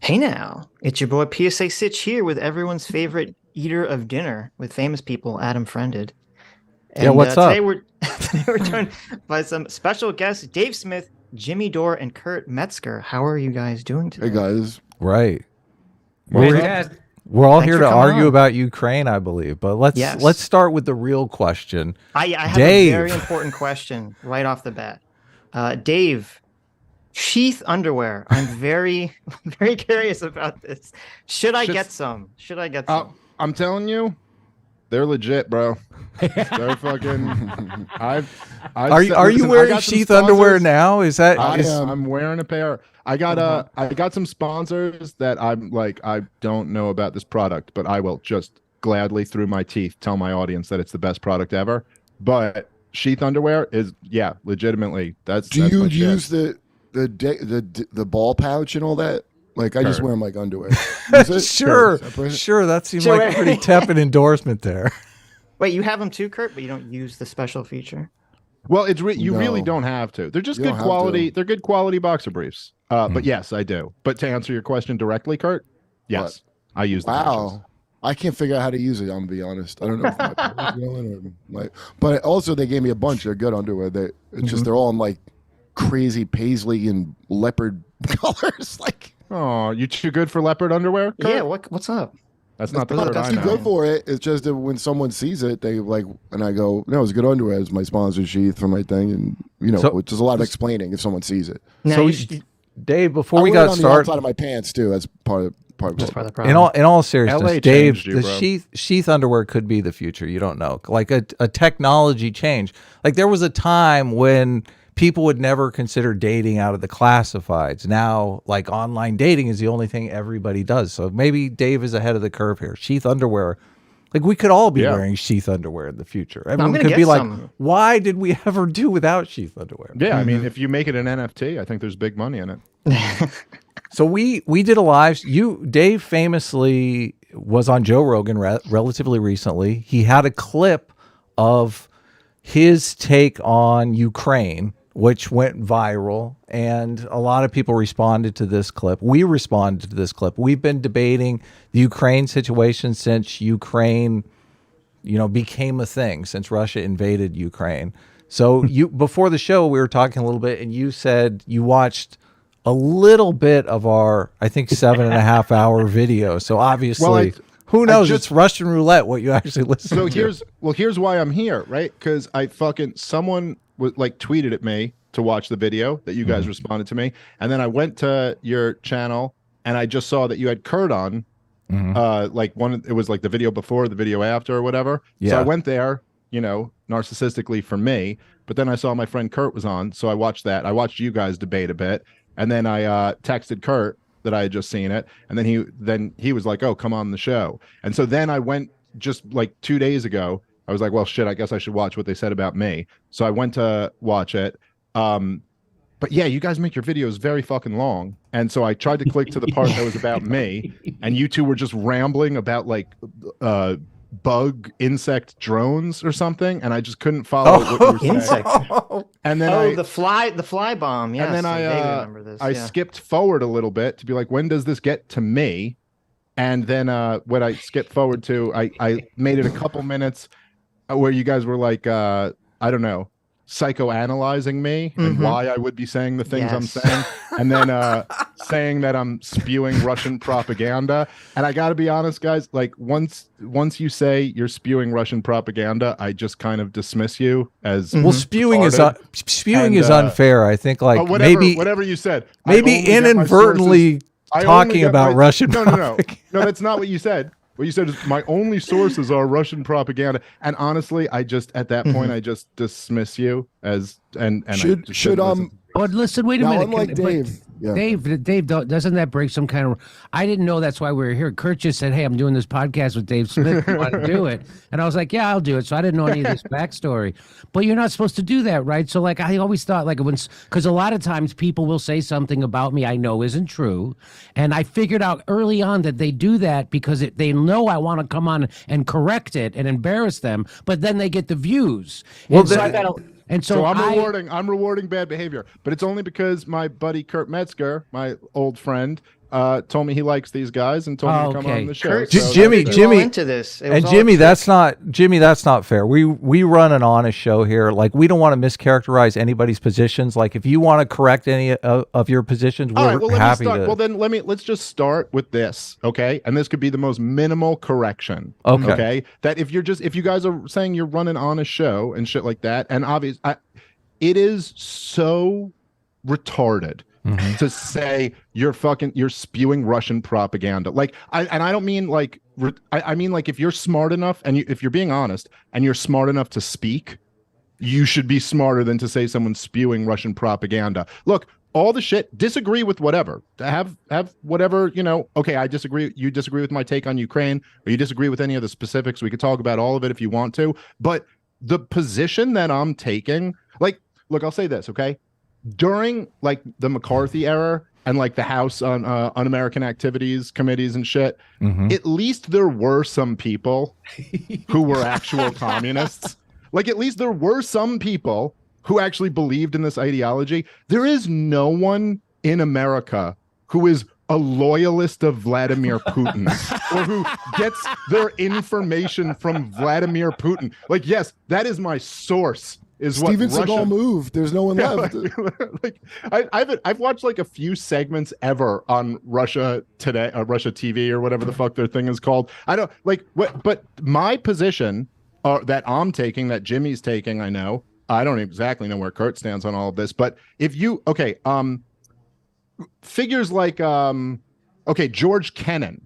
Hey now, it's your boy PSA Sitch here with everyone's favorite eater of dinner with famous people, Adam Friended. And, yeah, what's up? Today we're joined by some special guests, Dave Smith, Jimmy Dore, and Kurt Metzger. How are you guys doing today? Hey guys. Right. We're all Thanks here for to coming argue on. about Ukraine, I believe. But let's start with the real question. I have Dave. a very important question right off the bat. Dave, sheath underwear. I'm very, very curious about this. Should I get some? I'm telling you, they're legit, bro. They're fucking. Are you wearing sheath underwear now? Is that? I'm wearing a pair. I got some sponsors that I'm like, I don't know about this product, but I will just gladly through my teeth tell my audience that it's the best product ever. But sheath underwear is legitimately that's. Do you use the ball pouch and all that? Like I just wear them like underwear. Sure. That seems like a pretty tepid endorsement there. Wait, you have them too, Kurt, but you don't use the special feature? Well, you really don't have to. They're just good quality. They're good quality boxer briefs. But yes, I do. But to answer your question directly, Kurt, yes, I use the pouches. I can't figure out how to use it. I'm gonna be honest. I don't know if my going or like. But also, they gave me a bunch of good underwear. They're all in like crazy paisley and leopard colors. Like, oh, you too good for leopard underwear, Kurt? Yeah. What's up? That's not the Kurt I know. That's too good for it. It's just that when someone sees it, they like, and I go, no, it's good underwear. It's my sponsor sheath for my thing, and which is a lot of explaining if someone sees it. So, Dave, before we got started, outside of my pants too. That's part of the problem. In all seriousness, Dave, you, the sheath underwear could be the future. You don't know, like a technology change. Like there was a time when people would never consider dating out of the classifieds. Now, like online dating is the only thing everybody does. So maybe Dave is ahead of the curve here. Sheath underwear. Like we could all be wearing sheath underwear in the future. Everyone could be like, why did we ever do without sheath underwear? Yeah, I mean, if you make it an NFT, I think there's big money in it. So we did a live. Dave famously was on Joe Rogan relatively recently. He had a clip of his take on Ukraine, which went viral, and a lot of people responded to this clip. We responded to this clip. We've been debating the Ukraine situation since Ukraine, became a thing, since Russia invaded Ukraine. So before the show, we were talking a little bit, and you said you watched a little bit of our, I think, 7.5 hour video. So obviously, who knows? It's Russian roulette what you actually listen to. So here's why I'm here, right? Because someone tweeted at me to watch the video that you guys responded to me, and then I went to your channel and I just saw that you had Kurt on. It was like the video before, the video after, or whatever. Yeah. So I went there, narcissistically for me, but then I saw my friend Kurt was on, so I watched that. I watched you guys debate a bit, and then I texted Kurt that I had just seen it, and then he was like, "Oh, come on the show." And so then I went just like 2 days ago. I was like, well, shit, I guess I should watch what they said about me. So I went to watch it. But yeah, you guys make your videos very fucking long. And so I tried to click to the part that was about me, and you two were just rambling about like bug insect drones or something, and I just couldn't follow what you were saying. And then the fly bomb. Yes, and then I skipped forward a little bit to be like, when does this get to me? And then what I skipped forward to, I made it a couple minutes where you guys were like, I don't know, psychoanalyzing me and why I would be saying the things I'm saying, and then saying that I'm spewing Russian propaganda. And I got to be honest, guys, like once you say you're spewing Russian propaganda, I just kind of dismiss you as well. Spewing is unfair. I think whatever you said, maybe inadvertently talking about Russian. No, that's not what you said. What you said is my only sources are Russian propaganda, and honestly, I just at that point I just dismiss you as and But listen, wait a minute. Unlike Dave. Yeah. Dave, doesn't that break some kind of? I didn't know that's why we were here. Kurt just said, "Hey, I'm doing this podcast with Dave Smith. You want to do it?" And I was like, "Yeah, I'll do it." So I didn't know any of this backstory. But you're not supposed to do that, right? So like, I always thought like because a lot of times people will say something about me I know isn't true, and I figured out early on that they do that because they know I want to come on and correct it and embarrass them, but then they get the views. Well, so I got And So I'm rewarding bad behavior, but it's only because my buddy Kurt Metzger, my old friend, told me he likes these guys and told me to come on the show. Kurt, So Jimmy, you all into this. It was and all Jimmy, a trick. that's not fair. We run an honest show here. Like, we don't want to mischaracterize anybody's positions. Like, if you want to correct any of your positions, we're all right, well, happy to. Well, then let's just start with this, okay? And this could be the most minimal correction, Okay. okay? That if you guys are saying you're running on a show and shit like that, and it is so retarded to say you're spewing Russian propaganda. Like, I don't mean like, I mean like, if you're smart enough and if you're being honest and you're smart enough to speak, you should be smarter than to say someone's spewing Russian propaganda. Look, all the shit, disagree with whatever. Have whatever, okay, I disagree. You disagree with my take on Ukraine, or you disagree with any of the specifics. We could talk about all of it if you want to. But the position that I'm taking, like, look, I'll say this, okay? During like the McCarthy era and like the House on Un-American Activities committees and shit, at least there were some people who were actual communists. Like, at least there were some people who actually believed in this ideology. There is no one in America who is a loyalist of Vladimir Putin or who gets their information from Vladimir Putin. Like, yes, that is my source. Steven Seagal moved. There's no one left. Like I've watched like a few segments ever on Russia Today, Russia TV or whatever the fuck their thing is called. I don't like what, but my position that I'm taking, that Jimmy's taking, I know. I don't exactly know where Kurt stands on all of this, but if you figures like George Kennan,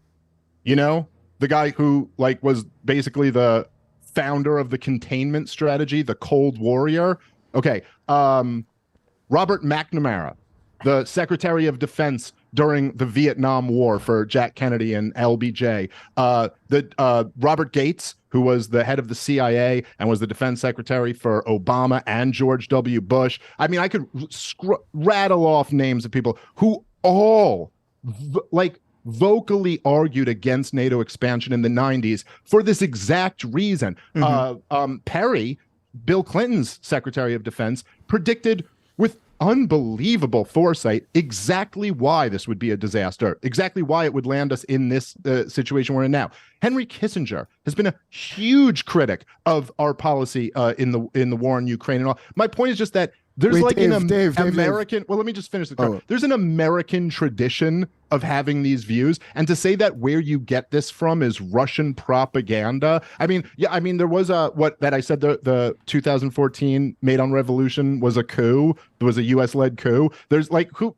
the guy who like was basically the founder of the containment strategy, the Cold Warrior. Okay. Robert McNamara, the Secretary of Defense during the Vietnam War for Jack Kennedy and LBJ. Robert Gates, who was the head of the CIA and was the defense secretary for Obama and George W. Bush. I mean, I could rattle off names of people who all vocally argued against NATO expansion in the 90s for this exact reason. Perry, Bill Clinton's Secretary of Defense, predicted with unbelievable foresight exactly why this would be a disaster, exactly why it would land us in this situation we're in now. Henry Kissinger has been a huge critic of our policy in the war in Ukraine and all. My point is just that there's American. Well, let me just finish the card. There's an American tradition of having these views, and to say that where you get this from is Russian propaganda. I mean, there was I said the 2014 Maidan Revolution was a coup. There was a U.S.-led coup. There's like who.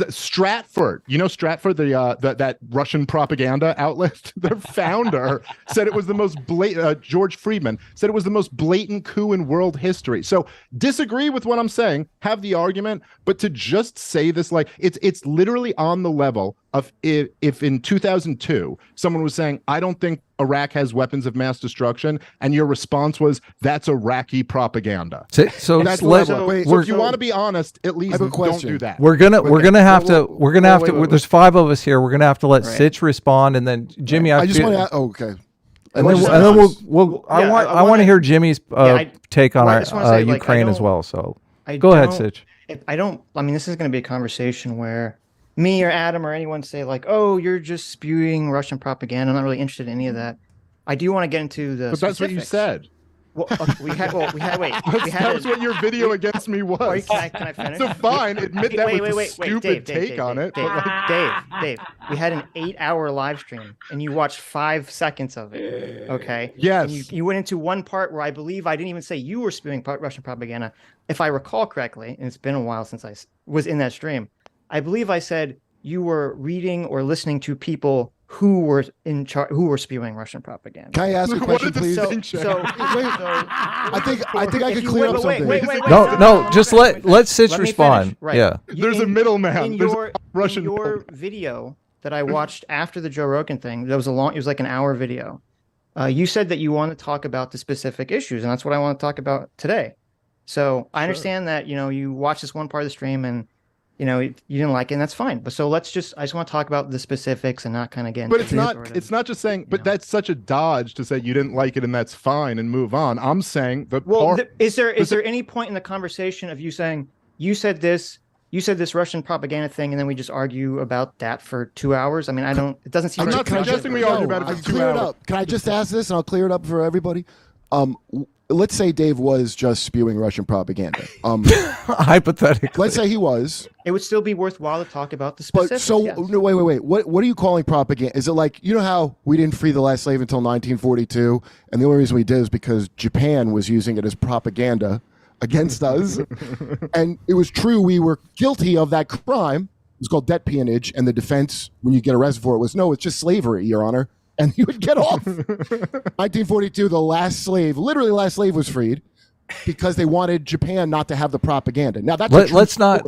Stratford, Stratford, that Russian propaganda outlet, their founder said it was the most blatant, George Friedman said it was the most blatant coup in world history. So disagree with what I'm saying, have the argument, but to just say this, like it's literally on the level of if in 2002 someone was saying, I don't think Iraq has weapons of mass destruction, and your response was, that's Iraqi propaganda. So that's if you want to be honest, at least don't do that. We're gonna have to. There's 5 of us here. We're gonna have to let Sitch respond, and then Jimmy. I just want to. Okay. And then we'll. I want to hear Jimmy's take on our Ukraine as well. So go ahead, Sitch. I mean, this is going to be a conversation where me or Adam or anyone say like, "Oh, you're just spewing Russian propaganda." I'm not really interested in any of that. I do want to get into the. But that's what you said. Well, we had. That was what your video against me was. Can I finish? So fine, admit that was a stupid take on it. Dave, we had an 8-hour live stream, and you watched 5 seconds of it. Okay. Yes. And you went into one part where I believe I didn't even say you were spewing Russian propaganda. If I recall correctly, and it's been a while since I was in that stream, I believe I said you were reading or listening to people who were in charge, who were spewing Russian propaganda. Can I ask a question, please? I think I could clear up something. No, just let Sitch respond. Right. Yeah. There's a middleman. In your video that I watched after the Joe Rogan thing, it was like an hour video. You said that you want to talk about the specific issues, and that's what I want to talk about today. So I understand that you watch this one part of the stream and you know, you didn't like it, and that's fine. But so I just want to talk about the specifics and not kind of get But into it's not just saying, but that's such a dodge to say you didn't like it and that's fine and move on. I'm saying that is there any point in the conversation of you saying you said this Russian propaganda thing, and then we just argue about that for 2 hours? I mean, it doesn't seem. I'm not suggesting we argue about it for 2 hours. Can I just ask this, and I'll clear it up for everybody? Let's say Dave was just spewing Russian propaganda. Hypothetically, let's say he was. It would still be worthwhile to talk about the specifics. But so, yes. no, wait. What are you calling propaganda? Is it like, you know how we didn't free the last slave until 1942, and the only reason we did is because Japan was using it as propaganda against us, and it was true we were guilty of that crime. It was called debt peonage, and the defense, when you get arrested for it, was no, it's just slavery, Your Honor. And you would get off. 1942, literally the last slave was freed because they wanted Japan not to have the propaganda. Now that's let's not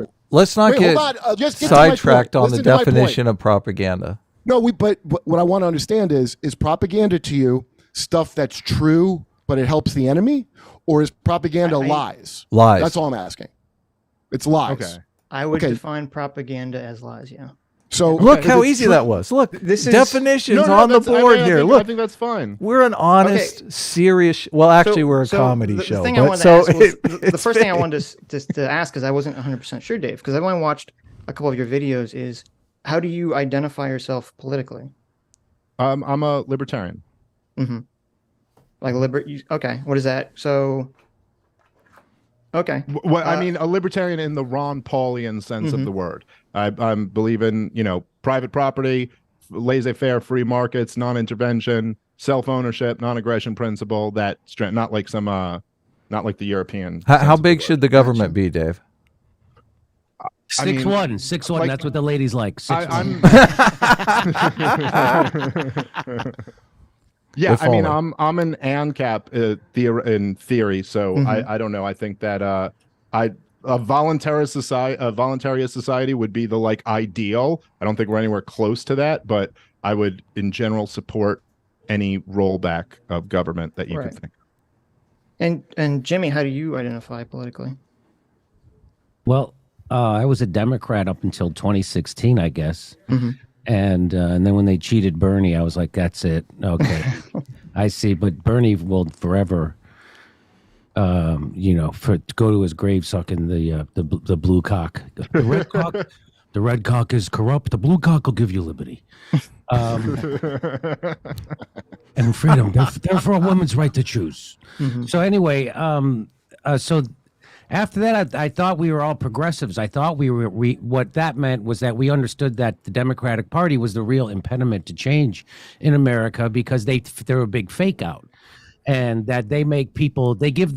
get sidetracked on the definition of propaganda. No, but what I want to understand is propaganda to you stuff that's true, but it helps the enemy, or is propaganda lies? Lies. That's all I'm asking. It's lies. Okay. I would define propaganda as lies. Yeah. So look how easy that was. Look, this is definitions on the board here. Look, I think that's fine. We're an honest, serious. Well, actually, we're a comedy show. The first thing I wanted to ask, because I wasn't 100% sure, Dave, because I've only watched a couple of your videos, is how do you identify yourself politically? I'm a libertarian. Mm-hmm. Like okay, what is that? So. Okay. Well, I mean, a libertarian in the Ron Paulian sense of the word. I'm believe in, private property, laissez-faire, free markets, non-intervention, self-ownership, non-aggression principle. That not like not like the European. How big should the government be, Dave? 6'1", like, that's what the ladies like. 6'1". Yeah, I mean, I'm an ANCAP in theory, so I don't know. I think that a voluntarist society would be the ideal. I don't think we're anywhere close to that, but I would in general support any rollback of government that you could think. And Jimmy, how do you identify politically? Well, I was a Democrat up until 2016, I guess. Mm-hmm. And then when they cheated Bernie, I was like, that's it. Okay. I see. But Bernie will forever, go to his grave sucking the blue cock. The red cock is corrupt. The blue cock will give you liberty. And freedom. They're for a woman's right to choose. Mm-hmm. So anyway, after that, I thought we were all progressives. I thought what that meant was that we understood that the Democratic Party was the real impediment to change in America because they're a big fake out, and that they make people they give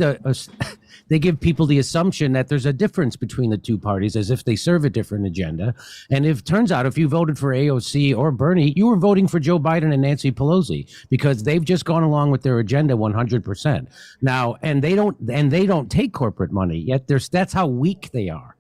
people the assumption that there's a difference between the two parties as if they serve a different agenda. And turns out if you voted for AOC or Bernie, you were voting for Joe Biden and Nancy Pelosi because they've just gone along with their agenda 100%. Now, and they don't take corporate money, yet that's how weak they are.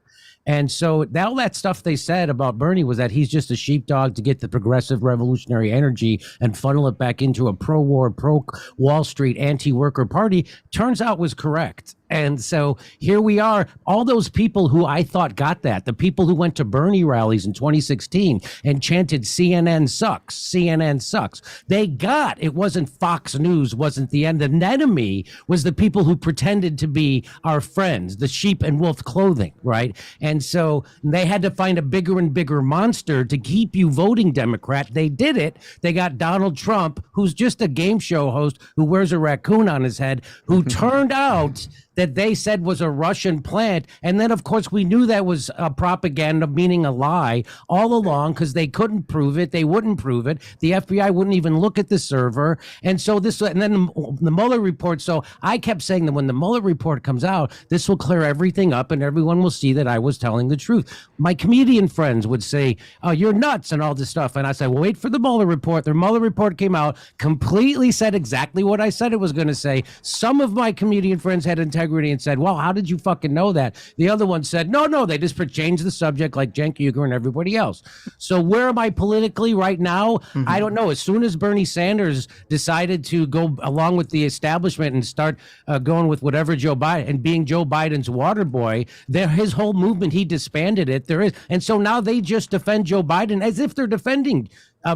And so all that stuff they said about Bernie was that he's just a sheepdog to get the progressive revolutionary energy and funnel it back into a pro-war, pro-Wall Street, anti-worker party, turns out was correct. And so here we are, all those people who I thought got that, the people who went to Bernie rallies in 2016 and chanted CNN sucks, CNN sucks. It wasn't Fox News, wasn't the end. The enemy was the people who pretended to be our friends, the sheep and wolf clothing, right? And so they had to find a bigger and bigger monster to keep you voting Democrat. They did it. They got Donald Trump, who's just a game show host who wears a raccoon on his head, who turned out that they said was a Russian plant. And then, of course, we knew that was a propaganda, meaning a lie, all along because they couldn't prove it. They wouldn't prove it. The FBI wouldn't even look at the server. And so and then the Mueller report. So I kept saying that when the Mueller report comes out, this will clear everything up and everyone will see that I was telling the truth. My comedian friends would say, oh, you're nuts and all this stuff. And I said, well, wait for the Mueller report. The Mueller report came out, completely said exactly what I said it was going to say. Some of my comedian friends had integrity. integrity and said, well, how did you fucking know that? The other one said, no, they just changed the subject like Cenk Uygur and everybody else. So where am I politically right now? I don't know. As soon as Bernie Sanders decided to go along with the establishment and start going with whatever Joe Biden and being Joe Biden's water boy, his whole movement, he disbanded it. And so now they just defend Joe Biden as if they're defending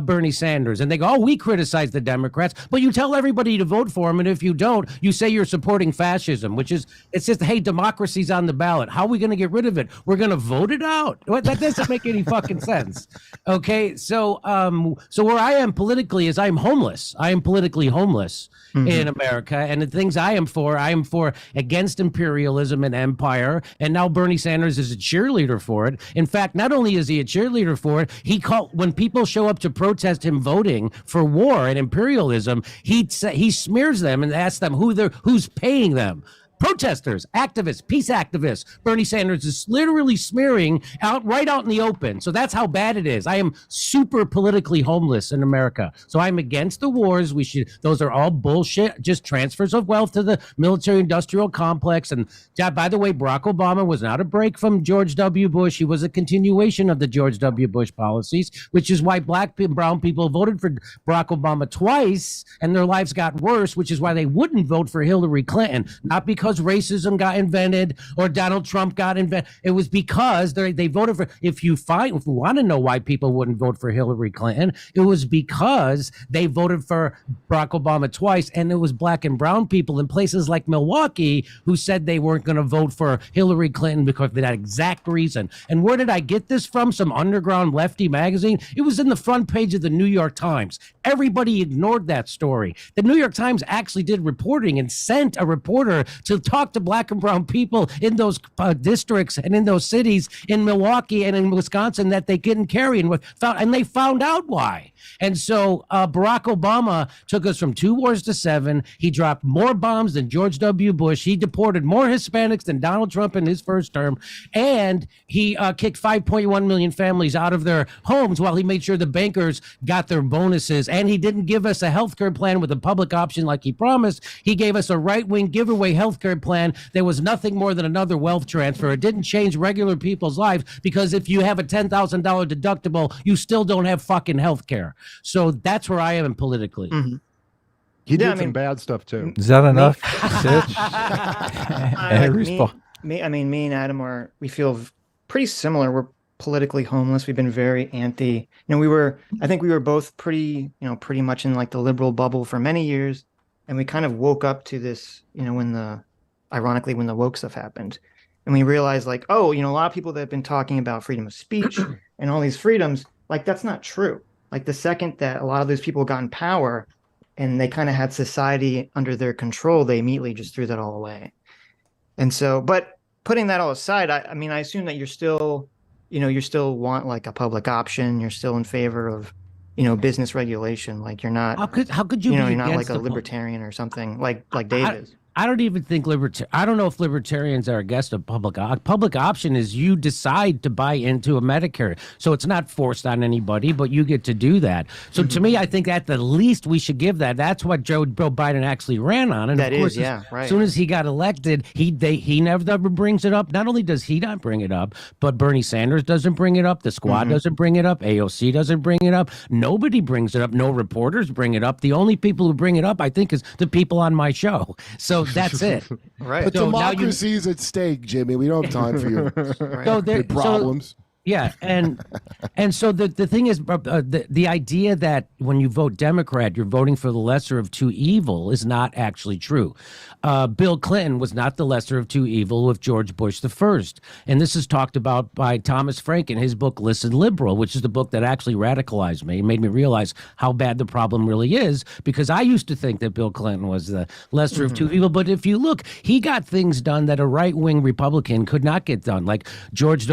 Bernie Sanders, and they go, oh, we criticize the Democrats, but you tell everybody to vote for him, and if you don't, you say you're supporting fascism, which is, it's just, hey, democracy's on the ballot. How are we going to get rid of it? We're going to vote it out. That doesn't make any fucking sense. Okay, so where I am politically is I'm homeless. I am politically homeless in America, and the things I am for against imperialism and empire, and now Bernie Sanders is a cheerleader for it. In fact, not only is he a cheerleader for it, when people show up to protest him voting for war and imperialism, he smears them and asks them who's paying them. Protesters, activists, peace activists. Bernie Sanders is literally smearing right out in the open. So that's how bad it is. I am super politically homeless in America. So I'm against the wars. Those are all bullshit, just transfers of wealth to the military industrial complex. And by the way, Barack Obama was not a break from George W. Bush. He was a continuation of the George W. Bush policies, which is why black and brown people voted for Barack Obama twice and their lives got worse, which is why they wouldn't vote for Hillary Clinton. Not because racism got invented or Donald Trump got invented. It was because they voted for, if you want to know why people wouldn't vote for Hillary Clinton, it was because they voted for Barack Obama twice, and it was black and brown people in places like Milwaukee who said they weren't going to vote for Hillary Clinton because of that exact reason. And where did I get this from? Some underground lefty magazine? It was in the front page of the New York Times. Everybody ignored that story. The New York Times actually did reporting and sent a reporter to talk to black and brown people in those districts and in those cities in Milwaukee and in Wisconsin that they couldn't carry, and they found out why. And so Barack Obama took us from 2 wars to 7. He dropped more bombs than George W. Bush. He deported more Hispanics than Donald Trump in his first term. And he kicked 5.1 million families out of their homes while he made sure the bankers got their bonuses. And he didn't give us a healthcare plan with a public option like he promised. He gave us a right-wing giveaway healthcare plan. There was nothing more than another wealth transfer. It didn't change regular people's lives because if you have a $10,000 deductible, you still don't have fucking healthcare. So that's where I am politically. He did some bad stuff too. Is that enough, Sitch? Me and Adam we feel pretty similar. We're politically homeless. We've been very anti. I think we were both pretty much in like the liberal bubble for many years, and we kind of woke up to this, ironically, when the woke stuff happened, and we realized like, a lot of people that have been talking about freedom of speech and all these freedoms, like that's not true. Like the second that a lot of those people got in power and they kind of had society under their control, they immediately just threw that all away. And so, but putting that all aside, I assume that you're still want like a public option. You're still in favor of, business regulation. Like you're not, how could you, you're not like a libertarian or something like Dave is. I don't even think I don't know if libertarians are against a public option is you decide to buy into a Medicare. So it's not forced on anybody, but you get to do that. So to me, I think at the least we should give that. That's what Joe Biden actually ran on. And of course, as soon as he got elected, he never brings it up. Not only does he not bring it up, but Bernie Sanders doesn't bring it up. The squad doesn't bring it up. AOC doesn't bring it up. Nobody brings it up. No reporters bring it up. The only people who bring it up, I think, is the people on my show. So that's it. Right. But so democracy is at stake, Jimmy. We don't have time for your problems. Yeah, and so the thing is, the idea that when you vote Democrat, you're voting for the lesser of two evil is not actually true. Bill Clinton was not the lesser of two evil with George Bush the first, and this is talked about by Thomas Frank in his book Listen Liberal, which is the book that actually radicalized me. It made me realize how bad the problem really is, because I used to think that Bill Clinton was the lesser of two evil, but if you look, he got things done that a right-wing Republican could not get done, like George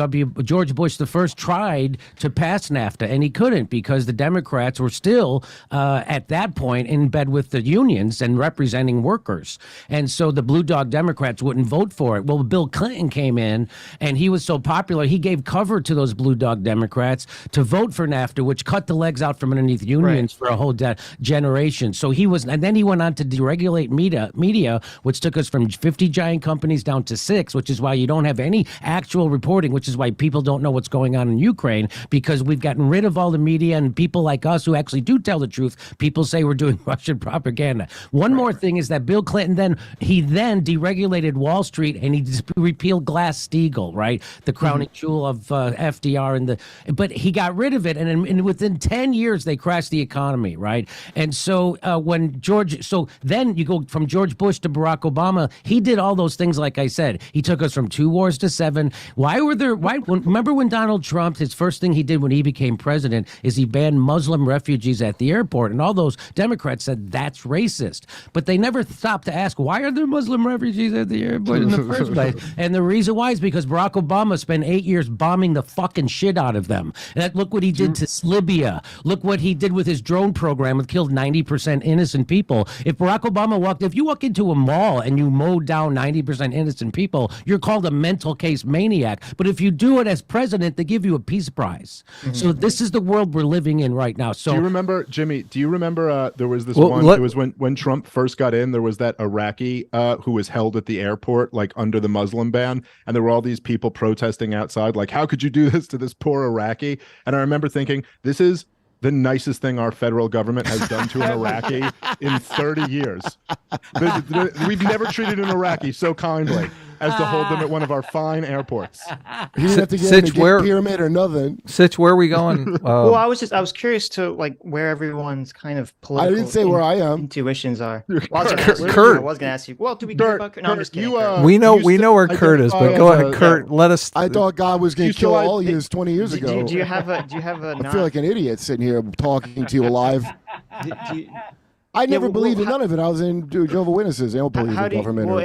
Bush the I tried to pass NAFTA, and he couldn't because the Democrats were still at that point in bed with the unions and representing workers. And so the Blue Dog Democrats wouldn't vote for it. Well, Bill Clinton came in, and he was so popular, he gave cover to those Blue Dog Democrats to vote for NAFTA, which cut the legs out from underneath unions for a whole generation. So he was, and then he went on to deregulate media, which took us from 50 giant companies down to 6, which is why you don't have any actual reporting, which is why people don't know what's going on in Ukraine, because we've gotten rid of all the media and people like us who actually do tell the truth. People say we're doing Russian propaganda. One more thing is that Bill Clinton then deregulated Wall Street, and he repealed Glass-Steagall, right? The crowning jewel of FDR, but he got rid of it, and within 10 years they crashed the economy, right? And so then you go from George Bush to Barack Obama. He did all those things, like I said. He took us from 2 wars to 7. Remember when Donald Trump, his first thing he did when he became president is he banned Muslim refugees at the airport, and all those Democrats said that's racist. But they never stopped to ask, why are there Muslim refugees at the airport in the first place? And the reason why is because Barack Obama spent 8 years bombing the fucking shit out of them. And look what he did to Libya. Look what he did with his drone program and killed 90% innocent people. If you walk into a mall and you mow down 90% innocent people, you're called a mental case maniac. But if you do it as president, they give you a peace prize. So this is the world we're living in right now. So do you remember, Jimmy, there was this it was when Trump first got in, there was that Iraqi who was held at the airport, like under the Muslim ban. And there were all these people protesting outside, like, how could you do this to this poor Iraqi? And I remember thinking, this is the nicest thing our federal government has done to an Iraqi in 30 years. We've never treated an Iraqi so kindly as to hold them at one of our fine airports. He didn't have to get in a pyramid or nothing. Sitch, where are we going? Well, I was curious to like where everyone's kind of political. I didn't say where I am. Intuitions are. Kurt. I was going to ask you. Well, do we care about Kurt? No, I'm just kidding. We know where Kurt is, but go ahead, Kurt. Let us. I thought God was going to kill all of you 20 years ago. Do you have a? I feel like an idiot sitting here talking to you alive. I never believed in none of it. I was in Jehovah's Witnesses. They don't believe in government. Well,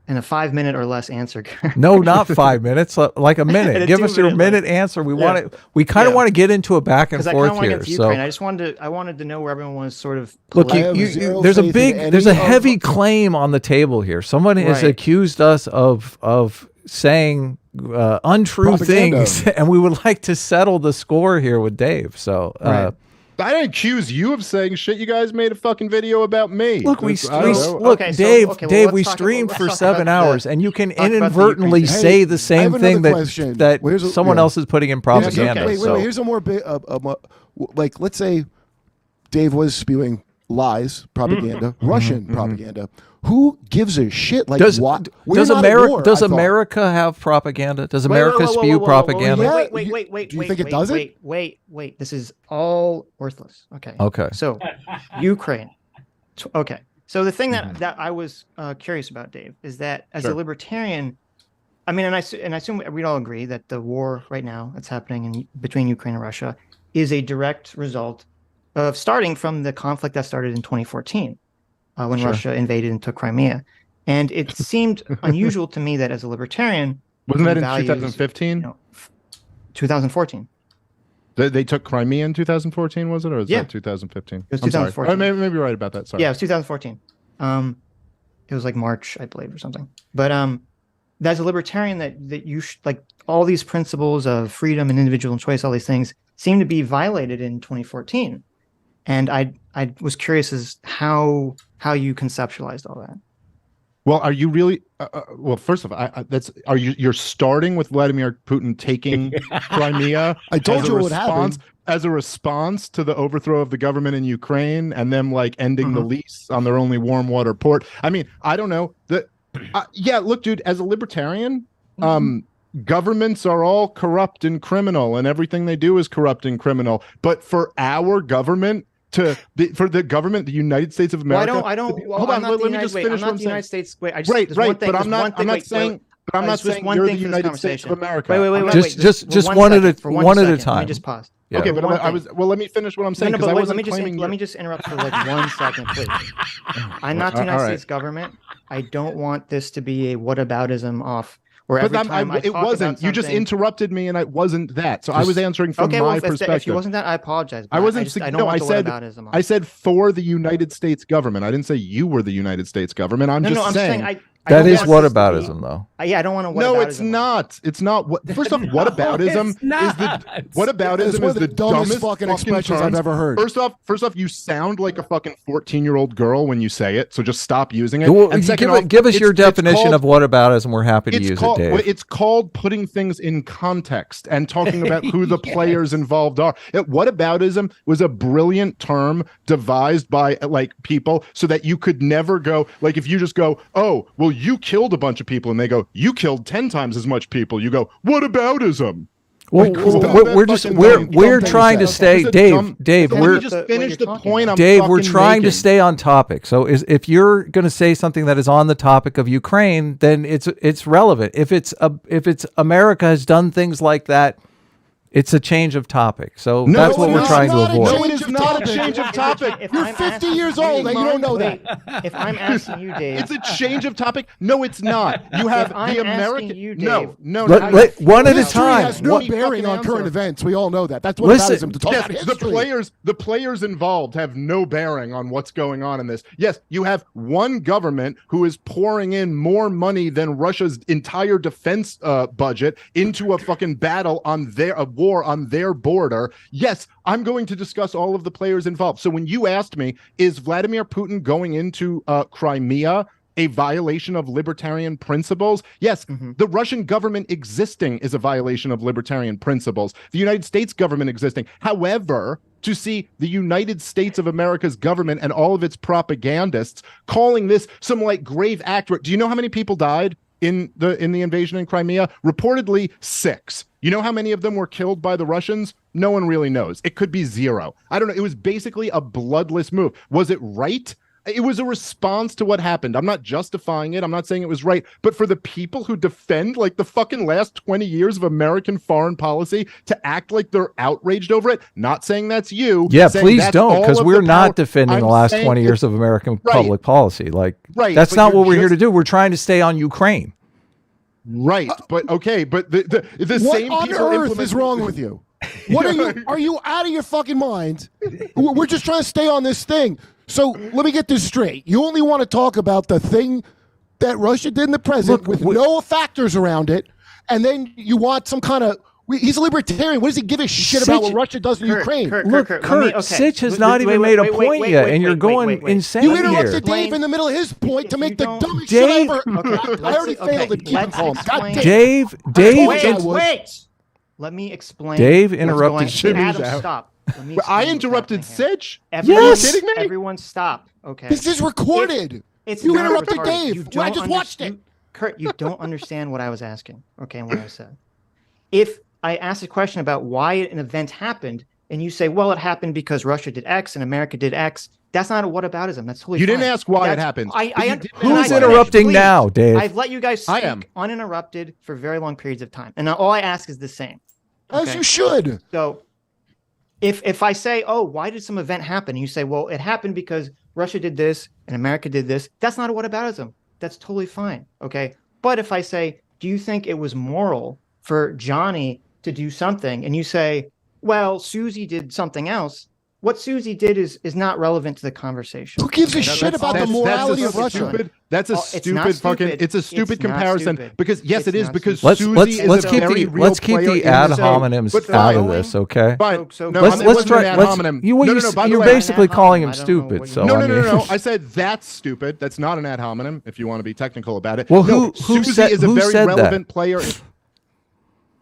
in a 5-minute or less answer. No, not 5 minutes. Like a minute. Give us your minute answer. We want to. We kind of want to get into a back and forth here. So I just wanted to know where everyone was sort of. Look, there's a heavy claim on the table here. Someone has accused us of saying untrue things, and we would like to settle the score here with Dave. So. I didn't accuse you of saying shit. You guys made a fucking video about me. Look, Dave, we streamed for 7 hours, and you can inadvertently say the same thing that someone else is putting in propaganda. Wait, here's a more bit. Like, let's say Dave was spewing lies, propaganda, Russian propaganda. Who gives a shit? Like, what? Does America have propaganda? Does America spew propaganda? Wait. Do you think it doesn't? Wait. This is all worthless. Okay. So, Ukraine. Okay. So the thing that I was curious about, Dave, is that as a libertarian, I mean, and I assume we'd all agree that the war right now that's happening between Ukraine and Russia is a direct result of starting from the conflict that started in 2014. When Russia invaded and took Crimea. And it seemed unusual to me that as a libertarian... Wasn't that in 2015? 2014. They took Crimea in 2014, was it? Or was that 2015? It was 2014. Maybe you're right about that. Sorry. Yeah, it was 2014. It was like March, I believe, or something. But as a libertarian, that you like all these principles of freedom and individual choice, all these things seem to be violated in 2014. And I was curious as how you conceptualized all that. Well, are you really? Well, first of all, you're starting with Vladimir Putin taking Crimea? I told you what happened. As a response to the overthrow of the government in Ukraine and them like ending the lease on their only warm water port. I mean, I don't know. Look, dude, as a libertarian, governments are all corrupt and criminal, and everything they do is corrupt and criminal. But for our government. For the government, the United States of America. Well, I don't. Hold on. Let me just finish what I'm saying. United States. Wait, right. But I'm not saying you're the United States of America. Wait. Just one at a time. Let me just pause. Yeah. Okay, but let me finish what I'm saying. Let me just interrupt for like 1 second, please. I'm not the United States government. I don't want this to be a whataboutism off Or every But time I it talk wasn't. about You just something- interrupted me, and it wasn't that. So I was answering from Okay, well, my if perspective. it wasn't that, I apologize. I but wasn't. I don't No, want I the said. whataboutism on. I said for the United States government. I didn't say you were the United States government. I'm just I'm saying. I That don't is want this to be- whataboutism, though. Yeah, I don't want to. No, it's not. It's not. What? First off, whataboutism it's not. is the whataboutism It's one is of the dumbest fucking expressions terms. I've ever heard. First off, you sound like a fucking 14-year-old girl when you say it. So just stop using it. Well, And second off, give us your definition of called, whataboutism. We're happy to use called, it, Dave. It's called putting things in context and talking about who the players involved are. Whataboutism was a brilliant term devised by like people so that you could never go like if you just go, oh, well, you killed a bunch of people, and they go, you killed 10 times as much people. You go, whataboutism? Well, we're trying to stay, Dave. Let me just finish the point. Dave, we're trying to stay on topic. So if you're going to say something that is on the topic of Ukraine, then it's relevant. If it's America has done things like that, it's a change of topic. So that's what we're trying to avoid. No, it is not a change of topic. You're 50 years old and you don't know that. If I'm asking you, Dave, it's a change of topic. No, it's not. You have the American. No. One at a History time. has no bearing on current events. We all know that. That's what whataboutism to talk about history. The players involved have no bearing on what's going on in this. Yes, you have one government who is pouring in more money than Russia's entire defense budget into a fucking battle on a war on their border. Yes, I'm going to discuss all of the players involved. So when you asked me, is Vladimir Putin going into Crimea a violation of libertarian principles? Yes, the Russian government existing is a violation of libertarian principles. The United States government existing. However, to see the United States of America's government and all of its propagandists calling this some like grave act. Do you know how many people died in the invasion in Crimea? Reportedly 6. You know how many of them were killed by the Russians? No one really knows. It could be 0. I don't know. It was basically a bloodless move. Was it right? It was a response to what happened. I'm not justifying it. I'm not saying it was right. But for the people who defend like the fucking last 20 years of American foreign policy to act like they're outraged over it, not saying that's you. Yeah, please don't, because we're not defending the last 20 years of American public policy. Like, that's not what we're here to do. We're trying to stay on Ukraine. Right. But okay. But the same what on earth is wrong with you? What are you out of your fucking mind? We're just trying to stay on this thing. So let me get this straight. You only want to talk about the thing that Russia did in the present with no factors around it, and then you want some kind of. He's a libertarian. What does he give a shit about what Russia does in Ukraine? Kurt, Sitch has not even made a point yet, and you're going insane here. You interrupted here. Dave in the middle of his point to make the dumbest shit ever. I already failed at keeping calm. Dave. Wait. Let me explain. Dave interrupted Jimmy. Adam, stop. I interrupted Sitch? Yes. Are you kidding me? Everyone stop. Okay. This is recorded. You interrupted Dave. I just watched it. Kurt, you don't understand what I was asking. Okay, and what I said. If I asked a question about why an event happened, and you say, well, it happened because Russia did X and America did X, that's not a whataboutism. That's totally fine. You didn't ask why it happened. Who's interrupting now, Dave? I've let you guys speak uninterrupted for very long periods of time. And all I ask is the same. As you should. So if I say, oh, why did some event happen? And you say, well, it happened because Russia did this and America did this. That's not a whataboutism. That's totally fine. Okay. But if I say, do you think it was moral for Johnny to do something? And you say, well, Susie did something else. What Susie did is not relevant to the conversation. Who gives a shit about the morality of Russia? That's a stupid fucking. It's a stupid comparison because yes, it is because let's keep the ad hominems out of this, okay? Fine. Let's try. You're basically calling him stupid. So no. I said that's stupid. That's not an ad hominem. If you want to be technical about it. Well, who Susie is a very relevant that? player.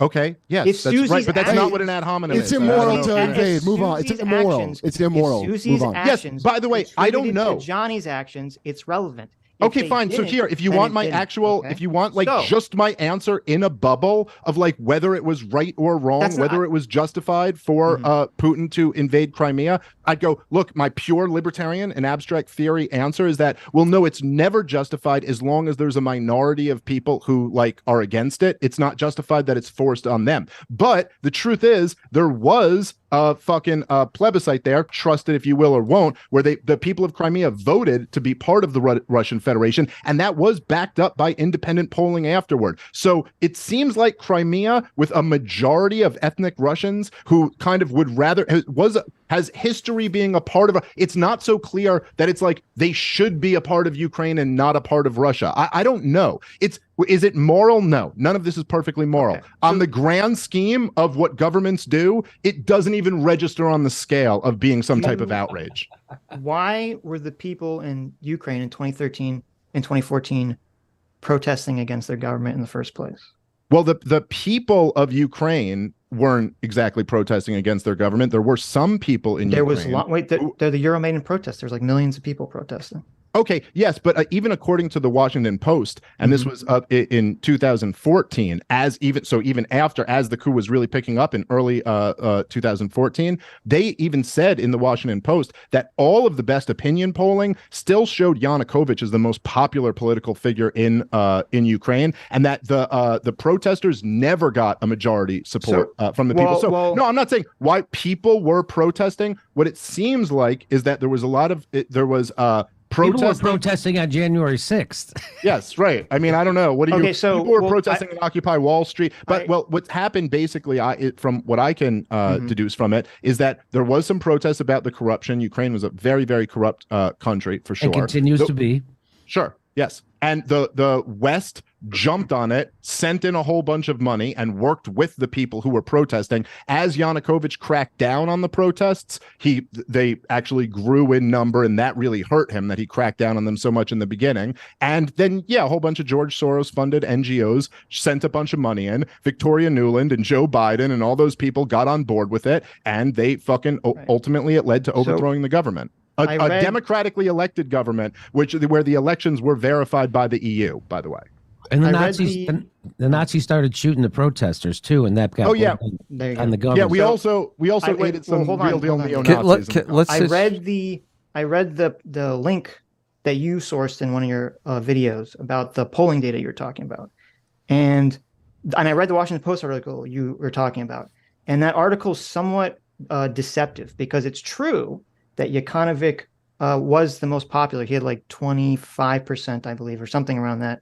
Okay, yes, that's right, but that's not what an ad hominem is. It's immoral to invade. Move on. It's immoral. It's immoral. Move on. Yes, by the way, I don't know. Johnny's actions, it's relevant. Okay, fine. So here, if you want my actual, if you want like just my answer in a bubble of like whether it was right or wrong, whether it was justified for Putin to invade Crimea, I'd go, look, my pure libertarian and abstract theory answer is that, well, no, it's never justified as long as there's a minority of people who like are against it. It's not justified that it's forced on them. But the truth is there was a fucking plebiscite there, trust it if you will or won't, where the people of Crimea voted to be part of the Russian Federation, and that was backed up by independent polling afterward. So it seems like Crimea, with a majority of ethnic Russians who kind of would rather has history being a part of it's not so clear that it's like they should be a part of Ukraine and not a part of Russia. I don't know. Is it moral? No, none of this is perfectly moral. Okay. On the grand scheme of what governments do, it doesn't even register on the scale of being some type of outrage. Why were the people in Ukraine in 2013 and 2014 protesting against their government in the first place? Well, the people of Ukraine weren't exactly protesting against their government. There were some people in Ukraine. They're the Euromaidan protests. There's like millions of people protesting. Okay, yes, but even according to the Washington Post, and this was up in 2014, even after as the coup was really picking up in early 2014, they even said in the Washington Post that all of the best opinion polling still showed Yanukovych as the most popular political figure in Ukraine, and that the protesters never got a majority support from the people. No, I'm not saying why people were protesting. What it seems like is that there was a lot of people were protesting on January 6th. Yes, right. I mean, I don't know. What do you? So people were protesting in Occupy Wall Street, but what's happened basically, from what I can deduce from it, is that there was some protests about the corruption. Ukraine was a very, very corrupt country for sure. It continues to be. Sure. Yes. And the West jumped on it, sent in a whole bunch of money, and worked with the people who were protesting. As Yanukovych cracked down on the protests, they actually grew in number, and that really hurt him that he cracked down on them so much in the beginning. And then, a whole bunch of George Soros-funded NGOs sent a bunch of money in. Victoria Nuland and Joe Biden and all those people got on board with it, and they ultimately it led to overthrowing the government. A democratically elected government, where the elections were verified by the EU, by the way. And the Nazis started shooting the protesters too, and that got on the government. Yeah, we also aided some real deal neo-Nazis. I read the link that you sourced in one of your videos about the polling data you're talking about, and I read the Washington Post article you were talking about, and that article is somewhat deceptive because it's true that Yanukovych was the most popular. He had like 25%, I believe, or something around that.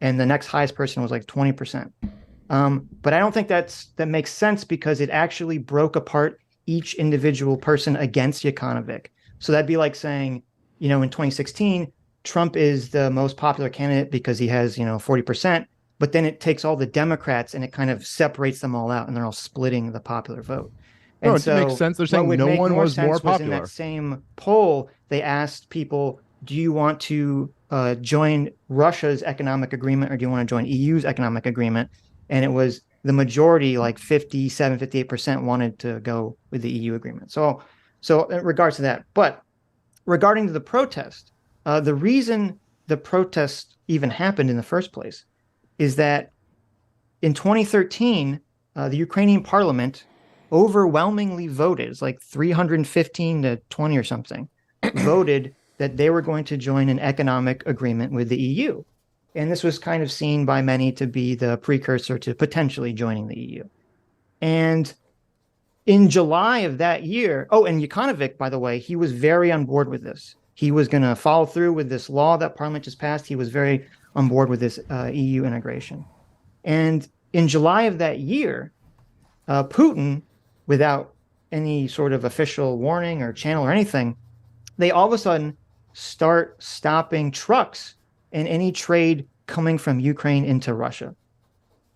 And the next highest person was like 20%. But I don't think that makes sense because it actually broke apart each individual person against Yanukovych. So that'd be like saying, in 2016, Trump is the most popular candidate because he has, 40%. But then it takes all the Democrats and it kind of separates them all out and they're all splitting the popular vote. And no, it makes sense. They're saying no one was more popular. In that same poll, they asked people, do you want to join Russia's economic agreement or do you want to join EU's economic agreement? And it was the majority, like 57, 58% wanted to go with the EU agreement. So in regards to that, but regarding to the protest, the reason the protest even happened in the first place is that in 2013, the Ukrainian parliament overwhelmingly voted, it's like 315 to 20 or something, voted that they were going to join an economic agreement with the EU. And this was kind of seen by many to be the precursor to potentially joining the EU. And in July of that year, and Yanukovych, by the way, he was very on board with this. He was going to follow through with this law that Parliament just passed. He was very on board with this EU integration. And in July of that year, Putin, without any sort of official warning or channel or anything, they all of a sudden start stopping trucks and any trade coming from Ukraine into Russia.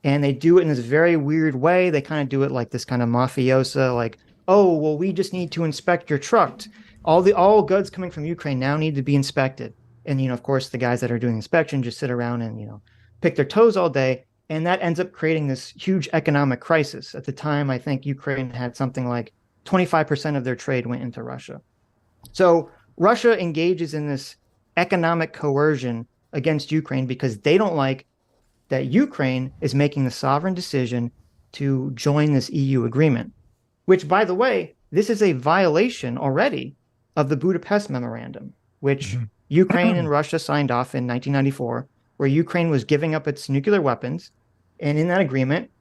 And they do it in this very weird way. They kind of do it like this kind of mafiosa, like, oh, well, we just need to inspect your truck. All goods coming from Ukraine now need to be inspected. And, of course, the guys that are doing inspection just sit around and, pick their toes all day. And that ends up creating this huge economic crisis. At the time, I think Ukraine had something like 25% of their trade went into Russia. So Russia engages in this economic coercion against Ukraine because they don't like that Ukraine is making the sovereign decision to join this EU agreement, which, by the way, this is a violation already of the Budapest Memorandum, which Ukraine and Russia signed off in 1994, where Ukraine was giving up its nuclear weapons. And in that agreement,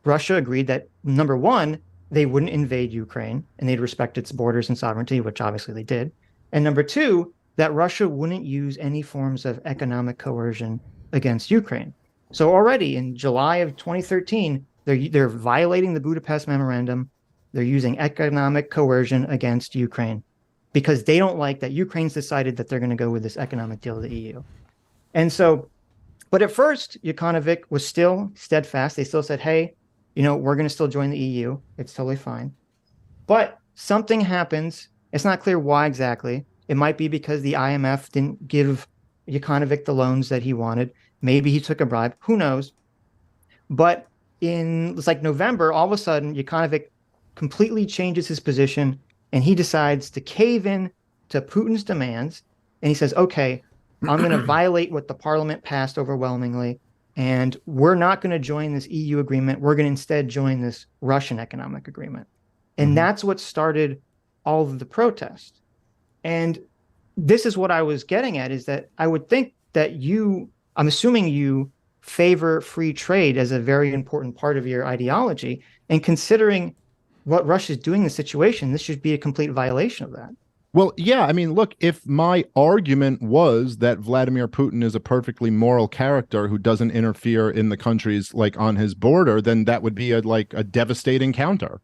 Russia agreed that, number one, they wouldn't invade Ukraine and they'd respect its borders and sovereignty, which obviously they did. And number two, that Russia wouldn't use any forms of economic coercion against Ukraine. So already in July of 2013, they're violating the Budapest Memorandum. They're using economic coercion against Ukraine because they don't like that Ukraine's decided that they're going to go with this economic deal with the EU. And so, but at first, Yukanovic was still steadfast. They still said, hey, we're going to still join the EU. It's totally fine. But something happens. It's not clear why exactly. It might be because the IMF didn't give Yukanovic the loans that he wanted. Maybe he took a bribe. Who knows? But it's like November, all of a sudden, Yukanovic completely changes his position and he decides to cave in to Putin's demands. And he says, okay, I'm going to violate what the parliament passed overwhelmingly. And we're not going to join this EU agreement. We're going to instead join this Russian economic agreement. And that's what started all of the protest. And this is what I was getting at, is that I would think that I'm assuming you favor free trade as a very important part of your ideology. And considering what Russia's doing in the situation, this should be a complete violation of that. Well, yeah, I mean, look, if my argument was that Vladimir Putin is a perfectly moral character who doesn't interfere in the countries like on his border, then that would be a devastating counter.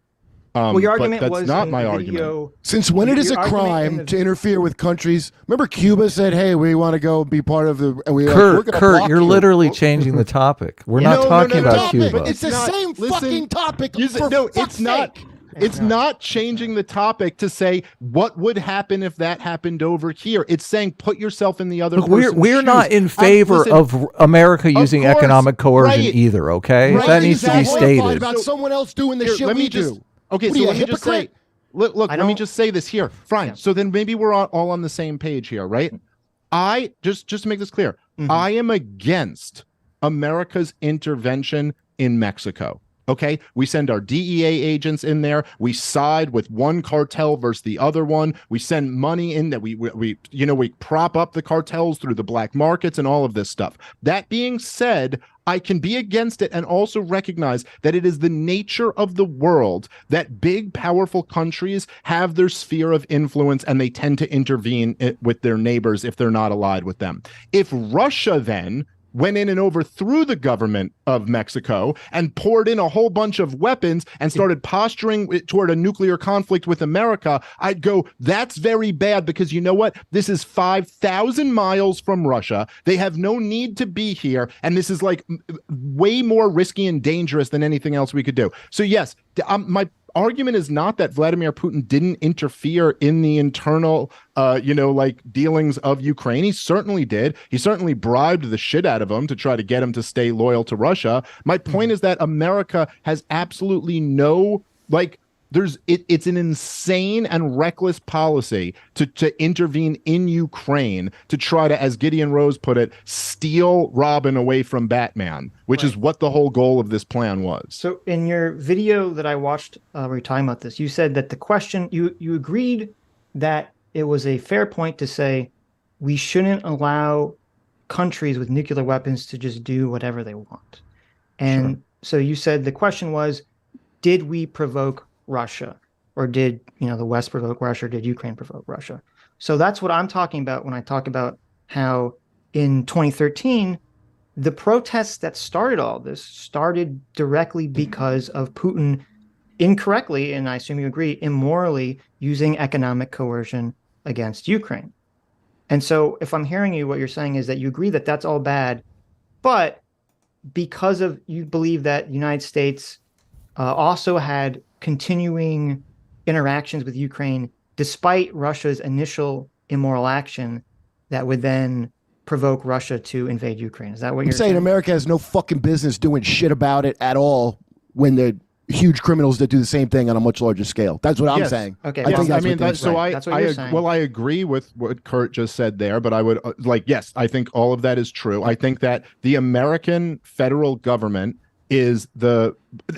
Well, your argument but that's was not my argument. Video, Since when it is a crime to interfere with countries? Remember, Cuba said, "Hey, we want to go be part of the." And we're Kurt, you're literally changing the topic. We're not talking about Cuba. But it's the same fucking topic. It's not. It's not changing the topic to say what would happen if that happened over here. It's saying put yourself in the other person's we're shoes. not in favor of America using economic coercion either, okay? Right, that needs to be stated. About someone else doing the shit we do. Okay, so let me just say, look, let me just say this here. Fine. Yeah. So then maybe we're all on the same page here, right? I just to make this clear, I am against America's intervention in Mexico. Okay, we send our DEA agents in there. We side with one cartel versus the other one. We send money in that we prop up the cartels through the black markets and all of this stuff. That being said, I can be against it and also recognize that it is the nature of the world that big, powerful countries have their sphere of influence and they tend to intervene with their neighbors if they're not allied with them. If Russia then went in and overthrew the government of Mexico and poured in a whole bunch of weapons and started posturing toward a nuclear conflict with America, I'd go, that's very bad, because you know what? This is 5,000 miles from Russia. They have no need to be here. And this is like way more risky and dangerous than anything else we could do. So yes, my argument is not that Vladimir Putin didn't interfere in the internal, dealings of Ukraine. He certainly did. He certainly bribed the shit out of him to try to get him to stay loyal to Russia. My point is that America has absolutely no, it's an insane and reckless policy to intervene in Ukraine to try to, as Gideon Rose put it, steal Robin away from Batman, which is what the whole goal of this plan was. So in your video that I watched where you're talking about this, you said that the question, you agreed that it was a fair point to say we shouldn't allow countries with nuclear weapons to just do whatever they want. And so you said the question was, did we provoke Russia, or did the West provoke Russia, or did Ukraine provoke Russia? So that's what I'm talking about when I talk about how in 2013 the protests that started all this started directly because of Putin incorrectly, and I assume you agree, immorally using economic coercion against Ukraine. And so if I'm hearing you, what you're saying is that you agree that that's all bad, but because of, you believe that the United States also had continuing interactions with Ukraine despite Russia's initial immoral action that would then provoke Russia to invade Ukraine. Is that what you're saying? America has no fucking business doing shit about it at all when they're huge criminals that do the same thing on a much larger scale. That's what I'm saying. Okay. I think that's I agree with what Kurt just said there, but I would yes, I think all of that is true. I think that the American federal government is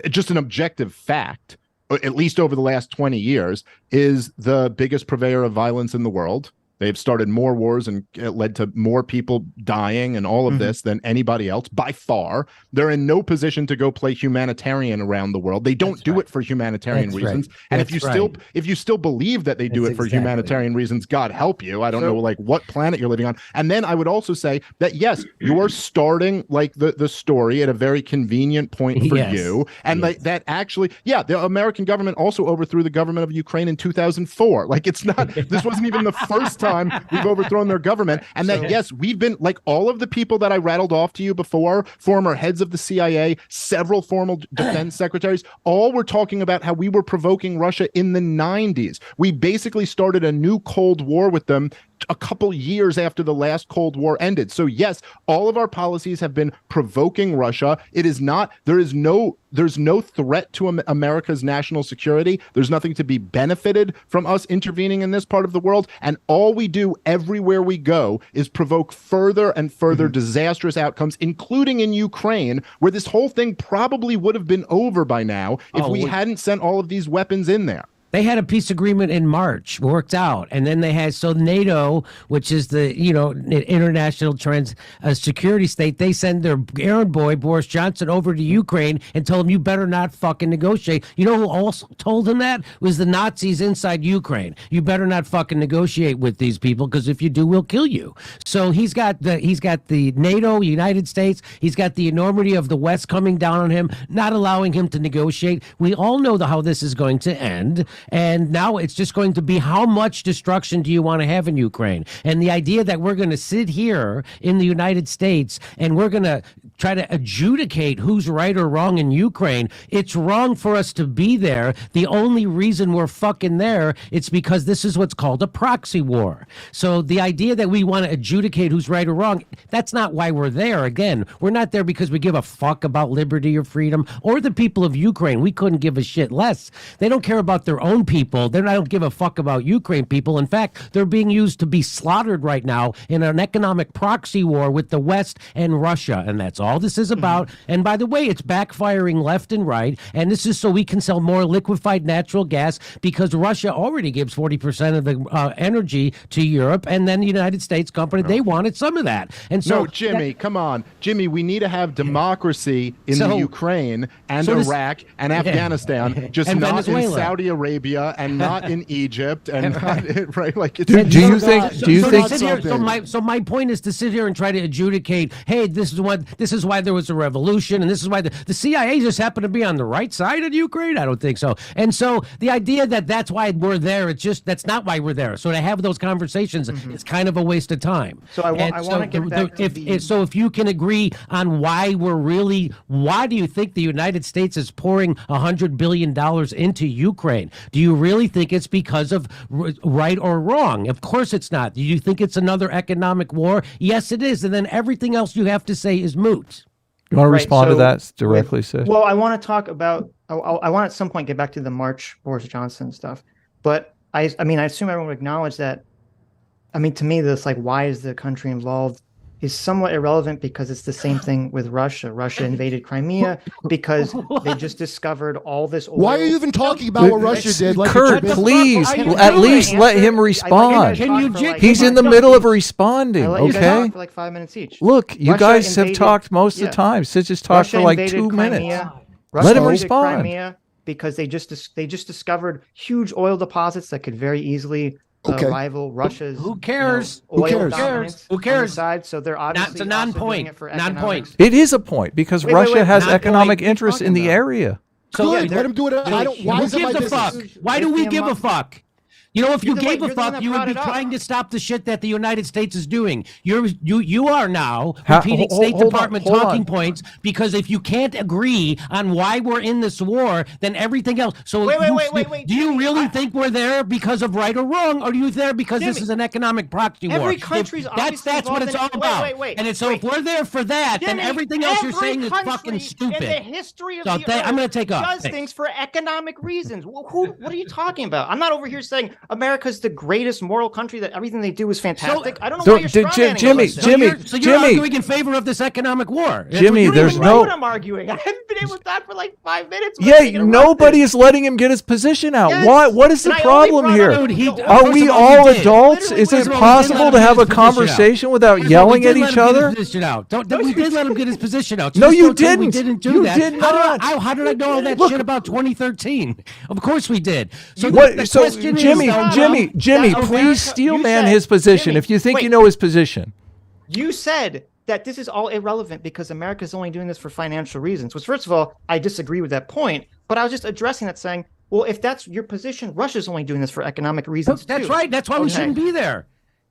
just an objective fact, at least over the last 20 years, is the biggest purveyor of violence in the world. They've started more wars, and it led to more people dying and all of this than anybody else by far. They're in no position to go play humanitarian around the world. They don't do it for humanitarian reasons. And if you still believe that they do it for humanitarian reasons, God help you. I don't know like what planet you're living on. And then I would also say that yes, you're starting like the story at a very convenient point for you. And that actually, the American government also overthrew the government of Ukraine in 2004. Like it's not, this wasn't even the first time we've overthrown their government. And that, yes, we've been like all of the people that I rattled off to you before, former heads of the CIA, several former defense secretaries, all were talking about how we were provoking Russia in the 90s. We basically started a new Cold War with them a couple years after the last Cold War ended. So yes, all of our policies have been provoking Russia. It is not, there's no threat to America's national security. There's nothing to be benefited from us intervening in this part of the world. And all we do everywhere we go is provoke further and further disastrous outcomes, including in Ukraine, where this whole thing probably would have been over by now if we hadn't sent all of these weapons in there. They had a peace agreement in March, worked out, and then they had NATO, which is the international security state. They send their errand boy Boris Johnson over to Ukraine and told him you better not fucking negotiate. You know who also told him that? It was the Nazis inside Ukraine. You better not fucking negotiate with these people because if you do, we'll kill you. So he's got the NATO, United States. He's got the enormity of the West coming down on him, not allowing him to negotiate. We all know how this is going to end. And now it's just going to be how much destruction do you want to have in Ukraine? And the idea that we're going to sit here in the United States and we're going to try to adjudicate who's right or wrong in Ukraine, it's wrong for us to be there. The only reason we're fucking there, it's because this is what's called a proxy war. So the idea that we want to adjudicate who's right or wrong, that's not why we're there. Again, we're not there because we give a fuck about liberty or freedom or the people of Ukraine. We couldn't give a shit less. They don't care about their own people. They don't give a fuck about Ukraine people. In fact, they're being used to be slaughtered right now in an economic proxy war with the West and Russia. And that's all this is about. And by the way, it's backfiring left and right. And this is so we can sell more liquefied natural gas because Russia already gives 40% of the energy to Europe. And then the United States company, they wanted some of that. And so, no, Jimmy, come on. Jimmy, we need to have democracy in the Ukraine and Iraq and Afghanistan, just and not Venezuela. in Saudi Arabia and not in Egypt and not, right? Like, it's, Do you think? So my point is to sit here and try to adjudicate. Hey, this is why there was a revolution, and this is why the CIA just happened to be on the right side of Ukraine. I don't think so. And so the idea that that's why we're there, that's not why we're there. So to have those conversations, it's kind of a waste of time. So I want to get back to so if you can agree on why do you think the United States is pouring $100 billion into Ukraine? Do you really think it's because of right or wrong? Of course it's not. Do you think it's another economic war? Yes, it is. And then everything else you have to say is moot. You want to respond to that directly, Sitch? Well, I want to talk about, I want at some point get back to the March Boris Johnson stuff. But I assume everyone would acknowledge that, to me, this, like, why is the country involved is somewhat irrelevant because it's the same thing with Russia. Russia invaded Crimea because they just discovered all this oil. Why are you even talking about what Russia did? Like, Kurt, please, at least let him respond. He's in the middle of responding, okay? You guys talk for like 5 minutes each. Look, you guys have talked most of the time. Sitch has talked for like 2 minutes. Let him respond. Crimea because they just discovered huge oil deposits that could very easily rival Russia's. Who cares? Who cares? Who cares? Side, so they're obviously it's a non-point. Non-point. It is a point because Russia has economic interests in the area. So let him do it. Why is it my business? Why do we give a fuck? You know, if you gave a fuck, you would be trying to stop the shit that the United States is doing. You are now repeating State Department talking points because if you can't agree on why we're in this war, then everything else. So wait. Do you really think we're there because of right or wrong, or are you there because this is an economic proxy war? Every country's that's what it's all about. If we're there for that, Jimmy, then everything else you're saying is fucking stupid. In the history of the I'm going to take off. Does things for economic reasons. What are you talking about? I'm not over here saying America's the greatest moral country, that everything they do is fantastic. I don't know so why you're strawmanning Jimmy, us. So you're arguing in favor of this economic war. That's Jimmy, You don't there's even know no. what I'm arguing. I haven't been able to talk for like 5 minutes. Yeah, nobody is letting him get his position out. Yes. Why? What is the And I only problem brought here? up- Dude, Are first we of all he did. adults? Literally, Is first it of all, possible to have a his position out. conversation without We yelling did at let each him get his other? position out. We did let him get his position out. No, Just you don't tell me We didn't. didn't do You that. did not. How did I know all that shit about 2013? Of course we did. So What? the So question Jimmy, is, Jimmy, that please America- steel you man said- his position Jimmy, if you think wait. you know his position. You said that this is all irrelevant because America's only doing this for financial reasons, which, first of all, I disagree with that point, but I was just addressing that, saying, well, if that's your position, Russia's only doing this for economic reasons. That's too. right. That's why we Okay. shouldn't be there.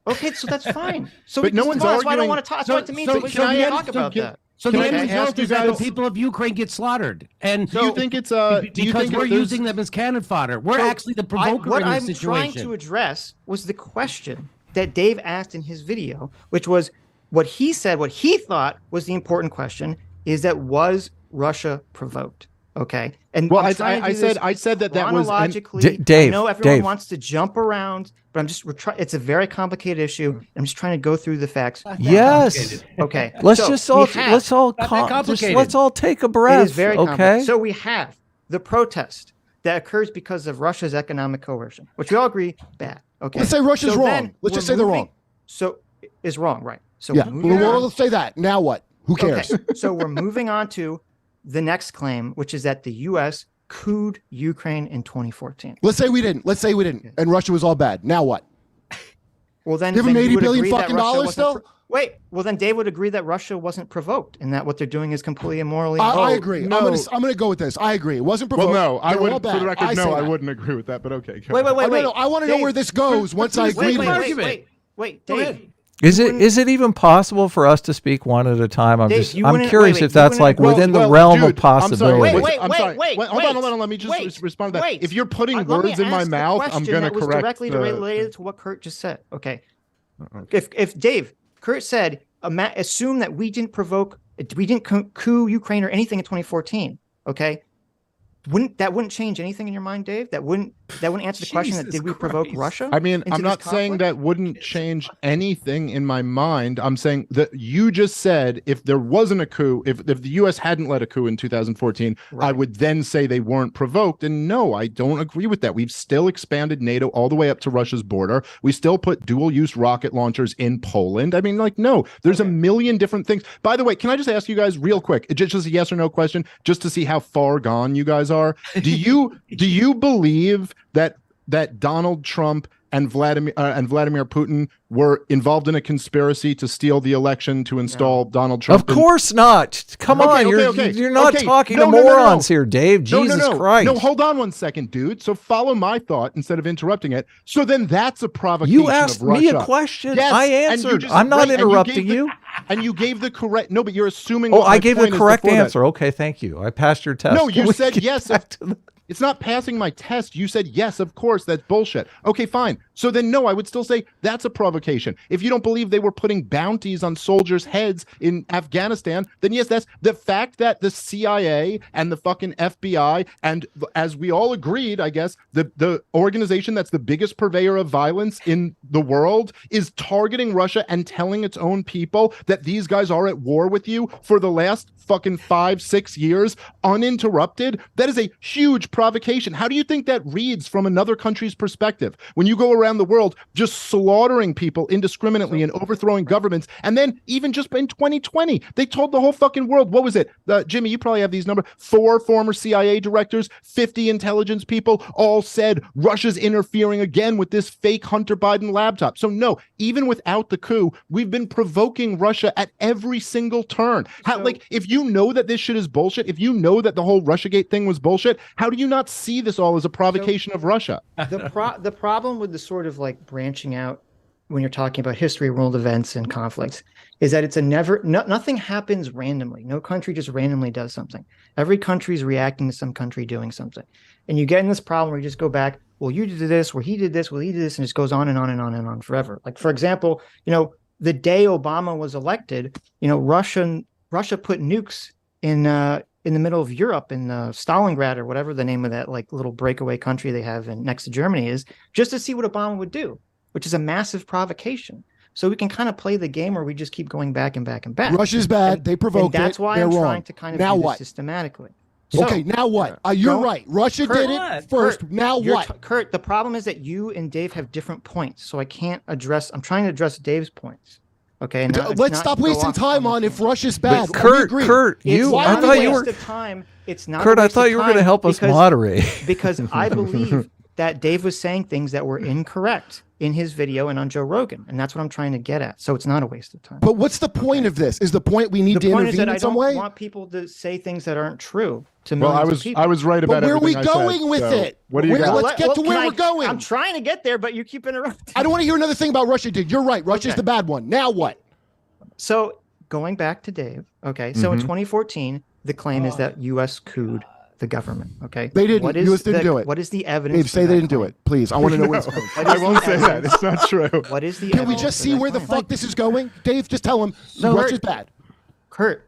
Okay, so that's fine. So But we no just one's move on. That's why I don't arguing- want to talk. That's So- what it means. so- So we so can't the talk end- about so that. So Can the I end ask result you is that the guys- people of Ukraine get slaughtered, and Do you think it's because do you think we're there's- using them as cannon fodder. We're So actually the provoker what in I'm this trying situation. to address was the question that Dave asked in his video, which was what he said, what he thought was the important question, is that was Russia provoked? Okay. And Well, I'm trying to do this I said that was chronologically. Dave, I know everyone Dave. wants to jump around, but it's a very complicated issue. I'm just trying to go through the facts. Yes. Okay. Let's So just all we have- let's all that just complicated. let's all take a It breath. is very okay. complicated. So we have the protest that occurs because of Russia's economic coercion, which we all agree bad. Okay. Let's say Russia's So wrong. then Let's just we're say they're moving- wrong. So is wrong, right? So Yeah. we're moving on. Well, let's say that. Now what? Who cares? Okay. So we're moving on to the next claim, which is that the U.S. couped Ukraine in 2014. Let's say we didn't. Let's say we didn't. And Russia was all bad. Now what? Well, then Give them then you $80 would billion agree that fucking Russia dollars wasn't still? Wait. Well, then Dave would agree that Russia wasn't provoked, and that what they're doing is completely immorally. I agree. no. I'm gonna go with this. I agree. It wasn't Well, provoked. no, I They're all would. For bad. the record, say no, I that. wouldn't agree with that. But okay. go Wait, ahead. wait, wait, wait. No, I want to know Dave, where this goes once I wait, agree wait, with it. wait, Go Dave. ahead. Is it even possible for us to speak one at a time? Dave, you I'm wouldn't- curious wait, if you that's wouldn't like agree- within the Well, realm dude, of possibility. Wait, I'm wait, sorry. wait, Hold on. Let me just wait, respond to that. wait. If you're putting Let words me in my ask the mouth, I'm question gonna that was correct. directly the- related to what Kurt just said. Okay. If Dave, Kurt said, assume that we didn't coup Ukraine or anything in 2014. Okay. Wouldn't change anything in your mind, Dave? That wouldn't answer the question that Jesus did we provoke Christ. Russia? I mean, into I'm this not saying conflict? that wouldn't change anything in my mind. I'm saying that you just said if there wasn't a coup, if the U.S. hadn't led a coup in 2014, I Right. would then say they weren't provoked. And no, I don't agree with that. We've still expanded NATO all the way up to Russia's border. We still put dual-use rocket launchers in Poland. I mean, like, no, there's a million different things. By the way, can I just ask you guys real quick, just a yes or no question, just to see how far gone you guys are? Do you believe that Donald Trump and Vladimir Putin were involved in a conspiracy to steal the election to install Donald Trump? Of course not. Come Okay, on, okay. you're not Okay. talking No, to no, no, no. morons here, Dave. Jesus no. Christ. No, hold on one second, dude. So follow my thought instead of interrupting it. So then that's a provocation You asked of Russia. me a question. Yes, I and you answered. just- I'm not right, and interrupting gave you. And you gave the correct. No, but you're assuming. Oh, what my I gave the point is correct before that. answer. Okay, thank you. I passed your test. No, Can you we said get yes. back to the- It's not passing my test. You said yes, of course. That's bullshit. Okay, fine. So then no, I would still say that's a provocation. If you don't believe they were putting bounties on soldiers' heads in Afghanistan, then yes, that's the fact that the CIA and the fucking FBI and, as we all agreed, I guess, the organization that's the biggest purveyor of violence in the world is targeting Russia and telling its own people that these guys are at war with you for the last fucking 5-6 years uninterrupted. That is a huge provocation. How do you think that reads from another country's perspective when you go around the world just slaughtering people indiscriminately and overthrowing governments? And then even just in 2020, they told the whole fucking world, what was it? Jimmy, you probably have these numbers. 4 former CIA directors, 50 intelligence people all said Russia's interfering again with this fake Hunter Biden laptop. So no, even without the coup, we've been provoking Russia at every single turn. Like, if you know that this shit is bullshit, if you know that the whole Russiagate thing was bullshit, how do you not see this all as a provocation of Russia? The problem with the sort of like branching out when you're talking about history, world events, and conflicts is that it's nothing happens randomly. No country just randomly does something. Every country is reacting to some country doing something. And you get in this problem where you just go back, well, you did this, well, he did this, well, he did this, and it just goes on and on and on and on forever. Like, for example, the day Obama was elected, Russia put nukes in in the middle of Europe in Stalingrad or whatever the name of that like little breakaway country they have next to Germany is, just to see what Obama would do, which is a massive provocation. So we can kind of play the game where we just keep going back and back and back. Russia's bad. They provoked it. That's why They're I'm wrong. trying to kind of now do what? this systematically. So, Okay, now what? You're right. Russia Kurt, did it first. Now what? Kurt, the problem is that you and Dave have different points, so I can't address. I'm trying to address Dave's points. Okay, and Let's stop wasting time on if Russia's bad. But Kurt, I thought you were. It's not. Kurt, I thought you were going to help us moderate. Because I believe that Dave was saying things that were incorrect in his video and on Joe Rogan, and that's what I'm trying to get at. So it's not a waste of time. But what's the point of this? Is the point we need to intervene in some way? I don't want people to say things that aren't true to Well, millions of people. I was right about But where are we everything I going said, with so it? What do you got? Let's get to where we're going. I'm trying to get there, but you keep interrupting. I don't want to hear another thing about Russia, dude. You're right. Russia's the bad one. Now what? So going back to Dave, okay. So in 2014, the claim is that U.S. couped the government. Okay, They didn't. U.S. didn't do it. What is the evidence? Dave, say they didn't do it, please. I want to know what's going on. I won't say that. It's not true. What is the? Can we evidence just for see that where the claim? fuck this is going? Dave, just tell him Russia's bad. Kurt,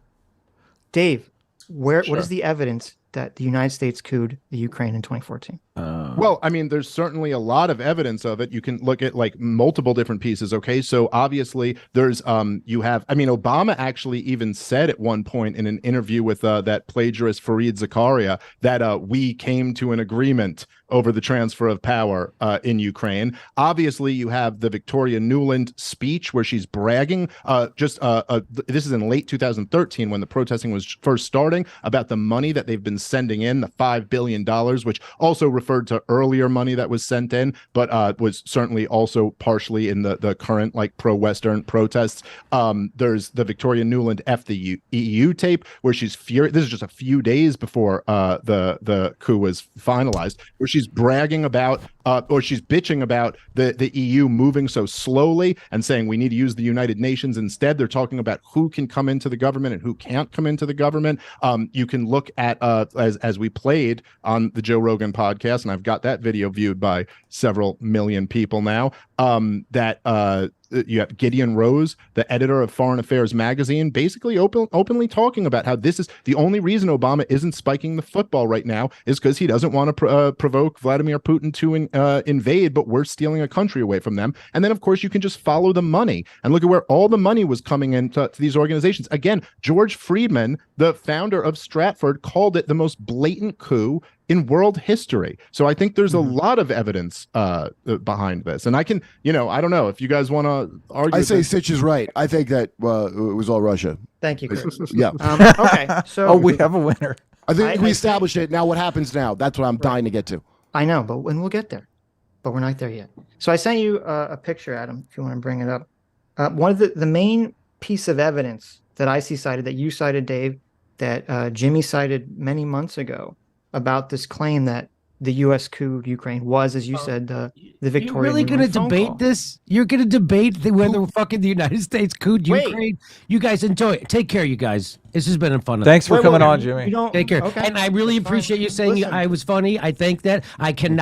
Dave, what is the evidence that the United States couped the Ukraine in 2014? Well, I mean, there's certainly a lot of evidence of it. You can look at like multiple different pieces. Okay, so obviously there's Obama actually even said at one point in an interview with that plagiarist Fareed Zakaria that we came to an agreement over the transfer of power in Ukraine. Obviously, you have the Victoria Nuland speech where she's bragging. This is in late 2013 when the protesting was first starting, about the money that they've been sending in, the $5 billion, which also referred to earlier money that was sent in, but was certainly also partially in the current like pro-Western protests. There's the Victoria Nuland F the EU tape where she's furious. This is just a few days before the coup was finalized, where she's bragging about or she's bitching about the EU moving so slowly and saying we need to use the United Nations instead. They're talking about who can come into the government and who can't come into the government. You can look at as we played on the Joe Rogan podcast, and I've got that video viewed by several million people now, that you have Gideon Rose, the editor of Foreign Affairs magazine, basically openly talking about how this is the only reason Obama isn't spiking the football right now is because he doesn't want to provoke Vladimir Putin to invade, but we're stealing a country away from them. And then, of course, you can just follow the money and look at where all the money was coming into these organizations. Again, George Friedman, the founder of Stratford, called it the most blatant coup in world history. So I think there's a lot of evidence behind this. And I can, I don't know if you guys want to argue. I say Sitch is right. I think that it was all Russia. Thank you, Chris. Yeah. Okay. So we have a winner. I think we established it. Now what happens now? That's what I'm dying to get to. I know, but when we'll get there. But we're not there yet. So I sent you a picture, Adam, if you want to bring it up. One of the main piece of evidence that I see cited, that you cited, Dave, that Jimmy cited many months ago, about this claim that the U.S. couped Ukraine was, as you said, the Victoria. You're really going to debate this? You're going to debate whether fucking the United States couped Ukraine? You guys enjoy it. Take care, you guys. This has been fun. Thanks for coming on, Jimmy. Take care. Okay. And I really appreciate you saying I was funny. I think that I can.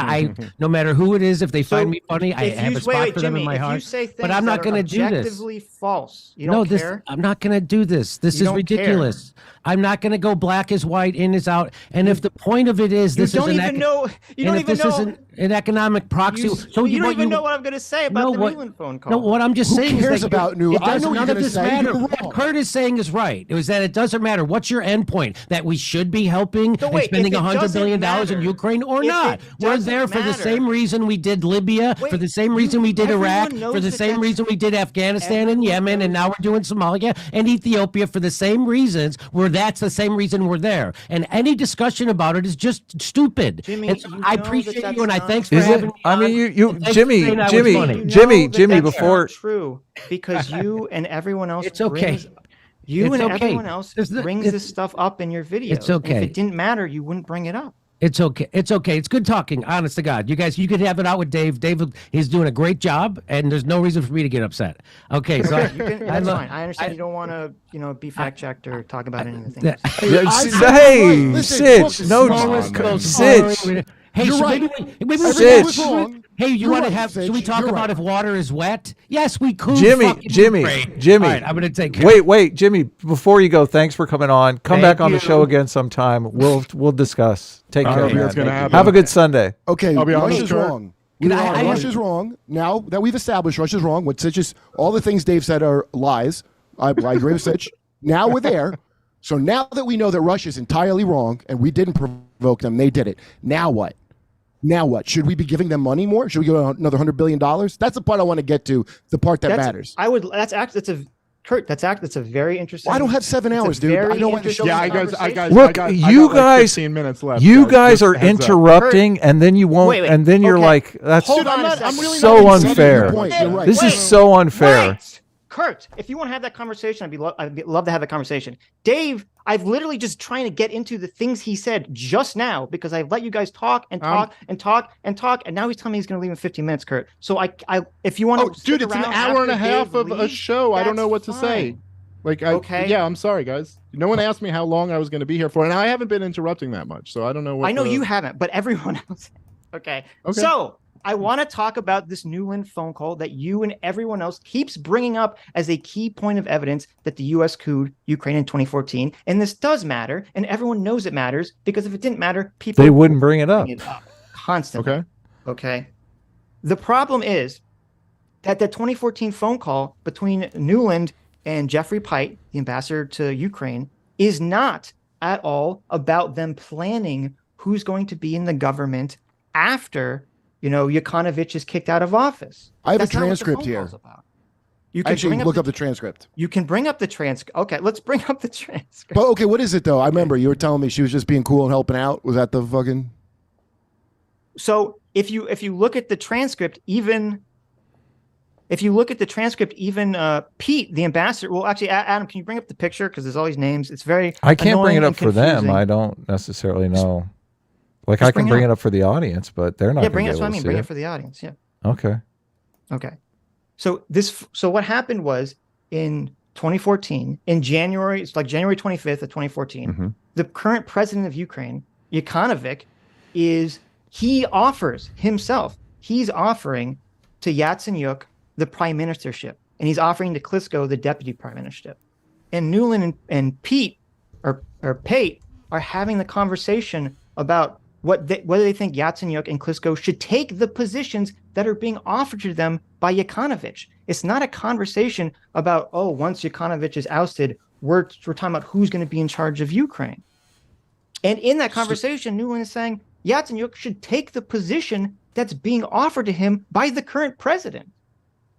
No matter who it is, if they find me funny, I have a spot for them in my heart. If you say things but I'm not going to do this. Objectively false. You don't care? I'm not going to do this. This is ridiculous. I'm not going to go black is white, in is out. And if the point of it is this is an an economic proxy, you don't even know what I'm going to say about the Newland phone call. No, what I'm just saying cares is that about Newland? I know what you're going to say. What Kurt is saying is right. It was that it doesn't matter. What's your end point? That we should be helping and spending $100 billion in Ukraine or not? We're there for the same reason we did Libya, for the same reason we did Iraq, for the same reason we did Afghanistan and Yemen, and now we're doing Somalia and Ethiopia for the same reasons. That's the same reason we're there. And any discussion about it is just stupid. Jimmy, I appreciate you and I thanks for having me. I mean, Jimmy, before true, because you and everyone else. It's okay. Everyone else brings this stuff up in your videos. It's okay. If it didn't matter, you wouldn't bring it up. It's okay. It's okay. It's good talking. Honest to God, you guys, you could have it out with Dave. Dave, he's doing a great job, and there's no reason for me to get upset. Okay, so that's fine. I understand you don't want to, be fact checked or talk about anything. Hey, Sitch, no, Sitch. Hey, you're so right. maybe Everything was wrong. Hey, you You're want to right, have? Sitch. Should we talk You're about right. if water is wet? Yes, we could. Jimmy, All right, I'm gonna take care. Wait, Jimmy. Before you go, thanks for coming on. Come Thank back on the you. show again sometime. We'll discuss. Take I care, hope man. that's gonna happen. Have a good Sunday. Okay, I'll be Rush honest, is Kurt. wrong. Can I- Rush is wrong. Now that we've established Rush is wrong, what Sitch is, all the things Dave said are lies. I agree with Sitch. Now we're there. So now that we know that Rush is entirely wrong and we didn't provoke them, they did it. Now what? Now what? Should we be giving them money more? Should we give them another $100 billion? That's the part I want to get to, the part that matters. That's a very interesting. Well, I don't have 7 it's a hours, dude. I very know when the show interesting Yeah, I starts. guys. Look, I you got like guys- 15 minutes left. You so guys just are heads up. interrupting, and then you won't, Wait, and then you're okay. like, "That's Hold Dude, on I'm a not. I'm second. really so not conceding unfair. your point. You're right. This Wait, is so unfair." Wait. Kurt, if you want to have that conversation, I'd love to have that conversation. Dave, I've literally just trying to get into the things he said just now because I've let you guys talk and talk and talk and talk, and now he's telling me he's going to leave in 15 minutes, Kurt. So I if you want Oh, to, dude, it's an hour and a half of a show. I don't know what to say. Like, Okay. Yeah, I'm sorry, guys. No one asked me how long I was going to be here for, and I haven't been interrupting that much, so I don't know what. I know you haven't, but everyone else. Okay. So I want to talk about this Newland phone call that you and everyone else keeps bringing up as a key point of evidence that the U.S. couped Ukraine in 2014. And this does matter, and everyone knows it matters because if it didn't matter, people They wouldn't bring it up. constantly. Okay. Okay. The problem is that the 2014 phone call between Newland and Jeffrey Pite, the ambassador to Ukraine, is not at all about them planning who's going to be in the government after, Yukановich is kicked out of office. I have That's a not what the transcript phone here. call's about. You can Actually, bring look up the transcript. You can bring up the transcript. Okay, let's bring up the transcript. But okay, what is it though? I remember you were telling me she was just being cool and helping out. Was that the fucking? So if you look at the transcript, even Pete, the ambassador. Well, actually, Adam, can you bring up the picture because there's all these names. It's very. I can't bring it annoying up and for them. confusing. I don't necessarily know. Like Just I can bring it bring up. it up for the audience, but they're not. Yeah, gonna bring be it. That's what I able to mean. see Bring it for the audience. Yeah. Okay. Okay. So what happened was in 2014, in January, it's like January 25th of 2014, the current president of Ukraine, Yukановich, he's offering to Yatsenyuk the prime ministership, and he's offering to Klitschko the deputy prime ministership. And Newland and Pete or Pate are having the conversation about whether they think Yatsenyuk and Klitschko should take the positions that are being offered to them by Yukановich. It's not a conversation about, once Yukановich is ousted, we're talking about who's going to be in charge of Ukraine. And in that conversation, Newland is saying Yatsenyuk should take the position that's being offered to him by the current president.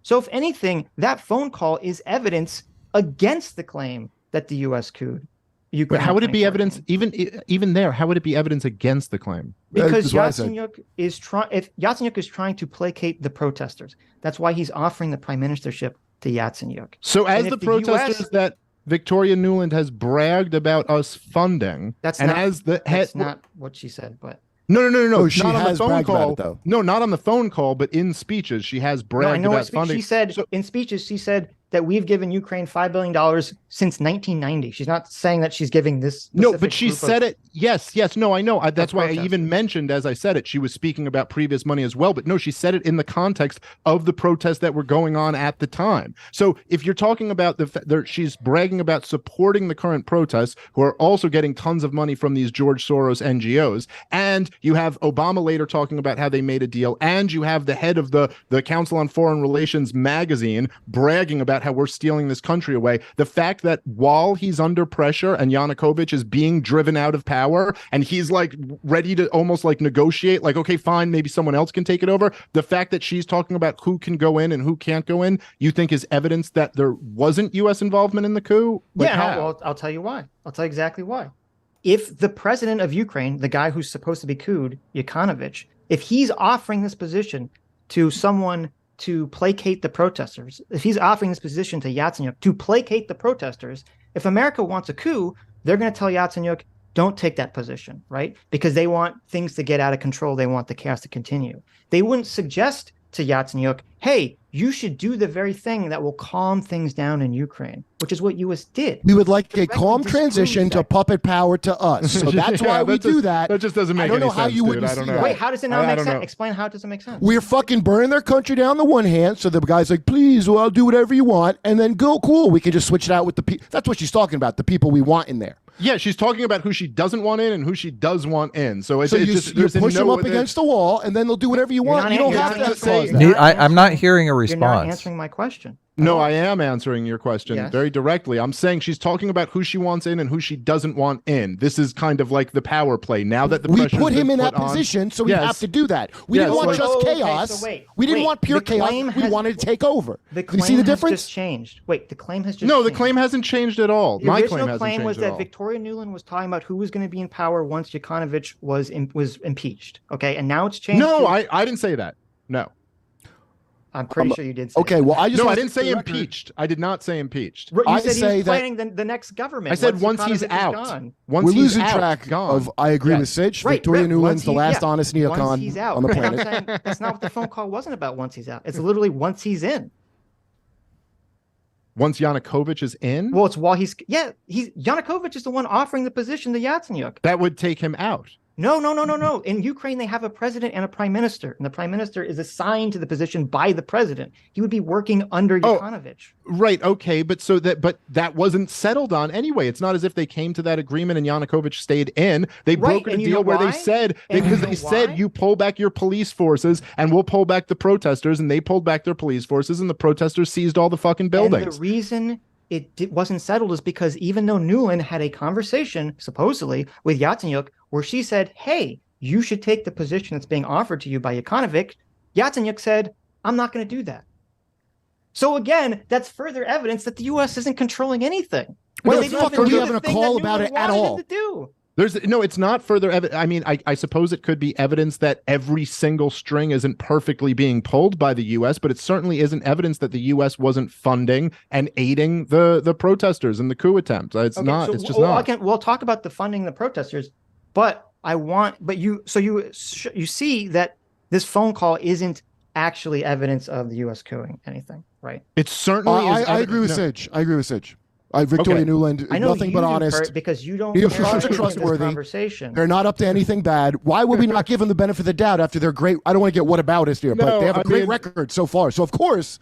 So if anything, that phone call is evidence against the claim that the U.S. couped Ukraine. But how would it be 2014. evidence? Even there, how would it be evidence against the claim? Because That's what I said. Yatsenyuk is trying to placate the protesters. That's why he's offering the prime ministership to Yatsenyuk. So, as And the if the protesters US that Victoria Nuland has bragged about us funding, That's and not, as the head, that's not what she said, but no, Oh, she not on the has phone bragged about call. it, though. No, not on the phone call, but in speeches, she has no, I bragged know about funding. she said So- in speeches. She said that we've given Ukraine $5 billion since 1990. She's not saying that she's giving this. No, but she said it. Yes. No, I know. That's why I protesters. even mentioned as I said it, she was speaking about previous money as well. But no, she said it in the context of the protests that were going on at the time. So if you're talking about she's bragging about supporting the current protests, who are also getting tons of money from these George Soros NGOs, and you have Obama later talking about how they made a deal, and you have the head of the Council on Foreign Relations magazine bragging about how we're stealing this country away. The fact that while he's under pressure and Yanukovych is being driven out of power and he's like ready to almost like negotiate, like, okay, fine, maybe someone else can take it over. The fact that she's talking about who can go in and who can't go in, you think is evidence that there wasn't U.S. involvement in the coup? Like, how? Well, I'll tell you why. I'll tell you exactly why. If the president of Ukraine, the guy who's supposed to be couped, Yukановich, if he's offering this position to someone to placate the protesters, if he's offering this position to Yatsenyuk to placate the protesters, if America wants a coup, they're going to tell Yatsenyuk, don't take that position, right? Because they want things to get out of control. They want the chaos to continue. They wouldn't suggest to Yatsenyuk, hey, you should do the very thing that will calm things down in Ukraine, which is what U.S. did. We would like a Directly calm transition to puppet power to us. So that's why we do that. That just doesn't make I don't any know how sense, you dude. wouldn't I don't see know. that. Wait, how does it not I make don't sense? know. Explain how it doesn't make sense. We're fucking burning their country down the one hand, so the guy's like, please, well, I'll do whatever you want, and then go, cool, we can just switch it out with the people. That's what she's talking about, the people we want in there. Yeah, she's talking about who she doesn't want in and who she does want in. So it's, So it's you, just you there's push them no up against the wall, and then they'll do whatever you want. not You don't you're have not to say answering- you're not I'm not answering- hearing a You're not response. answering my question. No, I am answering your question Yes. very directly. I'm saying she's talking about who she wants in and who she doesn't want in. This is kind of like the power play. Now that the We pressure's put him been in that put on- position, so we Yes. have to do that. We Yes. didn't want Like- just Okay, chaos. so wait, we didn't wait, want pure the chaos. claim We has- wanted to take over. The You claim see the has difference? just changed. Wait, the claim has just No, the changed. claim hasn't changed at all. The My original claim hasn't claim changed was at that all. Victoria Nuland was talking about who was going to be in power once Yanukovych was impeached. Okay, and now it's changed. No, to- I didn't say that. No. I'm pretty sure you did. Say Okay, that. well, I just No, I want to didn't for say the record- impeached. I did not say impeached. You I said he say was that- planning the next government. I said once he's Yanukovych is out. gone. Once We're he's losing out, track gone. of I agree Yes. with Sitch. Right, Victoria right, Nuland's once the he- last yeah, honest Once neocon he's out. on the But I'm planet. saying that's not what the phone call wasn't about. Once he's out, it's literally once he's in. Once Yanukovych is in, Well, it's while he's Yanukovych is the one offering the position to Yatsenyuk. that would take him out. No. In Ukraine, they have a president and a prime minister, and the prime minister is assigned to the position by the president. He would be working under Oh. Yanukovych. Right. Okay. But that wasn't settled on anyway. It's not as if they came to that agreement and Yanukovych stayed in. They Right, brokered a and you know deal where they why? said And because you they know said why? you pull back your police forces and we'll pull back the protesters, and they pulled back their police forces and the protesters seized all the fucking And buildings. the reason it wasn't settled is because even though Nuland had a conversation, supposedly, with Yatsenyuk, where she said, hey, you should take the position that's being offered to you by Yanukovych, Yatsenyuk said, I'm not going to do that. So again, that's further evidence that the U.S. isn't controlling anything. Why They the didn't fuck even are we do having the a thing call that about Nuland it at wanted all? them to do. It's not further evidence. I mean, I suppose it could be evidence that every single string isn't perfectly being pulled by the U.S., but it certainly isn't evidence that the U.S. wasn't funding and aiding the protesters in the coup attempt. It's Okay, not. so It's just not. we'll talk about the funding the protesters, but you see that this phone call isn't actually evidence of the U.S. coupping anything, right? It certainly is. I agree with no. Sitch. I agree with Sitch. Victoria Okay. Nuland, I know nothing you but do, honest. Kurt, because you don't You're care about any of this trustworthy. conversation. They're not up to anything bad. Why would we not give them the benefit of the doubt after they're great? I don't want to get whataboutism here, but No, they have a I great mean- record so far. So, of course,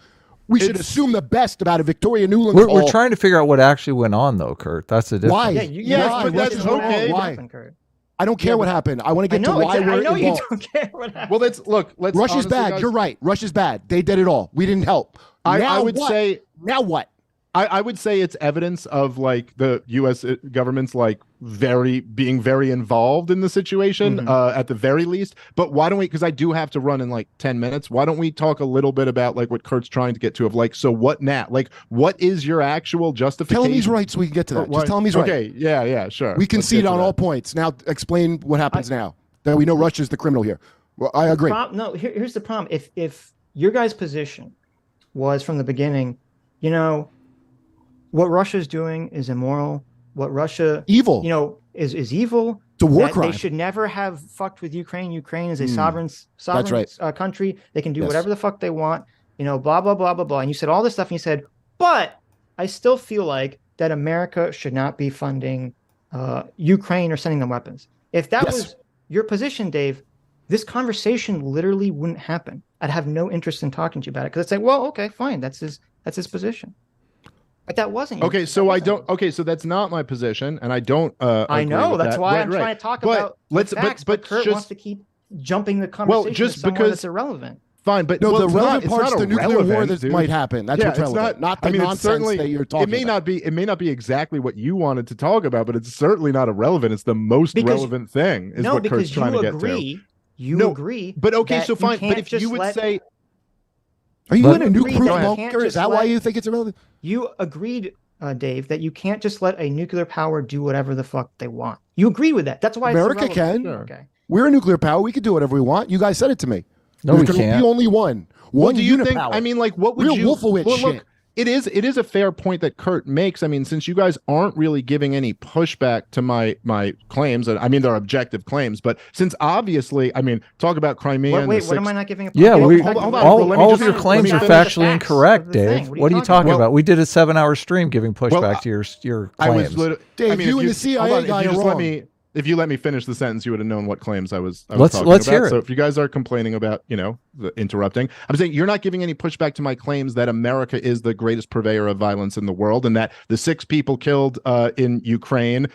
we should It's- assume the best about a Victoria Nuland We're call. trying to figure out what actually went on, though, Kurt. That's the difference. Why? Yeah, Yes, Why? but What's that's going on? okay. Why? Happened, Kurt. I don't care what happened. I want to I get to know, why I we're know you involved. don't care what happened. Well, let's Russia's honestly, bad. guys, You're right. Russia's bad. They did it all. We didn't help. I Now would what? say Now what? I would say it's evidence of like the U.S. government's like being very involved in the situation at the very least. But why don't we? Because I do have to run in like 10 minutes. Why don't we talk a little bit about like what Kurt's trying to get to of like, so what now? Like, what is your actual justification? Tell him he's right so we can get to that. Just tell him he's right. Okay, yeah, sure. We Let's concede get to on that. all points. Now explain what happens now. That we know Russia's the criminal here. Well, I agree. Here's the problem. If your guys' position was from the beginning, what Russia's doing is immoral. What Russia, Evil. is evil. It's a war that crime. They should never have fucked with Ukraine. Ukraine is a sovereign right. Country. They can do Yes. whatever the fuck they want. Blah blah blah blah blah. And you said all this stuff, and you said, but I still feel like that America should not be funding Ukraine or sending them weapons. If that Yes. was your position, Dave, this conversation literally wouldn't happen. I'd have no interest in talking to you about it because it's like, well, okay, fine, that's his position. But that wasn't. Okay, so I don't. Okay, so that's not my position, and I don't. I agree know. with That's that. why Right, I'm right. trying to talk But about let's- facts, but but Kurt just- wants to keep jumping the conversation just to somewhere because- that's irrelevant. Fine, but No, well, the it's relevant not, part's it's the not nuclear war irrelevant, that dude. might happen. That's what's it's relevant. Not the I mean, it's nonsense certainly, that you're talking it may about. not be. It may not be exactly what you wanted to talk about, but it's certainly not irrelevant. It's the most Because- relevant thing. Is No, what Kurt's because trying you to get to. agree. You No, agree. But okay, that so fine. you But can't if you just would let- say, Are you But- in a Agree nuke-proof that you can't bunker? Is just that why let- you think it's irrelevant? You agreed, Dave, that you can't just let a nuclear power do whatever the fuck they want. You agree with that. That's why America it's irrelevant. can. Sure. Okay. We're a nuclear power. We can do whatever we want. You guys said it to me. No, There's we gonna can't. be only one. well, One do you unipower. think? I mean, like, what would Real you? Wolfowitz well, shit. look, it is a fair point that Kurt makes. I mean, since you guys aren't really giving any pushback to my claims, I mean, they're objective claims, but since obviously, I mean, talk about Crimea. Wait, what am I not giving a Yeah, hold on. all of your let claims me are finish factually incorrect, Dave. What are you talking about? We did a 7-hour stream giving pushback to your claims. Dave, you and the CIA guy are wrong. If you let me finish the sentence, you would have known what claims I was talking let's about. hear it. So if you guys are complaining about, the interrupting, I'm saying you're not giving any pushback to my claims that America is the greatest purveyor of violence in the world, and that the 6 people killed in Ukraine,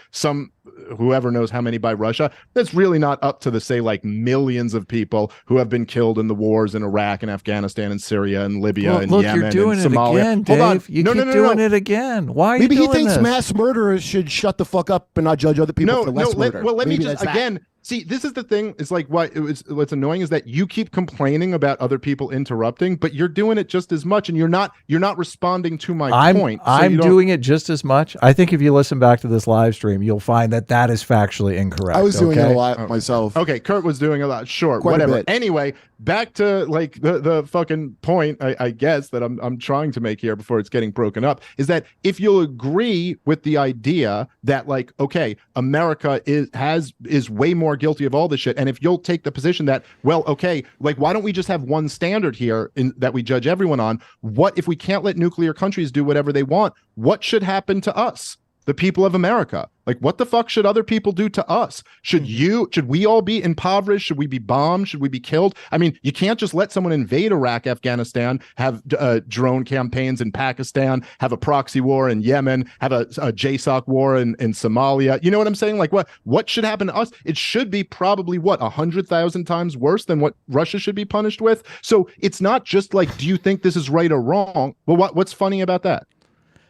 whoever knows how many by Russia, that's really not up to the, say, like millions of people who have been killed in the wars in Iraq and Afghanistan and Syria and Libya and Yemen you're doing and Somalia. it again, Dave. Hold on. You keep doing it again. Why are Maybe you he doing thinks this? mass murderers should shut the fuck up and not judge other people for less murder. Well, let me Maybe just, that's that. again, see, this is the thing. It's like what's annoying is that you keep complaining about other people interrupting, but you're doing it just as much, and you're not responding to my point. So I'm doing it just as much. I think if you listen back to this live stream, you'll find that is factually incorrect. I was doing it a lot myself. Okay, Kurt was doing a lot. Sure, Quite whatever. a bit. Anyway, back to like the fucking point, I guess, that I'm trying to make here before it's getting broken up, is that if you'll agree with the idea that, like, okay, America is way more guilty of all this shit, and if you'll take the position that, well, okay, like, why don't we just have one standard here that we judge everyone on? What if we can't let nuclear countries do whatever they want? What should happen to us, the people of America? Like, what the fuck should other people do to us? Should we all be impoverished? Should we be bombed? Should we be killed? I mean, you can't just let someone invade Iraq, Afghanistan, have drone campaigns in Pakistan, have a proxy war in Yemen, have a JSOC war in Somalia. You know what I'm saying? Like, what should happen to us? It should be probably 100,000 times worse than what Russia should be punished with. So it's not just like, do you think this is right or wrong? Well, what's funny about that?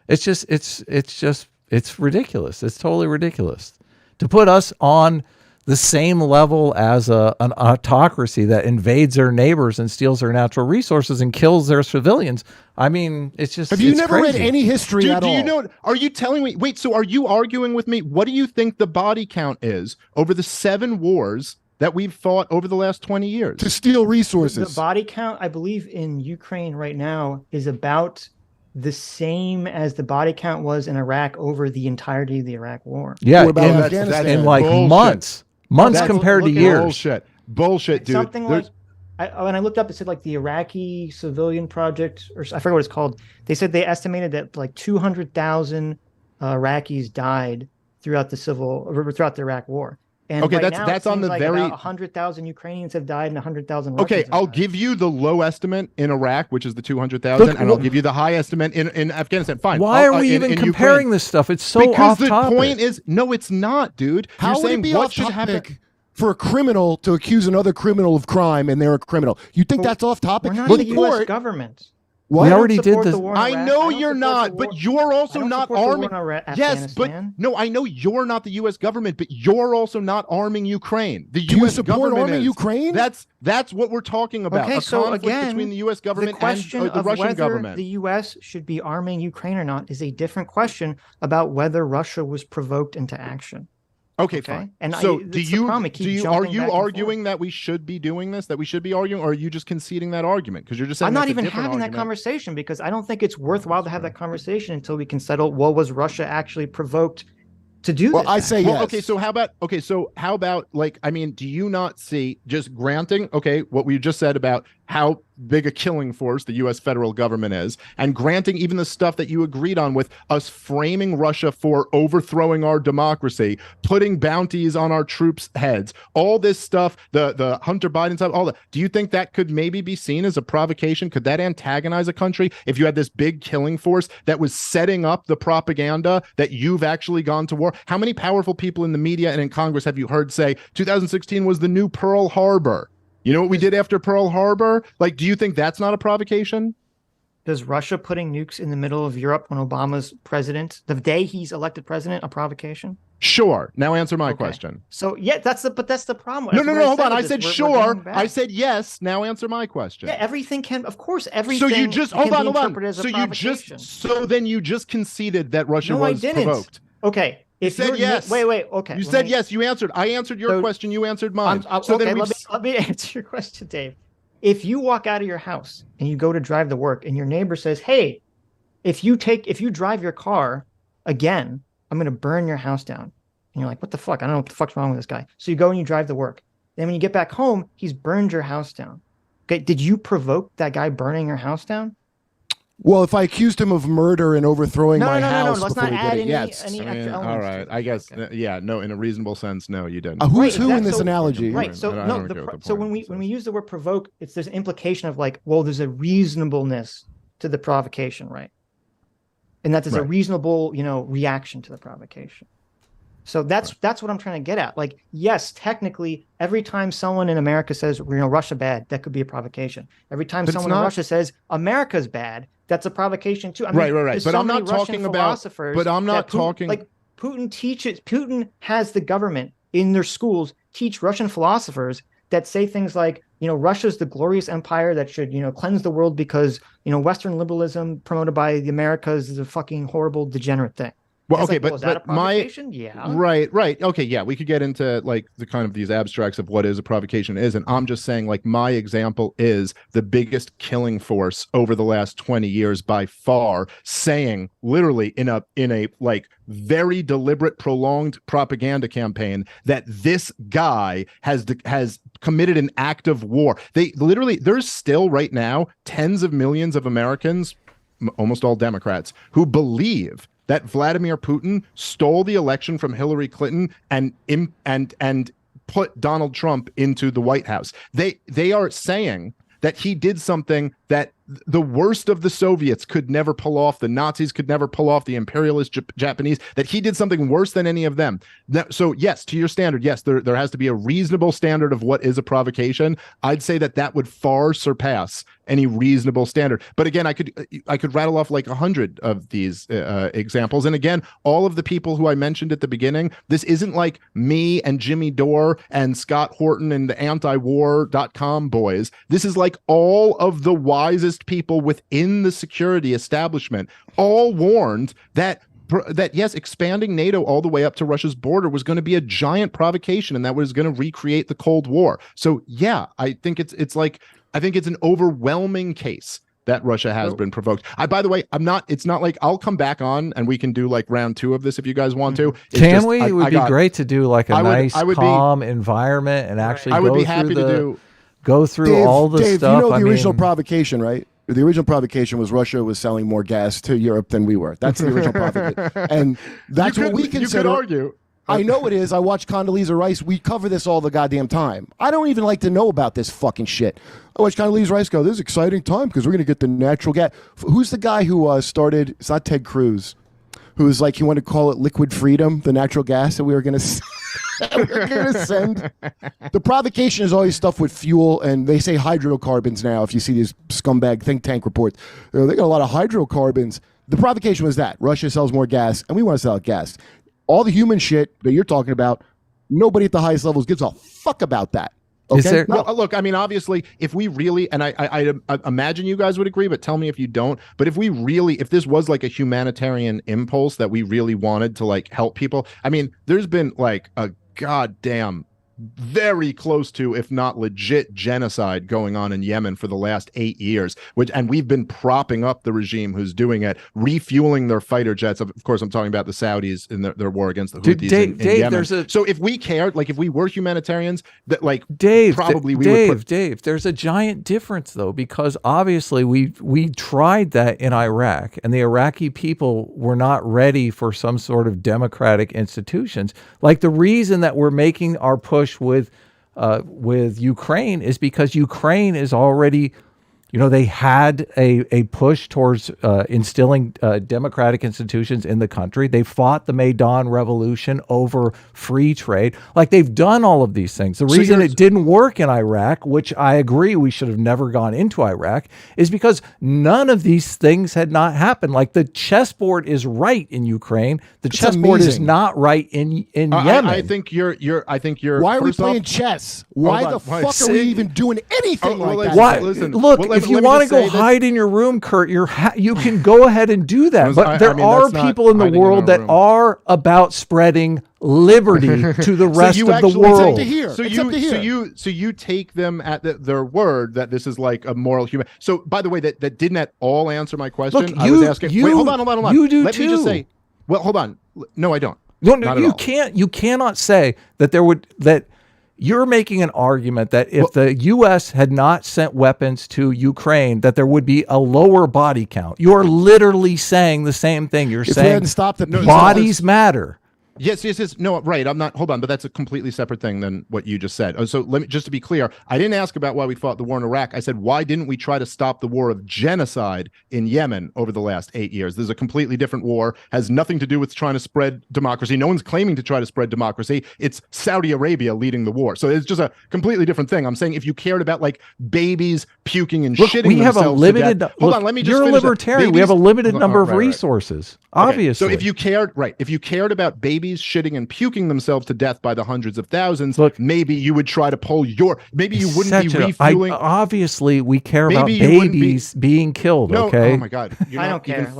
It's ridiculous. It's totally ridiculous to put us on the same level as an autocracy that invades their neighbors and steals their natural resources and kills their civilians. I mean, it's just. Have you it's never crazy. read any history at all? Do you know? Are you telling me? Wait, so are you arguing with me? What do you think the body count is over the 7 wars that we've fought over the last 20 years? To steal resources. The body count, I believe, in Ukraine right now is about the same as the body count was in Iraq over the entirety of the Iraq War. Yeah, What about in, Afghanistan? in like Bullshit. months That's- compared to look at years. Bullshit, dude. Something like, when I looked up, it said like the Iraqi Civilian Project, or I forget what it's called. They said they estimated that like 200,000 Iraqis died throughout the Iraq War. And Okay, right that's now, on the like very. about 100,000 Ukrainians have died and 100,000 Russians Okay, have I'll died. give you the low estimate in Iraq, which is the 200,000, Look, and I'll give you the high estimate in Afghanistan. Fine. Why are we in even comparing Ukraine. this stuff? It's so Because off the topic. point is, no, it's not, dude. How You're would saying it be what off should happen? topic for a criminal to accuse another criminal of crime and they're a criminal? You think that's off topic? We're not Look, the U.S. court. government. What? We I don't already did support this. the war in I Iraq. know don't you're support not, the war- but you're also I don't not support the war arming. in Yes, but Afghanistan. no, I know you're not the U.S. government, but you're also not arming Ukraine. The Do you U.S. support government arming is. Ukraine? That's what we're talking about. Okay, a so conflict again, between the U.S. the government question and the of Russian whether government. the U.S. should be arming Ukraine or not is a different question about whether Russia was provoked into action. Okay, Okay? fine. And so that's do the you problem. It keeps are jumping you back and arguing that we should be doing this, that we should be arguing, or are you just conceding that argument? Because you're just saying I'm not that's a even different having that argument. conversation because I don't think it's worthwhile to have that conversation until we can settle, well, was Russia actually provoked to do Well, this? I say Well, yes. okay, so how about like, I mean, do you not see, just granting, okay, what we just said about how big a killing force the U.S. federal government is, and granting even the stuff that you agreed on with us framing Russia for overthrowing our democracy, putting bounties on our troops' heads, all this stuff, the Hunter Biden stuff, all that, do you think that could maybe be seen as a provocation? Could that antagonize a country if you had this big killing force that was setting up the propaganda that you've actually gone to war? How many powerful people in the media and in Congress have you heard say 2016 was the new Pearl Harbor? You know what we did after Pearl Harbor? Like, do you think that's not a provocation? Does Russia putting nukes in the middle of Europe when Obama's president, the day he's elected president, a provocation? Sure. Now answer my Okay. question. So yeah, that's the problem. No, That's what hold on. with I this. said We're sure. going back. I said yes. Now answer my question. Yeah, everything can, of course, everything. So you just can hold be on. interpreted as a So you provocation. then you just conceded that Russia No, I was didn't. provoked. Okay. If said you're- yes. Wait. Okay. You let said me- yes. You answered. I answered your So- question. You answered mine. So then okay, we've let me answer your question, Dave. If you walk out of your house and you go to drive to work and your neighbor says, "Hey, if you drive your car again, I'm going to burn your house down. And you're like, what the fuck? I don't know what the fuck's wrong with this guy. So you go and you drive to work. Then when you get back home, he's burned your house down. Okay. Did you provoke that guy burning your house down? Well, if I accused him of murder and overthrowing my house, let's before not add any yes. extra I mean, elements. all right. I guess, Okay. yeah, no, in a reasonable sense, no, you didn't. Who's Right, who in this analogy? Right. So I don't get what the so point when we use the word provoke, there's an implication of like, well, there's a reasonableness to the provocation, right? And that there's a Right. reasonable, reaction to the provocation. So that's what I'm trying to get at. Like, yes, technically, every time someone in America says, Russia bad, that could be a provocation. Every time But someone in Russia says America's bad, that's a provocation too. I mean, Right. there's But so I'm many not Russian talking about. philosophers But I'm not that Putin- talking. like Putin has the government in their schools teach Russian philosophers that say things like, Russia's the glorious empire that should, cleanse the world because, Western liberalism promoted by the Americas is a fucking horrible, degenerate thing. Well, It's okay, like, is that a but my provocation? Yeah. right. Okay, yeah, we could get into like the kind of these abstracts of what is a provocation is, and I'm just saying like my example is the biggest killing force over the last 20 years by far, saying literally in a like very deliberate, prolonged propaganda campaign that this guy has committed an act of war. They literally, there's still right now tens of millions of Americans, almost all Democrats, who believe that Vladimir Putin stole the election from Hillary Clinton and put Donald Trump into the White House. They are saying that he did something that the worst of the Soviets could never pull off, the Nazis could never pull off, the imperialist Japanese, that he did something worse than any of them. So yes, to your standard, yes, there has to be a reasonable standard of what is a provocation. I'd say that would far surpass any reasonable standard. But again, I could rattle off like 100 of these examples. And again, all of the people who I mentioned at the beginning, this isn't like me and Jimmy Dore and Scott Horton and the antiwar.com boys. This is like all of the wisest people within the security establishment, all warned that yes, expanding NATO all the way up to Russia's border was going to be a giant provocation, and that was going to recreate the Cold War. So yeah, I think it's an overwhelming case that Russia has been provoked. By the way, it's not like I'll come back on and we can do like round 2 of this if you guys want to. It would be great to do like a calm environment and actually I would be happy to do. Go through Dave, all the Dave, stuff. You know the original provocation, right? The original provocation was Russia was selling more gas to Europe than we were. That's the original provocation. And that's what we consider. You could argue. I know it is. I watch Condoleezza Rice. We cover this all the goddamn time. I don't even like to know about this fucking shit. I watch Condoleezza Rice go, this is an exciting time because we're going to get the natural gas. Who's the guy who started, it's not Ted Cruz, who was like, he wanted to call it liquid freedom, the natural gas that we were going to send. The provocation is always stuff with fuel, and they say hydrocarbons now. If you see these scumbag think tank reports, they got a lot of hydrocarbons. The provocation was that Russia sells more gas, and we want to sell gas. All the human shit that you're talking about, nobody at the highest levels gives a fuck about that. Okay? Well, look, I mean, obviously, if we really, and I imagine you guys would agree, but tell me if you don't. But if this was like a humanitarian impulse that we really wanted to like help people, I mean, there's been like a goddamn very close to, if not legit, genocide going on in Yemen for the last 8 years, and we've been propping up the regime who's doing it, refueling their fighter jets. Of course, I'm talking about the Saudis in their war against the Houthis in Yemen. So if we cared, like if we were humanitarians, that like Dave, probably we Dave, would put... Dave, there's a giant difference though, because obviously we tried that in Iraq, and the Iraqi people were not ready for some sort of democratic institutions. Like the reason that we're making our push with Ukraine is because Ukraine is already, they had a push towards instilling democratic institutions in the country. They fought the Maidan Revolution over free trade. Like they've done all of these things. The reason it didn't work in Iraq, which I agree we should have never gone into Iraq, is because none of these things had not happened. Like the chessboard is right in Ukraine. The chessboard is not right in Yemen. I think you're. Why are we playing chess? Why the fuck are we even doing anything like that? Look, if you want to go hide in your room, Kurt, you can go ahead and do that. But there are people in the world that are about spreading liberty to the rest of the world. So you take them at their word that this is like a moral human. So by the way, that didn't at all answer my question. Look, I was asking. Wait, hold on. You do Let too. me just say. Well, hold on. No, I don't. No, you can't. You cannot say that you're making an argument that if the U.S. had not sent weapons to Ukraine, that there would be a lower body count. You are literally saying the same thing. You're saying bodies matter. Yes. No, right. I'm not. Hold on, but that's a completely separate thing than what you just said. So let me just to be clear. I didn't ask about why we fought the war in Iraq. I said why didn't we try to stop the war of genocide in Yemen over the last 8 years? This is a completely different war. Has nothing to do with trying to spread democracy. No one's claiming to try to spread democracy. It's Saudi Arabia leading the war. So it's just a completely different thing. I'm saying if you cared about like babies puking and shitting we have themselves a limited. to death, hold on. Let me just. You're a libertarian. We have a limited number of resources. Obviously. So if you cared about babies shitting and puking themselves to death by the hundreds of thousands, maybe you would try to pull maybe you wouldn't be refueling. Obviously, we care about babies being killed. No, okay. Oh my God. I don't care.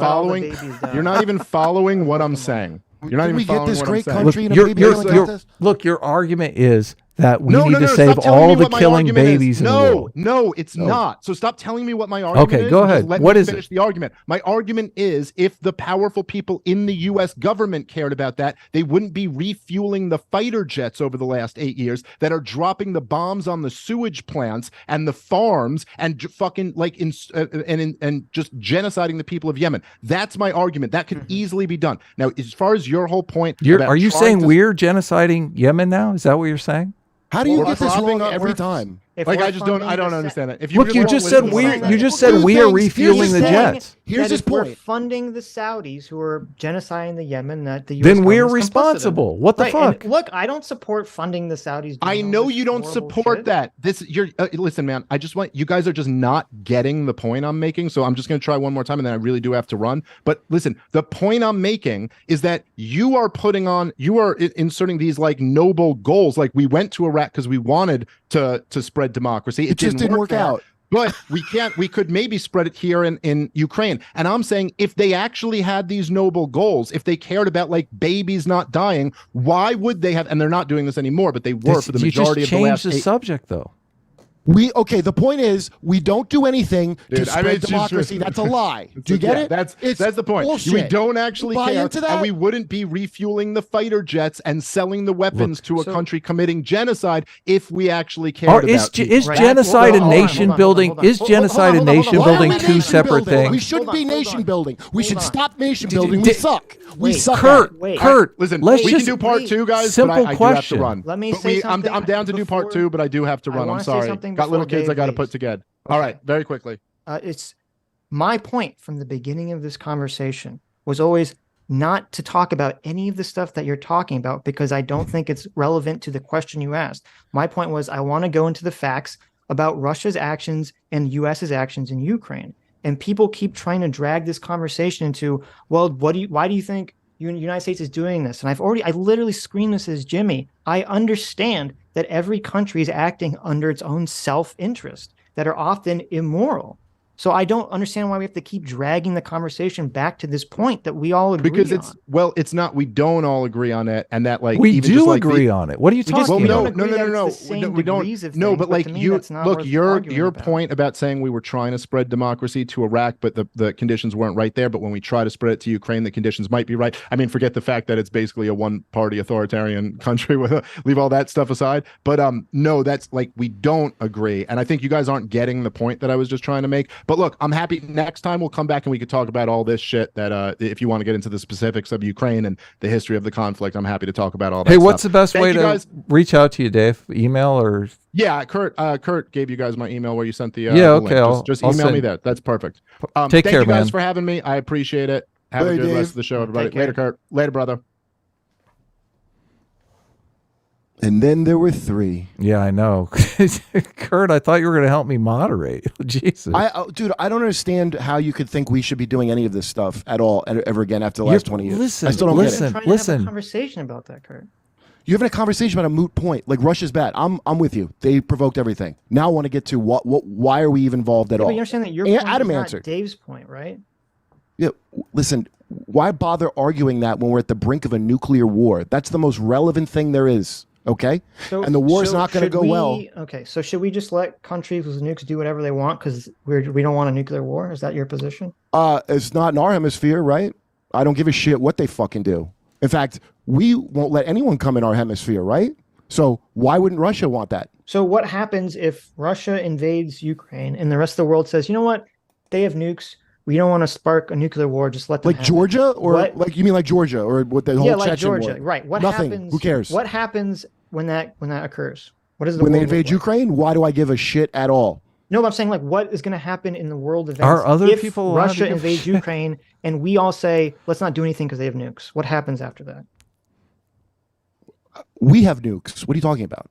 You're not even following what I'm saying. You're not even following what I'm saying. Look, your argument is that we need to save all the killing babies in the world. No, it's not. So stop telling me what my argument is. Okay, go ahead. Let me finish the argument. My argument is if the powerful people in the U.S. government cared about that, they wouldn't be refueling the fighter jets over the last 8 years that are dropping the bombs on the sewage plants and the farms and fucking like and just genociding the people of Yemen. That's my argument. That could easily be done. Now, as far as your whole point, are you saying we're genociding Yemen now? Is that what you're saying? How do you get this wrong every time? Like I don't understand that. If you just said we are refueling the jets. Here's his point. We're funding the Saudis who are genociding the Yemen. That the U.S. Then we're responsible. What the fuck? And look, I don't support funding the Saudis. I know you don't support that. Listen, man. I just want you guys are just not getting the point I'm making. So I'm just going to try one more time, and then I really do have to run. But listen, the point I'm making is that you are inserting these like noble goals. Like we went to Iraq because we wanted to spread democracy. It just didn't work out. But we could maybe spread it here in Ukraine. And I'm saying if they actually had these noble goals, if they cared about like babies not dying, why would they have, and they're not doing this anymore, but they were for the majority of the last. You just changed the subject though. The point is we don't do anything to spread democracy. That's a lie. Do you get it? That's the point. Bullshit. We don't actually care, into that? and we wouldn't be refueling the fighter jets and selling the weapons to a country committing genocide if we actually cared about. Is genocide and nation building? Is genocide and nation building two separate things? We shouldn't be nation building. We should stop nation building. We suck. We suck. Kurt, listen. We can do part two, guys. Simple but I do have to run. Let me say something. I'm down to do part two, but I do have to run. I'm sorry. Got little kids I got to put together. All right, very quickly. It's my point from the beginning of this conversation was always not to talk about any of the stuff that you're talking about because I don't think it's relevant to the question you asked. My point was I want to go into the facts about Russia's actions and US's actions in Ukraine. And people keep trying to drag this conversation into, well, why do you think the United States is doing this? And I literally screamed this as Jimmy. I understand that every country is acting under its own self-interest that are often immoral. So I don't understand why we have to keep dragging the conversation back to this point that we all agree on. Because it's not. We don't all agree on it, and that like we do agree on it. What are you talking about? No. We don't. No, but like your point about saying we were trying to spread democracy to Iraq, but the conditions weren't right there. But when we try to spread it to Ukraine, the conditions might be right. I mean, forget the fact that it's basically a one-party authoritarian country. Leave all that stuff aside. But no, that's like we don't agree, and I think you guys aren't getting the point that I was just trying to make. But look, I'm happy. Next time we'll come back and we could talk about all this shit that if you want to get into the specifics of Ukraine and the history of the conflict, I'm happy to talk about all that. Hey, what's the best way to reach out to you, Dave? Email or? Yeah, Kurt gave you guys my email where you sent the okay. Link. Just email me that. That's perfect. Take care, man. Thank you guys for having me. I appreciate it. Have a good rest of the show, everybody. Later, Kurt. Later, brother. And then there were three. Yeah, I know. Kurt, I thought you were going to help me moderate. Jesus. Dude, I don't understand how you could think we should be doing any of this stuff at all ever again after the last 20 years. Listen, I still don't get it. I'm trying to have a conversation about that, Kurt. You're having a conversation about a moot point. Like Russia's bad. I'm with you. They provoked everything. Now I want to get to why are we even involved at all? But you understand that your point Adam is answered. not Dave's point, right? Yeah, listen, why bother arguing that when we're at the brink of a nuclear war? That's the most relevant thing there is, okay? And the war's not going to go well. Okay, so should we just let countries with nukes do whatever they want because we don't want a nuclear war? Is that your position? It's not in our hemisphere, right? I don't give a shit what they fucking do. In fact, we won't let anyone come in our hemisphere, right? So why wouldn't Russia want that? So what happens if Russia invades Ukraine and the rest of the world says, you know what? They have nukes. We don't want to spark a nuclear war. Just let them like Georgia, or like you mean like Georgia, or what the whole yeah, like Chechen Georgia, war? right? What Nothing. happens? Who cares? What happens when that occurs? What is the when they world invade look like? Ukraine? Why do I give a shit at all? No, but I'm saying like what is going to happen in the world events Are other if people allowed to Russia give a invades shit? Ukraine and we all say let's not do anything because they have nukes? What happens after that? We have nukes. What are you talking about?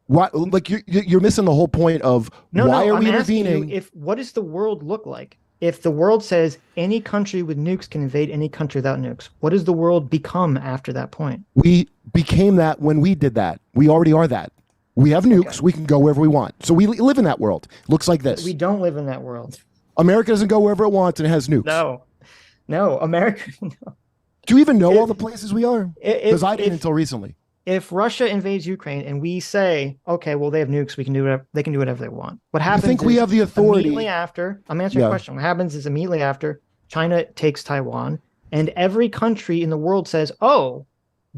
Why? Like you're missing the whole point of why are I'm we asking intervening? you what does the world look like? If the world says any country with nukes can invade any country without nukes, what does the world become after that point? We became that when we did that. We already are that. We have nukes. Okay. We can go wherever we want. So we live in that world. Looks like this. We don't live in that world. America doesn't go wherever it wants and it has nukes. No, America. No. Do you even know all the places we are? Because I didn't if- until recently. If Russia invades Ukraine and we say, okay, well they have nukes, we can do whatever they can do whatever they want. What happens? think we is have the authority? Immediately after, I'm answering Yeah. a question. What happens is immediately after China takes Taiwan, and every country in the world says, oh,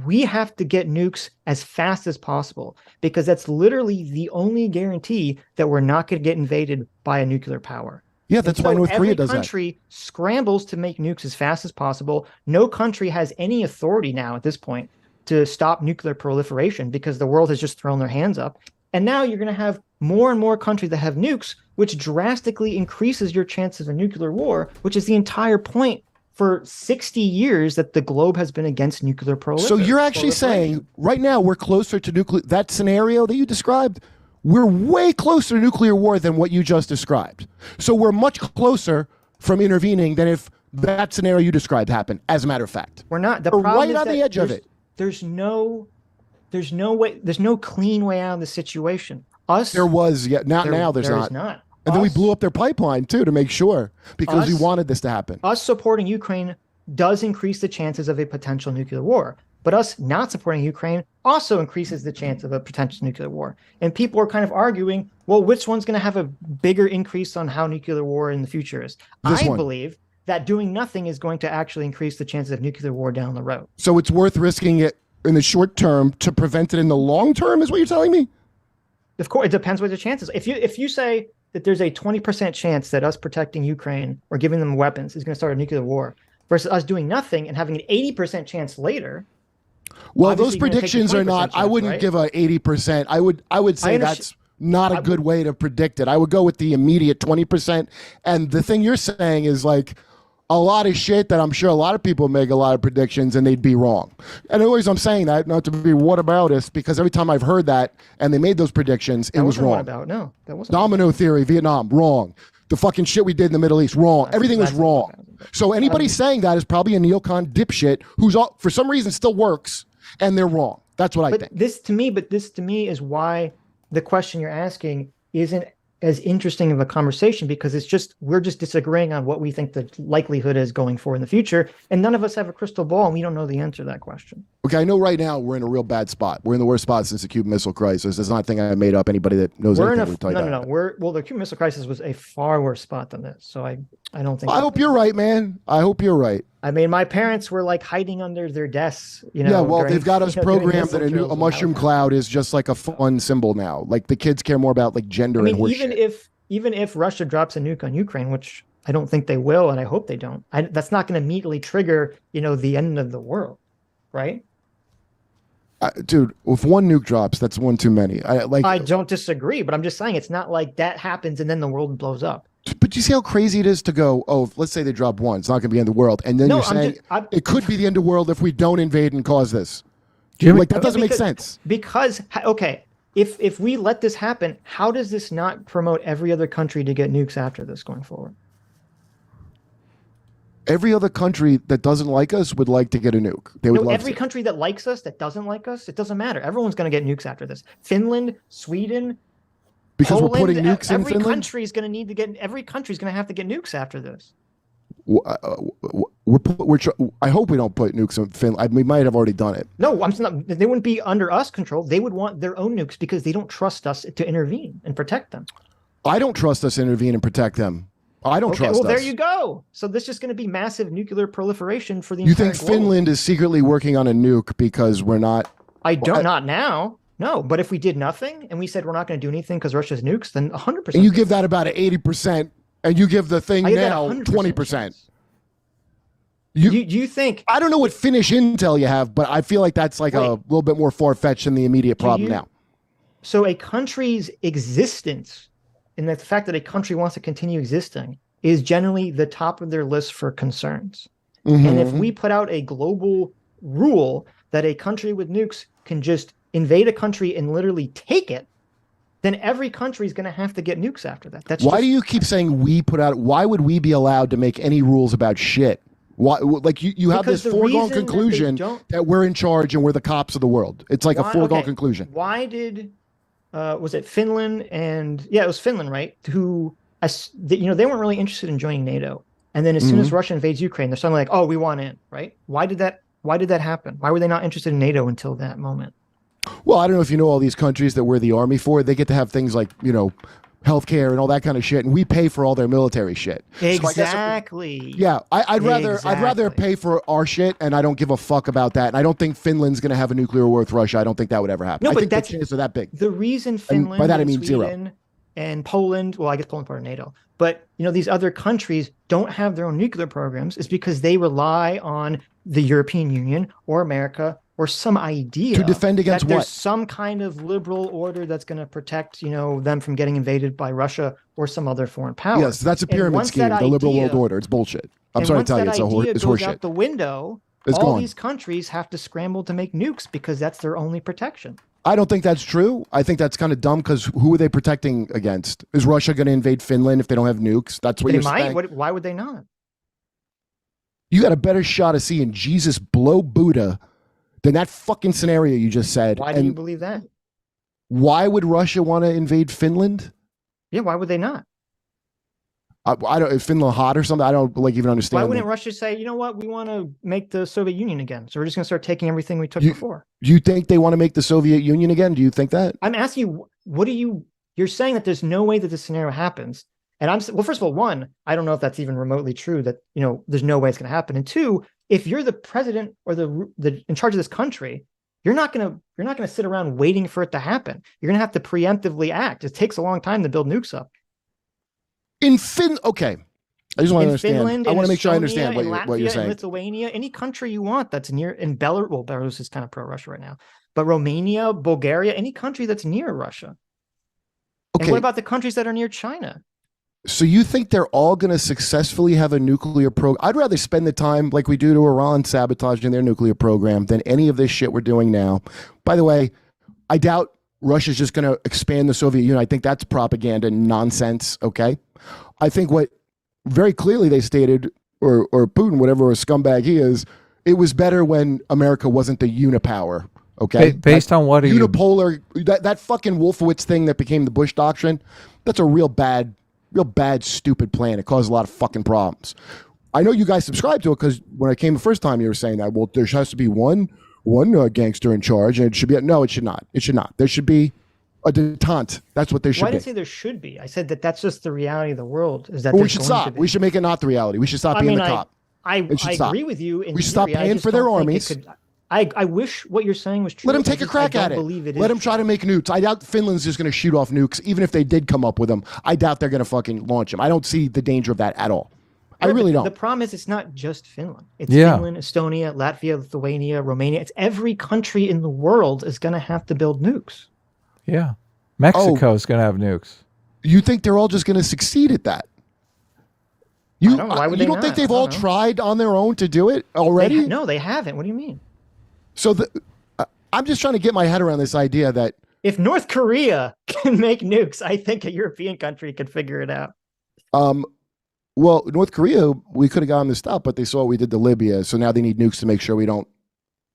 we have to get nukes as fast as possible because that's literally the only guarantee that we're not going to get invaded by a nuclear power. Yeah, that's And why so North Korea does every that. country scrambles to make nukes as fast as possible. No country has any authority now at this point to stop nuclear proliferation because the world has just thrown their hands up. And now you're going to have more and more countries that have nukes, which drastically increases your chances of a nuclear war, which is the entire point for 60 years that the globe has been against nuclear proliferation. So you're actually saying right now we're closer to nuclear, that scenario that you described, we're way closer to nuclear war than what you just described. So we're much closer from intervening than if that scenario you described happened, as a matter of fact. We're not. The We're problem right is on that the edge of it. There's no way. There's no clean way out of the situation. There was, yeah, now there's there not. is not. And then we Us- blew up their pipeline too to make sure because we Us- wanted this to happen. Us supporting Ukraine does increase the chances of a potential nuclear war. But us not supporting Ukraine also increases the chance of a potential nuclear war. And people are kind of arguing, well, which one's going to have a bigger increase on how nuclear war in the future is? This I one. believe that doing nothing is going to actually increase the chances of nuclear war down the road. So it's worth risking it in the short term to prevent it in the long term, is what you're telling me? Of course, it depends what the chances. If you say that there's a 20% chance that us protecting Ukraine or giving them weapons is going to start a nuclear war versus us doing nothing and having an 80% chance later. Well, Obviously, those you're gonna take the predictions are not. 20% I wouldn't chance, give a 80%. I would say that's not a good way to predict it. I would go with the immediate 20%. And the thing you're saying is like a lot of shit that I'm sure a lot of people make a lot of predictions and they'd be wrong. And always I'm saying that not to be whataboutist because every time I've heard that and they made those predictions, it was wrong. No, that wasn't. Domino theory, Vietnam, wrong. The fucking shit we did in the Middle East, wrong. Everything was that's wrong. not- So anybody saying that is probably a neocon dipshit who's for some reason still works, and they're wrong. That's what I But think. this to me is why the question you're asking isn't as interesting of a conversation because we're just disagreeing on what we think the likelihood is going forward in the future, and none of us have a crystal ball and we don't know the answer to that question. Okay, I know right now we're in a real bad spot. We're in the worst spot since the Cuban Missile Crisis. It's not a thing I made up. Anybody that knows We're in anything a will tell you that. no. The Cuban Missile Crisis was a far worse spot than this, so I don't think. I hope you're right, man. I hope you're right. I mean, my parents were like hiding under their desks. Yeah, well, during- they've got us doing programmed that missile drills a with mushroom helicopters. cloud is just like a fun symbol now. Like the kids care more about like gender I mean, and horse even shit. if Russia drops a nuke on Ukraine, which I don't think they will, and I hope they don't, that's not going to immediately trigger, the end of the world, right? Dude, if one nuke drops, that's one too many. I don't disagree, but I'm just saying it's not like that happens and then the world blows up. But you see how crazy it is to go, oh, let's say they drop one. It's not going to be the end of the world. And then No, you're saying it could be the end of the world if we don't invade and cause this. Jimmy, Like, that doesn't make sense. Because, okay, if we let this happen, how does this not promote every other country to get nukes after this going forward? Every other country that doesn't like us would like to get a nuke. They would No, love every to. country that likes us, that doesn't like us, it doesn't matter. Everyone's going to get nukes after this. Finland, Sweden, Because Poland, we're putting nukes in every Finland. country's going to need to get. Every country's going to have to get nukes after this. I hope we don't put nukes in Finland. We might have already done it. No, I'm not. They wouldn't be under us control. They would want their own nukes because they don't trust us to intervene and protect them. I don't trust us to intervene and protect them. I don't trust well, us. there you go. So this is just going to be massive nuclear proliferation for the You entire think globe. Finland is secretly working on a nuke because we're not? I don't. Not now. No, but if we did nothing and we said we're not going to do anything because Russia's nukes, then 100%. And you give that about an 80%, and you give the thing I give that now 100% 20%. chance. You think? I don't know what Finnish intel you have, but I feel like that's like a little bit more far-fetched than the immediate problem now. So a country's existence, and the fact that a country wants to continue existing, is generally the top of their list for concerns. Mm-hmm. And if we put out a global rule that a country with nukes can just invade a country and literally take it, then every country is going to have to get nukes after that. That's why do you keep saying we put out? Why would we be allowed to make any rules about shit? Why, like you have this foregone conclusion that we're in charge and we're the cops of the world. It's like a foregone conclusion. Why did was it Finland and it was Finland, right? Who they weren't really interested in joining NATO, and then as soon as Russia invades Ukraine, they're suddenly like, oh, we want in, right? Why did that happen? Why were they not interested in NATO until that moment? Well, I don't know if you know all these countries that we're the army for. They get to have things like healthcare and all that kind of shit, and we pay for all their military shit. Exactly. So I'd rather pay for our shit, and I don't give a fuck about that. And I don't think Finland's going to have a nuclear war with Russia. I don't think that would ever happen. No, I but think the chances are that big. The reason Finland, by that I mean Sweden, zero. and Poland, well, I guess Poland's part of NATO, but these other countries don't have their own nuclear programs is because they rely on the European Union or America or some idea to defend against that what? There's some kind of liberal order that's going to protect, them from getting invaded by Russia or some other foreign power. Yes, that's a pyramid scheme. The liberal world order. It's bullshit. I'm sorry to tell you, it's goes horseshit. Out the window. These countries have to scramble to make nukes because that's their only protection. I don't think that's true. I think that's kind of dumb because who are they protecting against? Is Russia going to invade Finland if they don't have nukes? That's what you're saying. Why would they not? You got a better shot of seeing Jesus blow Buddha than that fucking scenario you just said. Why do you believe that? Why would Russia want to invade Finland? Yeah, why would they not? I don't. Is Finland hot or something? I don't even understand. Why wouldn't Russia say, you know what, we want to make the Soviet Union again, so we're just going to start taking everything we took before? Do you think they want to make the Soviet Union again? Do you think that? I'm asking you. You're saying that there's no way that this scenario happens, and first of all, one, I don't know if that's even remotely true. That there's no way it's going to happen, and two, if you're the president or the in charge of this country, you're not going to sit around waiting for it to happen. You're going to have to preemptively act. It takes a long time to build nukes up. Okay. I just want to understand. Finland, I want to make sure I Estonia, understand what you're saying. In Lithuania, any country you want that's near, in Belarus, well, Belarus is kind of pro-Russia right now, but Romania, Bulgaria, any country that's near Russia. Okay. And what about the countries that are near China? So you think they're all going to successfully have a nuclear program? I'd rather spend the time like we do to Iran sabotaging their nuclear program than any of this shit we're doing now. By the way, I doubt Russia's just going to expand the Soviet Union. I think that's propaganda nonsense, okay? I think what very clearly they stated, or Putin, whatever a scumbag he is, it was better when America wasn't the unipower, okay? Based on what unipolar, that fucking Wolfowitz thing that became the Bush Doctrine, that's a real bad, stupid plan. It caused a lot of fucking problems. I know you guys subscribed to it because when I came the first time, you were saying that, well, there has to be one gangster in charge, and it should be no, it should not. It should not. There should be a detente. That's what there should be. I didn't say there should be. I said that's just the reality of the world. Is that we should stop. We should make it not the reality. We should stop being the cop. I agree with you. We should stop paying for their armies. I wish what you're saying was true. Let them take a crack at it. Let them try to make nukes. I doubt Finland's just going to shoot off nukes. Even if they did come up with them, I doubt they're going to fucking launch them. I don't see the danger of that at all. I really don't. The problem is it's not just Finland. It's Finland, Estonia, Latvia, Lithuania, Romania. It's every country in the world is going to have to build nukes. Yeah. Mexico is going to have nukes. You think they're all just going to succeed at that? You don't think they've all tried on their own to do it already? No, they haven't. What do you mean? So I'm just trying to get my head around this idea that if North Korea can make nukes, I think a European country could figure it out. Well, North Korea, we could have gotten this stop, but they saw what we did to Libya, so now they need nukes to make sure we don't.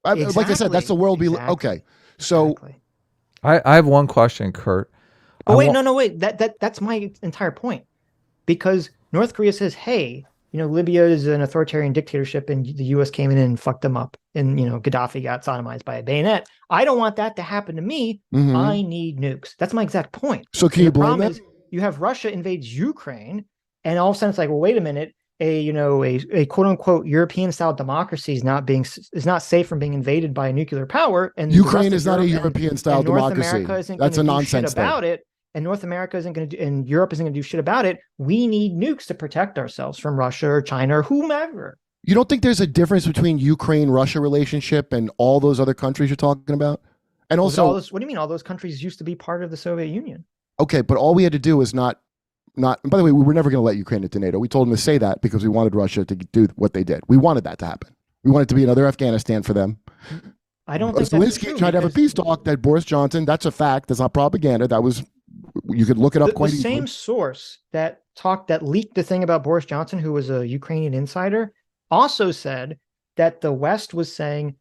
Like I said, that's the world okay. So Exactly. I have one question, Kurt. Oh wait, no, wait. That's my entire point. Because North Korea says, hey, Libya is an authoritarian dictatorship, and the U.S. came in and fucked them up, and Gaddafi got sodomized by a bayonet. I don't want that to happen to me. I need nukes. That's my exact point. So can you blame them? You have Russia invades Ukraine, and all of a sudden it's like, well, wait a minute. A quote unquote European style democracy is not safe from being invaded by a nuclear power, and Ukraine is not a European style democracy. That's a nonsense thing. About it, and North America isn't going to do, and Europe isn't going to do shit about it. We need nukes to protect ourselves from Russia or China or whomever. You don't think there's a difference between Ukraine-Russia relationship and all those other countries you're talking about? And also, what do you mean? All those countries used to be part of the Soviet Union. Okay, but all we had to do is not. And by the way, we were never going to let Ukraine into NATO. We told them to say that because we wanted Russia to do what they did. We wanted that to happen. We wanted to be another Afghanistan for them. I don't think Zelensky tried to have a peace talk. That Boris Johnson. That's a fact. That's not propaganda. That was. You could look it up quite easily. The same source that leaked the thing about Boris Johnson, who was a Ukrainian insider, also said that the West was saying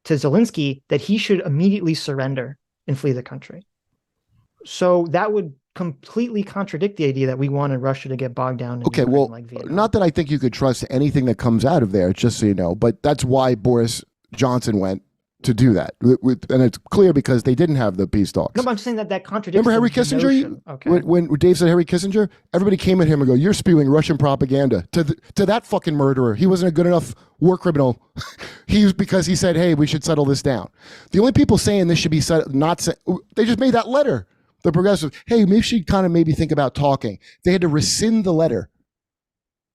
to Zelensky that he should immediately surrender and flee the country. So that would completely contradict the idea that we wanted Russia to get bogged down in okay, Ukraine, well, like Vietnam. Not that I think you could trust anything that comes out of there, just so you know, but that's why Boris Johnson went to do that. And it's clear because they didn't have the peace talks. No, but I'm saying that contradicts. Remember Henry Kissinger? Okay. When Dave said Henry Kissinger, everybody came at him and go, "You're spewing Russian propaganda." To that fucking murderer, he wasn't a good enough war criminal. Because he said, "Hey, we should settle this down." The only people saying this should be they just made that letter. The progressive, hey, maybe she kind of maybe think about talking. They had to rescind the letter.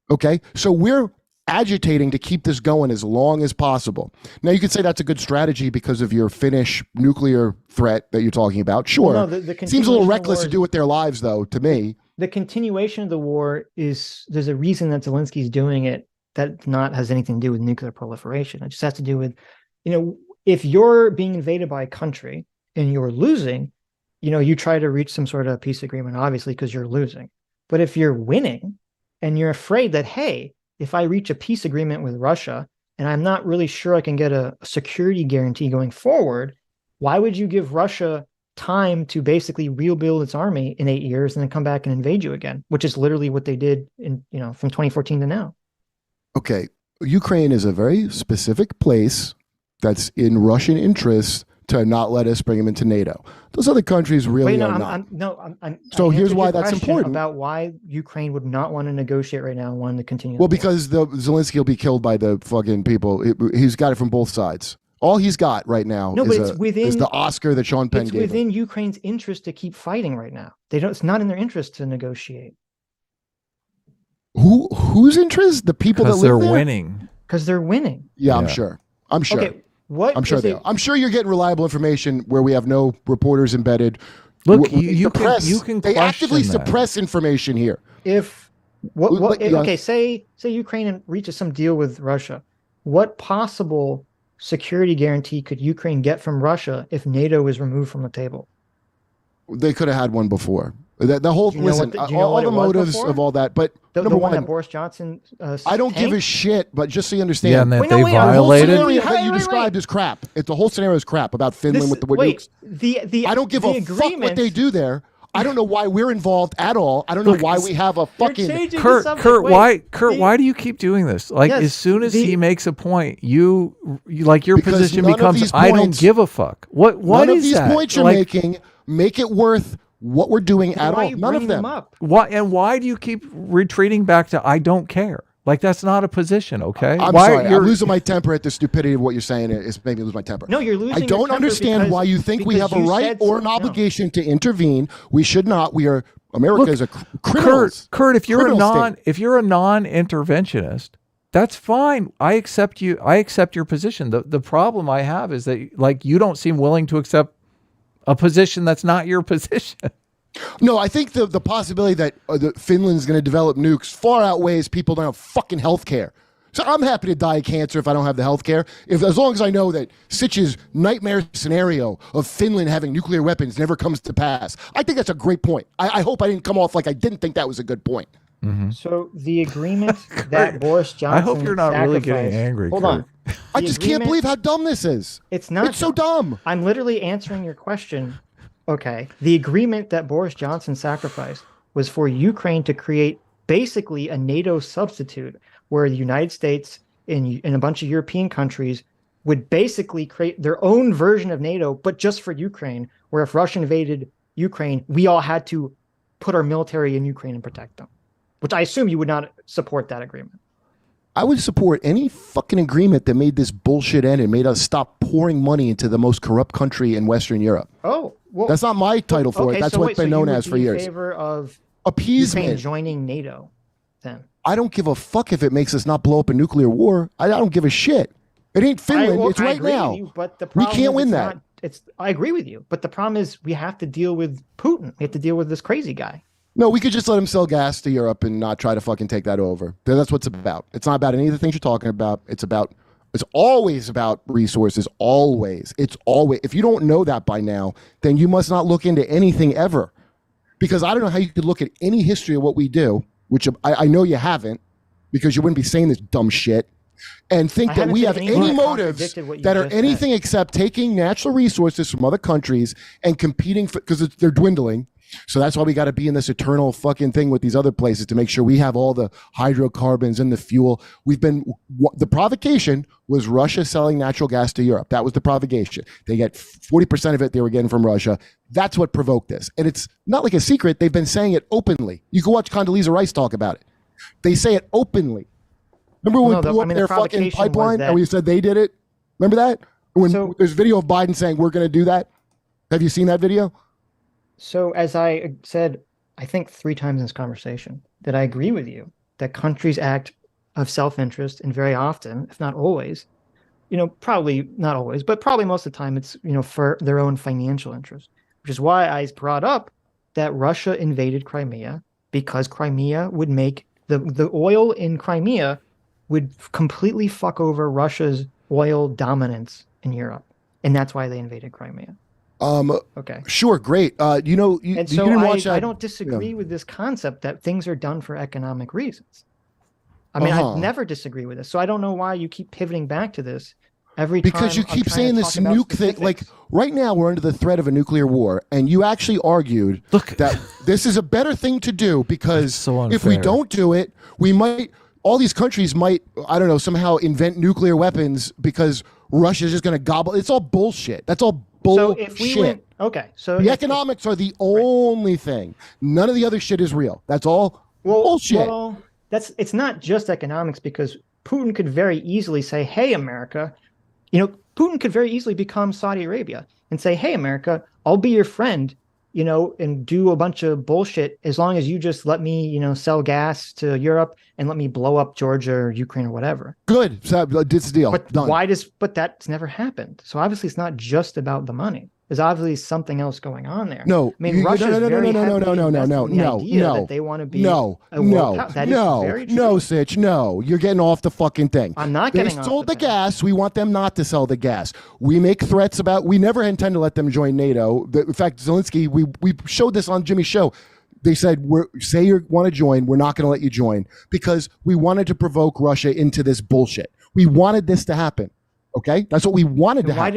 Okay, so we're agitating to keep this going as long as possible. Now you could say that's a good strategy because of your Finnish nuclear threat that you're talking about. Sure, well, no, the seems a little reckless to do with their lives, though. To me, the continuation of the war there's a reason that Zelensky's doing it that has anything to do with nuclear proliferation. It just has to do with, if you're being invaded by a country and you're losing. You try to reach some sort of peace agreement, obviously, because you're losing. But if you're winning and you're afraid that, hey, if I reach a peace agreement with Russia and I'm not really sure I can get a security guarantee going forward, why would you give Russia time to basically rebuild its army in 8 years and then come back and invade you again, which is literally what they did from 2014 to now. Okay. Ukraine is a very specific place that's in Russian interest to not let us bring them into NATO. Those other countries really are not. So here's why that's important. About why Ukraine would not want to negotiate right now and want to continue. Well, because Zelensky will be killed by the fucking people. He's got it from both sides. All he's got right now is the Oscar that Sean Penn gave him. It's within Ukraine's interest to keep fighting right now. It's not in their interest to negotiate. Whose interest? The people that live there? Because they're winning. Because they're winning. Yeah, I'm sure. Okay. I'm sure they are. I'm sure you're getting reliable information where we have no reporters embedded. Look, you can they actively suppress information here. Say Ukraine reaches some deal with Russia. What possible security guarantee could Ukraine get from Russia if NATO is removed from the table? They could have had one before. The whole all the motives of all that, but the one that Boris Johnson. I don't give a shit, but just so you understand, yeah, and that they violated. The whole scenario that you described is crap. The whole scenario is crap about Finland with the nukes. I don't give a fuck what they do there. I don't know why we're involved at all. I don't know why we have a fucking Kurt. Why do you keep doing this? As soon as he makes a point, you your position becomes I don't give a fuck. What none is of these that? points you're making make it worth what we're doing at all. None of them. Why do you keep retreating back to I don't care? That's not a position, okay? I'm sorry. I'm losing my temper at the stupidity of what you're saying. It's making me lose my temper. No, you're losing. I don't understand why you think we have a right or an obligation to intervene. We should not. America is a criminal. Kurt, if you're a non-interventionist, that's fine. I accept you. I accept your position. The problem I have is that you don't seem willing to accept a position that's not your position. No, I think the possibility that Finland's going to develop nukes far outweighs people don't have fucking health care. So I'm happy to die of cancer if I don't have the health care. As long as I know that Sitch's nightmare scenario of Finland having nuclear weapons never comes to pass. I think that's a great point. I hope I didn't come off like I didn't think that was a good point. So the agreement that Boris Johnson I hope you're not really getting sacrificed- angry. Hold Kurt. on. I The just can't agreement- believe how dumb this is. It's not. It's so dumb. I'm literally answering your question. Okay. The agreement that Boris Johnson sacrificed was for Ukraine to create basically a NATO substitute where the United States and a bunch of European countries would basically create their own version of NATO, but just for Ukraine, where if Russia invaded Ukraine, we all had to put our military in Ukraine and protect them, which I assume you would not support that agreement. I would support any fucking agreement that made this bullshit end and made us stop pouring money into the most corrupt country in Western Europe. Oh, well, That's not my title for it. That's so what's wait, been so known you would as for be in years. favor of Appeasement. Ukraine joining NATO, then? I don't give a fuck if it makes us not blow up a nuclear war. I don't give a shit. It ain't Finland. It's I right agree with now. you, but the We problem can't is win it's that. not- I agree with you, but the problem is we have to deal with Putin. We have to deal with this crazy guy. No, we could just let him sell gas to Europe and not try to fucking take that over. That's what it's about. It's not about any of the things you're talking about. It's always about resources. Always. It's always. If you don't know that by now, then you must not look into anything ever. Because I don't know how you could look at any history of what we do, which I know you haven't, because you wouldn't be saying this dumb shit, and think I that haven't we said have anything any that motives contradicted what you that are just said. anything except taking natural resources from other countries and competing for, because they're dwindling. So that's why we got to be in this eternal fucking thing with these other places to make sure we have all the hydrocarbons and the fuel. The provocation was Russia selling natural gas to Europe. That was the provocation. They get 40% of it they were getting from Russia. That's what provoked this. And it's not like a secret. They've been saying it openly. You can watch Condoleezza Rice talk about it. They say it openly. Remember when we blew up their fucking pipeline and we said they did it? Remember that? When there's video of Biden saying we're going to do that? Have you seen that video? So as I said, I think 3 times in this conversation, that I agree with you that countries act of self-interest, and very often, if not always, probably not always, but probably most of the time, it's, for their own financial interest, which is why I brought up that Russia invaded Crimea, because Crimea would make the oil in Crimea would completely fuck over Russia's oil dominance in Europe. And that's why they invaded Crimea. Okay. Sure, great. You didn't watch that. I don't disagree with this concept that things are done for economic reasons. I mean, I never disagree with this. So I don't know why you keep pivoting back to this every time. Because you I'm keep trying saying to this talk about nuke thing. Like specifics. right now, we're under the threat of a nuclear war, and you actually argued that this is a better thing to do because so if we unfair. don't do it, we might. All these countries might, I don't know, somehow invent nuclear weapons because Russia's just going to gobble. It's all bullshit. That's all So bullshit. if we went, okay, so The economics are the only thing. None of the other shit is real. That's all bullshit. Well, it's not just economics, because Putin could very easily say, "Hey, America," Putin could very easily become Saudi Arabia and say, "Hey, America, I'll be your friend, and do a bunch of bullshit as long as you just let me, sell gas to Europe and let me blow up Georgia or Ukraine or whatever." Good. So this is the deal. But Done. but that's never happened. So obviously it's not just about the money. There's obviously something else going on there. No, I mean, Russia's very heavily invested in the idea no, that they want to be a world power. That is very true. no, Sitch, no. You're getting off the fucking thing. I'm not getting They off sold the the thing. gas. We want them not to sell the gas. We make threats about. We never intend to let them join NATO. In fact, Zelensky, we showed this on Jimmy's show. They said, say you want to join, we're not going to let you join because we wanted to provoke Russia into this bullshit. We wanted this to happen. Okay, that's what we wanted to happen. Why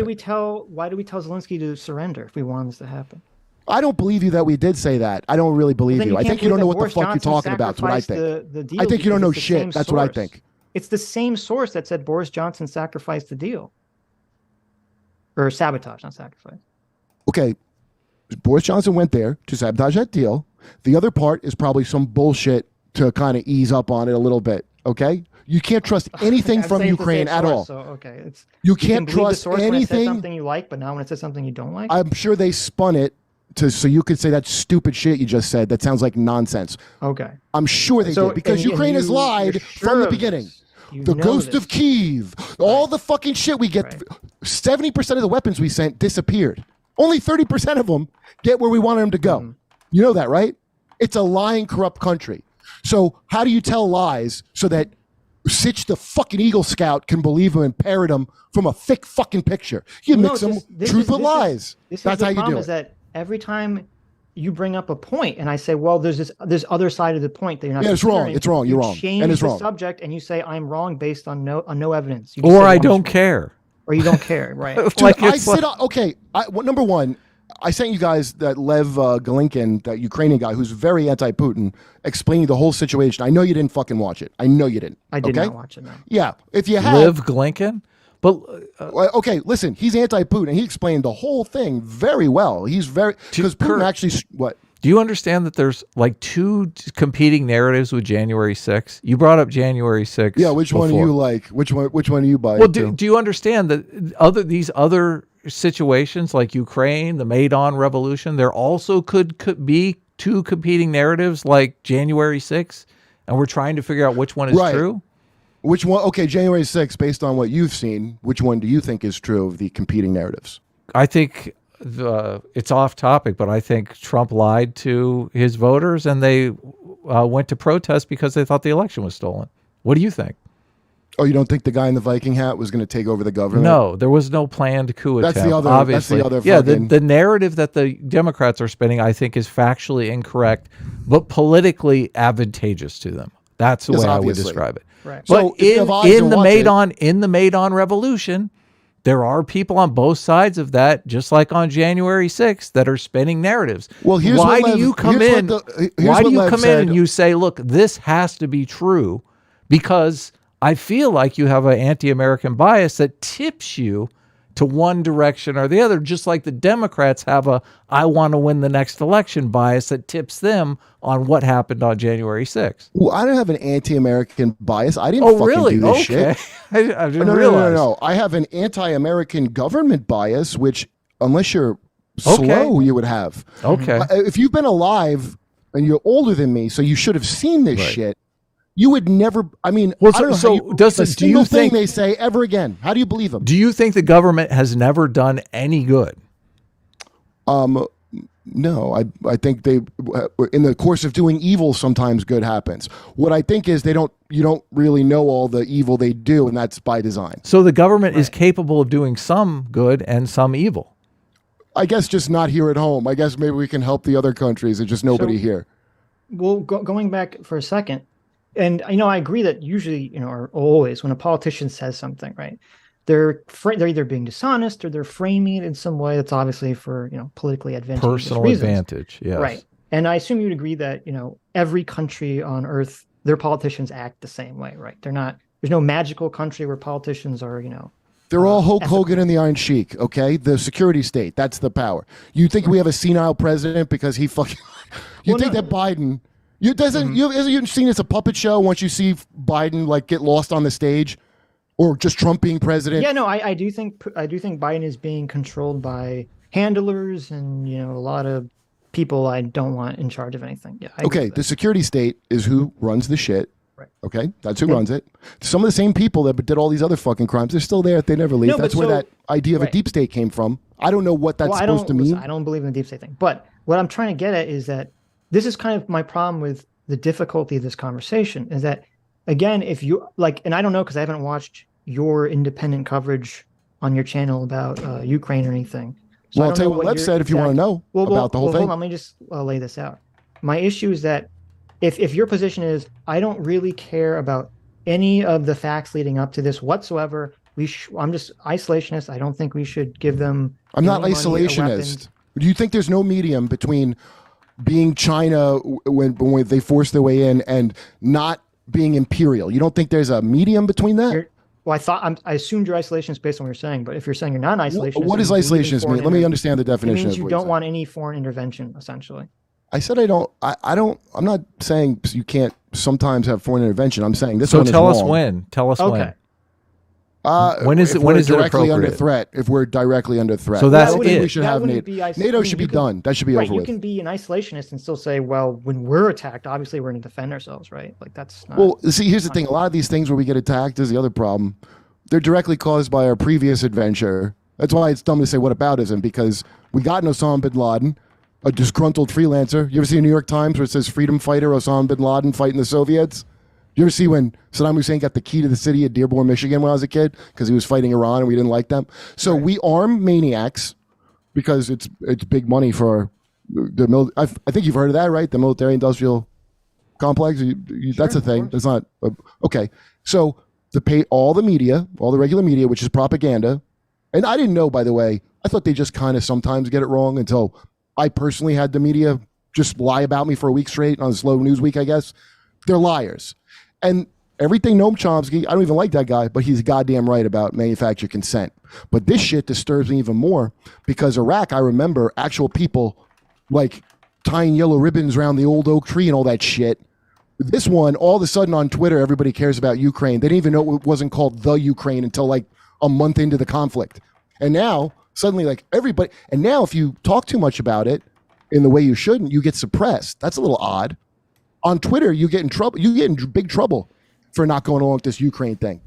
did we tell Zelensky to surrender if we wanted this to happen? I don't believe you that we did say that. I don't really believe Then you. I can't think you don't know believe what that the fuck Boris you're Johnson talking about. That's what I sacrificed think. the deal I think you don't because know it's the shit. same That's what I source. think. It's the same source that said Boris Johnson sacrificed the deal. Or sabotage, not sacrifice. Okay, Boris Johnson went there to sabotage that deal. The other part is probably some bullshit to kind of ease up on it a little bit. Okay, you can't trust anything I'm from saying it's the Ukraine same at source, all. So okay, You can can't believe the trust source when it says anything. something you like, but not when it says something you don't like. I'm sure they spun it so you could say that stupid shit you just said. That sounds like nonsense. Okay. I'm sure they did because Ukraine has lied you're from sure the of beginning. this. You The know ghost this. of Kiev, all the fucking shit we get. Right. 70% of the weapons we sent disappeared. Only 30% of them get where we wanted them to go. Mm-hmm. You know that, right? It's a lying, corrupt country. So how do you tell lies so that Sitch, the fucking Eagle Scout, can believe them and parrot them from a thick fucking picture? You No, mix them this truth is- with this is- lies. This is That's the how you problem do is it. that every time you bring up a point, and I say, well, there's other side of the point that you're not. Yeah, it's wrong. considering. It's wrong. You're You wrong. Change And it's the wrong. subject, and you say I'm wrong based on no evidence. You just Or say, I well, I'm don't just wrong. care. Or you don't care, right? Dude, Like, I it's said, okay. Number one, I sent you guys that Lev Galinkin, that Ukrainian guy who's very anti-Putin, explaining the whole situation. I know you didn't fucking watch it. I know you didn't. I did okay? not watch it. No. Yeah, if you had, Liv Glinken? But well, okay, listen, he's anti-Putin. He explained the whole thing very well. He's very because Putin Kurt, actually what. do you understand that there's like two competing narratives with January 6th? You brought up January 6th. Yeah, which one do before. you like? Which one do you buy? Well, into? do you understand that these other situations like Ukraine, the Maidan Revolution, there also could be two competing narratives like January 6th, and we're trying to figure out which one is Right. true? Which one? Okay, January 6th, based on what you've seen, which one do you think is true of the competing narratives? I think it's off topic, but I think Trump lied to his voters and they went to protest because they thought the election was stolen. What do you think? Oh, you don't think the guy in the Viking hat was going to take over the government? No, there was no planned coup That's attempt. the other. Obviously, That's the other. yeah. Fucking, The narrative that the Democrats are spinning, I think, is factually incorrect, but politically advantageous to them. That's the Yes, way I would obviously. describe it. Right. But So if you have eyes in to the watch Maidan Revolution, there are people on both sides of that, just like on January 6th, that are spinning narratives. Well, here's why what do Lev- you come here's what in? the- here's Why do what you Lev come in said. and you say, "Look, this has to be true," because I feel like you have an anti-American bias that tips you to one direction or the other, just like the Democrats have a "I want to win the next election" bias that tips them on what happened on January 6th. Well, I don't have an anti-American bias. I didn't Oh, fucking really? do this Okay. shit. I didn't No, realize. no. I have an anti-American government bias, which, unless you're slow, you would have. Okay. If you've been alive and you're older than me, so you should have seen this shit. You would never. I mean, Well, I don't know so how you, does a it- do you single thing think- they say ever again? How do you believe them? Do you think the government has never done any good? No, I think they, in the course of doing evil, sometimes good happens. What I think is you don't really know all the evil they do, and that's by design. So the government is capable of doing some good and some evil. I guess just not here at home. I guess maybe we can help the other countries. There's just nobody So- here. Well, going back for a second, and I agree that usually, or always, when a politician says something, right, they're either being dishonest or they're framing it in some way that's obviously for politically advantageous Personal reasons. advantage, yes. Right. And I assume you'd agree that every country on earth, their politicians act the same way, right? There's no magical country where politicians are They're all Hulk Hogan and the Iron Sheik, okay? The security state, that's the power. You think we have a senile president because he fucking... You think that Biden... You've seen it's a puppet show once you see Biden get lost on the stage? Or just Trump being president? Yeah, no, I do think Biden is being controlled by handlers and a lot of people I don't want in charge of anything. Yeah. I agree Okay, with the security state is who runs the shit. Right. Okay, that's who runs it. Some of the same people that did all these other fucking crimes, they're still there. They never leave. No, but That's where so- that idea of a right. deep state came from. I don't know what that's Well, supposed to mean. listen, I don't believe in the deep state thing. But what I'm trying to get at is that this is kind of my problem with the difficulty of this conversation is that, again, if you and I don't know because I haven't watched your independent coverage on your channel about Ukraine or anything. So I Well, I'll don't tell you know what Lev your said if you want to know about the whole thing. Hold on, let me just lay this out. My issue is that if your position is I don't really care about any of the facts leading up to this whatsoever, I'm just isolationist. I don't think we should give them. I'm not any money or isolationist. weapons. Do you think there's no medium between being China when they force their way in and not being imperial? You don't think there's a medium between that? Well, I assumed you're isolationist based on what you're saying, but if you're saying you're not an isolationist, What does and you believe in isolationist foreign mean? Let me understand the It definition. means of you what don't saying. want any foreign intervention, essentially. I said I don't. I don't. I'm not saying you can't sometimes have foreign intervention. I'm saying this So one is tell us wrong. when. Tell us Okay. when. When is it directly under appropriate? threat? If we're directly under threat, So that's I don't think it. we should That have wouldn't NATO. be NATO should be done. That should be Right, over you with. can be an isolationist and still say, well, when we're attacked, obviously we're going to defend ourselves, right? Like that's not. Well, see, here's the thing. A lot of these things where we get attacked is the other problem. They're directly caused by our previous adventure. That's why it's dumb to say whataboutism, because we got an Osama bin Laden, a disgruntled freelancer. You ever see a New York Times where it says freedom fighter Osama bin Laden fighting the Soviets? You ever see when Saddam Hussein got the key to the city of Dearborn, Michigan when I was a kid because he was fighting Iran and we didn't like them? So we arm maniacs because it's big money for I think you've heard of that, right? The military-industrial complex. That's a thing. It's not okay. So to pay all the media, all the regular media, which is propaganda, and I didn't know, by the way. I thought they just kind of sometimes get it wrong until I personally had the media just lie about me for a week straight on a slow news week. I guess they're liars, and everything Noam Chomsky. I don't even like that guy, but he's goddamn right about manufactured consent. But this shit disturbs me even more because Iraq. I remember actual people like tying yellow ribbons around the old oak tree and all that shit. This one, all of a sudden on Twitter, everybody cares about Ukraine. They didn't even know it wasn't called the Ukraine until like a month into the conflict. And now suddenly like everybody, and now if you talk too much about it in the way you shouldn't, you get suppressed. That's a little odd. On Twitter, you get in trouble. You get in big trouble for not going along with this Ukraine thing.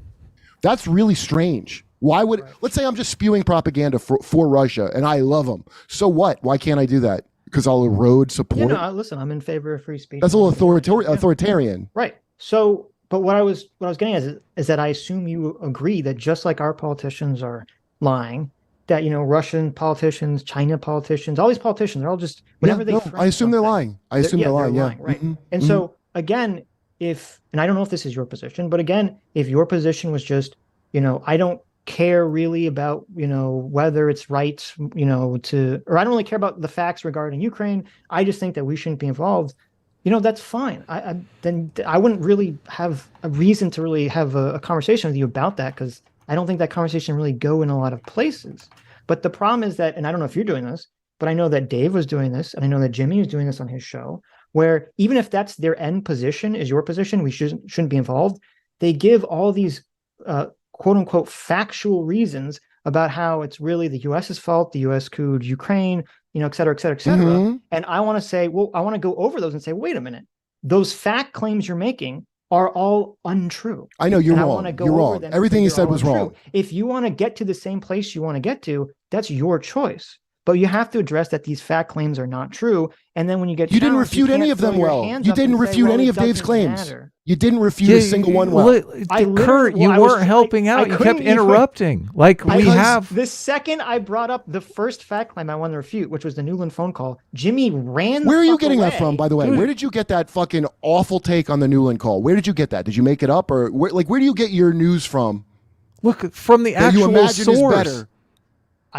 That's really strange. Why would, let's say I'm just spewing propaganda for Russia and I love them. So what? Why can't I do that? Because I'll erode support. Listen, I'm in favor of free speech. That's a little authoritarian. Right. So, but what I was getting at is that I assume you agree that just like our politicians are lying, that, Russian politicians, China politicians, all these politicians, they're all just, whenever I assume they're lying. I assume they're lying. Yeah. Right. Mm-hmm. And so again, and I don't know if this is your position, but again, if your position was just, I don't care really about, whether it's right, or I don't really care about the facts regarding Ukraine. I just think that we shouldn't be involved. That's fine. Then I wouldn't really have a reason to really have a conversation with you about that, because I don't think that conversation really go in a lot of places. But the problem is that, and I don't know if you're doing this, but I know that Dave was doing this, and I know that Jimmy is doing this on his show, where even if that's their end position is your position, we shouldn't be involved. They give all these quote unquote factual reasons about how it's really the US's fault, the US could Ukraine, et cetera, et cetera, et cetera. Mm-hmm. And I want to say, I want to go over those and say, wait a minute, those fact claims you're making are all untrue. I know you're wrong. You're wrong. Everything you said was wrong. If you want to get to the same place you want to get to, that's your choice. But you have to address that these fact claims are not true. And then when you get you didn't refute any of them well. You didn't refute any of Dave's claims. You didn't refute a single one well. Kurt, you weren't helping out. You kept interrupting. The second I brought up the first fact claim I wanted to refute, which was the Newland phone call, Jimmy ran. Where are you getting that from, by the way? Where did you get that fucking awful take on the Newland call? Where did you get that? Did you make it up, or where do you get your news from? Look, from the actual source.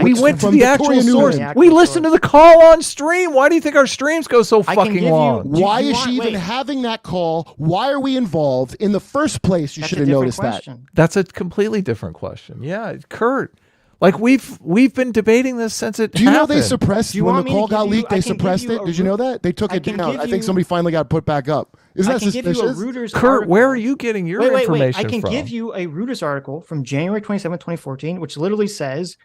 We went to the actual source. We listened to the call on stream. Why do you think our streams go so fucking long? Why is she even having that call? Why are we involved in the first place? You should have noticed that. That's a completely different question. Yeah, Kurt. Like we've been debating this since it happened. Do you know they suppressed when the call got leaked? They suppressed it. Did you know that? They took it down. I think somebody finally got put back up. Isn't that suspicious? Kurt, where are you getting your information from? I can give you a Reuters article from January 27, 2014, which literally says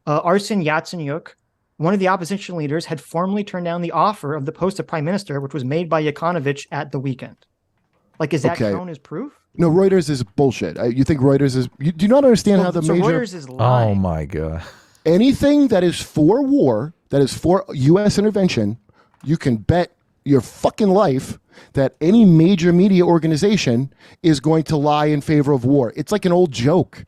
Arsen Yatsenyuk, one of the opposition leaders, had formally turned down the offer of the post of prime minister, which was made by Yanukovych at the weekend. Like, is that shown as proof? No, Reuters is bullshit. You think Reuters is... You do not understand how the major... Reuters is lying. Oh, my God. Anything that is for war, that is for U.S. intervention, you can bet your fucking life that any major media organization is going to lie in favor of war. It's like an old joke.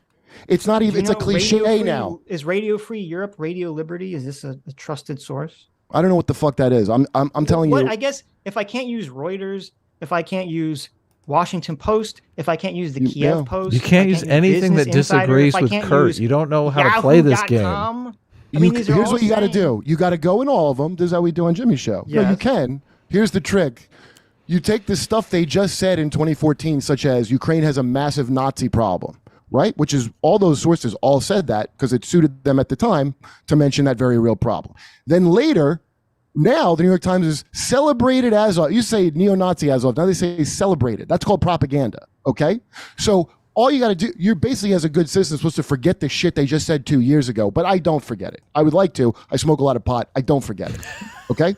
It's not even, it's a cliche now. Is Radio Free Europe, Radio Liberty, is this a trusted source? I don't know what the fuck that is. I'm telling you. I guess if I can't use Reuters, if I can't use Washington Post, if I can't use the Kiev Post. You can't use anything that disagrees with Kurt. You don't know how to play this game. Here's what you got to do. You got to go in all of them. This is how we do on Jimmy's show. Yes. No, you can. Here's the trick. You take the stuff they just said in 2014, such as Ukraine has a massive Nazi problem. Right? Which is all those sources all said that because it suited them at the time to mention that very real problem. Then later, now the New York Times is celebrated as of, you say neo-Nazi as of, now they say celebrated. That's called propaganda. Okay? So all you got to do, you're basically as a good citizen supposed to forget the shit they just said 2 years ago, but I don't forget it. I would like to. I smoke a lot of pot. I don't forget it. Okay?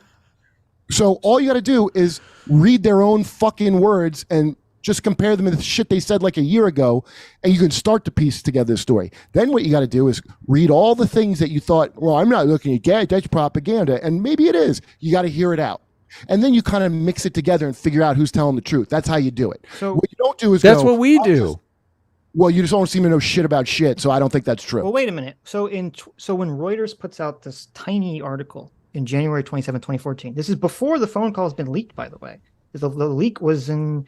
So all you got to do is read their own fucking words and just compare them to the shit they said like a year ago, and you can start to piece together the story. Then what you got to do is read all the things that you thought, well, I'm not looking at that, that's propaganda. And maybe it is. You got to hear it out. And then you kind of mix it together and figure out who's telling the truth. That's how you do it. So what you don't do is that's what we do. Well, you just don't seem to know shit about shit, so I don't think that's true. Well, wait a minute. So when Reuters puts out this tiny article in January 27, 2014. This is before the phone call has been leaked, by the way. The leak was in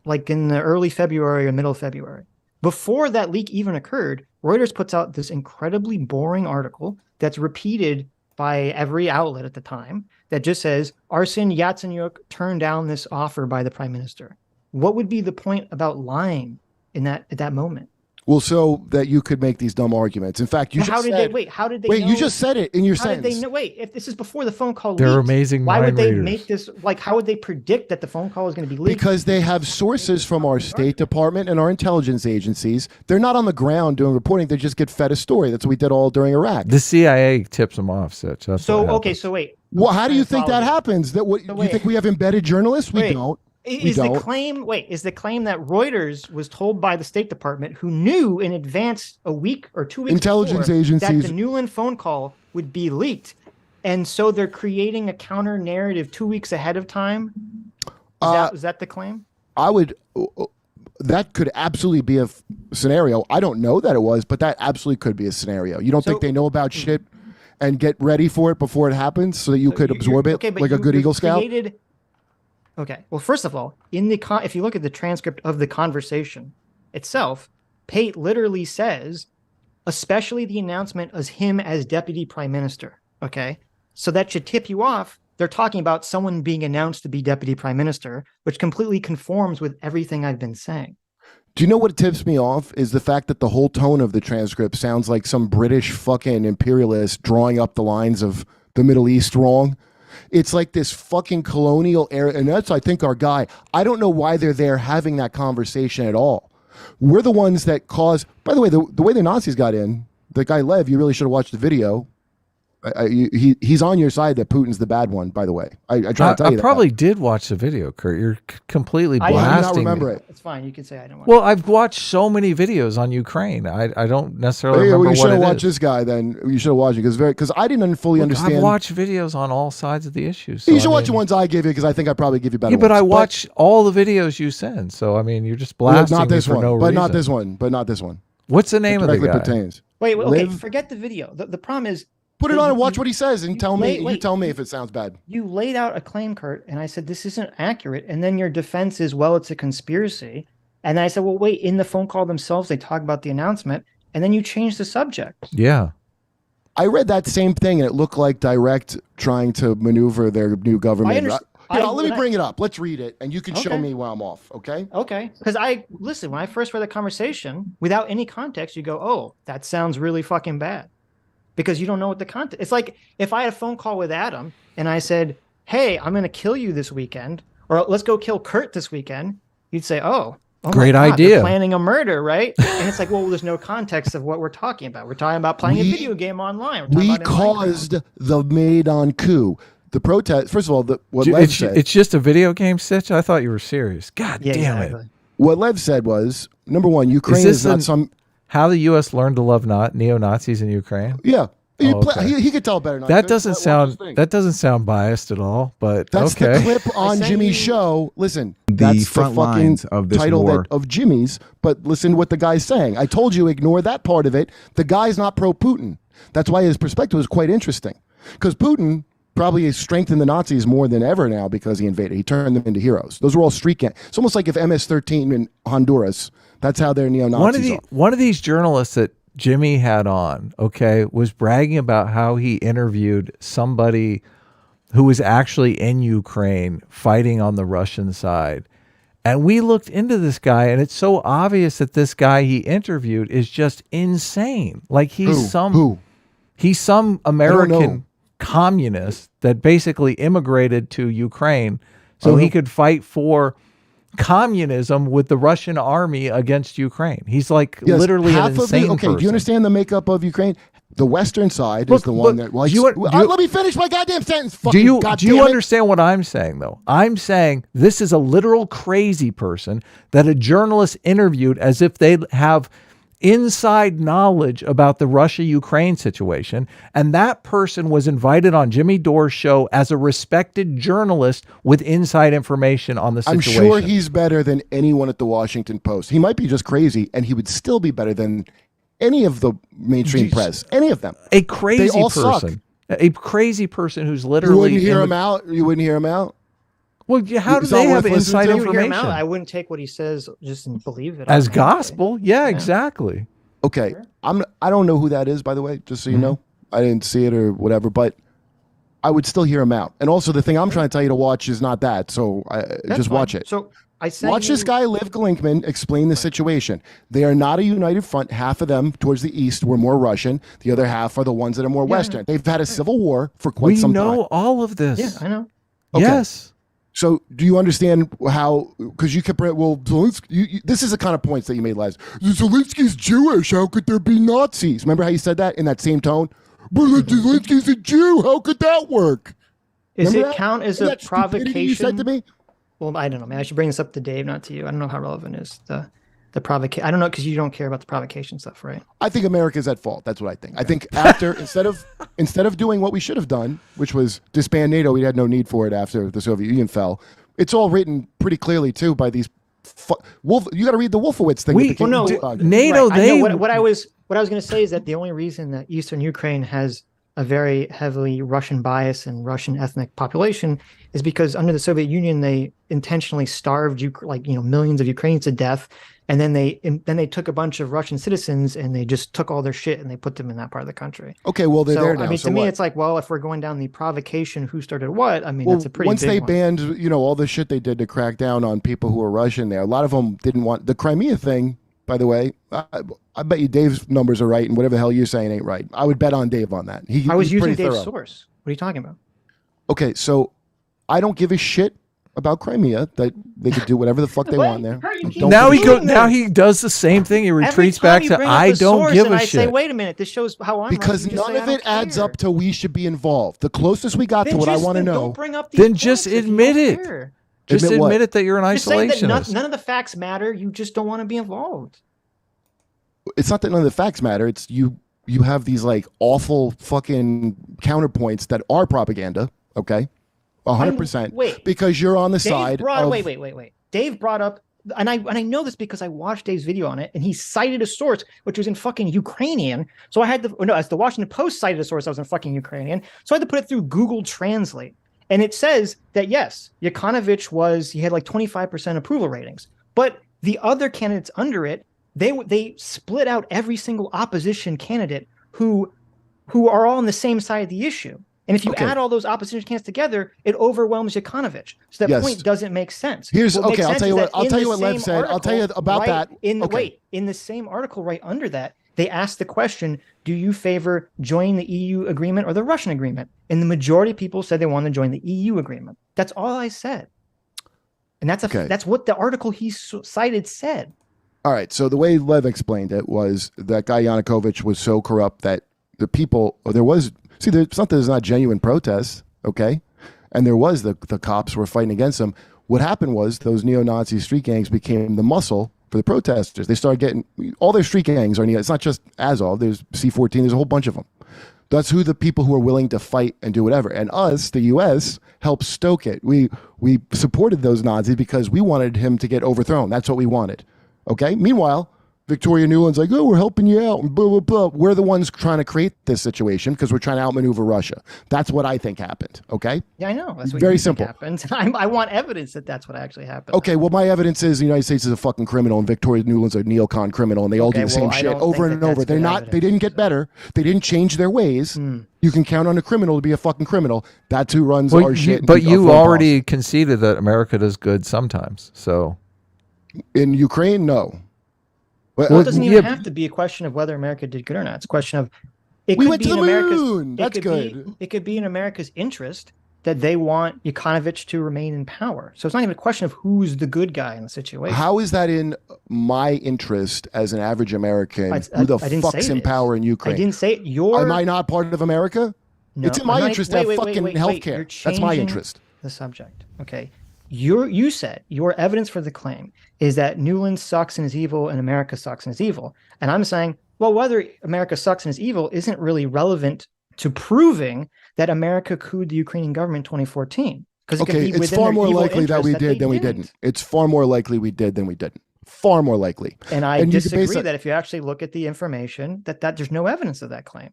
the early February or middle of February. Before that leak even occurred, Reuters puts out this incredibly boring article that's repeated by every outlet at the time that just says, Arsen Yatsenyuk turned down this offer by the prime minister. What would be the point about lying at that moment? Well, so that you could make these dumb arguments. In fact, you just said... How did they Wait, know? you just said it in your How sentence. did they know? Wait, if this is before the phone call They're leaked, amazing why would mind they readers. make this, how would they predict that the phone call is going to be leaked? Because they have sources from our State Department and our intelligence agencies. They're not on the ground doing reporting. They just get fed a story. That's what we did all during Iraq. The CIA tips them off, Sitch. That's So, what okay, happens. so wait. Well, how do you think that Follow me. happens? That what So you wait. think we have embedded journalists? We Wait. don't. Is the claim that Reuters was told by the State Department, who knew in advance a week or 2 weeks Intelligence before, agencies- that the Newland phone call would be leaked, and so they're creating a counter narrative 2 weeks ahead of time? Is that the claim? I would. That could absolutely be a scenario. I don't know that it was, but that absolutely could be a scenario. You don't think they know about shit and get ready for it before it happens so that you could absorb it Okay, but like a good you've Eagle Scout? Okay. Well, first of all, if you look at the transcript of the conversation itself, Pate literally says, especially the announcement as him as deputy prime minister. Okay. So that should tip you off. They're talking about someone being announced to be deputy prime minister, which completely conforms with everything I've been saying. Do you know what tips me off is the fact that the whole tone of the transcript sounds like some British fucking imperialist drawing up the lines of the Middle East wrong. It's like this fucking colonial era, and that's, I think, our guy. I don't know why they're there having that conversation at all. We're the ones that cause. By the way, the way the Nazis got in, the guy Lev, you really should have watched the video. He's on your side that Putin's the bad one, by the way. I try to tell you that. I probably did watch the video, Kurt. You're completely I do blasting. not remember it. It's fine. You can say I don't want Well, I've watched so many videos on Ukraine. I don't necessarily remember you what should it have watched is. this guy then. You should have watched it because I didn't fully understand. I've watched videos on all sides of the issues. So you should I watch mean- the ones I give you because I think I probably give you better Yeah, but ones. I watch all the videos you send. So I mean, you're just blasting not me this for one, no but reason. not this one, but not this one. What's the name of the Directly guy? pertains. Wait, okay, Live- forget the video. The problem is, Put it you- on and watch you- what he says and tell me. wait. You tell me if it sounds bad. you laid out a claim, Kurt, and I said, this isn't accurate. And then your defense is, well, it's a conspiracy. And I said, well, wait, in the phone call themselves, they talk about the announcement. And then you change the subject. Yeah. I read that same thing and it looked like Direct trying to maneuver their new government. Let me bring it up. Let's read it and you can show Okay. me where I'm off. Okay. Okay. Because listen, when I first read the conversation, without any context, you go, oh, that sounds really fucking bad. Because you don't know what the context. It's like if I had a phone call with Adam and I said, hey, I'm going to kill you this weekend, or let's go kill Kurt this weekend. You'd say, oh my Great God, idea. they're planning a murder, right? And it's like, well, there's no context of what we're talking about. We're talking about playing a video game online. We're talking We about in Minecraft. caused the Maidan coup. The protest. First of all, what Lev It's, said. it's just a video game, Sitch? I thought you were serious. God Yeah, damn exactly. it. What Lev said was number one. Ukraine this is not an- some. How the U.S. learned to love neo-Nazis in Ukraine? Yeah. Oh, okay. He could tell better. Not That to. doesn't Watch sound this thing. that doesn't sound biased at all, but That's okay. the clip on sent Jimmy's you- show. Listen, The that's front the fucking lines of this title war. of Jimmy's. But listen to what the guy's saying. I told you, ignore that part of it. The guy's not pro-Putin. That's why his perspective is quite interesting. Because Putin probably has strengthened the Nazis more than ever now because he invaded. He turned them into heroes. Those were all street gangs. It's almost like if MS-13 in Honduras. That's how their neo-Nazis are. One of these journalists that Jimmy had on, okay, was bragging about how he interviewed somebody who was actually in Ukraine fighting on the Russian side. And we looked into this guy, and it's so obvious that this guy he interviewed is just insane. Like he's Who? he's some American communist that basically immigrated to Ukraine so he could fight for communism with the Russian army against Ukraine. He's like Yes, literally half an of insane okay, person. do you understand the makeup of Ukraine? The western side Look, is the one look, that likes. do you- let me finish my goddamn sentence. Do Fucking you goddamn it. understand what I'm saying though? I'm saying this is a literal crazy person that a journalist interviewed as if they have inside knowledge about the Russia-Ukraine situation, and that person was invited on Jimmy Dore's show as a respected journalist with inside information on the I'm situation. sure he's better than anyone at the Washington Post. He might be just crazy, and he would still be better than any of the mainstream press. Any of them. a crazy They all person. suck. A crazy person who's You literally wouldn't hear him out. You wouldn't hear him out. Well, how do It's they not have worth listening inside to? You hear him information out, I wouldn't take what he says just and believe it as automatically. gospel? Yeah, exactly. Okay, I don't know who that is, by the way. Just so you know, I didn't see it or whatever, but I would still hear him out. And also, the thing I'm trying to tell you to watch is not that. So just watch it. So I sent Watch this guy, Liv Glinkman, explain the situation. They are not a united front. Half of them towards the east were more Russian. The other half are the ones that are more Western. They've had a civil war for quite some time. We know all of this. Yeah, I know. Okay. Yes. So do you understand how, because you kept, well, Zelensky, this is the kind of points that you made last. Zelensky's Jewish. How could there be Nazis? Remember how you said that in that same tone? But Zelensky's a Jew. How could that work? Does Remember it that? count as a That stupidity you said provocation? to me? Well, I don't know, man. I should bring this up to Dave, not to you. I don't know how relevant is the provocation. I don't know, because you don't care about the provocation stuff, right? I think America's at fault. That's what I think. I think after instead of doing what we should have done, which was disband NATO, we had no need for it after the Soviet Union fell. It's all written pretty clearly too by these. You got to read the Wolfowitz thing. NATO. Right. They what I was going to say is that the only reason that Eastern Ukraine has a very heavily Russian bias and Russian ethnic population is because under the Soviet Union they intentionally starved millions of Ukrainians to death, and then they took a bunch of Russian citizens and they just took all their shit and they put them in that part of the country. Okay, well they're there now. I mean, so to me, what? it's like, well, if we're going down the provocation, who started what? I mean, Well, that's a pretty once big they one. banned, all the shit they did to crack down on people who were Russian there. A lot of them didn't want the Crimea thing. By the way, I bet you Dave's numbers are right, and whatever the hell you're saying ain't right. I would bet on Dave on that. I was he's using pretty Dave's thorough. source. What are you talking about? Okay, so I don't give a shit about Crimea. That they could do whatever the fuck they want there. Don't now give a shit. now he does the same thing. He retreats back to I don't give a shit. Say, wait a minute, this shows how I'm Because right. You just none say, of "I it don't adds care." up to we should be involved. The closest we got Then to what I want to then know. Don't bring up these Then just points if you admit don't it. care. Just Admit what? admit it that you're an Just say that isolationist. none of the facts matter. You just don't want to be involved. It's not that none of the facts matter. It's you have these like awful fucking counterpoints that are propaganda. Okay, 100%. Wait. Because you're on the side. Wait. Dave brought up, and I know this because I watched Dave's video on it, and he cited a source which was in fucking Ukrainian. So I had as the Washington Post cited a source that was in fucking Ukrainian. So I had to put it through Google Translate, and it says that yes, Yanukovych he had like 25% approval ratings, but the other candidates under it, they split out every single opposition candidate who are all on the same side of the issue. And if you add all those opposition candidates together, it overwhelms Yanukovych. So that point doesn't make sense. I'll tell you what Lev said. I'll tell you about that. In the same article right under that, they asked the question, do you favor joining the EU agreement or the Russian agreement? And the majority of people said they want to join the EU agreement. That's all I said. And that's what the article he cited said. All right. So the way Lev explained it was that guy Yanukovych was so corrupt that the people, there's not genuine protests, okay? And there was the cops were fighting against them. What happened was those neo-Nazi street gangs became the muscle for the protesters. They started getting, all their street gangs are, it's not just Azov, there's C-14, there's a whole bunch of them. That's who the people who are willing to fight and do whatever. And us, the U.S., helped stoke it. We supported those Nazis because we wanted him to get overthrown. That's what we wanted. Okay? Meanwhile, Victoria Nuland's like, oh, we're helping you out, and blah, blah, blah. We're the ones trying to create this situation because we're trying to outmaneuver Russia. That's what I think happened, okay? Yeah, I know. That's what Very simple. Happened. I want evidence that that's what actually happened. Okay, well, my evidence is the United States is a fucking criminal and Victoria Nuland's a neocon criminal, and they all do the same shit over and over. They didn't get better. They didn't change their ways. You can count on a criminal to be a fucking criminal. That's who runs our shit. But you already conceded that America does good sometimes, so. In Ukraine, no. Well, it doesn't even have to be a question of whether America did good or not. It's a question of we went to the moon. That's good. It could be in America's interest that they want Yanukovych to remain in power. So it's not even a question of who's the good guy in the situation. How is that in my interest as an average American? Who the fuck's in power in Ukraine? I didn't say it. Am I not part of America? No, it's in my interest to have fucking healthcare. That's my interest. The subject. Okay. You said your evidence for the claim is that Nuland sucks and is evil and America sucks and is evil. And I'm saying, well, whether America sucks and is evil isn't really relevant to proving that America couped the Ukrainian government in 2014. Okay, it's far more likely that we did than we didn't. It's far more likely we did than we didn't. Far more likely. And I disagree that if you actually look at the information, that there's no evidence of that claim.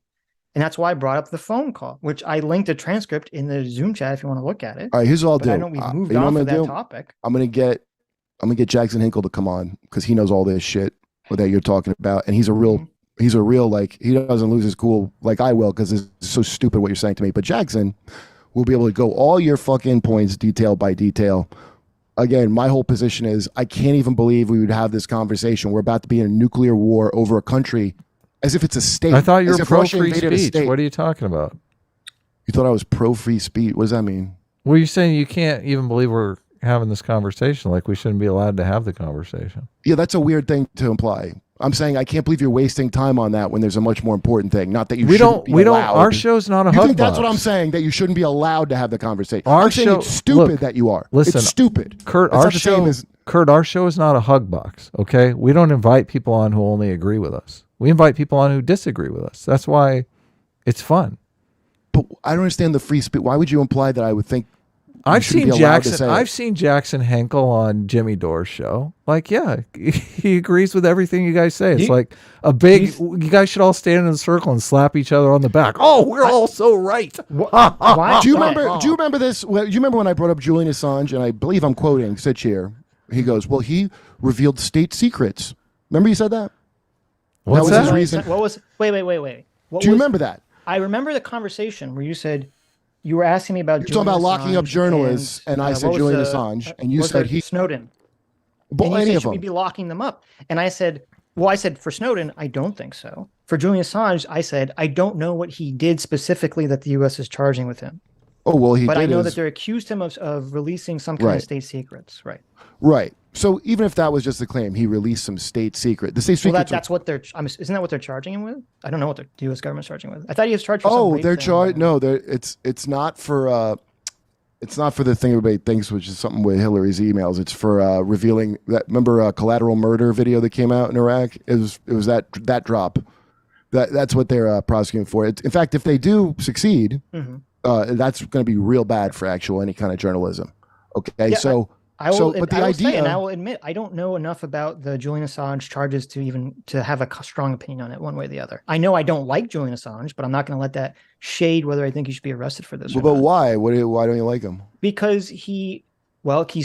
And that's why I brought up the phone call, which I linked a transcript in the Zoom chat if you want to look at it. All right, here's what I'll But do. I know we've moved you know on what from I'm that gonna do? topic. I'm gonna get Jackson Hinkle to come on because he knows all this shit that you're talking about, and he's a real like, he doesn't lose his cool like I will because it's so stupid what you're saying to me. But Jackson will be able to go all your fucking points detail by detail. Again, my whole position is I can't even believe we would have this conversation. We're about to be in a nuclear war over a country as if it's a state. I thought you As were if Russia pro-free invaded a speech. state. What are you talking about? You thought I was pro-free speech? What does that mean? Well, you're saying you can't even believe we're having this conversation, like we shouldn't be allowed to have the conversation. Yeah, that's a weird thing to imply. I'm saying I can't believe you're wasting time on that when there's a much more important thing. Not that you shouldn't be allowed. Our show's not a You hug think that's box. what I'm saying? That you shouldn't be allowed to have the conversation. Our I'm saying show- it's stupid look, that you are. listen, It's stupid. Kurt, It's our not the same show, as- Kurt, our show is not a hug box. Okay, we don't invite people on who only agree with us. We invite people on who disagree with us. That's why it's fun. But I don't understand the free speech. Why would you imply that I would think? I've shouldn't seen be allowed to Jackson. say it? I've seen Jackson Henkel on Jimmy Dore's show. Like, yeah, he agrees with everything you guys say. It's like a big. You guys should all stand in a circle and slap each other on the back. Oh, we're all so right. Why? Do you remember? Do you remember this? Well, you remember when I brought up Julian Assange, and I believe I'm quoting Sitch here. He goes, "Well, he revealed state secrets." Remember you said that? What's was that? his reason. What was? Wait. What Do you was- remember that? I remember the conversation where you said you were asking me about. You're talking about locking up Assange journalists, and I said what was Julian the- Assange, and you what was said the he. Snowden. But And you any said, of should we them. be locking them up? And I said, well, I said for Snowden, I don't think so. For Julian Assange, I said I don't know what he did specifically that the U.S. is charging with him, Oh well, he but did. I know his- that they're accused him of releasing some kind Right. of state secrets, right? Right. So even if that was just a claim, he released some state secret. The state Well, secret. that's what they're. Isn't that what they're charging him with? I don't know what the U.S. government's charging him with. I thought he was charged for. some Oh, rape they're thing. charged. No, it's not for. It's not for the thing everybody thinks, which is something with Hillary's emails. It's for revealing that. Remember collateral murder video that came out in Iraq? It was that drop. That's what they're prosecuting for. In fact, if they do succeed, that's going to be real bad for actual any kind of journalism. Okay, Yeah, so. I will, So, but the I will say, idea- and I will admit, I don't know enough about the Julian Assange charges to have a strong opinion on it one way or the other. I know I don't like Julian Assange, but I'm not going to let that shade whether I think he should be arrested for this. Or But not. why? Why don't you like him? Because he's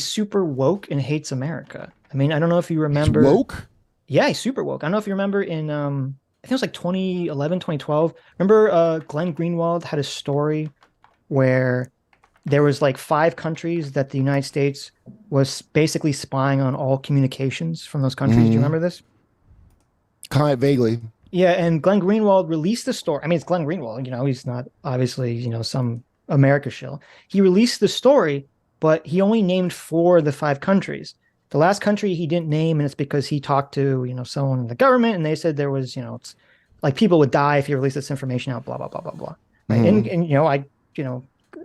super woke and hates America. I mean, I don't know if you remember. He's woke? Yeah, he's super woke. I don't know if you remember in I think it was like 2011, 2012. Remember Glenn Greenwald had a story where there was like 5 countries that the United States was basically spying on all communications from those countries. Do you remember this? Kind of vaguely. Yeah, and Glenn Greenwald released the story. I mean, it's Glenn Greenwald, he's not obviously, some America shill. He released the story, but he only named 4 of the 5 countries. The last country he didn't name, and it's because he talked to, someone in the government, and they said there was, it's like people would die if you release this information out, blah, blah, blah, blah, blah. Right? And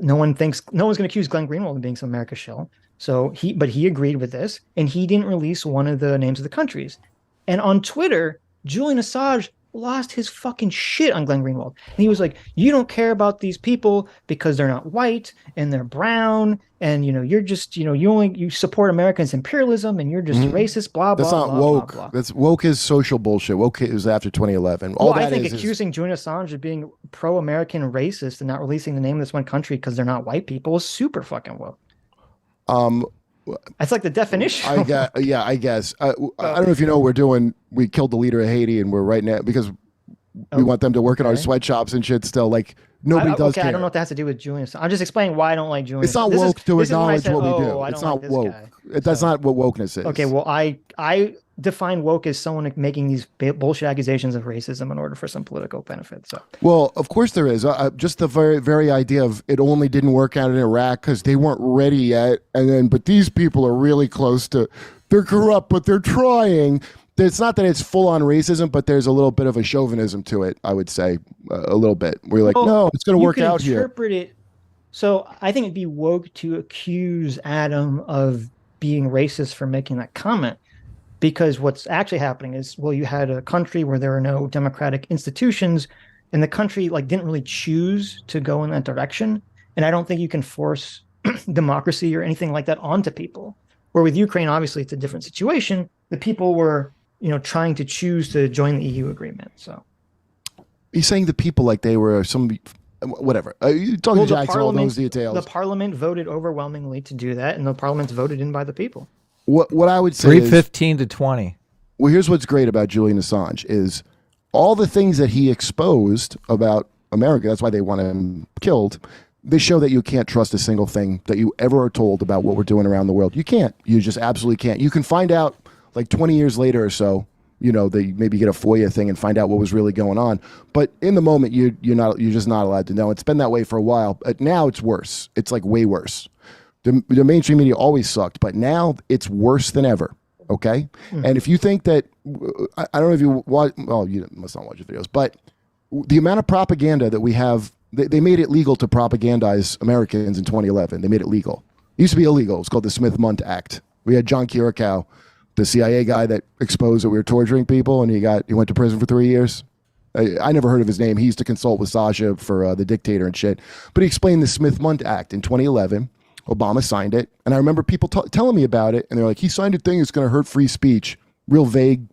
no one's going to accuse Glenn Greenwald of being some America shill. So but he agreed with this, and he didn't release one of the names of the countries. And on Twitter, Julian Assange lost his fucking shit on Glenn Greenwald. And he was like, you don't care about these people because they're not white and they're brown. And, you're just, you support Americans' imperialism and you're just racist, blah, blah, That's not blah, woke. blah, blah. That's woke is social bullshit. Woke is after 2011. All Well, I that think is accusing Julian Assange of being pro-American racist and not releasing the name of this one country because they're not white people is super fucking woke. That's like the definition. I guess. I don't know if you know what we're doing. We killed the leader of Haiti, and we're right now because we want them to work in our Okay. sweatshops and shit. Still, like nobody does okay, care. I don't know what that has to do with Julian Assange. I'm just explaining why I don't like Julian. It's not This is- woke to this is when I acknowledge said, what we do. "Oh, I It's don't not like this woke. guy." That's not what wokeness is. Okay, well, I define woke as someone making these bullshit accusations of racism in order for some political benefit. So Well, of course there is. Just the very idea of it only didn't work out in Iraq because they weren't ready yet, but these people are really close to. They're corrupt, but they're trying. It's not that it's full on racism, but there's a little bit of a chauvinism to it. I would say a little bit. We're like, Well, no, it's going to you work can out here. interpret it. So I think it'd be woke to accuse Adam of being racist for making that comment, because what's actually happening is, well, you had a country where there are no democratic institutions, and the country didn't really choose to go in that direction. And I don't think you can force democracy or anything like that onto people. Where with Ukraine, obviously, it's a different situation. The people were, trying to choose to join the EU agreement. So. He's saying the people like they were some whatever. You talking Well, to Jackson, all those details. the parliament voted overwhelmingly to do that, and the parliament's voted in by the people. What I would say 315 to 20. Well, here's what's great about Julian Assange is all the things that he exposed about America. That's why they want him killed. They show that you can't trust a single thing that you ever are told about what we're doing around the world. You can't. You just absolutely can't. You can find out like 20 years later or so. You know, they maybe get a FOIA thing and find out what was really going on. But in the moment, you're just not allowed to know. It's been that way for a while, but now it's worse. It's like way worse. The mainstream media always sucked, but now it's worse than ever. Okay, and if you think that I don't know if you watch, well, you must not watch the videos, but the amount of propaganda that we have, they made it legal to propagandize Americans in 2011. They made it legal. It used to be illegal. It was called the Smith-Mundt Act. We had John Kiriakou, the CIA guy that exposed that we were torturing people, and he went to prison for 3 years. I never heard of his name. He used to consult with Sasha for The Dictator and shit. But he explained the Smith-Mundt Act in 2011. Obama signed it. And I remember people telling me about it, and they're like, he signed a thing that's going to hurt free speech. Real vague.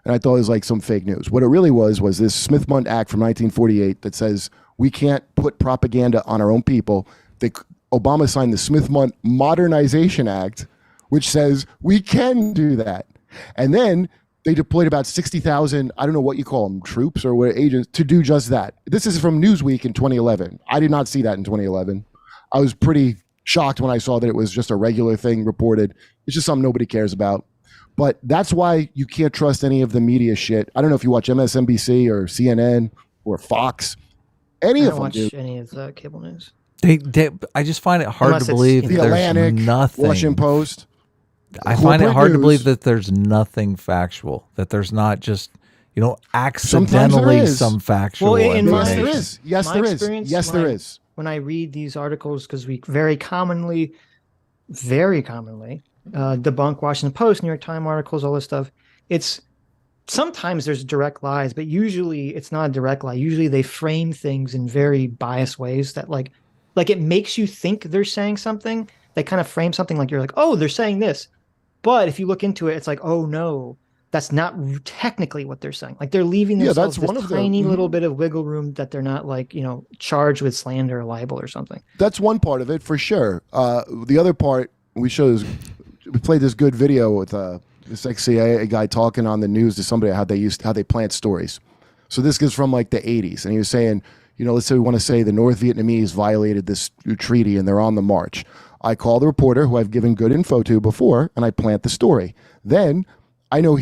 And I thought it was like some fake news. What it really was this Smith-Mundt Act from 1948 that says we can't put propaganda on our own people. Obama signed the Smith-Mundt Modernization Act, which says we can do that. And then they deployed about 60,000, I don't know what you call them, troops or what agents, to do just that. This is from Newsweek in 2011. I did not see that in 2011. I was pretty shocked when I saw that it was just a regular thing reported. It's just something nobody cares about. But that's why you can't trust any of the media shit. I don't know if you watch MSNBC or CNN or Fox. Any I of don't them, watch dude. any of the cable news. I just find it hard Unless to it's believe The that Atlantic, there's nothing. Washington Post. I find it corporate hard to news. believe that there's nothing factual, that there's not just, Sometimes accidentally there is. some factual Well, in my- Yes, there information. is. Yes, My there is. experience, Yes, there is. When I read these articles, because we very commonly debunk Washington Post, New York Times articles, all this stuff. It's sometimes there's direct lies, but usually it's not a direct lie. Usually they frame things in very biased ways that like it makes you think they're saying something. They kind of frame something like you're like, oh, they're saying this. But if you look into it, it's like, oh no, that's not technically what they're saying. Like they're leaving themselves that's one this of the- tiny little bit of wiggle room that they're not like, charged with slander or libel or something. That's one part of it for sure. The other part, we played this good video with this ex-CIA guy talking on the news to somebody how they plant stories. So this is from like the 80s, and he was saying, let's say we want to say the North Vietnamese violated this treaty and they're on the march. I call the reporter who I've given good info to before, and I plant the story. Then I know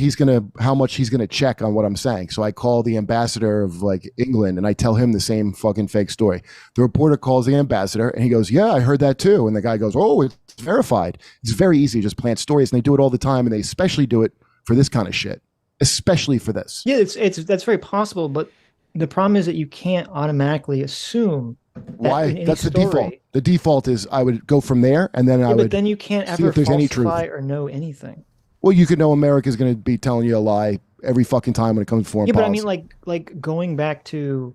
how much he's gonna check on what I'm saying. So I call the ambassador of like England and I tell him the same fucking fake story. The reporter calls the ambassador and he goes, yeah, I heard that too. And the guy goes, oh, it's verified. It's very easy to just plant stories, and they do it all the time, and they especially do it for this kind of shit, especially for this. Yeah, that's very possible, but the problem is that you can't automatically assume that Why? in any That's the story- default. The default is I would go from there, and then I Yeah, would. but then you can't see ever if there's any falsify truth. or know anything. Well, you could know America's going to be telling you a lie every fucking time when it comes to foreign Yeah, but I policy. mean, like going back to,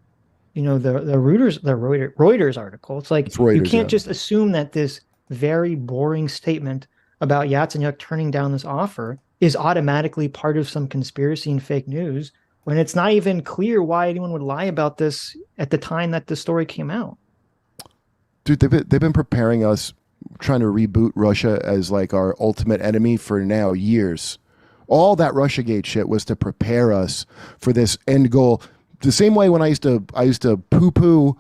the Reuters article. It's like It's Reuters, you can't yeah. just assume that this very boring statement about Yatsenyuk turning down this offer is automatically part of some conspiracy and fake news when it's not even clear why anyone would lie about this at the time that the story came out. Dude, they've been preparing us, trying to reboot Russia as like our ultimate enemy for now years. All that Russiagate shit was to prepare us for this end goal. The same way when I used to poo-poo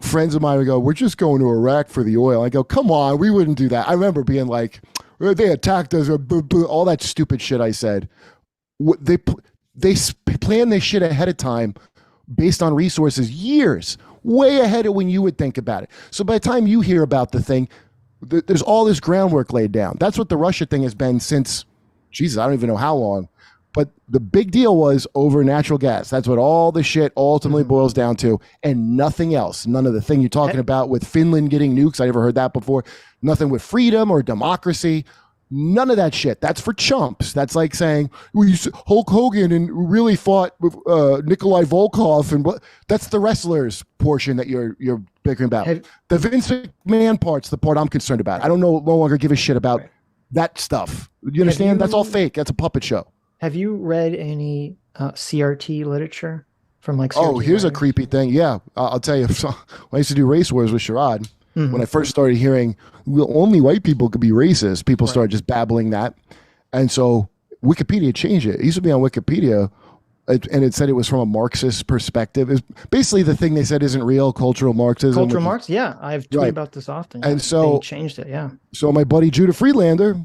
friends of mine would go, we're just going to Iraq for the oil. I go, come on, we wouldn't do that. I remember being like, they attacked us, all that stupid shit I said. They plan this shit ahead of time based on resources years, way ahead of when you would think about it. So by the time you hear about the thing, there's all this groundwork laid down. That's what the Russia thing has been since, Jesus, I don't even know how long. But the big deal was over natural gas. That's what all the shit ultimately boils down to, and nothing else. None of the thing you're talking about with Finland getting nukes. I never heard that before. Nothing with freedom or democracy. None of that shit. That's for chumps. That's like saying Hulk Hogan and really fought Nikolai Volkov, and that's the wrestlers portion that you're bickering about. The Vince McMahon part's the part I'm concerned about. I don't no longer give a shit about that stuff. You understand? That's all fake. That's a puppet show. Have you read any CRT literature from like Oh, CRT here's a writers. creepy thing. Yeah, I'll tell you. So, I used to do race wars with Sherrod. Mhm. When I first started hearing, well, only white people could be racist, people Right. started just babbling that. And so Wikipedia changed it. It used to be on Wikipedia, and it said it was from a Marxist perspective. It's basically the thing they said isn't real, cultural Marxism. Cultural which is- Marx, yeah, I've tweeted Right. about this often. And yeah. so- they changed it, yeah. So my buddy Judah Friedlander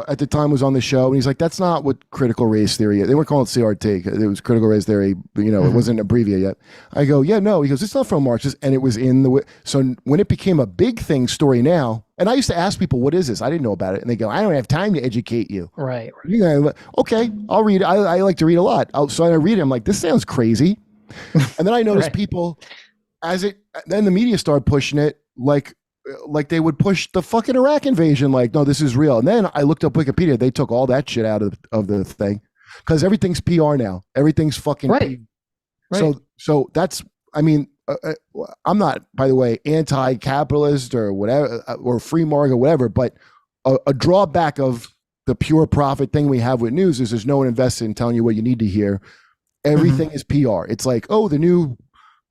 at the time was on the show, and he's like, that's not what critical race theory is. They weren't calling it CRT. It was critical race theory. But, it wasn't abbreviated yet. I go, yeah, no. He goes, it's not from Marxist. And it was in the... So when it became a big thing story now, and I used to ask people, what is this? I didn't know about it. And they go, I don't have time to educate you. Right. You know, okay, I'll read it. I like to read a lot. So I read it. I'm like, this sounds crazy. And then I noticed Right. people, then the media started pushing it like they would push the fucking Iraq invasion. Like, no, this is real. And then I looked up Wikipedia. They took all that shit out of the thing because everything's PR now. Everything's fucking Right. Right. So that's, I mean, I'm not, by the way, anti-capitalist or whatever, or free market or whatever, but a drawback of the pure profit thing we have with news is there's no one invested in telling you what you need to hear. Everything is PR. It's like, oh, the new,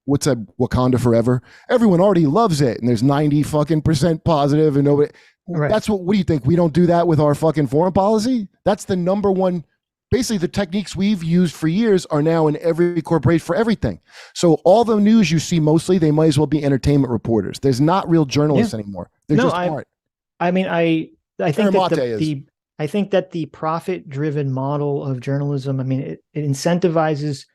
what's that, Wakanda Forever? Everyone already loves it, and there's 90 fucking % positive, and nobody. Right. That's what do you think? We don't do that with our fucking foreign policy? That's the number one. Basically, the techniques we've used for years are now in every corporation for everything. So all the news you see, mostly, they might as well be entertainment reporters. There's not real journalists anymore. They're just art. I mean, I think that Karamate I think that the profit-driven model of journalism, I mean, it incentivizes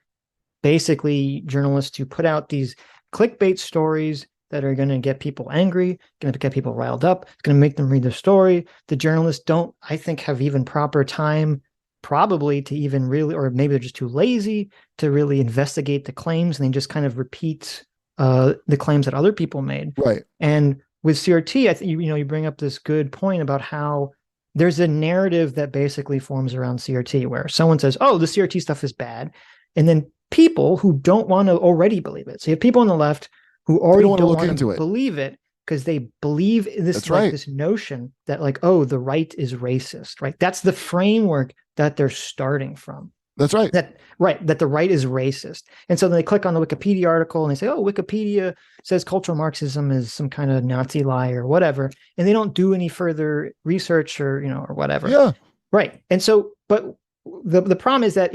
basically journalists to put out these clickbait stories that are going to get people angry, going to get people riled up, it's going to make them read the story. The journalists don't, I think, have even proper time probably to even really, or maybe they're just too lazy to really investigate the claims, and they just kind of repeat the claims that other people made. Right. And with CRT, I think you bring up this good point about how there's a narrative that basically forms around CRT where someone says, oh, the CRT stuff is bad. And then people who don't want to already believe it. So you have people on the left who already don't want to believe it because they believe in this, this notion that like, oh, the right is racist, right? That's the framework that they're starting from. That's right. That the right is racist. And so then they click on the Wikipedia article and they say, oh, Wikipedia says cultural Marxism is some kind of Nazi lie or whatever. And they don't do any further research or whatever. Yeah. Right. And so, but the problem is that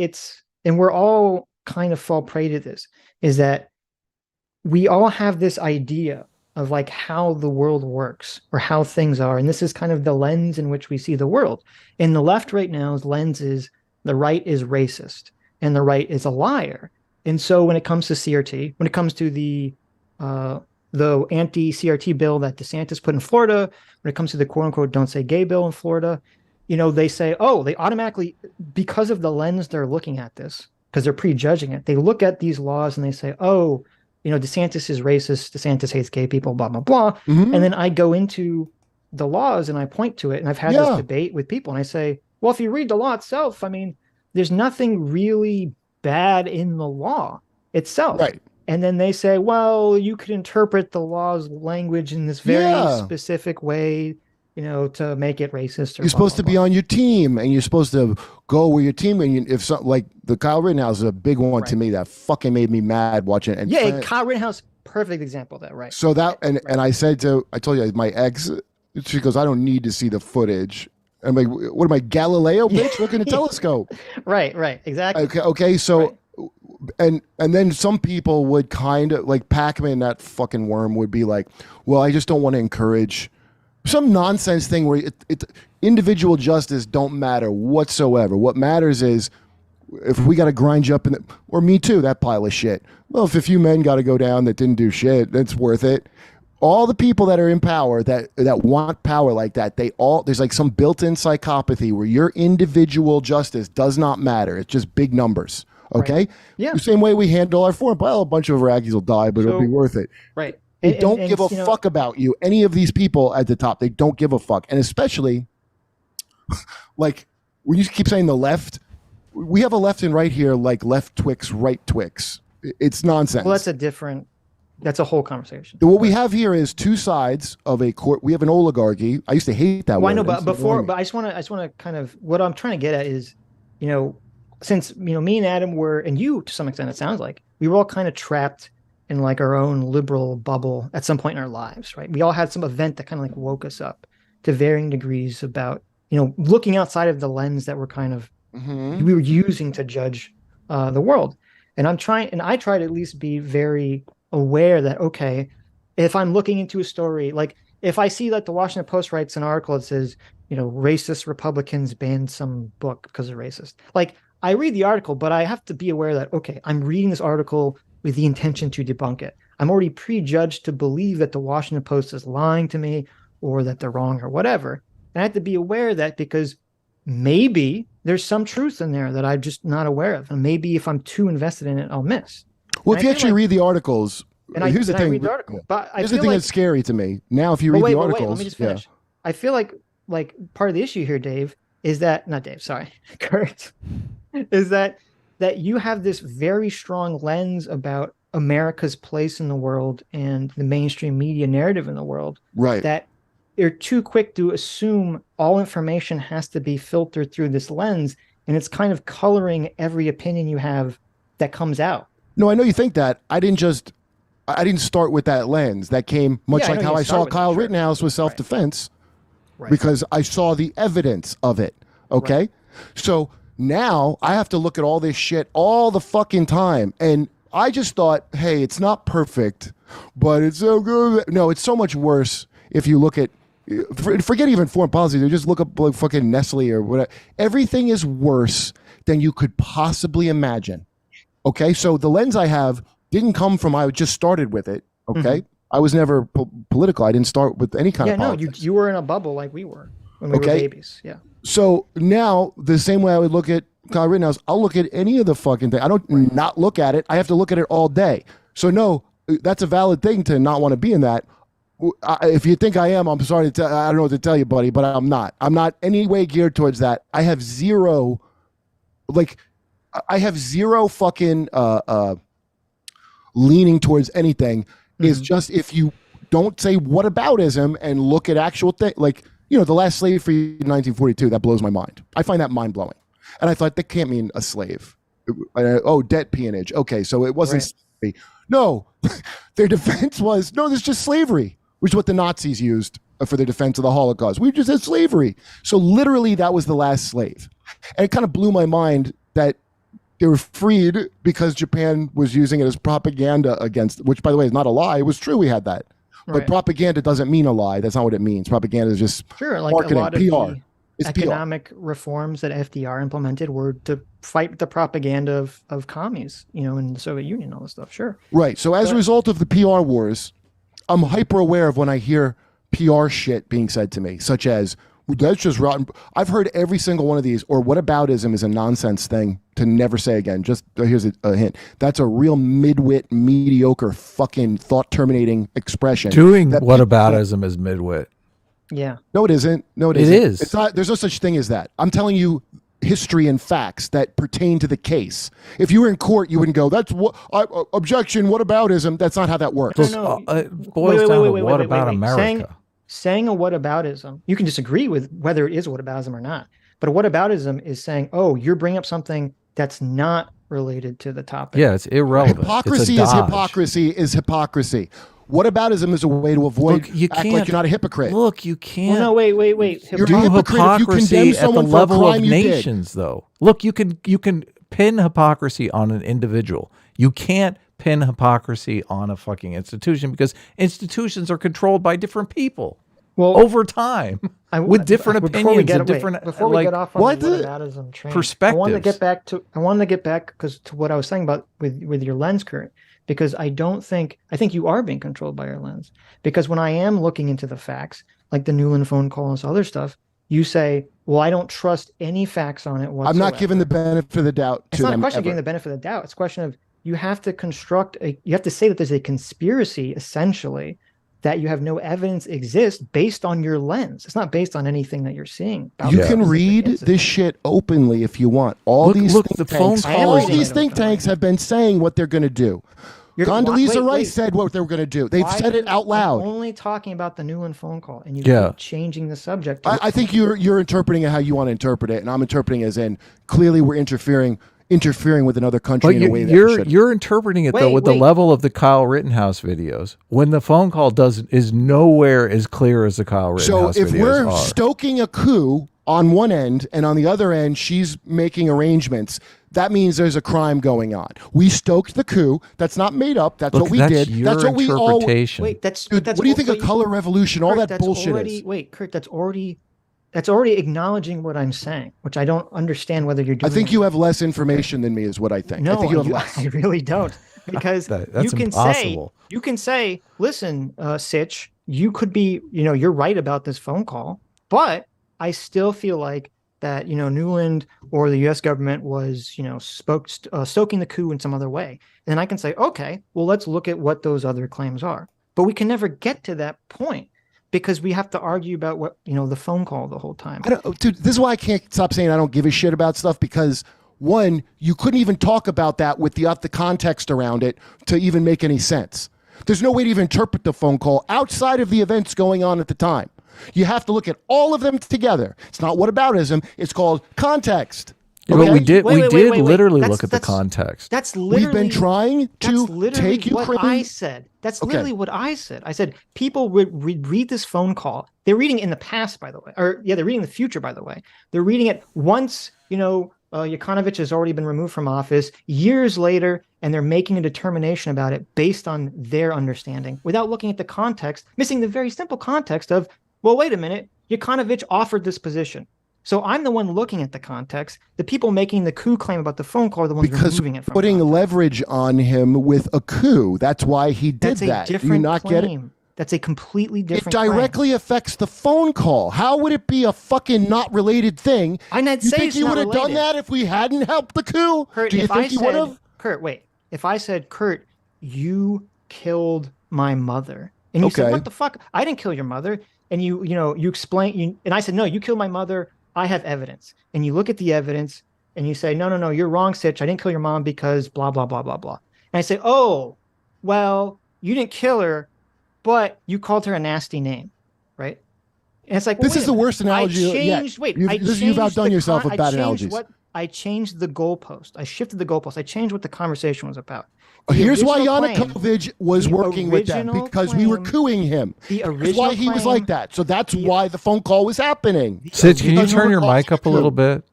and we're all kind of fall prey to this, is that we all have this idea of like how the world works or how things are. And this is kind of the lens in which we see the world. And the left right now's lens is the right is racist and the right is a liar. And so when it comes to CRT, when it comes to the anti-CRT bill that DeSantis put in Florida, when it comes to the quote unquote don't say gay bill in Florida, they say, oh, they automatically, because of the lens they're looking at this, because they're prejudging it, they look at these laws and they say, oh, DeSantis is racist, DeSantis hates gay people, blah, blah, blah. Mm-hmm. And then I go into the laws and I point to it, and I've had this debate with people, and I say, well, if you read the law itself, I mean, there's nothing really bad in the law itself. Right. And then they say, well, you could interpret the law's language in this very specific way, to make it racist. Or you're supposed to be on your team, and you're supposed to go with your team. And if something like the Kyle Rittenhouse is a big one to me that fucking made me mad watching it. And Kyle Rittenhouse, perfect example of that, right? So that, and I told you, my ex, she goes, I don't need to see the footage. I'm like, what am I, Galileo, bitch? Look in the telescope. Right, exactly. Okay. So, and then some people would kind of like Pac-Man, that fucking worm, would be like, well, I just don't want to encourage some nonsense thing where individual justice don't matter whatsoever. What matters is if we got to grind you up or me too, that pile of shit. Well, if a few men got to go down that didn't do shit, that's worth it. All the people that are in power that want power like that, there's like some built-in psychopathy where your individual justice does not matter. It's just big numbers. Okay. Right. Yeah. The same way we handle our foreign. Well, a bunch of Iraqis will die, but it'll be worth it. Right. They don't give a fuck about you. Any of these people at the top, they don't give a fuck. And especially, like, when you keep saying the left, we have a left and right here, like left Twix, right Twix. It's nonsense. Well, that's a whole conversation. What we have here is two sides of a court. We have an oligarchy. I used to hate that word. I know, but I just want to kind of, what I'm trying to get at is, since, me and Adam and you, to some extent, it sounds like, we were all kind of trapped in like our own liberal bubble at some point in our lives, right? We all had some event that kind of like woke us up to varying degrees about, looking outside of the lens that we're kind of we were using to judge the world. And I try to at least be very aware that, okay, if I'm looking into a story, like if I see that the Washington Post writes an article that says, racist Republicans banned some book because they're racist. Like I read the article, but I have to be aware that, okay, I'm reading this article with the intention to debunk it. I'm already prejudged to believe that the Washington Post is lying to me or that they're wrong or whatever. And I have to be aware of that because maybe there's some truth in there that I'm just not aware of. And maybe if I'm too invested in it, I'll miss. Well, if you actually read the articles, here's the thing. Read the article, but here's the thing that's scary to me. Now, if you read the articles, let me just finish. I feel like part of the issue here, Dave, is that not Dave, sorry, Kurt, is that you have this very strong lens about America's place in the world and the mainstream media narrative in the world. Right. That you're too quick to assume all information has to be filtered through this lens, and it's kind of coloring every opinion you have that comes out. No, I know you think that. I didn't start with that lens. That came much like how I saw Kyle Rittenhouse with self-defense. Right. Because I saw the evidence of it. Okay. Right. So now I have to look at all this shit all the fucking time. And I just thought, hey, it's not perfect, but it's so good. No, it's so much worse if you look at, forget even foreign policy. You just look up like fucking Nestle or whatever. Everything is worse than you could possibly imagine. Okay. So the lens I have didn't come from, I just started with it. Okay. Mm-hmm. I was never political. I didn't start with any kind of politics. You were in a bubble like we were when we were babies. Yeah. So now the same way I would look at Kyle Rittenhouse, I'll look at any of the fucking thing. I don't not look at it. I have to look at it all day. So no, that's a valid thing to not want to be in that. If you think I am, I'm sorry to tell. I don't know what to tell you, buddy, but I'm not. I'm not any way geared towards that. I have zero fucking leaning towards anything. Is just if you don't say whataboutism and look at actual thing, like, the last slave free in 1942, that blows my mind. I find that mind blowing. And I thought that can't mean a slave. Debt peonage. Okay, so it wasn't slavery. No, their defense was, no, this is just slavery, which is what the Nazis used for their defense of the Holocaust. We just had slavery. So literally that was the last slave. And it kind of blew my mind that they were freed because Japan was using it as propaganda against, which, by the way, is not a lie. It was true we had that. But propaganda doesn't mean a lie. That's not what it means. Propaganda is just marketing, a lot of PR. It's economic reforms that FDR implemented were to fight the propaganda of commies, in the Soviet Union, all this stuff. Sure. Right. So as a result of the PR wars, I'm hyper aware of when I hear PR shit being said to me, such as, that's just rotten. I've heard every single one of these, or whataboutism is a nonsense thing to never say again. Just here's a hint. That's a real midwit, mediocre, fucking thought-terminating expression. Doing whataboutism is midwit. Yeah. No, it isn't. No, it isn't. It is. It's not. There's no such thing as that. I'm telling you history and facts that pertain to the case. If you were in court, you wouldn't go, that's what objection, whataboutism. That's not how that works. No. It boils down to what about America? Saying a whataboutism, you can disagree with whether it is a whataboutism or not, but a whataboutism is saying, oh, you're bringing up something that's not related to the topic. Yeah, it's irrelevant. Hypocrisy is hypocrisy. Whataboutism is a way to avoid act like you're not a hypocrite. Look, you can't. Well, no, wait. You're a hypocrisy at the level of nations, though. Look, you can pin hypocrisy on an individual. You can't pin hypocrisy on a fucking institution because institutions are controlled by different people over time with different opinions and different before we get off on the whataboutism train, perspectives. I wanted to get back to what I was saying about with your lens, Kurt, because I think you are being controlled by your lens, because when I am looking into the facts, like the Newland phone call and this other stuff, you say, well, I don't trust any facts on it whatsoever. I'm not giving the benefit of the doubt to them. It's not a question of giving the benefit of the doubt. It's a question of you have to you have to say that there's a conspiracy, essentially, that you have no evidence exists based on your lens. It's not based on anything that you're seeing. You can read this shit openly if you want. All these think tanks have been saying what they're going to do. Condoleezza Rice said what they were going to do. They've said it out loud. I'm only talking about the Newland phone call, and you keep changing the subject. I think you're interpreting it how you want to interpret it, and I'm interpreting it as in clearly we're interfering interfering with another country But in a way that you're interpreting it though with the level of the Kyle Rittenhouse videos. When the phone call is nowhere as clear as the Kyle Rittenhouse videos So if we're are. stoking a coup on one end and on the other end she's making arrangements, that means there's a crime going on. We stoked the coup. That's not made up. That's what we did. That's what we all. Wait, that's what do you think of color revolution? All Kurt, that bullshit is. Wait, Kurt, that's already acknowledging what I'm saying, which I don't understand whether you're doing. I think you have less information than me, is what I think. No, I think you have less. I really don't, because that's impossible. You can say, listen, Sitch, you could be, you're right about this phone call, but I still feel like that, Newland or the U.S. government was, stoking the coup in some other way. And I can say, okay, well, let's look at what those other claims are. But we can never get to that point because we have to argue about what, the phone call the whole time. Dude, this is why I can't stop saying I don't give a shit about stuff, because one, you couldn't even talk about that with the context around it to even make any sense. There's no way to even interpret the phone call outside of the events going on at the time. You have to look at all of them together. It's not whataboutism. It's called context. Yeah, okay? but we did literally That's look at the context. That's literally we've been trying to take Ukraine. What I said. That's literally what I said. I said people would read this phone call. They're reading in the past, by the way, they're reading the future, by the way. They're reading it once Yukановich has already been removed from office, years later, and they're making a determination about it based on their understanding, without looking at the context, missing the very simple context of, well, wait a minute, Yukановich offered this position. So I'm the one looking at the context. The people making the coup claim about the phone call are the ones removing it from putting context. leverage on him with a coup. That's why he did that. That's a different claim. That's a completely different It directly affects the phone call. How would it be a fucking not related thing? You think he would have done that if we hadn't helped the coup? Kurt, Do you think he would have? Kurt, wait. If I said, Kurt, you killed my mother, and you said, what the fuck? I didn't kill your mother. And you explain, and I said, no, you killed my mother. I have evidence. And you look at the evidence and you say, no, you're wrong, Sitch. I didn't kill your mom because blah, blah, blah, blah, blah. And I say, oh, well, you didn't kill her, but you called her a nasty name, right? And it's like, this is the worst analogy yet. You've outdone yourself with bad analogies. I changed the goalpost. I shifted the goalpost. I changed what the conversation was about. Here's why Yanukovych was working with them, because we were cooing him. That's why he was like that. So that's why the phone call was happening. Sitch, can you turn your mic up a little bit?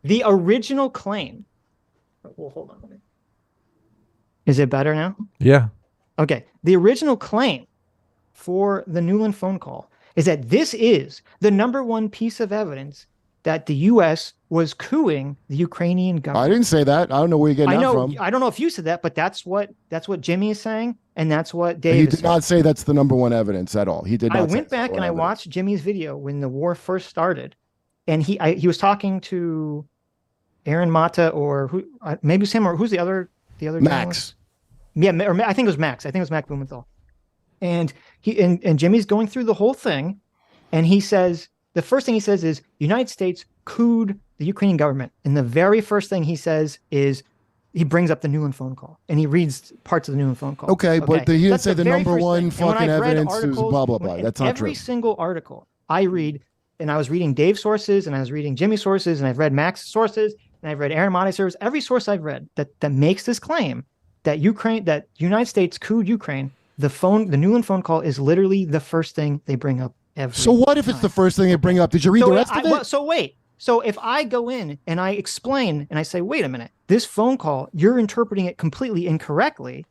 The original claim. Well, hold on. Is it better now? Yeah. Okay. The original claim for the Newland phone call is that this is the number one piece of evidence that the U.S. was cooing the Ukrainian government. I didn't say that. I don't know where you're getting that from. I don't know if you said that, but that's what Jimmy is saying, and that's what Dave He did not say that's the number one evidence at all. He did not. I went back and I watched Jimmy's video when the war first started, and he was talking to Aaron Mata or maybe it was him, or who's the other Max. Journalist? Yeah, or I think it was Max. I think it was Mac Blumenthal. And and Jimmy's going through the whole thing, and he says, the first thing he says is, United States cooed the Ukrainian government. And the very first thing he says is, he brings up the Newland phone call, and he reads parts of the Newland phone call. Okay, but he didn't say the number one fucking evidence is blah, blah, blah. That's not true. Every single article I read, and I was reading Dave's sources, and I was reading Jimmy's sources, and I've read Max's sources, and I've read Aaron Mata's sources. Every source I've read that makes this claim that United States cooed Ukraine, the Newland phone call is literally the first thing they bring up. So what if it's the first thing they bring up? Did you read the rest of it? So wait. So if I go in and I explain and I say, wait a minute, this phone call, you're interpreting it completely incorrectly.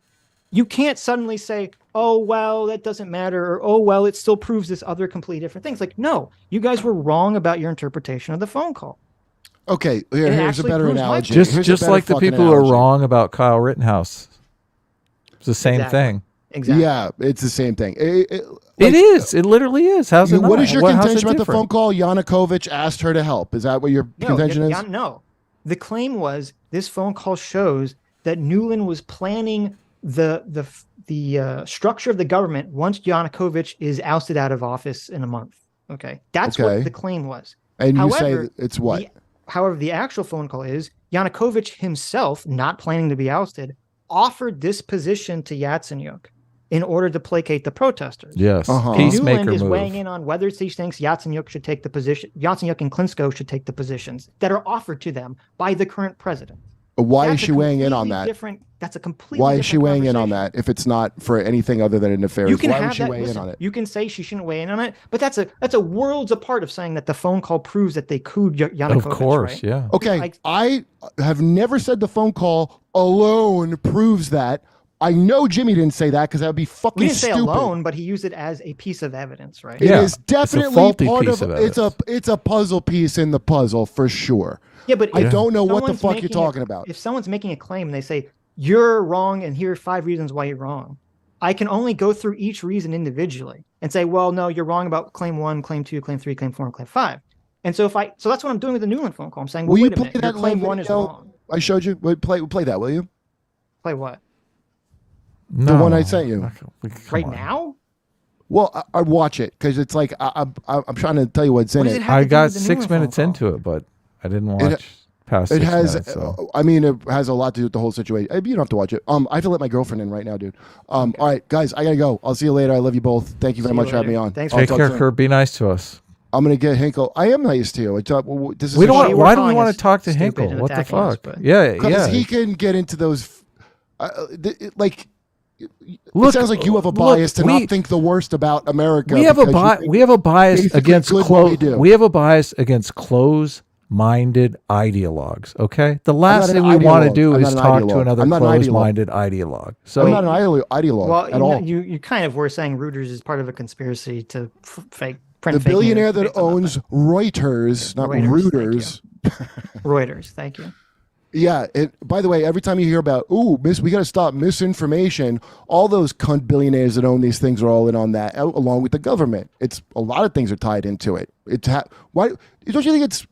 You can't suddenly say, oh, well, that doesn't matter. Or, oh, well, it still proves this other completely different thing. It's like, no, you guys were wrong about your interpretation of the phone call. Okay, here's a better analogy. Just like the people who are wrong about Kyle Rittenhouse. It's the same thing. Exactly. Yeah, it's the same thing. It is. It literally is. How's it not? What is your contention about the phone call? Yanukovych asked her to help. Is that what your contention is? No. The claim was this phone call shows that Newland was planning the structure of the government once Yanukovych is ousted out of office in a month. Okay, that's what the claim was. And you say it's what? However, the actual phone call is Yanukovych himself, not planning to be ousted, offered this position to Yatsenyuk in order to placate the protesters. Yes. Newland is weighing in on whether he thinks Yatsenyuk should take the position. Yatsenyuk and Klinsko should take the positions that are offered to them by the current president. Why That's is a she weighing in completely on that? That's a completely Why is she different weighing in on conversation. that if it's not for anything other than a nefarious? You can Why have would she that. weigh in Listen, on it? you can say she shouldn't weigh in on it, but that's a worlds apart of saying that the phone call proves that they cooed Yanukovych. Of course, right? yeah. Okay, Like- I have never said the phone call alone proves that. I know Jimmy didn't say that because that would be fucking We didn't say stupid. alone, but he used it as a piece of evidence, right? It Yeah, is it's a definitely faulty part piece of of it's a puzzle piece in the puzzle for sure. Yeah, but I if don't know what the someone's fuck you're making talking about. If someone's making a claim and they say you're wrong and here are 5 reasons why you're wrong, I can only go through each reason individually and say, well, no, you're wrong about claim 1, claim 2, claim 3, claim 4, and claim 5. And so so that's what I'm doing with the Newland phone call. I'm saying, well, Will you wait a play minute, your that claim live 1 is video wrong. I showed you? Play that, will you? Play what? No, one I sent you. Come Right on. now? Well, I watch it because it's like I'm trying to tell you what's in What does it. it have I to do got with the 6 Newland phone minutes call? into it, but I didn't watch past It 6 has, minutes. So. I mean, it has a lot to do with the whole situation. You don't have to watch it. I have to let my girlfriend in right now, dude. All right, guys, I gotta go. I'll see you later. I love you both. Thank you very See you much for having me later. on. Thanks I'll Take talk care, soon. Kurt. Be nice to us. I'm gonna get Hinkle. I am nice to you. This is We don't. shame. Why do we calling want us to talk to stupid Hinkle? and What the attacking us, fuck? but- Yeah, because yeah. he can get into those. Like, Look, it sounds like you have a look, bias to we- not think the worst about America. We have a because you think we have a bias basically against good what we do. we have a bias against close-minded ideologues. Okay, the last not thing an we want to ideologue. do I'm is not an talk to ideologue. another I'm not an ideologue. close-minded ideologue. So I'm not an ideologue Well, at all. you kind of were saying Reuters is part of a conspiracy to fake print The fake billionaire news that based on owns Reuters, not Reuters, thank Reuters. Reuters. Thank you. Yeah. By the way, every time you hear about, we got to stop misinformation, all those cunt billionaires that own these things are all in on that, along with the government. It's a lot of things are tied into it. Why don't you think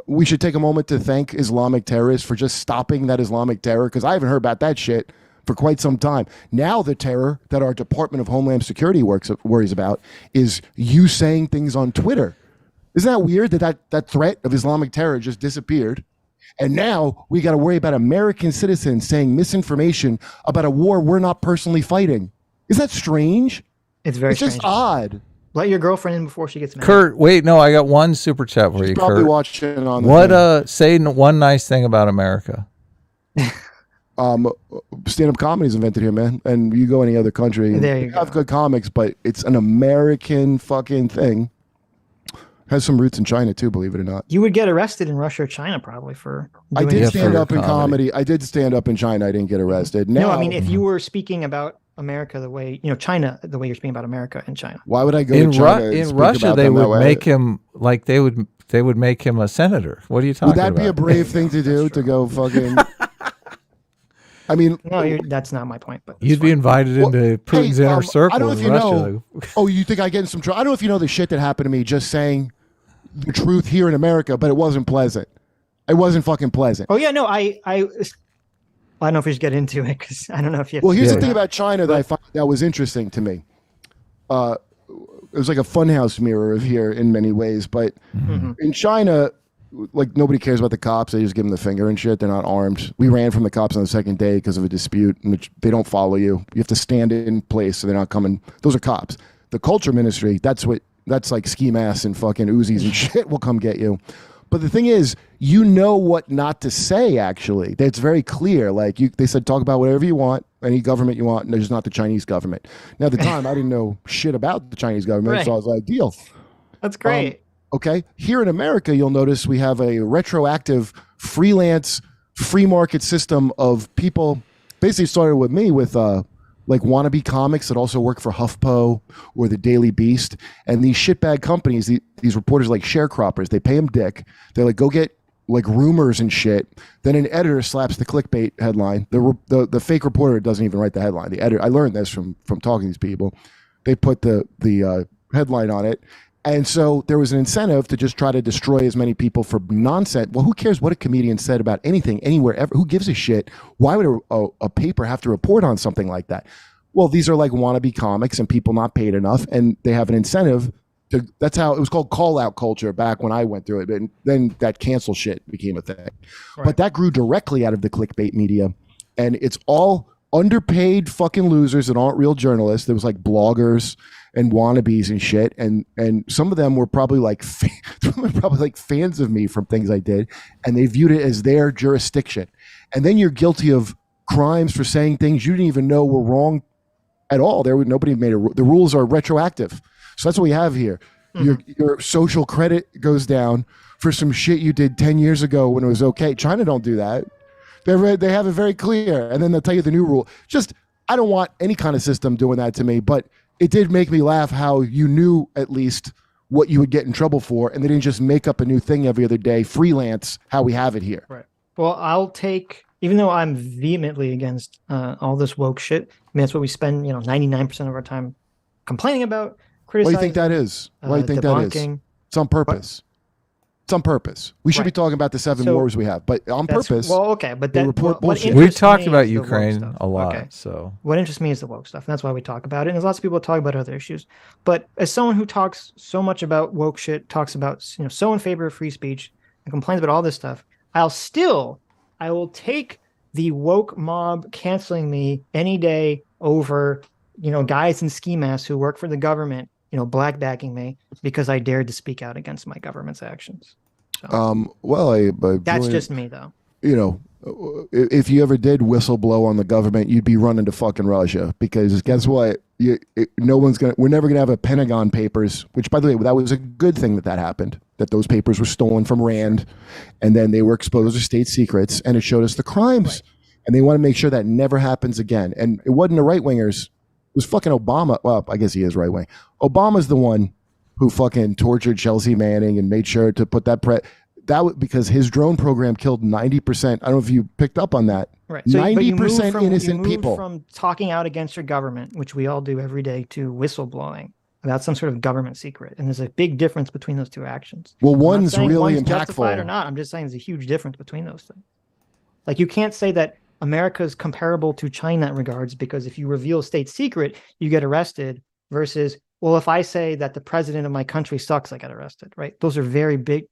we should take a moment to thank Islamic terrorists for just stopping that Islamic terror? Because I haven't heard about that shit for quite some time. Now the terror that our Department of Homeland Security worries about is you saying things on Twitter. Isn't that weird that threat of Islamic terror just disappeared? And now we got to worry about American citizens saying misinformation about a war we're not personally fighting. Is that strange? It's very It's just strange. odd. Let your girlfriend in before she gets mad. Kurt, wait, no, I got one super chat for you, Probably Kurt. watching on the What say one nice thing about America? stand-up comedy is invented here, man. And you go any other country, There you they have go. good comics, but it's an American fucking thing. Has some roots in China too, believe it or not. You would get arrested in Russia or China probably for. I doing did Yeah, stand for up in comedy. comedy. I did stand up in China. I didn't get arrested. No, Now, I mean if you were speaking about America the way China the way you're speaking about America in China. why would I go In, to China? and in speak Russia, about they them that would way? make him like they would make him a senator. What are you talking Would that about? be a brave thing to do to go fucking? I mean, No, that's not my point. But it's You'd be fine. invited Well, into Putin's inner circle I don't know in if you Russia. know. Oh, you think I get in some trouble? I don't know if you know the shit that happened to me just saying the truth here in America, but it wasn't pleasant. It wasn't fucking pleasant. Oh yeah, no, I don't know if we should get into it because I don't know if you. Well, here's Yeah. the thing about China that I found that was interesting to me. It was like a funhouse mirror of here in many ways, but in China, like nobody cares about the cops. They just give them the finger and shit. They're not armed. We ran from the cops on the second day because of a dispute, and they don't follow you. You have to stand in place, so they're not coming. Those are cops. The culture ministry, that's like ski masks and fucking Uzis and shit will come get you. But the thing is, you know what not to say, actually. It's very clear. Like they said, talk about whatever you want, any government you want, and there's not the Chinese government. Now, at the time, I didn't know shit about the Chinese government, so I was like, deal. That's great. Okay. Here in America, you'll notice we have a retroactive freelance free market system of people. Basically started with me with like wannabe comics that also work for HuffPo or the Daily Beast. And these shitbag companies, these reporters like sharecroppers, they pay them dick. They like go get like rumors and shit. Then an editor slaps the clickbait headline. The fake reporter doesn't even write the headline. The editor, I learned this from talking to these people. They put the headline on it. And so there was an incentive to just try to destroy as many people for nonsense. Well, who cares what a comedian said about anything, anywhere, ever? Who gives a shit? Why would a paper have to report on something like that? Well, these are like wannabe comics and people not paid enough, and they have an incentive to. That's how it was called call-out culture back when I went through it. And then that cancel shit became a thing. Right. But that grew directly out of the clickbait media, and it's all underpaid fucking losers that aren't real journalists. There was like bloggers and wannabes and shit, and some of them were probably like fans of me from things I did, and they viewed it as their jurisdiction. And then you're guilty of crimes for saying things you didn't even know were wrong at all. Nobody made the rules are retroactive. So that's what we have here. Your social credit goes down for some shit you did 10 years ago when it was okay. China don't do that. They have it very clear, and then they'll tell you the new rule. Just, I don't want any kind of system doing that to me, but it did make me laugh how you knew at least what you would get in trouble for, and they didn't just make up a new thing every other day, freelance, how we have it here. Right. Well, I'll take, even though I'm vehemently against all this woke shit, I mean, that's what we spend, 99% of our time complaining about, criticizing. What do you think that is? What do you think that is? It's on purpose. It's on purpose. We should be talking about the 7 wars we have, but on purpose. Well, okay, but they that report bullshit. We've talked about Ukraine a lot. Okay. So what interests me is the woke stuff, and that's why we talk about it. And there's lots of people that talk about other issues. But as someone who talks so much about woke shit, talks about so in favor of free speech, and complains about all this stuff, I will take the woke mob canceling me any day over guys in ski masks who work for the government, blackbacking me because I dared to speak out against my government's actions. So, that's just me though. If you ever did whistleblow on the government, you'd be running to fucking Russia, because guess what? We're never gonna have a Pentagon Papers, which, by the way, that was a good thing that happened, that those papers were stolen from Rand, and then they were exposed as state secrets, and it showed us the crimes. Right. And they want to make sure that never happens again. And it wasn't the right wingers. It was fucking Obama. Well, I guess he is right wing. Obama's the one who fucking tortured Chelsea Manning and made sure to put that because his drone program killed 90%. I don't know if you picked up on that. Right. So, 90% innocent people. From talking out against your government, which we all do every day, to whistleblowing about some sort of government secret. And there's a big difference between those two actions. Well, one's really impactful. Justified or not. I'm just saying there's a huge difference between those things. Like, you can't say that America is comparable to China in regards, because if you reveal a state secret, you get arrested, versus, well, if I say that the president of my country sucks, I get arrested, right? Those are very big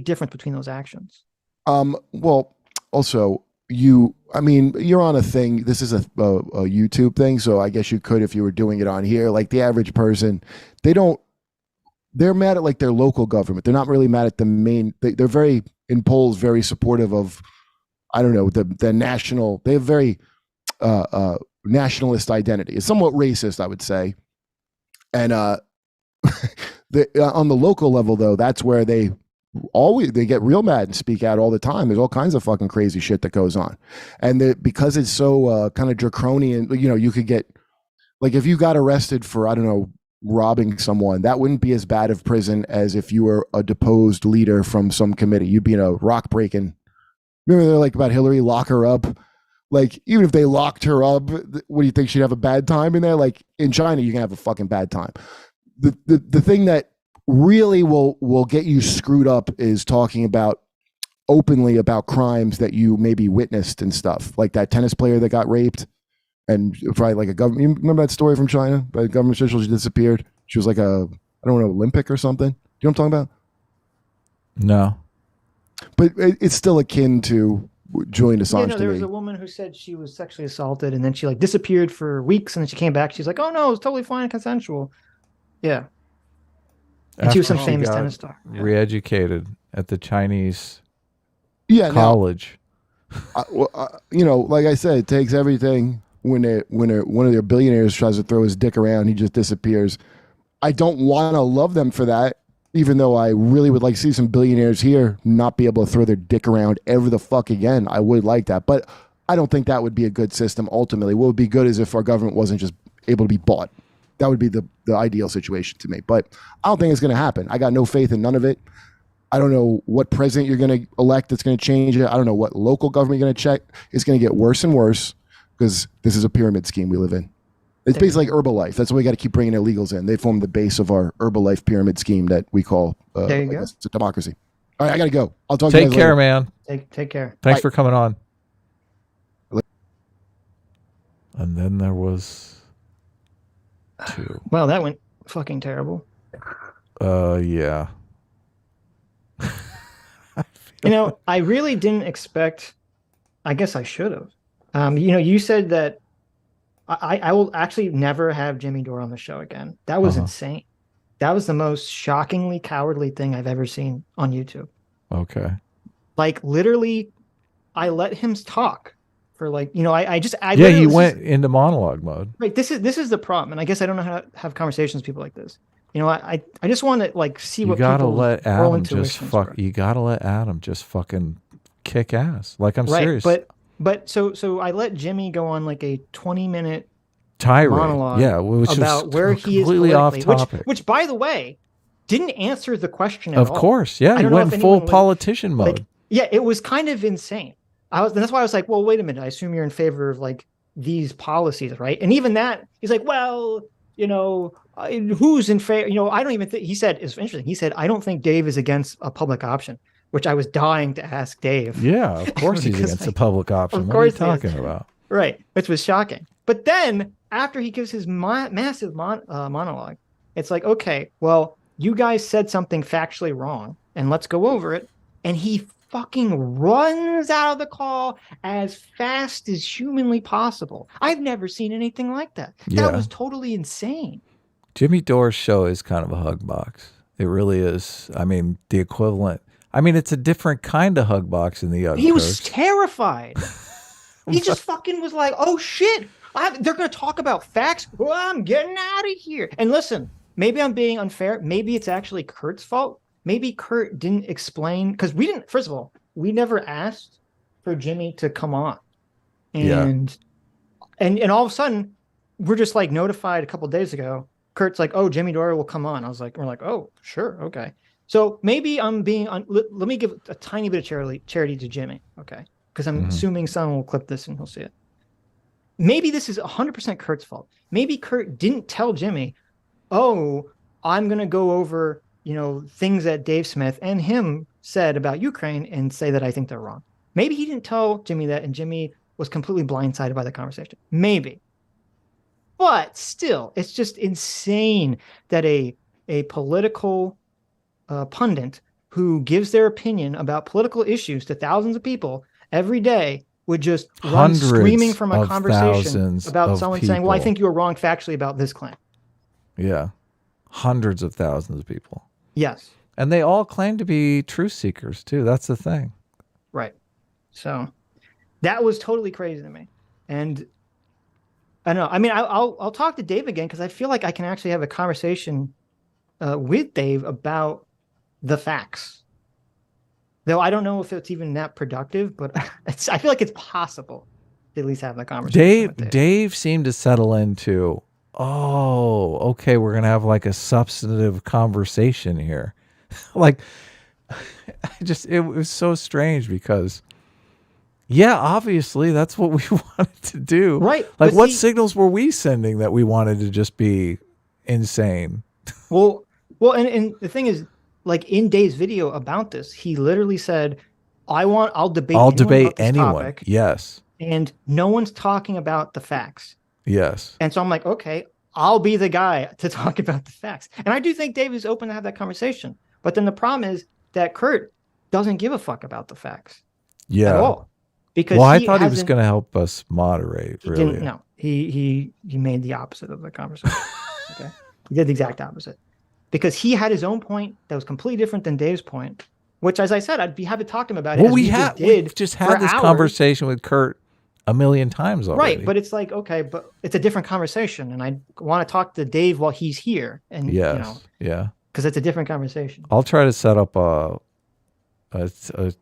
difference between those actions. Well, also, you're on a thing. This is a YouTube thing, so I guess you could, if you were doing it on here. Like, the average person, they're mad at like their local government. They're not really mad at the main. They're very, in polls, very supportive of, I don't know, the national. They have very nationalist identity. It's somewhat racist, I would say. And on the local level, though, that's where they get real mad and speak out all the time. There's all kinds of fucking crazy shit that goes on, and because it's so kind of draconian, you could get, like, if you got arrested for, I don't know, robbing someone, that wouldn't be as bad of prison as if you were a deposed leader from some committee. You'd be in a rock breaking. Remember they're like about Hillary, lock her up. Like, even if they locked her up, what do you think? She'd have a bad time in there? Like, in China, you can have a fucking bad time. The thing that really will get you screwed up is talking openly about crimes that you maybe witnessed and stuff. Like that tennis player that got raped, and probably like a government. You remember that story from China? By a government official, she disappeared. She was like I don't know, Olympic or something. Do you know what I'm talking about? No. But it's still akin to Julian Assange. There was a woman who said she was sexually assaulted, and then she disappeared for weeks, and then she came back. She's like, "Oh no, it was totally fine and consensual." Yeah. And she was some famous tennis star. Re-educated at the Chinese college. Like I said, it takes everything. When one of their billionaires tries to throw his dick around, he just disappears. I don't want to love them for that, even though I really would like to see some billionaires here not be able to throw their dick around ever the fuck again. I would like that. But I don't think that would be a good system ultimately. What would be good is if our government wasn't just able to be bought. That would be the ideal situation to me. But I don't think it's going to happen. I got no faith in none of it. I don't know what president you're going to elect that's going to change it. I don't know what local government you're going to check. It's going to get worse and worse because this is a pyramid scheme we live in. It's basically like Herbalife. That's why we got to keep bringing illegals in. They form the base of our Herbalife pyramid scheme that we call it's a democracy. All right, I got to go. I'll talk to you guys later. Take care, man. Take care. Thanks for coming on. And then there was 2. Well, that went fucking terrible. Yeah. I really didn't expect. I guess I should have. You said that I will actually never have Jimmy Dore on the show again. That was insane. That was the most shockingly cowardly thing I've ever seen on YouTube. Okay. Like literally, I let him talk for like, you know, I Yeah, you went into monologue mode. Right. This is the problem. And I guess I don't know how to have conversations with people like this. You know, I just want to like see what people let Adam just you gotta let Adam just fucking kick ass. Like I'm serious. But so I let Jimmy go on like a 20-minute tirade monologue which about where he is completely off topic. Which by the way, didn't answer the question at all. Of course, yeah. He went in full politician mode. Like, yeah, it was kind of insane. That's why I was like, well, wait a minute. I assume you're in favor of like these policies, right? And even that, he's like, well, you know, who's in favor? You know, I don't even think, he said, it's interesting. He said, I don't think Dave is against a public option, which I was dying to ask Dave. Yeah, of course he's against a public option. Of course, what are you talking about? Right, which was shocking. But then after he gives his massive monologue, it's like, okay, well, you guys said something factually wrong, and let's go over it. And he fucking runs out of the call as fast as humanly possible. I've never seen anything like that. That was totally insane. Jimmy Dore's show is kind of a hug box. It really is. I mean, the equivalent. I mean, it's a different kind of hug box in the other. He was terrified. He just fucking was like, oh shit, they're going to talk about facts. Well, I'm getting out of here. And listen, maybe I'm being unfair. Maybe it's actually Kurt's fault. Maybe Kurt didn't explain, because we didn't, first of all, we never asked for Jimmy to come on. And all of a sudden, we're just like notified a couple of days ago. Kurt's like, oh, Jimmy Dore will come on. We're like, oh, sure. Okay. So maybe I'm being, let me give a tiny bit of charity to Jimmy. Okay. Because I'm assuming someone will clip this and he'll see it. Maybe this is 100% Kurt's fault. Maybe Kurt didn't tell Jimmy, oh, I'm going to go over, you know, things that Dave Smith and him said about Ukraine and say that I think they're wrong. Maybe he didn't tell Jimmy that and Jimmy was completely blindsided by the conversation. Maybe. But still, it's just insane that a political pundit who gives their opinion about political issues to thousands of people every day would just run screaming from a conversation about someone saying, well, I think you were wrong factually about this claim. Yeah. Hundreds of thousands of people. Yes. And they all claim to be truth seekers too. That's the thing. Right. So that was totally crazy to me. And I don't know. I mean, I'll talk to Dave again because I feel like I can actually have a conversation with Dave about the facts. Though I don't know if it's even that productive, but I feel like it's possible to at least have that conversation. Dave seemed to settle into, oh, okay, we're gonna have like a substantive conversation here. Like, it was so strange because, yeah, obviously that's what we wanted to do, right? Like, what signals were we sending that we wanted to just be insane? Well, and the thing is, like in Dave's video about this, he literally said, I'll debate anyone. Topic, yes. And no one's talking about the facts. Yes. And so I'm like, okay, I'll be the guy to talk about the facts. And I do think Dave is open to have that conversation. But then the problem is that Kurt doesn't give a fuck about the facts. Yeah. At all. Because I thought he was going to help us moderate. Really? No, he made the opposite of the conversation. Okay. He did the exact opposite. Because he had his own point that was completely different than Dave's point, which, as I said, I'd be happy to talk to him about. Well, we've just had this conversation with Kurt a million times already. Right, but it's like, okay, but it's a different conversation, and I want to talk to Dave while he's here. And yes, yeah, because it's a different conversation. I'll try to set up a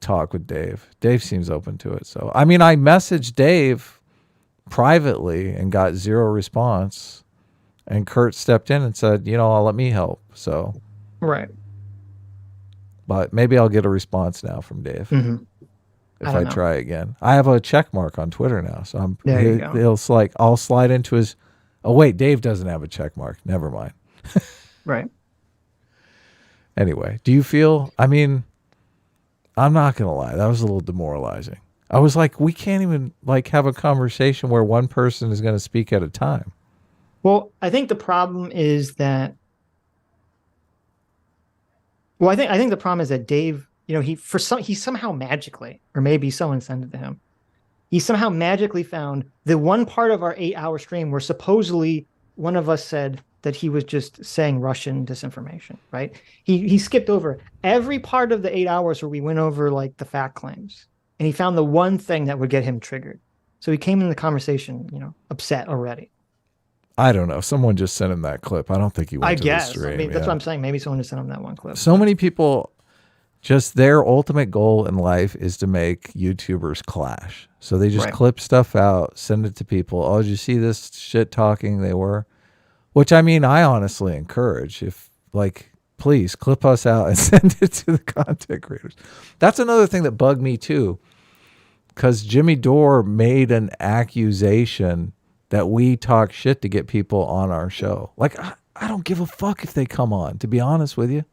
talk with Dave. Dave seems open to it. So, I mean, I messaged Dave privately and got zero response. And Kurt stepped in and said, let me help. So, right. But maybe I'll get a response now from Dave if I try again. I have a check mark on Twitter now, so I'll slide into his. Oh wait, Dave doesn't have a check mark. Never mind. Right. Anyway, do you feel? I mean, I'm not gonna lie. That was a little demoralizing. I was like, we can't even have a conversation where one person is going to speak at a time. Well, I think the problem is that. Well, I think the problem is that Dave, he somehow magically, or maybe someone sent it to him, he somehow magically found the one part of our 8-hour stream where supposedly one of us said that he was just saying Russian disinformation, right? He skipped over every part of the 8 hours where we went over like the fact claims, and he found the one thing that would get him triggered. So he came in the conversation, upset already. I don't know. Someone just sent him that clip. I don't think he went I to guess. the stream. I mean, that's what I'm saying. Maybe someone just sent him that one clip. So many people, just their ultimate goal in life is to make YouTubers clash. So they just clip stuff out, send it to people. Oh, did you see this shit talking they were? Which, I mean, I honestly encourage. If, like, please clip us out and send it to the content creators. That's another thing that bugged me, too. Because Jimmy Dore made an accusation that we talk shit to get people on our show. Like, I don't give a fuck if they come on, to be honest with you.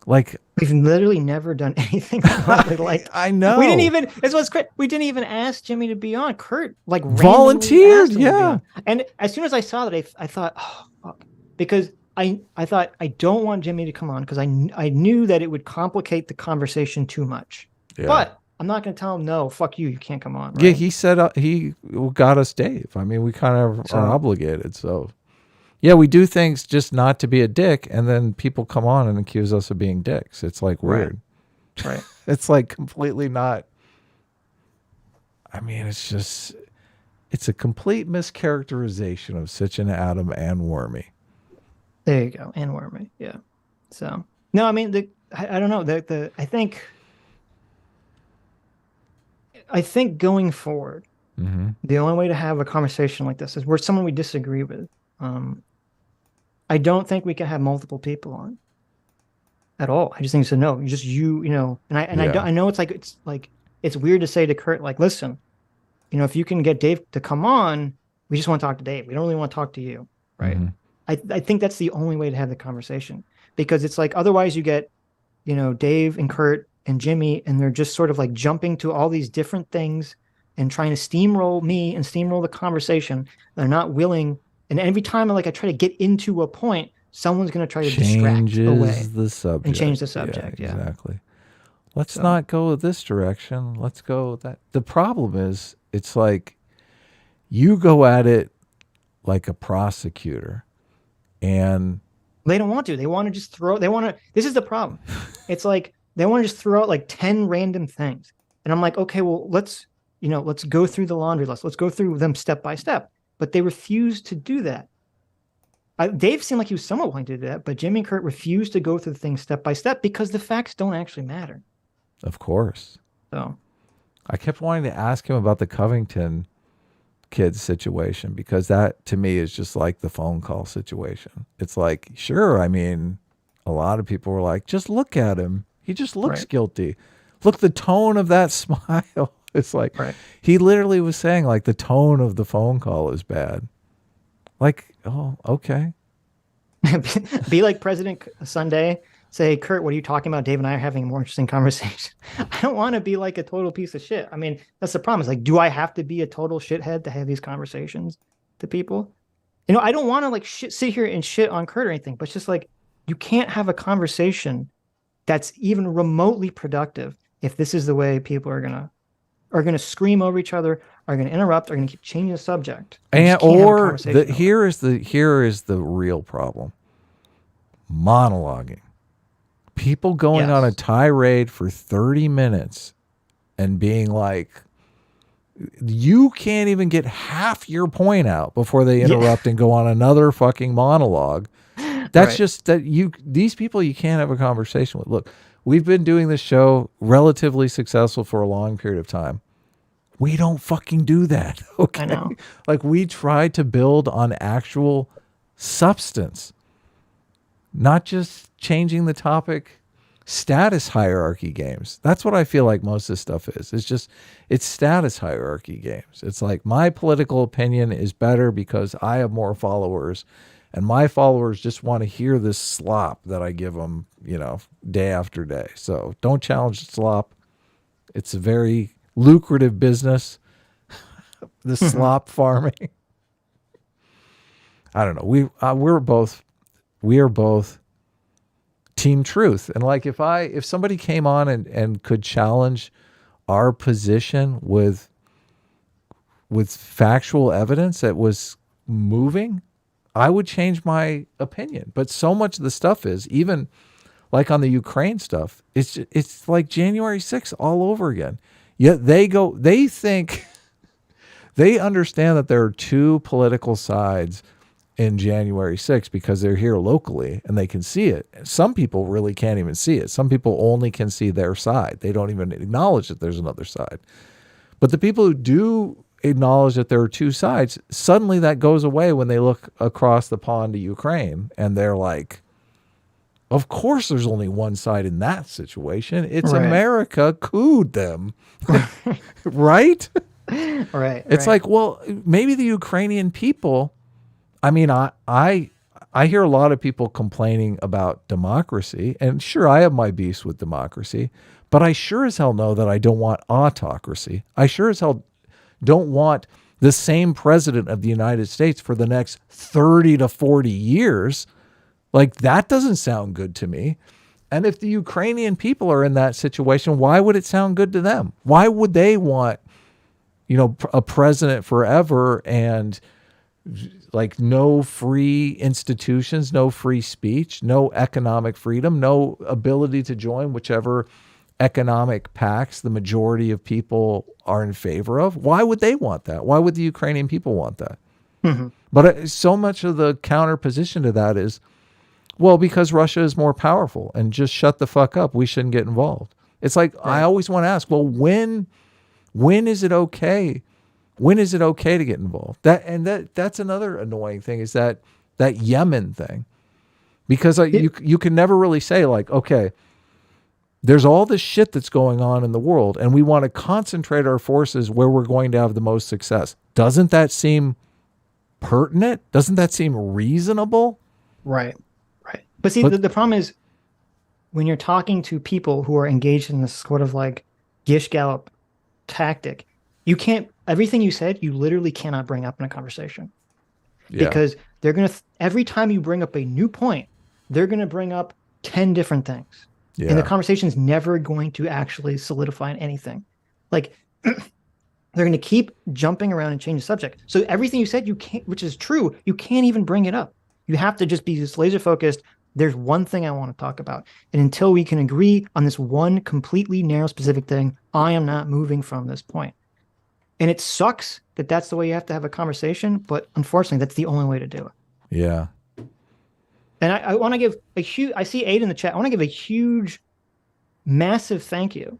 Like, we've literally never done anything like I know. We didn't even, this was great. We didn't even ask Jimmy to be on. Kurt like volunteered, yeah. And as soon as I saw that, I thought, oh fuck, because I thought I don't want Jimmy to come on because I knew that it would complicate the conversation too much. Yeah. But I'm not going to tell him, no, fuck you can't come on. Right? Yeah, he said he got us Dave. I mean, we kind of are obligated. So, yeah, we do things just not to be a dick, and then people come on and accuse us of being dicks. It's like weird. Right. It's like completely not. I mean, it's a complete mischaracterization of Sitch and Adam and Wormy. There you go. And Wormy. Yeah. So, no, I mean, I don't know. I think going forward, the only way to have a conversation like this is where someone we disagree with. I don't think we can have multiple people on at all. I just think no, just and I know it's weird to say to Kurt, like, listen, if you can get Dave to come on, we just want to talk to Dave. We don't really want to talk to you. Right. I think that's the only way to have the conversation, because it's like, otherwise you get, Dave and Kurt and Jimmy, and they're just sort of like jumping to all these different things and trying to steamroll me and steamroll the conversation. They're not willing. And every time I try to get into a point, someone's going to try to distract away the subject and change the subject. Yeah, exactly. Let's not go this direction. Let's go that. The problem is, it's like you go at it like a prosecutor, and they don't want to. They want to just throw. They want to. This is the problem. It's like they want to just throw out like 10 random things, and I'm like, okay, well, let's go through the laundry list. Let's go through them step by step. But they refused to do that. Dave seemed like he was somewhat willing to do that, but Jimmy and Kurt refused to go through the things step by step because the facts don't actually matter. Of course. So I kept wanting to ask him about the Covington kids situation, because that to me is just like the phone call situation. It's like, sure, I mean, a lot of people were like, just look at him. He just looks guilty. Look, the tone of that smile. It's like, he literally was saying, like, the tone of the phone call is bad. Like, oh, okay. Be like President Sunday. Say, Kurt, what are you talking about? Dave and I are having a more interesting conversation. I don't want to be like a total piece of shit. I mean, that's the problem. It's like, do I have to be a total shithead to have these conversations to people? I don't want to sit here and shit on Kurt or anything, but it's just like, you can't have a conversation that's even remotely productive if this is the way people are gonna scream over each other, are gonna interrupt, are gonna keep changing the subject. Here is the real problem. Monologuing. People going on a tirade for 30 minutes and being like, you can't even get half your point out before they interrupt and go on another fucking monologue. That's just that these people you can't have a conversation with. Look, we've been doing this show relatively successful for a long period of time. We don't fucking do that. Okay. I know. Like, we try to build on actual substance, not just changing the topic. Status hierarchy games. That's what I feel like most of this stuff is. It's status hierarchy games. It's like, my political opinion is better because I have more followers, and my followers just want to hear this slop that I give them, day after day. So don't challenge the slop. It's a very lucrative business, the slop farming. I don't know. We are both Team Truth. And like, if somebody came on and could challenge our position with with factual evidence that was moving, I would change my opinion. But so much of the stuff is, even like on the Ukraine stuff, it's like January 6th all over again. Yet they think, they understand that there are two political sides in January 6th because they're here locally and they can see it. Some people really can't even see it. Some people only can see their side. They don't even acknowledge that there's another side. But the people who do acknowledge that there are two sides, suddenly that goes away when they look across the pond to Ukraine and they're like, of course there's only one side in that situation. It's Right. America cooed them. Right? Right. It's like, well, maybe the Ukrainian people, I mean, I hear a lot of people complaining about democracy, and sure, I have my beefs with democracy, but I sure as hell know that I don't want autocracy. I sure as hell don't want the same president of the United States for the next 30 to 40 years. Like, that doesn't sound good to me. And if the Ukrainian people are in that situation, why would it sound good to them? Why would they want, a president forever and like no free institutions, no free speech, no economic freedom, no ability to join whichever economic pacts the majority of people are in favor of? Why would they want that? Why would the Ukrainian people want that? Mm-hmm. But so much of the counter position to that is, well, because Russia is more powerful and just shut the fuck up. We shouldn't get involved. It's like, I always want to ask, well, when is it okay? When is it okay to get involved? That's another annoying thing, is that Yemen thing. Because you can never really say, like, okay, there's all this shit that's going on in the world and we want to concentrate our forces where we're going to have the most success. Doesn't that seem pertinent? Doesn't that seem reasonable? Right. But see, the problem is when you're talking to people who are engaged in this sort of like Gish Gallop tactic, you can't, everything you said, you literally cannot bring up in a conversation. Yeah. Because they're going to, every time you bring up a new point, they're going to bring up 10 different things. Yeah. And the conversation's never going to actually solidify anything. Like, they're going to keep jumping around and change the subject. So everything you said, you can't, which is true, you can't even bring it up. You have to just be just laser focused. There's one thing I want to talk about. And until we can agree on this one completely narrow, specific thing, I am not moving from this point. And it sucks that that's the way you have to have a conversation. But unfortunately, that's the only way to do it. Yeah. And I want to give a huge, I see Aiden in the chat. I want to give a huge, massive thank you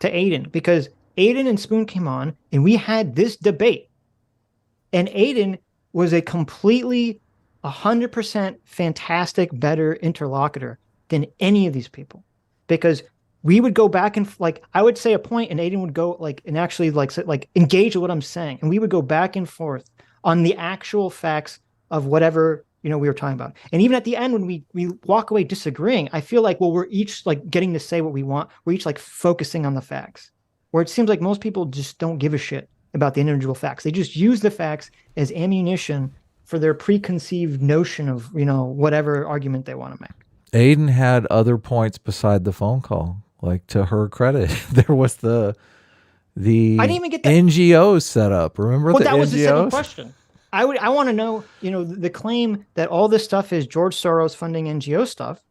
to Aiden, because Aiden and Spoon came on and we had this debate. And Aiden was a completely 100% fantastic, better interlocutor than any of these people, because we would go back and like, I would say a point and Aiden would go like, and actually like engage with what I'm saying. And we would go back and forth on the actual facts of whatever, we were talking about. And even at the end, when we walk away disagreeing, I feel like, well, we're each like getting to say what we want. We're each like focusing on the facts, where it seems like most people just don't give a shit about the individual facts. They just use the facts as ammunition for their preconceived notion of, whatever argument they want to make. Aiden had other points beside the phone call. Like, to her credit, there was the I didn't even get that. NGOs set up. Remember the That was the second NGOs? question. I want to know, the claim that all this stuff is George Soros funding NGO stuff.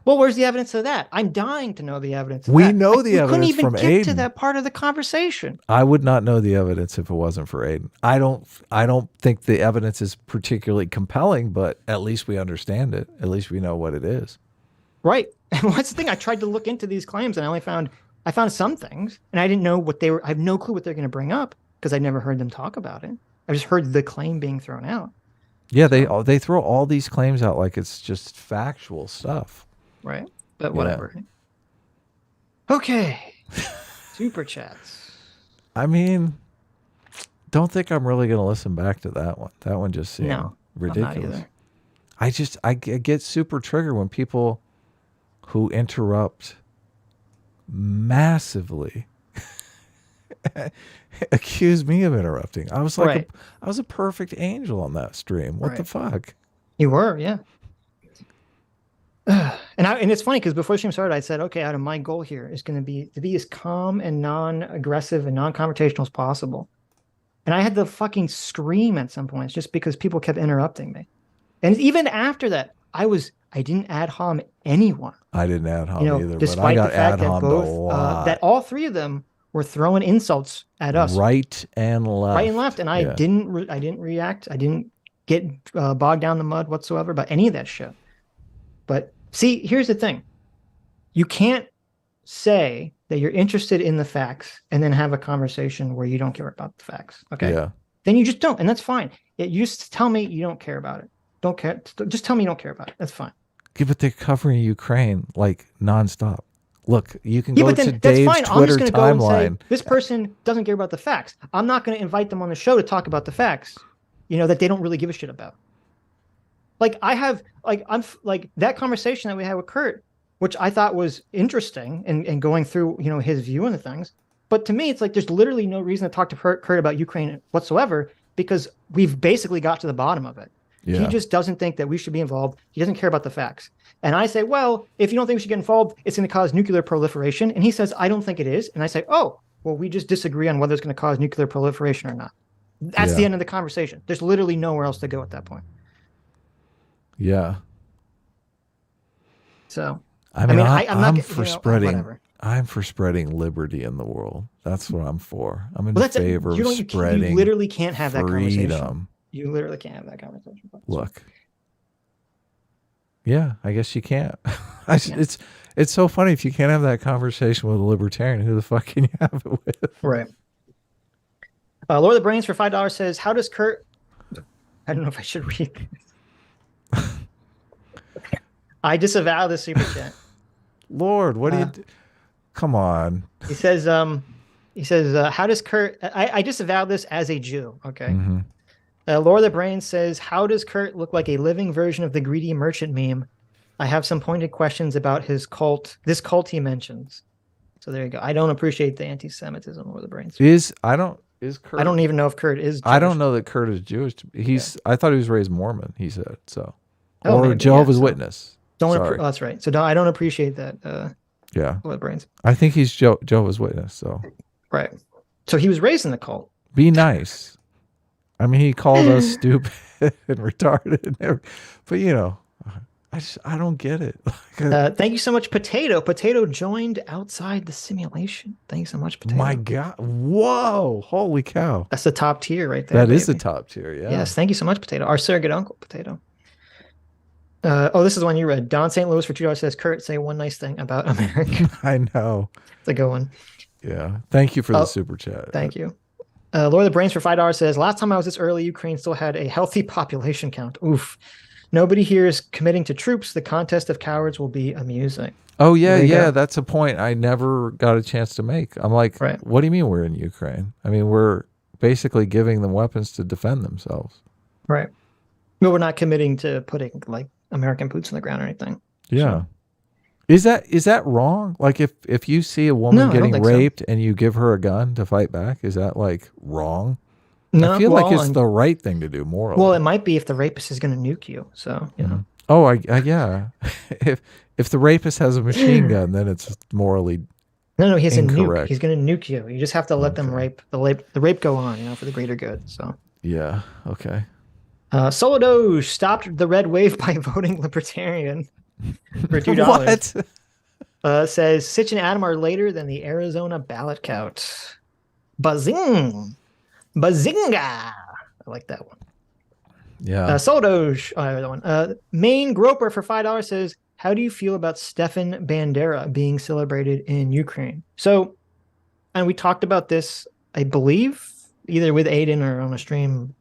Well, where's the evidence of that? I'm dying to know the evidence of We that. know the we evidence couldn't even from get to Aiden. that part of the conversation. I would not know the evidence if it wasn't for Aiden. I don't think the evidence is particularly compelling, but at least we understand it. At least we know what it is. Right. And what's the thing? I tried to look into these claims and I found some things, and I didn't know what they were. I have no clue what they're going to bring up because I never heard them talk about it. I just heard the claim being thrown out. Yeah, they throw all these claims out like it's just factual stuff. Right. But whatever. Yeah. Okay. Super chats. I mean, don't think I'm really going to listen back to that one. That one just seemed ridiculous. I get super triggered when people who interrupt massively accuse me of interrupting. I was like, I was a perfect angel on that stream. What the fuck? You were, yeah. And it's funny because before the stream started, I said, okay, my goal here is going to be as calm and non-aggressive and non-confrontational as possible. And I had to fucking scream at some points just because people kept interrupting me. And even after that, I didn't ad hom anyone. I didn't ad hom either, but I despite got the fact ad that hommed a lot. that all three of them were throwing insults at us, Right and left. and I didn't react. I didn't get bogged down in the mud whatsoever about any of that shit. But see, here's the thing: you can't say that you're interested in the facts and then have a conversation where you don't care about the facts. Okay, Yeah. then you just don't, and that's fine. You just tell me you don't care about it. Don't care. Just tell me you don't care about it. That's fine. Yeah, but they're covering Ukraine like nonstop. Look, you can Yeah, go but then to that's Dave's fine. I'm Twitter just going to go timeline. and say this person doesn't care about the facts. I'm not going to invite them on the show to talk about the facts, that they don't really give a shit about. Like I'm like that conversation that we had with Kurt, which I thought was interesting and going through, his view on the things. But to me, it's like there's literally no reason to talk to Kurt about Ukraine whatsoever because we've basically got to the bottom of it. Yeah. He just doesn't think that we should be involved. He doesn't care about the facts. And I say, well, if you don't think we should get involved, it's going to cause nuclear proliferation. And he says, I don't think it is. And I say, oh, well, we just disagree on whether it's going to cause nuclear proliferation or not. That's the end of the conversation. There's literally nowhere else to go at that point. Yeah. So, I'm not for spreading. whatever. I'm for spreading liberty in the world. That's what I'm for. I'm in Well, favor of spreading. You literally can't have that conversation. freedom. You literally can't have that conversation. Look. Yeah, I guess you can't. It's so funny if you can't have that conversation with a libertarian. Who the fuck can you have it with? Right. Lord of the Brains for $5 says, "How does Kurt?" I don't know if I should read this. I disavow this super chat. Lord, what do you? Come on. He says, "How does Kurt?" I disavow this as a Jew. Okay. Mm-hmm. Lord of the Brains says, "How does Kurt look like a living version of the greedy merchant meme? I have some pointed questions about his cult. This cult he mentions." So there you go. I don't appreciate the anti-Semitism, Lord of the Brains. Is Kurt? I don't even know if Kurt is Jewish. I don't know that Kurt is Jewish. I thought he was raised Mormon. He said so, Oh, or maybe, Jehovah's so Witness. That's right. So I don't appreciate that. Yeah, Lord of the Brains. I think he's Jehovah's Witness. So Right. So he was raised in the cult. be nice. I mean, he called us stupid and retarded, but I don't get it. Thank you so much, Potato. Potato joined outside the simulation. Thank you so much, Potato. My God! Whoa! Holy cow! That's the top tier right there. That is the baby. top tier. Yeah. Yes. Thank you so much, Potato. Our surrogate uncle, Potato. This is the one you read. Don St. Louis for $2 says, "Kurt, say one nice thing about America." I know. It's a good one. Yeah. Thank you for the super chat. Thank you. Lord of the Brains for $5 says, "Last time I was this early, Ukraine still had a healthy population count. Oof. Nobody here is committing to troops. The contest of cowards will be amusing." Oh yeah, There you yeah. go. That's a point I never got a chance to make. I'm like, Right. What do you mean we're in Ukraine? I mean, we're basically giving them weapons to defend themselves. Right. But we're not committing to putting like American boots on the ground or anything. Yeah. Is that wrong? Like if you see a woman No, I don't getting think so. raped and you give her a gun to fight back, is that like wrong? No, I feel like it's and- the right thing to do morally. Well, it might be if the rapist is going to nuke you. So, Oh, I yeah. if the rapist has a machine gun, then it's morally No, he has a nuke. Incorrect. He's going to nuke you. You just have to let them rape the rape go on, for the greater good. So, yeah. Okay. Solo Doge stopped the red wave by voting libertarian for $2. What? Says Sitch and Adam are later than the Arizona ballot count. Bazing, bazinga! I like that one. Yeah. Solo Doge, the one. Main Groper for $5 says, "How do you feel about Stefan Bandera being celebrated in Ukraine?" So, and we talked about this, I believe, either with Aiden or on a stream.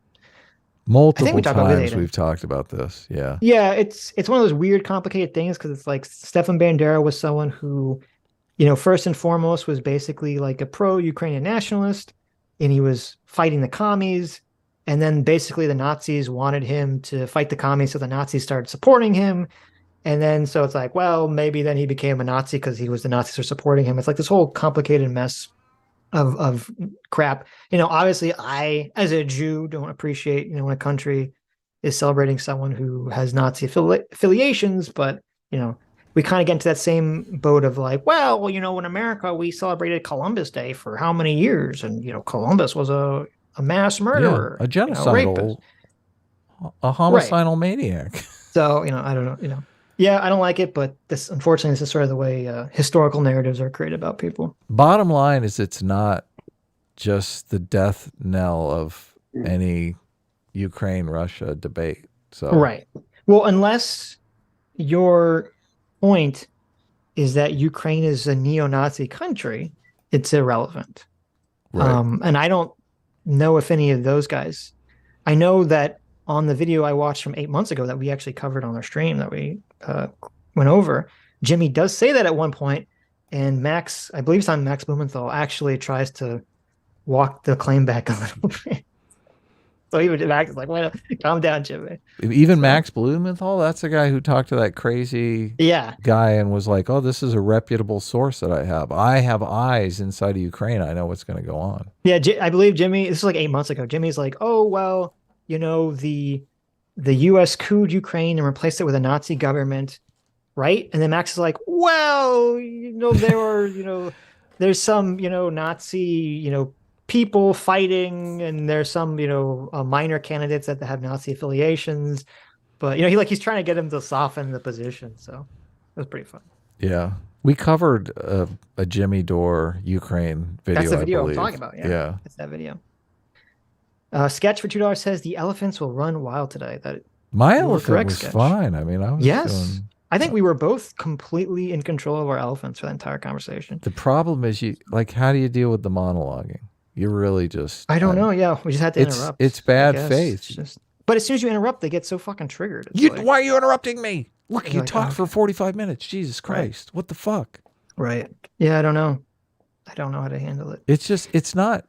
Multiple talked about it times later. we've talked about this. Yeah. Yeah, it's one of those weird, complicated things because it's like Stefan Bandera was someone who, first and foremost was basically like a pro-Ukrainian nationalist, and he was fighting the commies. And then basically the Nazis wanted him to fight the commies, so the Nazis started supporting him. And then so it's like, well, maybe then he became a Nazi because the Nazis are supporting him. It's like this whole complicated mess of crap. Obviously I, as a Jew, don't appreciate, when a country is celebrating someone who has Nazi affiliations, but, we kind of get into that same boat of like, well, in America, we celebrated Columbus Day for how many years? And, Columbus was a a mass murderer, a rapist. genocidal, a homicidal maniac. So, I don't know, yeah, I don't like it, but unfortunately, this is sort of the way historical narratives are created about people. Bottom line is it's not just the death knell of any Ukraine-Russia debate. So Right. Well, unless your point is that Ukraine is a neo-Nazi country, it's irrelevant. right. And I don't know if any of those guys. I know that on the video I watched from 8 months ago that we actually covered on our stream that we went over, Jimmy does say that at one point, and Max, I believe it's on Max Blumenthal, actually tries to walk the claim back a little bit. So even Max is like, wait, calm down, Jimmy. Even Max Blumenthal, that's the guy who talked to that crazy guy and was like, oh, this is a reputable source that I have. I have eyes inside of Ukraine. I know what's going to go on. Yeah, I believe Jimmy, this is like 8 months ago. Jimmy's like, oh, well, the U.S. couped Ukraine and replaced it with a Nazi government, right? And then Max is like, well, there were, there's some, Nazi, people fighting, and there's some, minor candidates that have Nazi affiliations, but he's trying to get him to soften the position. So it was pretty fun. Yeah, we covered a Jimmy Dore Ukraine video. That's the video I believe. I'm talking about. Yeah, that's that video. Sketch for $2 says the elephants will run wild today. My elephant was fine. I mean, I was I think we were both completely in control of our elephants for the entire conversation. The problem is how do you deal with the monologuing? You really just... I don't know. Yeah, we just had to interrupt. It's bad faith. But as soon as you interrupt, they get so fucking triggered. Why are you interrupting me? Look, you talked for 45 minutes. Jesus Christ. Right. What the fuck? Right. Yeah, I don't know. I don't know how to handle it. It's not...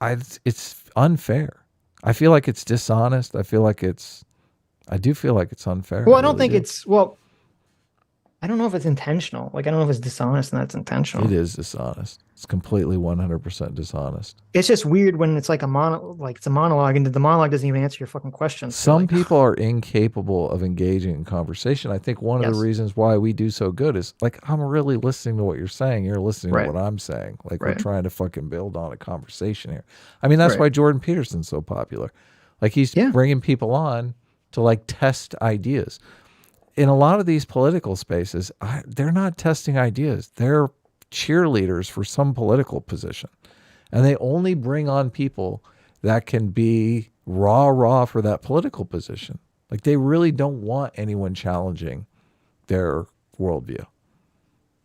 it's unfair. I feel like it's dishonest. I do feel like it's unfair. Well, I don't think it's... Well, I don't know if it's intentional. I don't know if it's dishonest and that's intentional. It is dishonest. It's completely 100% dishonest. It's just weird when it's like it's a monologue, and the monologue doesn't even answer your fucking questions. Some people are incapable of engaging in conversation. I think one of the reasons why we do so good is I'm really listening to what you're saying. You're listening to what I'm saying. We're trying to fucking build on a conversation here. I mean, that's why Jordan Peterson's so popular. He's bringing people on to test ideas. In a lot of these political spaces, they're not testing ideas. They're cheerleaders for some political position. And they only bring on people that can be raw for that political position. They really don't want anyone challenging their worldview.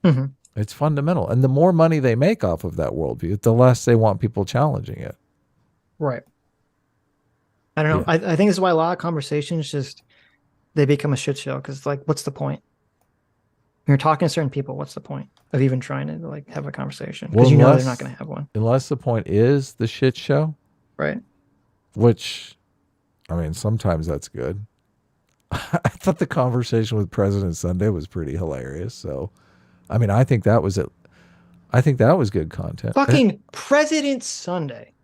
Mm-hmm. It's fundamental. And the more money they make off of that worldview, the less they want people challenging it. Right. I don't know. I think this is why a lot of conversations they become a shit show, because what's the point? When you're talking to certain people, what's the point of even trying to have a conversation? Because they're not going to have one. Unless the point is the shit show. Right. Which, I mean, sometimes that's good. I thought the conversation with President Sunday was pretty hilarious. So, I mean, I think that was it. I think that was good content. Fucking President Sunday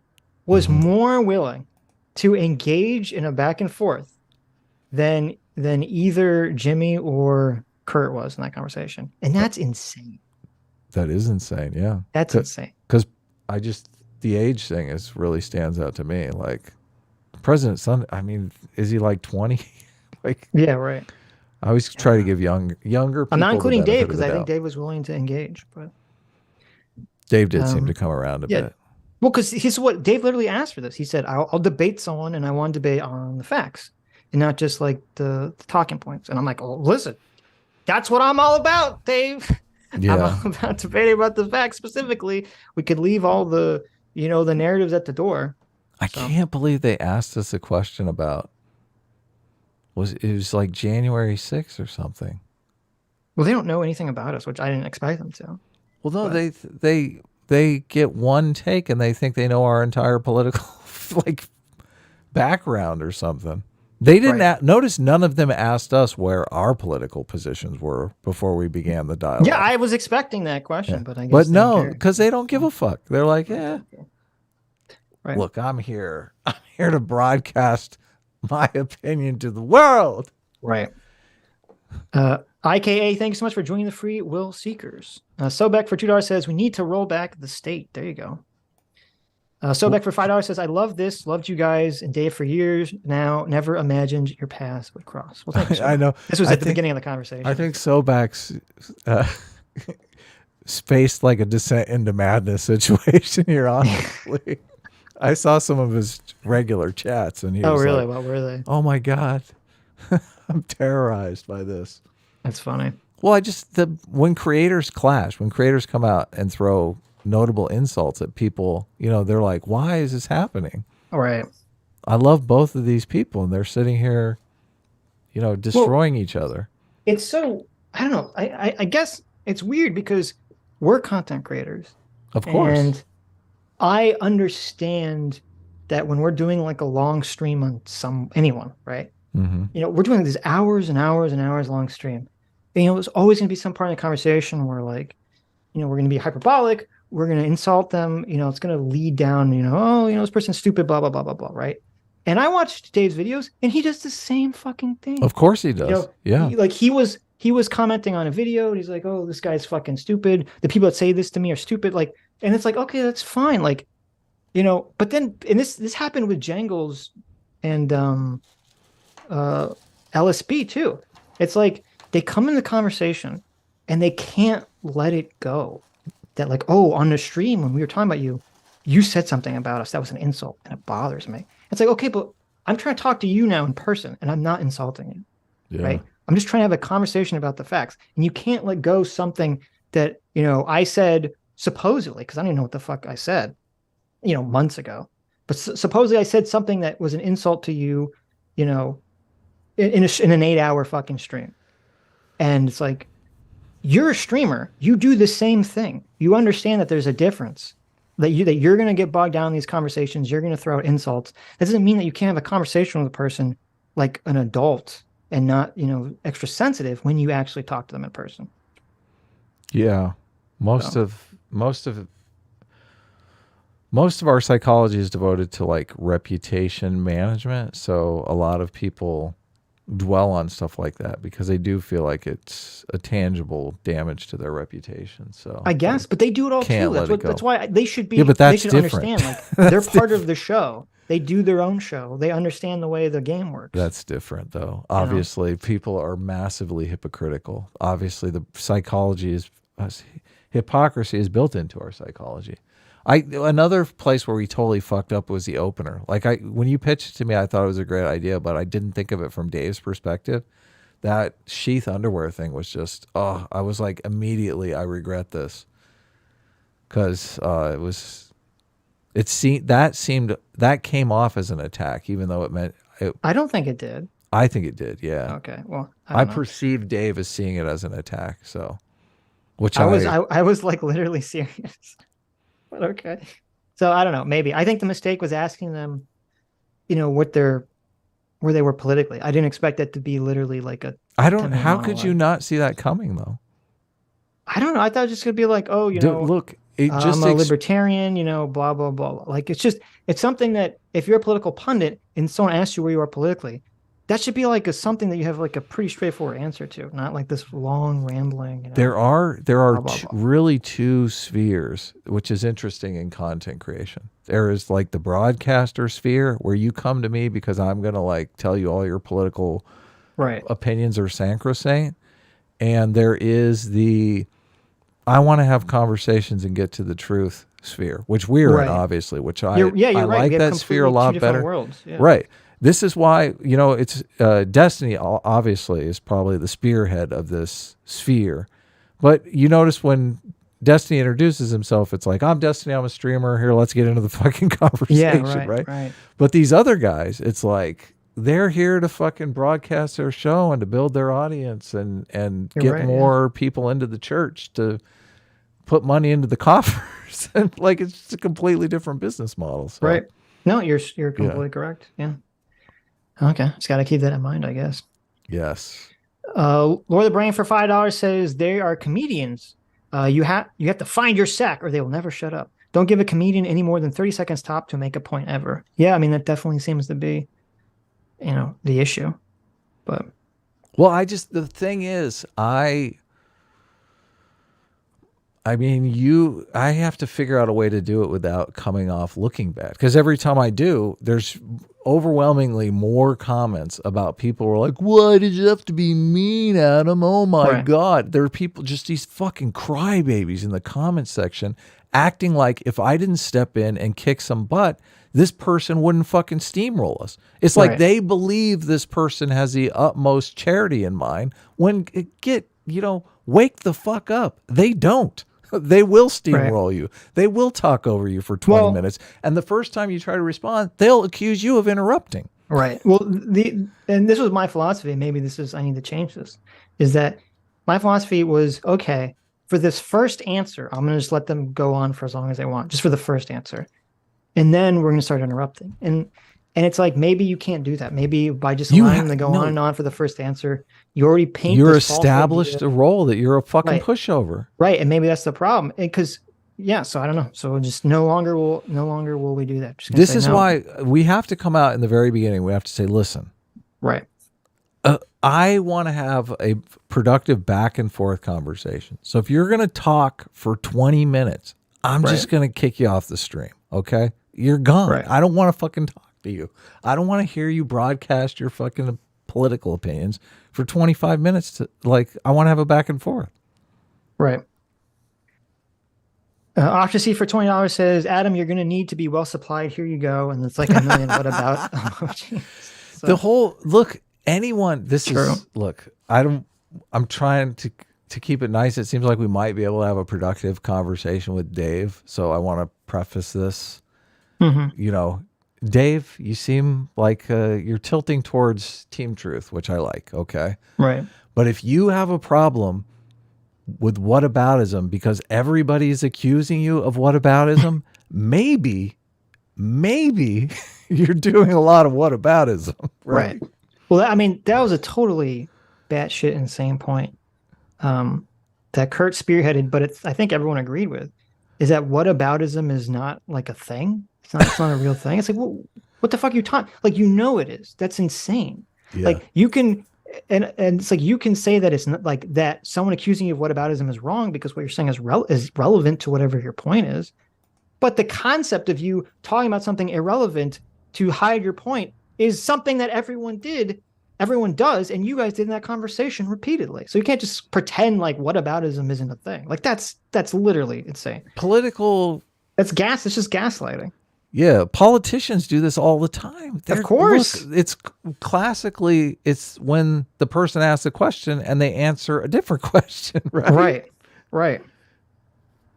was more willing to engage in a back and forth than either Jimmy or Kurt was in that conversation. And that's insane. That is insane, yeah. That's insane. Because the age thing really stands out to me. President Sunday, I mean, is he 20? Yeah, right. I always try to give younger people. I'm not including Dave because I think Dave was willing to engage, but Dave did seem to come around a bit. Well, because he's what Dave literally asked for this. He said, I'll debate someone, and I want to debate on the facts and not just the talking points. And I'm like, oh, listen, that's what I'm all about, Dave. Yeah. I'm all about debating about the facts specifically. We could leave all the narratives at the door. I can't believe they asked us a question about, it was January 6th or something. Well, they don't know anything about us, which I didn't expect them to. Well, no, they get one take and they think they know our entire political background or something. They didn't notice. None of them asked us where our political positions were before we began the dialogue. Yeah, I was expecting that question, but I guess. But no, because they don't give a fuck. They're like, right. Look, I'm here to broadcast my opinion to the world. Right. IKA, thanks so much for joining the free will seekers. Sobek for $2 says we need to roll back the state. There you go. Sobek for $5 says, I love this. Loved you guys and Dave for years now. Never imagined your paths would cross. Well, thank you. I know. This was at the beginning of the conversation. I think Sobek's spaced like a descent into madness situation here, honestly. I saw some of his regular chats and he was really? like, What were they? oh my God, I'm terrorized by this. That's funny. Well, when creators clash, when creators come out and throw notable insults at people, they're like, why is this happening? All right. I love both of these people and they're sitting here, destroying each other. It's so, I don't know. I guess it's weird because we're content creators. Of course. And I understand that when we're doing like a long stream on anyone, right? Mm-hmm. We're doing these hours and hours and hours long stream. And, there's always going to be some part of the conversation where like, we're going to be hyperbolic. We're going to insult them. It's going to lead down, this person's stupid, blah, blah, blah, blah, blah, right? And I watched Dave's videos and he does the same fucking thing. Of course he does. Yeah. He was commenting on a video and he's like, oh, this guy's fucking stupid. The people that say this to me are stupid. Like, and it's like, okay, that's fine. Like, but then, and this happened with Jangles and LSB too. It's like they come in the conversation and they can't let it go. That like, oh, on the stream when we were talking about you said something about us that was an insult and it bothers me. It's like, okay, but I'm trying to talk to you now in person and I'm not insulting you, right? I'm just trying to have a conversation about the facts, and you can't let go something that I said supposedly, because I don't even know what the fuck I said, months ago. But supposedly I said something that was an insult to you, in an 8-hour fucking stream, and it's like, you're a streamer. You do the same thing. You understand that there's a difference. That you're going to get bogged down in these conversations. You're going to throw out insults. That doesn't mean that you can't have a conversation with a person like an adult and not, extra sensitive when you actually talk to them in person. Yeah. Most of our psychology is devoted to like reputation management. So a lot of people dwell on stuff like that because they do feel like it's a tangible damage to their reputation. So I guess, but they do it all too. That's why they should be. Yeah, but that's they should different. Understand, like they're part of the show. They do their own show. They understand the way the game works. That's different, though. Obviously, people are massively hypocritical. Obviously, the psychology hypocrisy is built into our psychology. Another place where we totally fucked up was the opener. Like when you pitched it to me, I thought it was a great idea, but I didn't think of it from Dave's perspective. That sheath underwear thing was just, I was like, immediately, I regret this. Because that came off as an attack, even though it meant. I don't think it did. I think it did, yeah. Okay, well, I perceived Dave as seeing it as an attack, so. I was like literally serious. But okay. So I don't know. Maybe I think the mistake was asking them, where they were politically. I didn't expect that to be literally like a. How could you not see that coming though? I don't know. I thought it was just gonna be like, oh, look, I'm a libertarian, blah blah blah. Like it's something that if you're a political pundit and someone asks you where you are politically, that should be like something that you have like a pretty straightforward answer to, not like this long rambling. There are blah, blah, blah. really two spheres, which is interesting in content creation. There is like the broadcaster sphere where you come to me because I'm going to like tell you all your political opinions are sacrosanct. And there is I want to have conversations and get to the truth sphere, which we're in, obviously, which I like that sphere a lot better. Worlds. Yeah. Right. This is why, it's Destiny obviously is probably the spearhead of this sphere. But you notice when Destiny introduces himself, it's like, I'm Destiny, I'm a streamer. Here, let's get into the fucking conversation, right? But these other guys, it's like they're here to fucking broadcast their show and to build their audience and get more people into the church to put money into the coffers. And like it's just a completely different business model. So. Right. No, you're completely correct. Yeah. Okay, just got to keep that in mind, I guess. Yes. Lord of the Brain for $5 says they are comedians. You have to find your sack, or they will never shut up. Don't give a comedian any more than 30 seconds top to make a point ever. Yeah, I mean that definitely seems to be, the issue. But well, the thing is, I I mean, I have to figure out a way to do it without coming off looking bad. Because every time I do, there's overwhelmingly more comments about people who are like, why did you have to be mean, Adam? Oh my Right. God. There are people, just these fucking crybabies in the comment section acting like if I didn't step in and kick some butt, this person wouldn't fucking steamroll us. It's like Right. they believe this person has the utmost charity in mind when wake the fuck up. They don't. They will steamroll you. They will talk over you for 20 minutes. And the first time you try to respond, they'll accuse you of interrupting. Right. Well, and this was my philosophy. Maybe I need to change this. Is that my philosophy was, okay, for this first answer, I'm going to just let them go on for as long as they want, just for the first answer. And then we're going to start interrupting. And it's like, maybe you can't do that. Maybe by just allowing them to go on and on for the first answer, you already paint You're this false established idea. a role that you're a fucking Right. pushover. Right. And maybe that's the problem. Because so I don't know. So just no longer will we do that. Just gonna This say is no. why we have to come out in the very beginning. We have to say, listen, Right. I want to have a productive back and forth conversation. So if you're going to talk for 20 minutes, I'm just going to kick you off the stream. Okay. You're gone. Right. I don't want to fucking talk to you. I don't want to hear you broadcast your fucking political opinions for 25 minutes. I want to have a back and forth. Right. Octasy for $20 says, Adam, you're going to need to be well supplied. Here you go. And it's like a million. What about emojis? So, The whole look, anyone, True. I'm trying to keep it nice. It seems like we might be able to have a productive conversation with Dave. So I want to preface this. mhm. Dave, you seem like you're tilting towards Team Truth, which I like. Okay. Right. But if you have a problem with whataboutism because everybody's accusing you of whataboutism, maybe you're doing a lot of whataboutism. Right. Well, I mean, that was a totally batshit insane point that Kurt spearheaded, but I think everyone agreed with, is that whataboutism is not like a thing. It's not a real thing. It's like, well, what the fuck are you talking? Like, it is. That's insane. Yeah. Like you can, and it's like, you can say that it's not like that someone accusing you of whataboutism is wrong because what you're saying is relevant to whatever your point is. But the concept of you talking about something irrelevant to hide your point is something that everyone does, and you guys did in that conversation repeatedly. So you can't just pretend like whataboutism isn't a thing. Like that's literally insane. It's just gaslighting. Yeah, politicians do this all the time. Of course. Look, it's classically, it's when the person asks a question and they answer a different question, right? Right.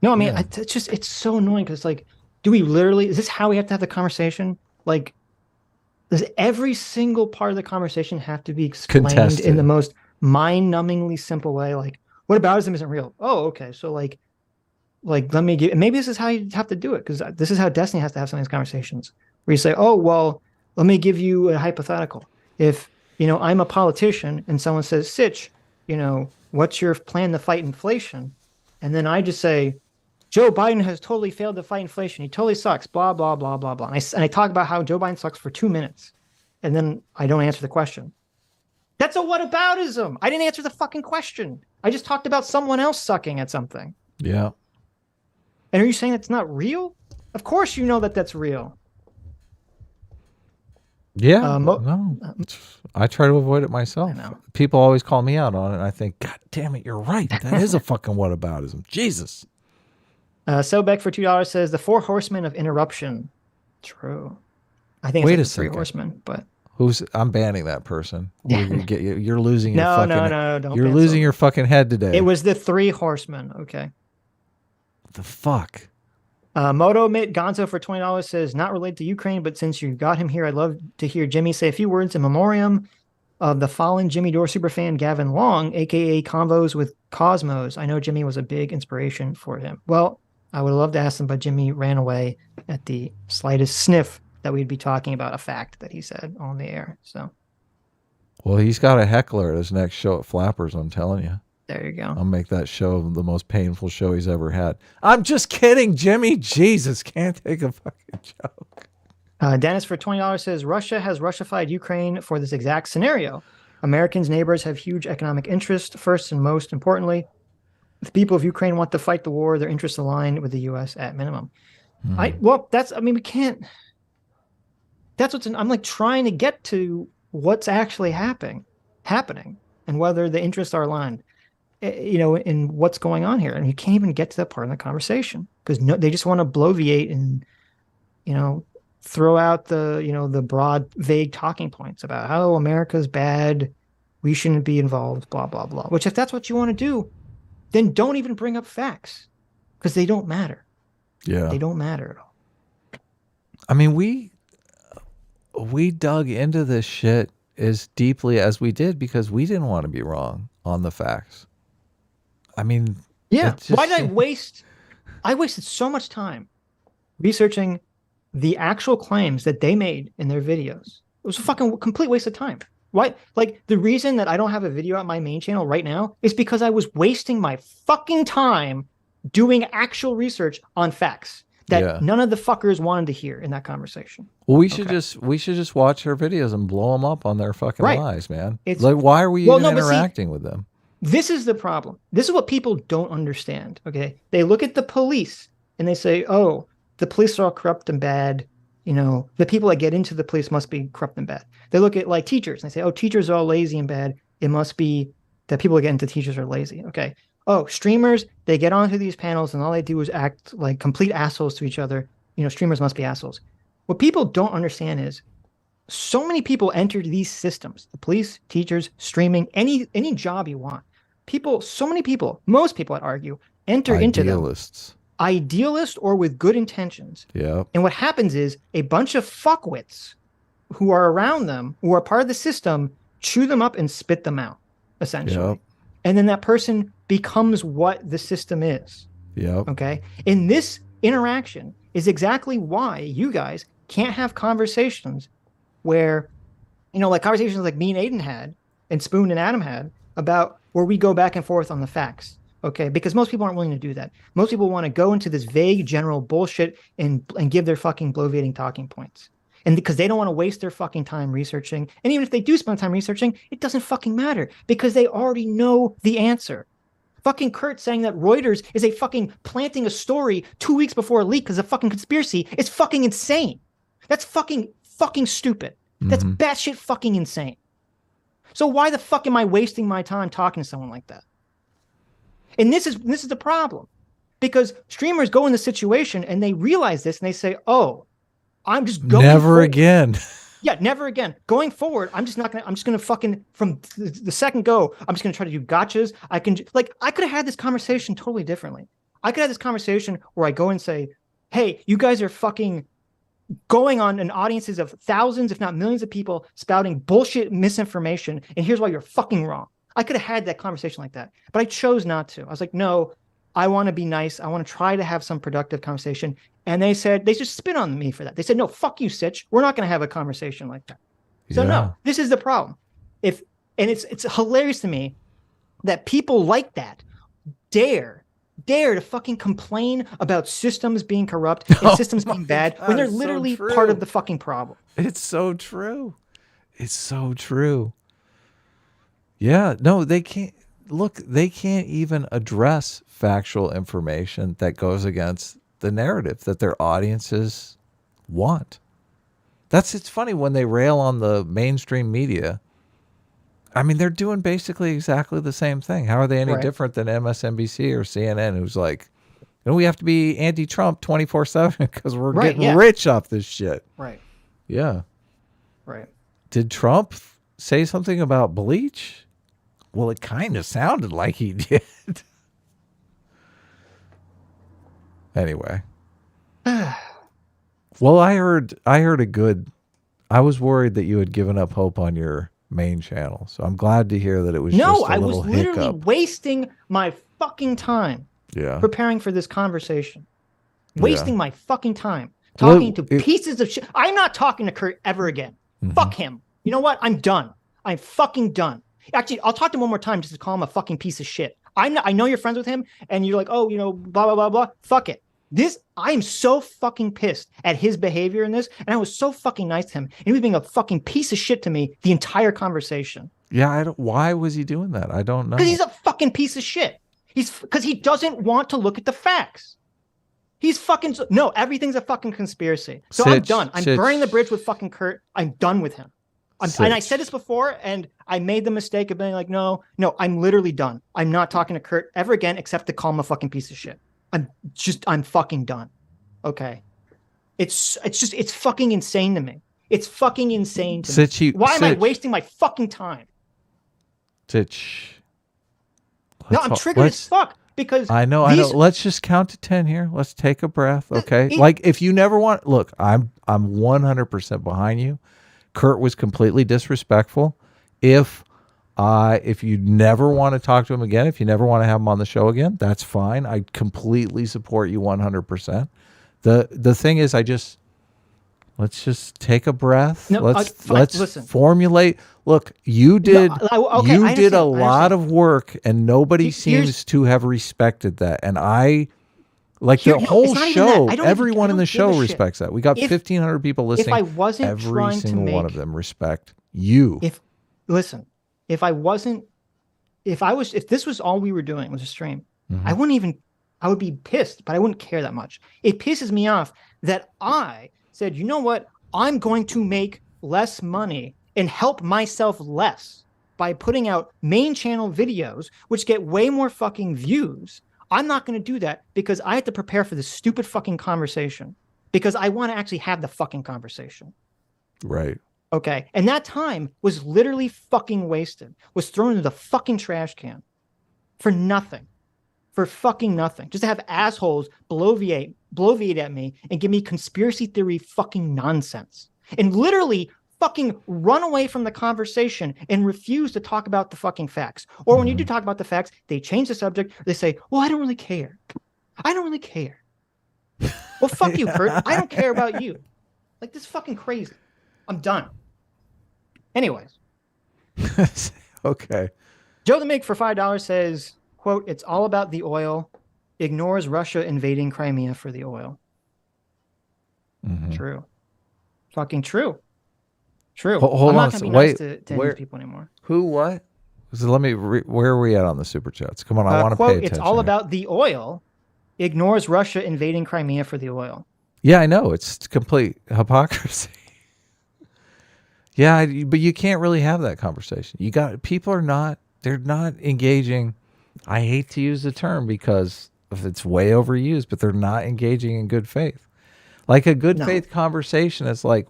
No, I mean, Yeah. it's so annoying because, like, is this how we have to have the conversation? Like, does every single part of the conversation have to be explained Contested. in the most mind-numbingly simple way? Like, whataboutism isn't real. Oh, okay. So, like let me give, maybe this is how you have to do it, because this is how Destiny has to have some of these conversations where you say, oh, well, let me give you a hypothetical. If, I'm a politician and someone says, Sitch, what's your plan to fight inflation? And then I just say, Joe Biden has totally failed to fight inflation. He totally sucks, blah, blah, blah, blah, blah. And I talk about how Joe Biden sucks for 2 minutes. And then I don't answer the question. That's a whataboutism. I didn't answer the fucking question. I just talked about someone else sucking at something. Yeah. And are you saying that's not real? Of course you know that that's real. Yeah. No. I try to avoid it myself. I know. People always call me out on it. And I think, God damn it, you're right. That is a fucking whataboutism. Jesus. Sobek for $2 says the 4 horsemen of interruption. True. I think Wait it's a like the 3 second. horsemen, but I'm banning that person. Yeah. You're losing your fucking don't You're ban losing Sobek. your fucking head today. It was the 3 horsemen. Okay. The fuck? Moto Mitt Gonzo for $20 says, not related to Ukraine, but since you got him here, I'd love to hear Jimmy say a few words in memoriam of the fallen Jimmy Dore superfan Gavin Long, aka Convos with Cosmos. I know Jimmy was a big inspiration for him. Well, I would love to ask him, but Jimmy ran away at the slightest sniff that we'd be talking about a fact that he said on the air. So Well, he's got a heckler at his next show at Flappers, I'm telling you. there you go. I'll make that show the most painful show he's ever had. I'm just kidding, Jimmy. Jesus, can't take a fucking joke. Dennis for $20 says, Russia has Russified Ukraine for this exact scenario. Americans' neighbors have huge economic interest, first and most importantly. the people of Ukraine want to fight the war. Their interests align with the U.S. at minimum. Hmm. We can't. That's I'm like trying to get to what's actually happening, and whether the interests are aligned, in what's going on here. And you can't even get to that part of the conversation because they just want to bloviate and, throw out the broad, vague talking points about how America's bad, we shouldn't be involved, blah, blah, blah. Which if that's what you want to do, then don't even bring up facts because they don't matter. Yeah. They don't matter at all. I mean, we dug into this shit as deeply as we did because we didn't want to be wrong on the facts. I mean, yeah. Why did I wasted so much time researching the actual claims that they made in their videos. It was a fucking complete waste of time. Why? Like, the reason that I don't have a video on my main channel right now is because I was wasting my fucking time doing actual research on facts that none of the fuckers wanted to hear in that conversation. Well, we should just watch their videos and blow them up on their fucking lies, man. It's like, why are we even interacting with them? This is the problem. This is what people don't understand. Okay, they look at the police and they say, "Oh, the police are all corrupt and bad. The people that get into the police must be corrupt and bad." They look at like teachers and they say, "Oh, teachers are all lazy and bad. It must be that people that get into teachers are lazy." Okay. Oh, streamers, they get onto these panels and all they do is act like complete assholes to each other. Streamers must be assholes. What people don't understand is so many people enter these systems, the police, teachers, streaming, any job you want. Most people, I'd argue, enter into them. Idealist or with good intentions. Yeah. And what happens is a bunch of fuckwits who are around them, who are part of the system, chew them up and spit them out, essentially. Yep. And then that person becomes what the system is. Yeah. Okay. And this interaction is exactly why you guys can't have conversations where, like conversations like me and Aiden had and Spoon and Adam had about where we go back and forth on the facts. Okay. Because most people aren't willing to do that. Most people want to go into this vague general bullshit and give their fucking bloviating talking points. And because they don't want to waste their fucking time researching. And even if they do spend time researching, it doesn't fucking matter because they already know the answer. Fucking Kurt saying that Reuters is a fucking planting a story 2 weeks before a leak because of fucking conspiracy is fucking insane. That's fucking stupid. That's batshit fucking insane. So why the fuck am I wasting my time talking to someone like that? And this is the problem. Because streamers go in the situation and they realize this and they say, "Oh, I'm just going never forward. Again." Yeah, never again. Going forward, I'm just gonna fucking from the second go, I'm just gonna try to do gotchas. I could have had this conversation totally differently. I could have this conversation where I go and say, "Hey, you guys are fucking going on in audiences of thousands, if not millions of people spouting bullshit misinformation, and here's why you're fucking wrong." I could have had that conversation like that, but I chose not to. I was like, no, I want to be nice. I want to try to have some productive conversation. And they just spit on me for that. They said, "No, fuck you, Sitch. We're not going to have a conversation like that." So no, this is the problem. It's hilarious to me that people like that dare to fucking complain about systems being corrupt and systems being bad when they're literally part of the fucking problem. It's so true. It's so true. Yeah, no, they can't. Look, they can't even address factual information that goes against the narrative that their audiences want. It's funny when they rail on the mainstream media. I mean, they're doing basically exactly the same thing. How are they any different than MSNBC or CNN, who's like, we have to be anti-Trump 24/7 because we're getting rich off this shit. Right. Yeah. Right. Did Trump say something about bleach? Well, it kind of sounded like he did. Anyway. Well, I heard I was worried that you had given up hope on your main channel. So I'm glad to hear that it was just a little hiccup. No, I was literally wasting my fucking time preparing for this conversation. Wasting my fucking time talking to pieces of shit. I'm not talking to Kurt ever again. Fuck him. You know what? I'm done. I'm fucking done. Actually, I'll talk to him one more time just to call him a fucking piece of shit. I know you're friends with him, and you're like, "Oh, blah, blah, blah, blah." Fuck it. I'm so fucking pissed at his behavior in this, and I was so fucking nice to him, and he was being a fucking piece of shit to me the entire conversation. Yeah, why was he doing that? I don't know. Because he's a fucking piece of shit. Because he doesn't want to look at the facts. He's fucking no. Everything's a fucking conspiracy. So I'm done. I'm burning the bridge with fucking Kurt. I'm done with him. And I said this before, and I made the mistake of being like, no, I'm literally done. I'm not talking to Kurt ever again, except to call him a fucking piece of shit. I'm fucking done. Okay. It's fucking insane to me. It's fucking insane to me. Why am I wasting my fucking time? Sitch. No, I'm triggered as fuck because I know. Let's just count to 10 here. Let's take a breath. Okay. Like if you never want, look, I'm 100% behind you. Kurt was completely disrespectful. If you never want to talk to him again, if you never want to have him on the show again, that's fine. I completely support you 100%. The thing is, let's just take a breath. No, let's listen. formulate. Look, you did I did a lot of work, and nobody seems to have respected that. And the whole show, everyone in the show respects that. We got 1,500 people listening. If I wasn't every single one of them respect you. If this was all we were doing was a stream, I would be pissed, but I wouldn't care that much. It pisses me off that I said, you know what? I'm going to make less money and help myself less by putting out main channel videos, which get way more fucking views. I'm not going to do that because I have to prepare for this stupid fucking conversation because I want to actually have the fucking conversation. Right. Okay. And that time was literally fucking wasted, was thrown into the fucking trash can for nothing. For fucking nothing. Just to have assholes bloviate at me and give me conspiracy theory fucking nonsense. And literally fucking run away from the conversation and refuse to talk about the fucking facts. Or when you do talk about the facts, they change the subject. They say, well, I don't really care. I don't really care. Well, fuck you, Kurt. I don't care about you. Like, this is fucking crazy. I'm done. Anyways. Okay. Joe the Mig for $5 says, quote, it's all about the oil. Ignores Russia invading Crimea for the oil. True. Fucking true. True. Hold I'm on. not going to be nice to any people anymore. Who, what? So where are we at on the super chats? Come on, I want to pay attention. It's all about the oil. Ignores Russia invading Crimea for the oil. Yeah, I know. It's complete hypocrisy. Yeah, but you can't really have that conversation. They're not engaging. I hate to use the term because it's way overused, but they're not engaging in good faith. Like a good faith conversation is like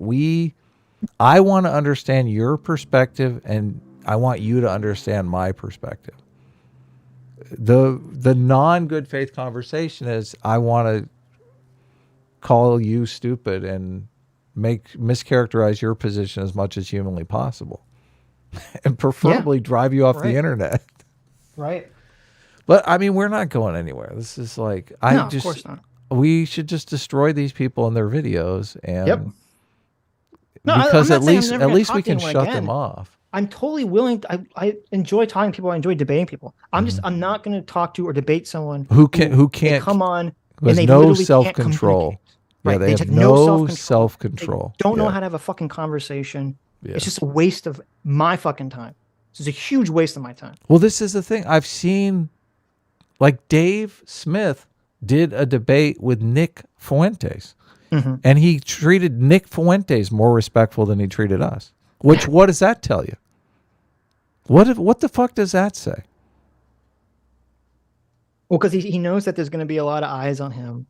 I want to understand your perspective and I want you to understand my perspective. The non-good faith conversation is I want to call you stupid and mischaracterize your position as much as humanly possible and preferably drive you off the internet. Right. But I mean, we're not going anywhere. This is like, of course not. We should just destroy these people and their videos, and because at least we can shut them off. I'm totally willing. I enjoy talking to people. I enjoy debating people. I'm not going to talk to or debate someone who can't come on who has and they no self-control. Right. Yeah, they have no self-control. They don't know how to have a fucking conversation. Yeah. It's just a waste of my fucking time. This is a huge waste of my time. Well, this is the thing. I've seen, like, Dave Smith did a debate with Nick Fuentes, and he treated Nick Fuentes more respectful than he treated us. What does that tell you? What the fuck does that say? Well, because he knows that there's going to be a lot of eyes on him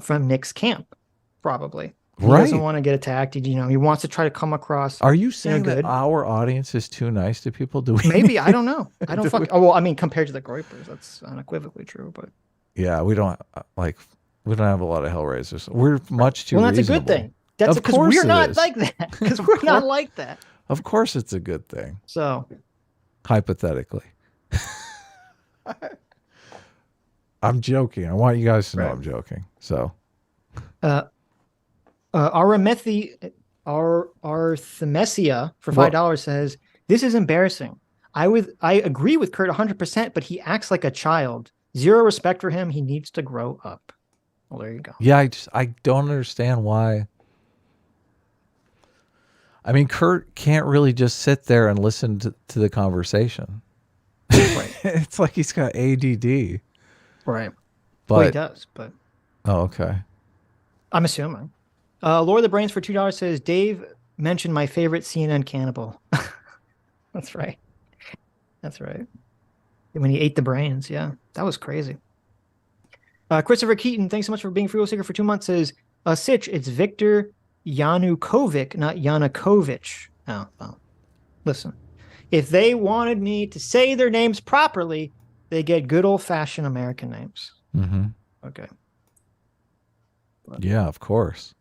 from Nick's camp, probably. He doesn't want to get attacked. He wants to try to come across. Are you saying that our audience is too nice to people? Maybe. I don't know. I don't fucking. Oh, well, I mean, compared to the Groypers, that's unequivocally true. But yeah, we don't have a lot of Hellraisers. We're much too. Well, that's reasonable. a good thing. That's because we're not like that. Because we're not like that. Of course, it's a good thing. So, hypothetically, I'm joking. I want you guys to know I'm joking. So. Arthemesia for $5 says, this is embarrassing. I agree with Kurt 100%, but he acts like a child. Zero respect for him. He needs to grow up. Well, there you go. Yeah, I don't understand why. I mean, Kurt can't really just sit there and listen to the conversation. It's like he's got ADD. Right. But Well, he does, but oh, okay. I'm assuming. Lord of the Brains for $2 says, Dave mentioned my favorite CNN cannibal. That's right. That's right. When he ate the brains. Yeah, that was crazy. Christopher Keaton, thanks so much for being Free Will Seeker for 2 months, says, Sitch, it's Victor Yanukovych, not Yanukovych. Oh, well, listen. If they wanted me to say their names properly, they get good old-fashioned American names. Mm-hmm. Okay. Yeah, of course.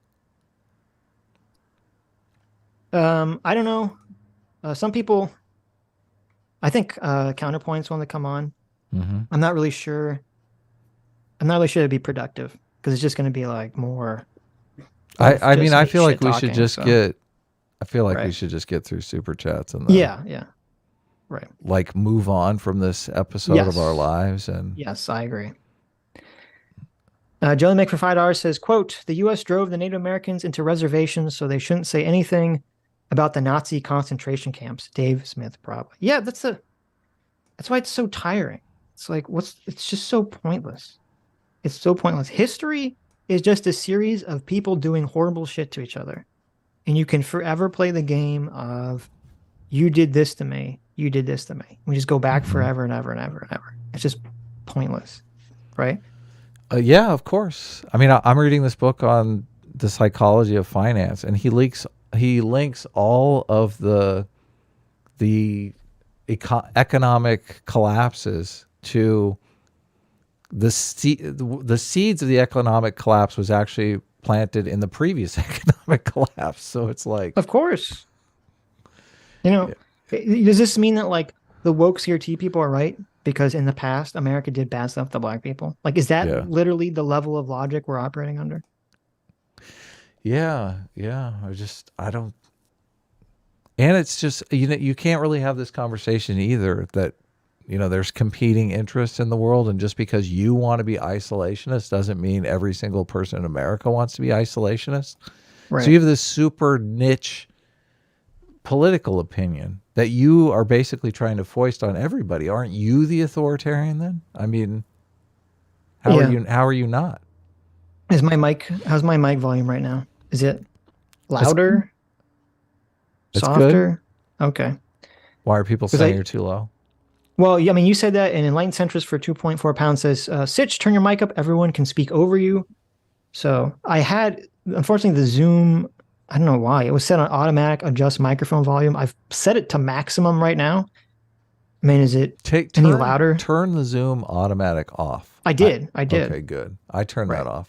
I don't know. Some people, I think Counterpoint's one to come on. Mm-hmm. I'm not really sure. I'm not really sure it'd be productive because it's just going to be like more. I mean, just I me feel like we shit-talking, should just so. get. I feel like we Right. should just get through super chats and then, Yeah. Right. like move on from this episode of Yes. our lives. And Yes, I agree. Joey Mick for $5 says, quote, the U.S. drove the Native Americans into reservations, so they shouldn't say anything about the Nazi concentration camps. Dave Smith, probably. Yeah, that's why it's so tiring. It's like, it's just so pointless. It's so pointless. History is just a series of people doing horrible shit to each other. And you can forever play the game of, you did this to me, you did this to me. We just go back forever and ever and ever and ever. It's just pointless, right? yeah, of course. I mean, I'm reading this book on the psychology of finance, and he links all of the economic collapses to the seeds of the economic collapse was actually planted in the previous economic collapse. So it's like, Of course. Does this mean that like the woke CRT people are right? Because in the past, America did bad stuff to black people. Like, is that Yeah. literally the level of logic we're operating under? yeah. I don't. And it's just, you can't really have this conversation either that, there's competing interests in the world. And just because you want to be isolationist doesn't mean every single person in America wants to be isolationist. Right. So you have this super niche political opinion that you are basically trying to foist on everybody. Aren't you the authoritarian then? I mean, how are you not? How's my mic volume right now? Is it louder? It's Softer? Okay. Why are people saying you're too low? Well, yeah, I mean, you said that, and Enlightened Centrist for 2.4 pounds says, Sitch, turn your mic up. Everyone can speak over you. So I had, unfortunately, the Zoom, I don't know why. It was set on automatic adjust microphone volume. I've set it to maximum right now. I mean, is it any louder? Turn the Zoom automatic off. I did. Okay, good. I turned that off.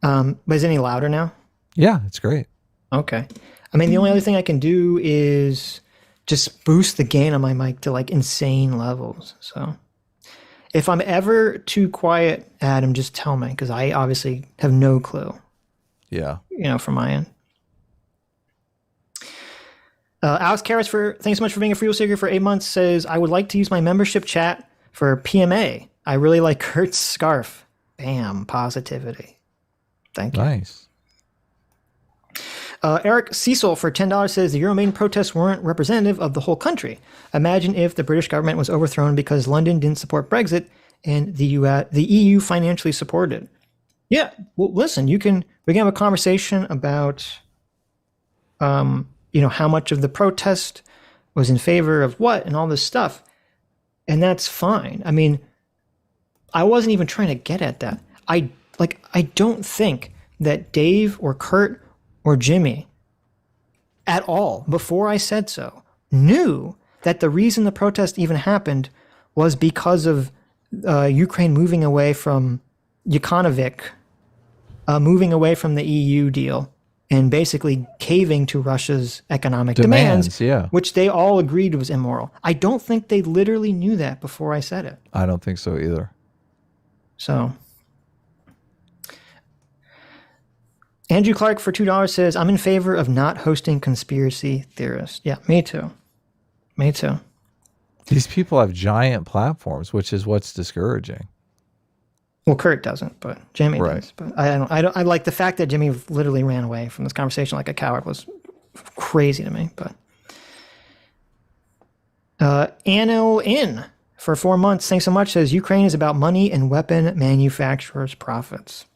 But is it any louder now? Yeah, it's great. Okay. I mean, the only other thing I can do is just boost the gain on my mic to like insane levels. So if I'm ever too quiet, Adam, just tell me, because I obviously have no clue. Yeah. From my end. Alex Karras, thanks so much for being a Free Will Seeker for 8 months, says, I would like to use my membership chat for PMA. I really like Kurt's scarf. Bam, positivity. Thank you. Nice. Eric Cecil for $10 says the Euromaidan protests weren't representative of the whole country. Imagine if the British government was overthrown because London didn't support Brexit and the EU financially supported it. Yeah, well, listen, we can have a conversation about, how much of the protest was in favor of what and all this stuff, and that's fine. I mean, I wasn't even trying to get at that. I don't think that Dave or Kurt or Jimmy at all, before I said so, knew that the reason the protest even happened was because of Ukraine moving away from Yukanovic, moving away from the EU deal and basically caving to Russia's economic demands, which they all agreed was immoral. I don't think they literally knew that before I said it. I don't think so either. So Andrew Clark for $2 says, I'm in favor of not hosting conspiracy theorists. Yeah, me too. Me too. These people have giant platforms, which is what's discouraging. Well, Kurt doesn't, but Jimmy does. But I like the fact that Jimmy literally ran away from this conversation like a coward was crazy to me. But Anno in for 4 months. Thanks so much. Says Ukraine is about money and weapon manufacturers' profits.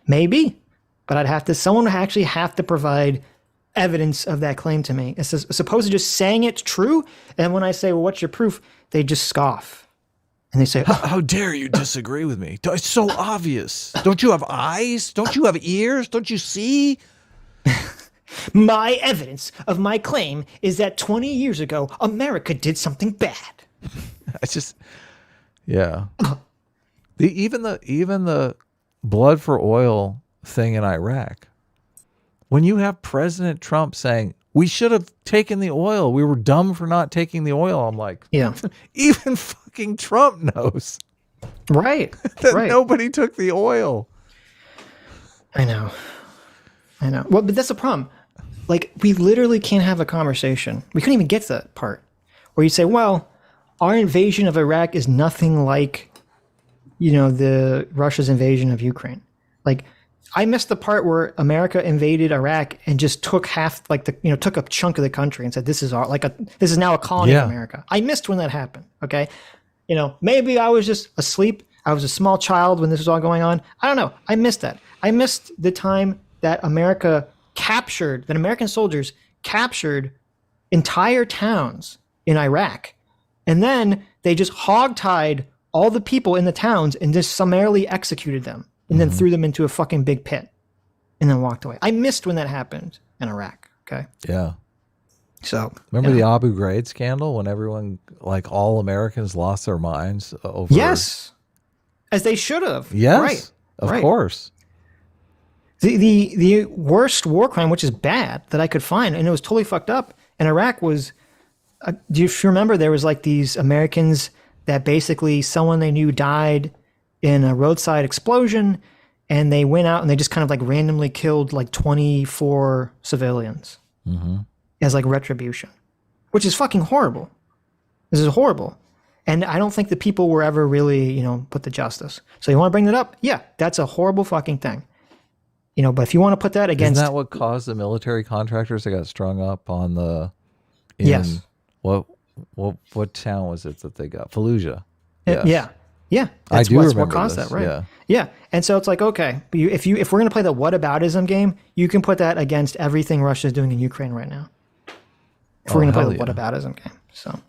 Maybe, but someone would actually have to provide evidence of that claim to me. It's as opposed to just saying it's true. And when I say, well, what's your proof? They just scoff. And they say, how dare you disagree with me? It's so obvious. Don't you have eyes? Don't you have ears? Don't you see? my evidence of my claim is that 20 years ago, America did something bad. Yeah. Even the blood for oil thing in Iraq. When you have President Trump saying, we should have taken the oil, we were dumb for not taking the oil, I'm like, yeah, even fucking Trump knows. Right. That right. Nobody took the oil. I know. Well, but that's the problem. Like, we literally can't have a conversation. We couldn't even get to that part where you say, well, our invasion of Iraq is nothing like, the Russia's invasion of Ukraine. Like, I missed the part where America invaded Iraq and just took took a chunk of the country and said, this is now a colony of America. I missed when that happened. Okay. Maybe I was just asleep. I was a small child when this was all going on. I don't know. I missed that. I missed the time that American soldiers captured entire towns in Iraq. And then they just hogtied all the people in the towns and just summarily executed them and then threw them into a fucking big pit and then walked away. I missed when that happened in Iraq. Okay. Yeah. So remember the Abu Ghraib scandal when everyone, like all Americans, lost their minds over? Yes. As they should have. Yes. Right. Of course. The worst war crime, which is bad, that I could find, and it was totally fucked up, in Iraq was, do you remember there was like these Americans that basically someone they knew died in a roadside explosion, and they went out and they just kind of like randomly killed like 24 civilians as like retribution, which is fucking horrible. This is horrible. And I don't think the people were ever really, put to justice. So you want to bring that up? Yeah, that's a horrible fucking thing. But if you want to put that against... Isn't that what caused the military contractors that got strung up on yes. What town was it that they got? Fallujah. Yes. Yeah. I do remember what caused this. that, right? Yeah. And so it's like, okay, if we're going to play the whataboutism game, you can put that against everything Russia's doing in Ukraine right now. If we're going to play the whataboutism game. So...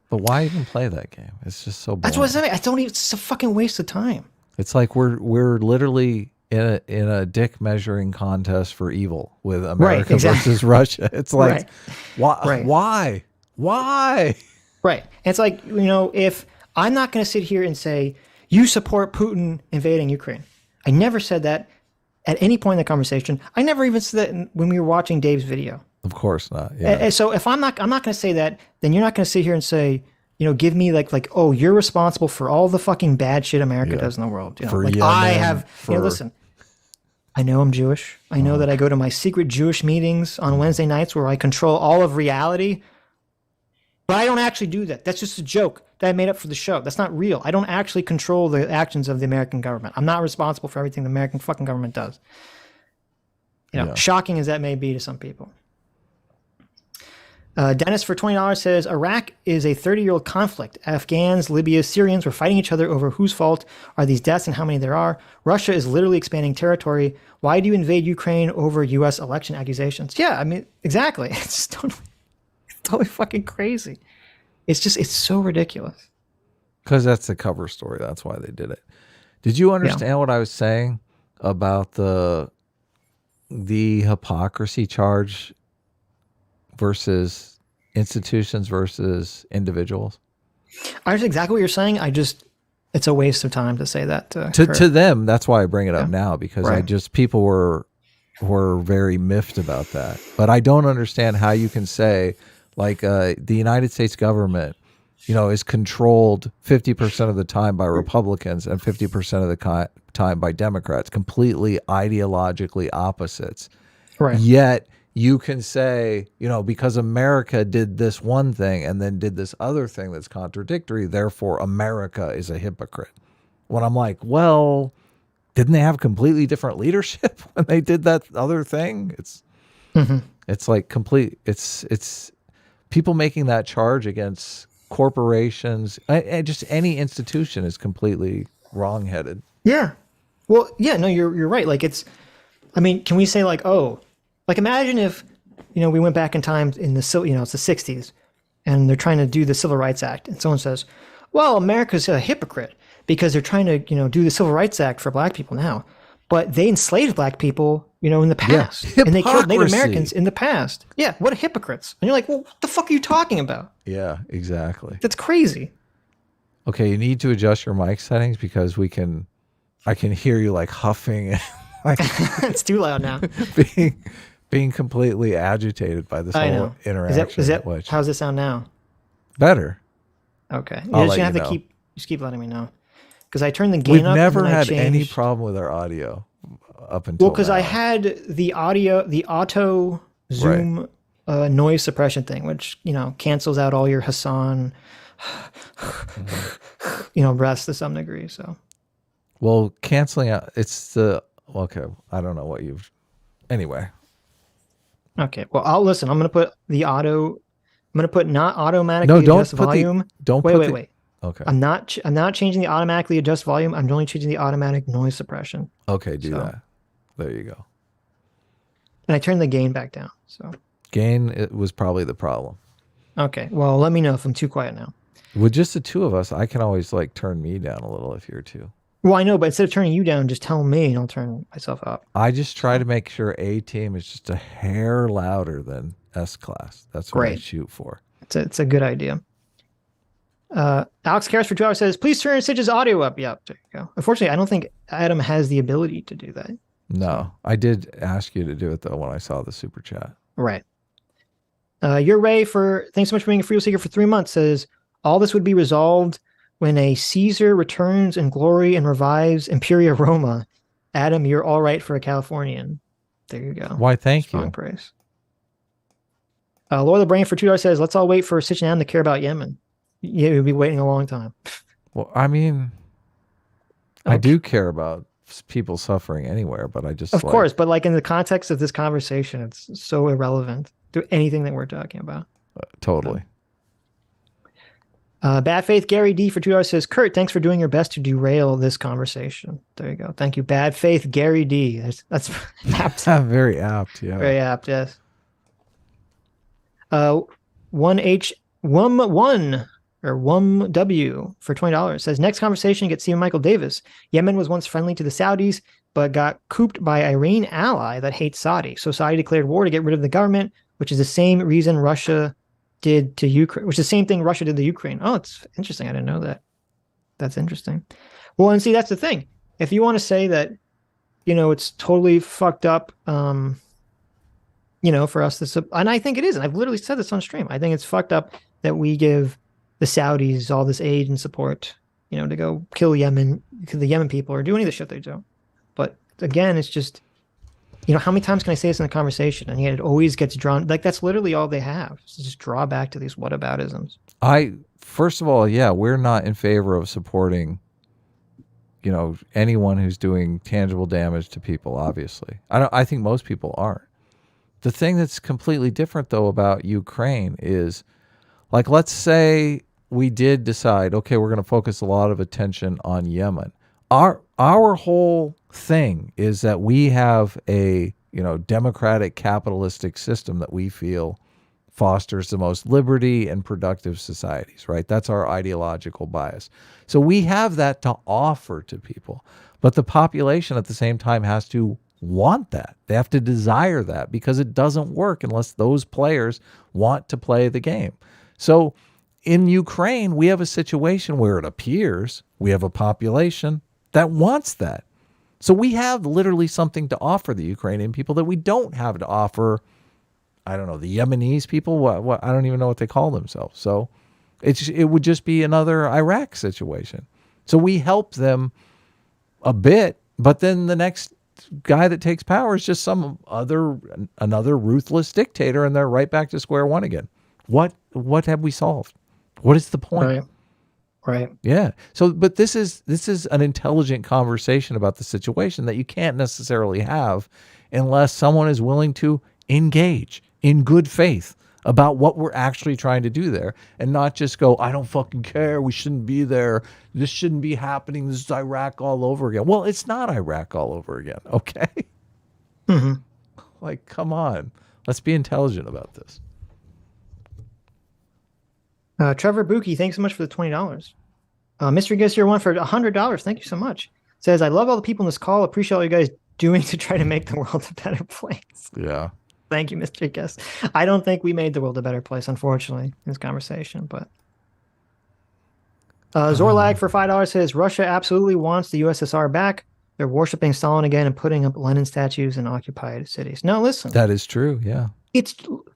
But why even play that game? It's just so boring. That's what I'm saying. It's a fucking waste of time. It's like we're literally in a dick measuring contest for evil with America versus Russia. It's like, why? Why? Right. And it's like, if I'm not going to sit here and say, you support Putin invading Ukraine. I never said that at any point in the conversation. I never even said that when we were watching Dave's video. Of course not. Yeah. So if I'm not going to say that, then you're not going to sit here and say, give me like, oh, you're responsible for all the fucking bad shit America does in the world. Listen, I know I'm Jewish. I know that I go to my secret Jewish meetings on Wednesday nights where I control all of reality, but I don't actually do that. That's just a joke that I made up for the show. That's not real. I don't actually control the actions of the American government. I'm not responsible for everything the American fucking government does. Shocking as that may be to some people. Dennis for $20 says, Iraq is a 30-year-old conflict. Afghans, Libya, Syrians were fighting each other over whose fault are these deaths and how many there are. Russia is literally expanding territory. Why do you invade Ukraine over U.S. election accusations? Yeah, I mean, exactly. It's totally fucking crazy. It's so ridiculous. Because that's the cover story. That's why they did it. Did you understand what I was saying about the hypocrisy charge versus institutions versus individuals? I understand exactly what you're saying. It's a waste of time to say that to them. That's why I bring it up now, because people were very miffed about that. But I don't understand how you can say the United States government, is controlled 50% of the time by Republicans and 50% of the time by Democrats, completely ideologically opposites. Right. Yet you can say, because America did this one thing and then did this other thing that's contradictory, therefore America is a hypocrite. When I'm like, well, didn't they have completely different leadership when they did that other thing? It's like complete. It's people making that charge against corporations and just any institution is completely wrong-headed. Yeah. Well, yeah, no, you're right. Like I mean, can we say like, oh, like imagine if, we went back in time in it's the 60s and they're trying to do the Civil Rights Act and someone says, well, America's a hypocrite because they're trying to, do the Civil Rights Act for black people now, but they enslaved black people, in the past and they killed Native Americans in the past. Yeah. What hypocrites. And you're like, well, what the fuck are you talking about? Yeah, exactly. That's crazy. Okay. You need to adjust your mic settings because I can hear you like huffing and like It's too loud now. being completely agitated by this I whole know. interaction. Is that how's it sound now? Better. Okay. I'll You're just let gonna have you to know. keep letting me know. Because I turned the gain We've up. never and then had I any changed. problem with our audio up until Well, because I now. had the auto zoom noise suppression thing, which cancels out all your Hassan, breaths to some degree. So Well, canceling out, okay, I don't know what you've, anyway. okay, well I'll listen. I'm gonna put not automatically No, don't adjust put volume. wait. Okay. I'm not changing the automatically adjust volume. I'm only changing the automatic noise suppression. Okay, do So- that. There you go. And I turned the gain back down. So Gain, it was probably the problem. okay, well let me know if I'm too quiet now. With just the two of us, I can always like turn me down a little if you're two. Well, I know, but instead of turning you down, just tell me and I'll turn myself up. I just try to make sure A team is just a hair louder than S class. That's what I Great. shoot for. It's a good idea. Alex Karras for 2 hours says, please turn Sitch's audio up. Yep, there you go. Unfortunately, I don't think Adam has the ability to do that. No, I did ask you to do it though when I saw the super chat. Right. Your Ray thanks so much for being a free seeker for 3 months says, all this would be resolved when a Caesar returns in glory and revives Imperia Roma. Adam, you're all right for a Californian. There you go. Why, thank Strong you. praise. Laura the Brain for $2 says, let's all wait for Sitch and Adam to care about Yemen. Yeah, we'll be waiting a long time. Well, I mean, I Okay. do care about people suffering anywhere, but I just Of course, but like in the context of this conversation, it's so irrelevant to anything that we're talking about. Totally. Bad Faith Gary D for $2 says, Kurt, thanks for doing your best to derail this conversation. There you go. Thank you. Bad Faith Gary D. That's apt. Very apt. Yeah. Very apt, yes. 1H1 or 1W for $20 says, next conversation gets Stephen Michael Davis. Yemen was once friendly to the Saudis, but got cooped by Iranian ally that hates Saudi. So Saudi declared war to get rid of the government, which is the same reason Russia did to Ukraine, which is the same thing Russia did to Ukraine. Oh, it's interesting. I didn't know that. That's interesting. Well, and see, that's the thing. If you want to say that, it's totally fucked up, for us to, and I think it is, and I've literally said this on stream. I think it's fucked up that we give the Saudis all this aid and support, to go kill the Yemen people or do any of the shit they do. But again, it's just, how many times can I say this in a conversation? And yet it always gets drawn. Like, that's literally all they have. Is just draw back to these whataboutisms. First of all, yeah, we're not in favor of supporting, anyone who's doing tangible damage to people, obviously. I think most people aren't. The thing that's completely different, though, about Ukraine is, like, let's say we did decide, okay, we're going to focus a lot of attention on Yemen. Our whole thing is that we have a, democratic capitalistic system that we feel fosters the most liberty and productive societies, right? That's our ideological bias. So we have that to offer to people. But the population at the same time has to want that. They have to desire that because it doesn't work unless those players want to play the game. So in Ukraine, we have a situation where it appears we have a population that wants that. So we have literally something to offer the Ukrainian people that we don't have to offer, I don't know, the Yemenis people. What I don't even know what they call themselves. So it would just be another Iraq situation. So we help them a bit, but then the next guy that takes power is just another ruthless dictator, and they're right back to square one again. What have we solved? What is the point? Right. Yeah. So, but this is an intelligent conversation about the situation that you can't necessarily have unless someone is willing to engage in good faith about what we're actually trying to do there, and not just go, I don't fucking care, we shouldn't be there, this shouldn't be happening, this is Iraq all over again. Well, it's not Iraq all over again, okay? Mm-hmm. Like, come on, let's be intelligent about this. Trevor Buki, thanks so much for the $20. Mystery Guest Year 1 for $100. Thank you so much. Says, I love all the people in this call. Appreciate all you guys doing to try to make the world a better place. Yeah. Thank you, Mystery Guest. I don't think we made the world a better place, unfortunately, in this conversation. But Zorlag for $5 says, Russia absolutely wants the USSR back. They're worshiping Stalin again and putting up Lenin statues in occupied cities. Now, listen. That is true, yeah. It's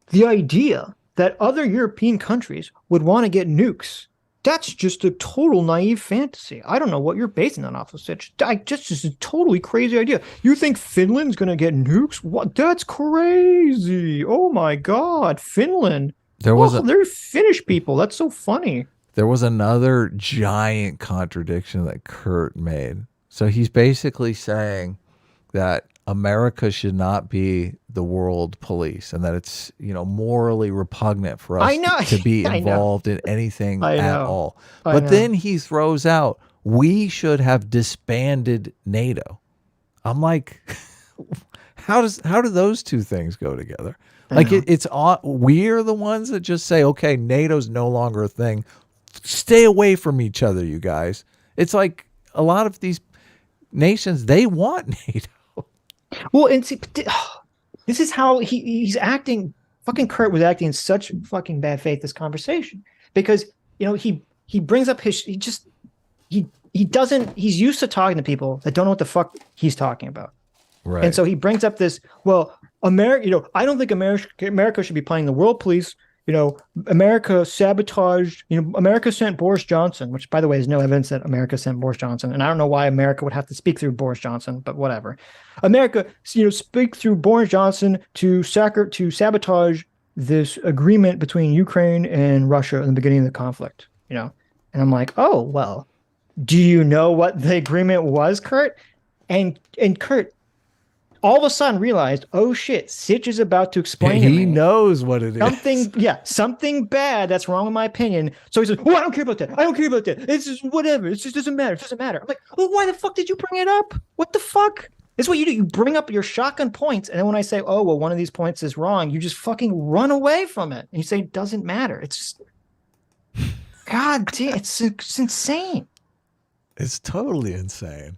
the idea that other European countries would want to get nukes. That's just a total naive fantasy. I don't know what you're basing that off of, Sitch. Just a totally crazy idea. You think Finland's going to get nukes? What? That's crazy. Oh my God, Finland. They're Finnish people. That's so funny. There was another giant contradiction that Kurt made. So he's basically saying that America should not be the world police, and that it's, morally repugnant for us to be involved in anything at all. But then he throws out, we should have disbanded NATO. I'm like, how do those two things go together? Like it's we're the ones that just say, okay, NATO's no longer a thing. Stay away from each other, you guys. It's like a lot of these nations, they want NATO. Well, and see, this is how he's acting. Fucking Kurt was acting in such fucking bad faith this conversation, because he brings up he's used to talking to people that don't know what the fuck he's talking about, right? And so he brings up this, well, America, I don't think America should be playing the world police. America sabotaged, America sent Boris Johnson, which, by the way, is no evidence that America sent Boris Johnson. And I don't know why America would have to speak through Boris Johnson, but whatever. America, speak through Boris Johnson to sabotage this agreement between Ukraine and Russia in the beginning of the conflict, And I'm like, oh, well, do you know what the agreement was, Kurt? And Kurt all of a sudden realized, oh shit, Sitch is about to explain to me. He knows what it is. Something bad that's wrong in my opinion. So he says, oh, I don't care about that. I don't care about that. It's just whatever. It just doesn't matter. It doesn't matter. I'm like, well, why the fuck did you bring it up? What the fuck? This is what you do. You bring up your shotgun points, and then when I say, oh, well, one of these points is wrong, you just fucking run away from it. And you say, it doesn't matter. It's just, God damn, it's insane. It's totally insane.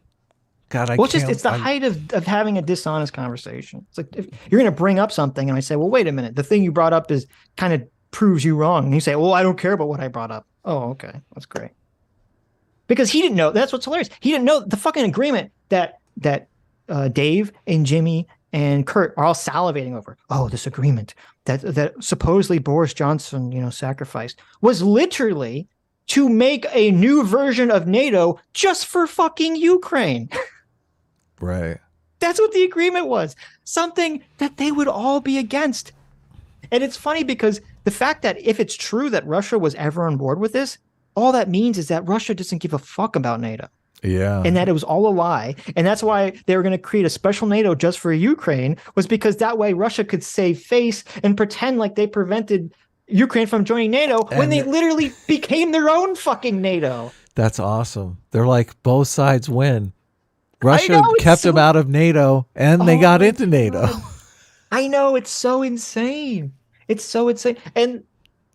God, it's the height of having a dishonest conversation. It's like, if you're going to bring up something and I say, well, wait a minute, the thing you brought up is kind of proves you wrong. And you say, well, I don't care about what I brought up. Oh, okay. That's great. Because he didn't know. That's what's hilarious. He didn't know the fucking agreement that Dave and Jimmy and Kurt are all salivating over. Oh, this agreement that supposedly Boris Johnson, sacrificed was literally to make a new version of NATO just for fucking Ukraine. Right. That's what the agreement was. Something that they would all be against. And it's funny because the fact that if it's true that Russia was ever on board with this, all that means is that Russia doesn't give a fuck about NATO. Yeah. And that it was all a lie. And that's why they were going to create a special NATO just for Ukraine, was because that way Russia could save face and pretend like they prevented Ukraine from joining NATO when they literally became their own fucking NATO. That's awesome. They're like, both sides win. Russia kept them out of NATO, and they got into NATO. I know, it's so insane. It's so insane. And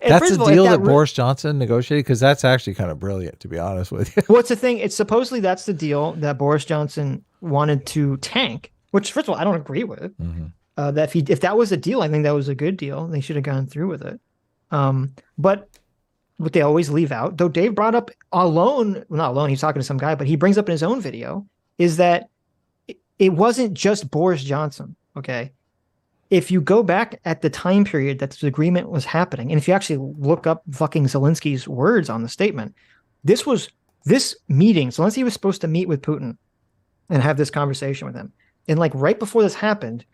that's a deal that Boris Johnson negotiated, because that's actually kind of brilliant, to be honest with you. What's the thing? It's supposedly that's the deal that Boris Johnson wanted to tank, which, first of all, I don't agree with. Mm-hmm. That if that was a deal, I think that was a good deal. They should have gone through with it. But what they always leave out, though Dave brought up not alone, he's talking to some guy, but he brings up in his own video, is that it wasn't just Boris Johnson, okay? If you go back at the time period that this agreement was happening, and if you actually look up fucking Zelensky's words on the statement, this meeting, Zelensky was supposed to meet with Putin and have this conversation with him. And like right before this happened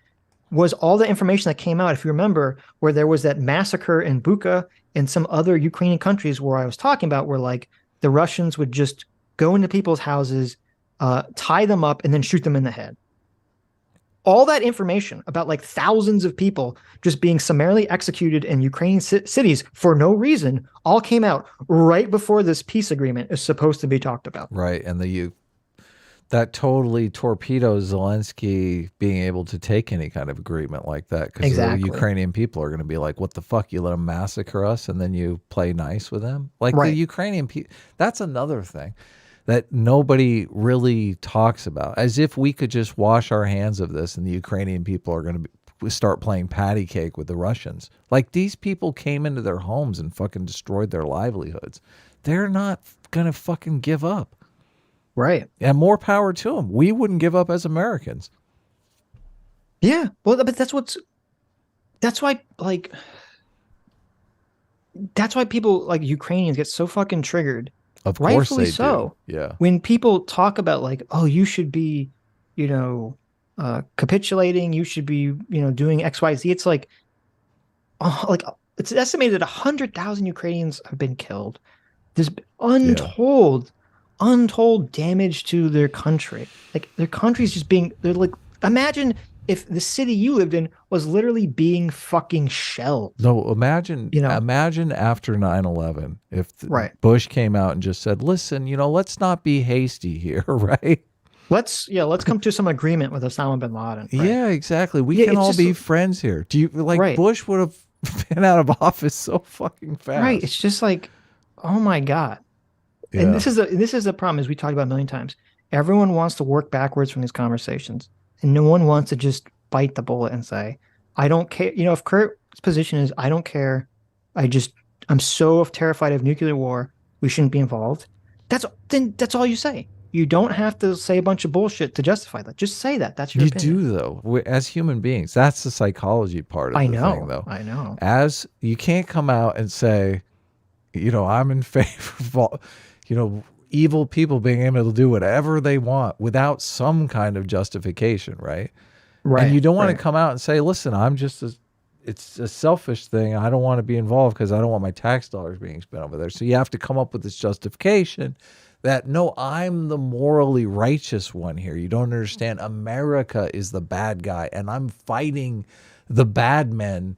was all the information that came out, if you remember, where there was that massacre in Bucha and some other Ukrainian countries where I was talking about, where like the Russians would just go into people's houses, tie them up, and then shoot them in the head. all that information about like thousands of people just being summarily executed in Ukrainian cities for no reason all came out right before this peace agreement is supposed to be talked about. Right. And that totally torpedoes Zelensky being able to take any kind of agreement like that, because Exactly. the Ukrainian people are going to be like, what the fuck, you let them massacre us and then you play nice with them? Like Right. the Ukrainian people, that's another thing that nobody really talks about, as if we could just wash our hands of this and the Ukrainian people are going to start playing patty cake with the Russians. Like, these people came into their homes and fucking destroyed their livelihoods. They're not going to fucking give up. Right. And more power to them. We wouldn't give up as Americans. Yeah. Well, but that's why people like Ukrainians get so fucking triggered. Of course Rightfully they so. do. Yeah. When people talk about like, oh, you should be, capitulating, you should be, doing XYZ. It's like it's estimated that 100,000 Ukrainians have been killed. There's untold damage to their country. Like, their country's just they're like, imagine if the city you lived in was literally being fucking shelled. No, imagine after 9/11, if Bush came out and just said, listen, let's not be hasty here, right? Let's come to some agreement with Osama bin Laden. Right? Yeah, exactly. We can all be friends here. Do you Bush would have been out of office so fucking fast. Right. It's just like, oh my God. Yeah. And this is the problem, as we talked about a million times. Everyone wants to work backwards from these conversations, and no one wants to just bite the bullet and say, I don't care. If Kurt's position is, I don't care, I'm so terrified of nuclear war, we shouldn't be involved. That's all you say. You don't have to say a bunch of bullshit to justify that. Just say that. That's your opinion. You do, though. As human beings, that's the psychology part of the thing, though. I know. As you can't come out and say, I'm in favor of, evil people being able to do whatever they want without some kind of justification, right? Right. And you don't want to come out and say, listen, it's a selfish thing. I don't want to be involved because I don't want my tax dollars being spent over there. So you have to come up with this justification that, no, I'm the morally righteous one here. You don't understand. America is the bad guy, and I'm fighting the bad men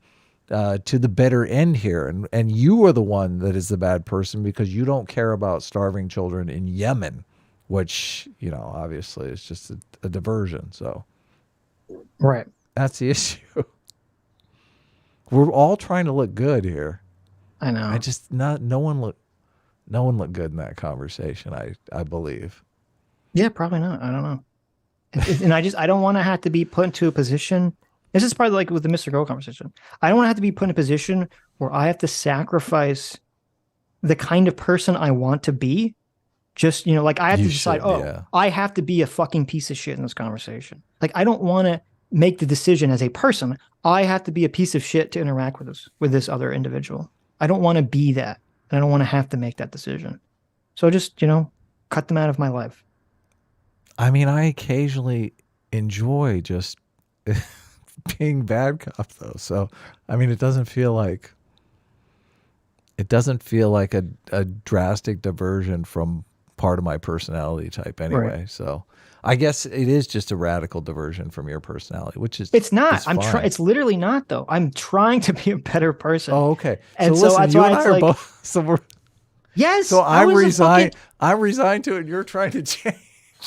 to the better end here. And you are the one that is the bad person because you don't care about starving children in Yemen, which, obviously is just a diversion. So right. That's the issue. We're all trying to look good here. I know. No one looked good in that conversation, I believe. Yeah, probably not. I don't know. And I don't want to have to be put into a position. This is probably like with the Mr. Go conversation. I don't want to have to be put in a position where I have to sacrifice the kind of person I want to be. Just, like I have to decide, I have to be a fucking piece of shit in this conversation. Like, I don't want to make the decision as a person. I have to be a piece of shit to interact with this other individual. I don't want to be that. And I don't want to have to make that decision. So just, cut them out of my life. I mean, I occasionally enjoy just being bad cop, though. So, I mean, it doesn't feel like a drastic diversion from part of my personality type anyway. Right. So I guess it is just a radical diversion from your personality, which is, it's not, it's literally not though. I'm trying to be a better person. Oh, okay. And so listen, that's you why and I it's are like, both, so yes. So I resigned to it and you're trying to change.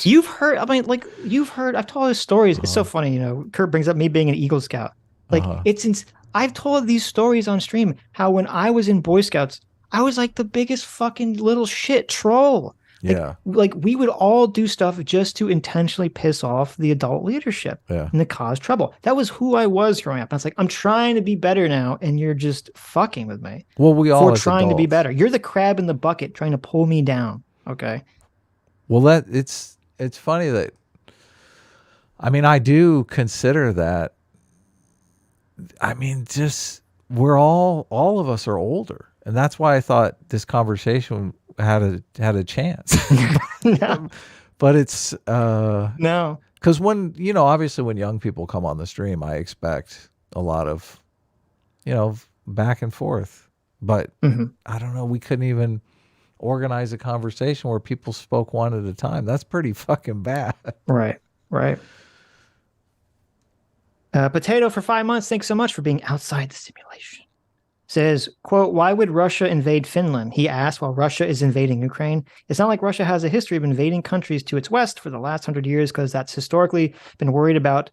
You've heard, I've told these stories. It's so funny, Kurt brings up me being an Eagle Scout. Like I've told these stories on stream, how when I was in Boy Scouts, I was like the biggest fucking little shit troll. Like we would all do stuff just to intentionally piss off the adult leadership and to cause trouble. That was who I was growing up. I was like, I'm trying to be better now, and you're just fucking with me. Well, we all trying to be better. You're the crab in the bucket trying to pull me down. Okay. Well, it's funny that, I mean, I do consider that. I mean, just all of us are older, and that's why I thought this conversation had a chance. No. But it's no, because when obviously when young people come on the stream, I expect a lot of back and forth, but I don't know, we couldn't even organize a conversation where people spoke one at a time. That's pretty fucking bad. Right Potato for 5 months. Thanks so much for being outside the simulation. Says, quote, why would Russia invade Finland? He asked while Russia is invading Ukraine. It's not like Russia has a history of invading countries to its west for the last 100 years because that's historically been worried about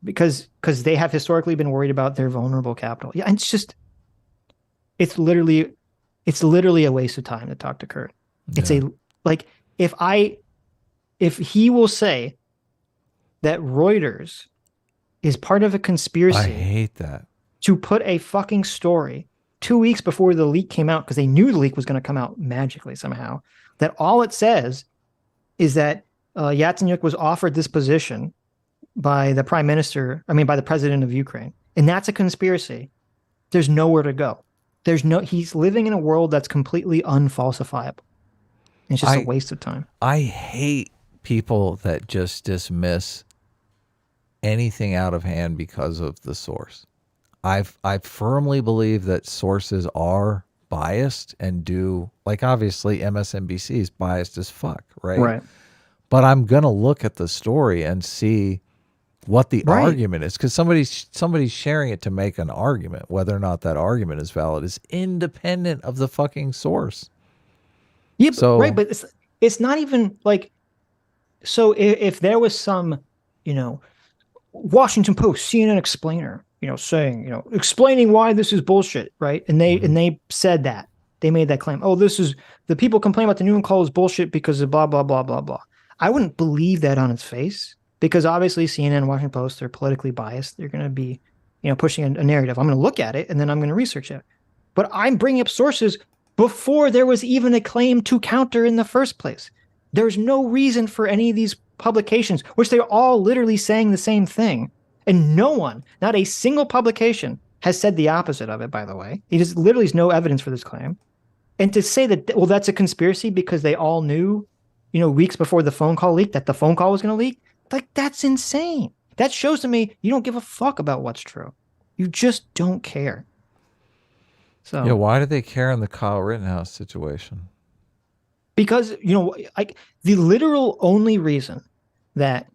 because they have historically been worried about their vulnerable capital. Yeah, and it's literally a waste of time to talk to Kurt. It's if he will say that Reuters is part of a conspiracy. I hate that. To put a fucking story 2 weeks before the leak came out, because they knew the leak was going to come out magically somehow, that all it says is that Yatsenyuk was offered this position by the by the president of Ukraine. And that's a conspiracy. There's nowhere to go. He's living in a world that's completely unfalsifiable. It's just a waste of time. I hate people that just dismiss anything out of hand because of the source. I firmly believe that sources are biased and do, like, obviously MSNBC is biased as fuck, right? Right. But I'm gonna look at the story and see what the argument is, because somebody's sharing it to make an argument. Whether or not that argument is valid is independent of the fucking source. Yeah, but it's not even like. So if there was some, Washington Post, CNN explainer, saying, explaining why this is bullshit, right? And they said that. They made that claim. Oh, this is, the people complain about the new call is bullshit because of blah, blah, blah, blah, blah. I wouldn't believe that on its face, because obviously CNN and Washington Post, they're politically biased. They're going to be, pushing a narrative. I'm going to look at it and then I'm going to research it. But I'm bringing up sources before there was even a claim to counter in the first place. There's no reason for any of these publications, which they're all literally saying the same thing. And no one, not a single publication, has said the opposite of it, by the way. It is literally no evidence for this claim. And to say that, well, that's a conspiracy because they all knew, weeks before the phone call leaked, that the phone call was going to leak, like, that's insane. That shows to me you don't give a fuck about what's true. You just don't care. So yeah, why do they care in the Kyle Rittenhouse situation? Because, the literal only reason that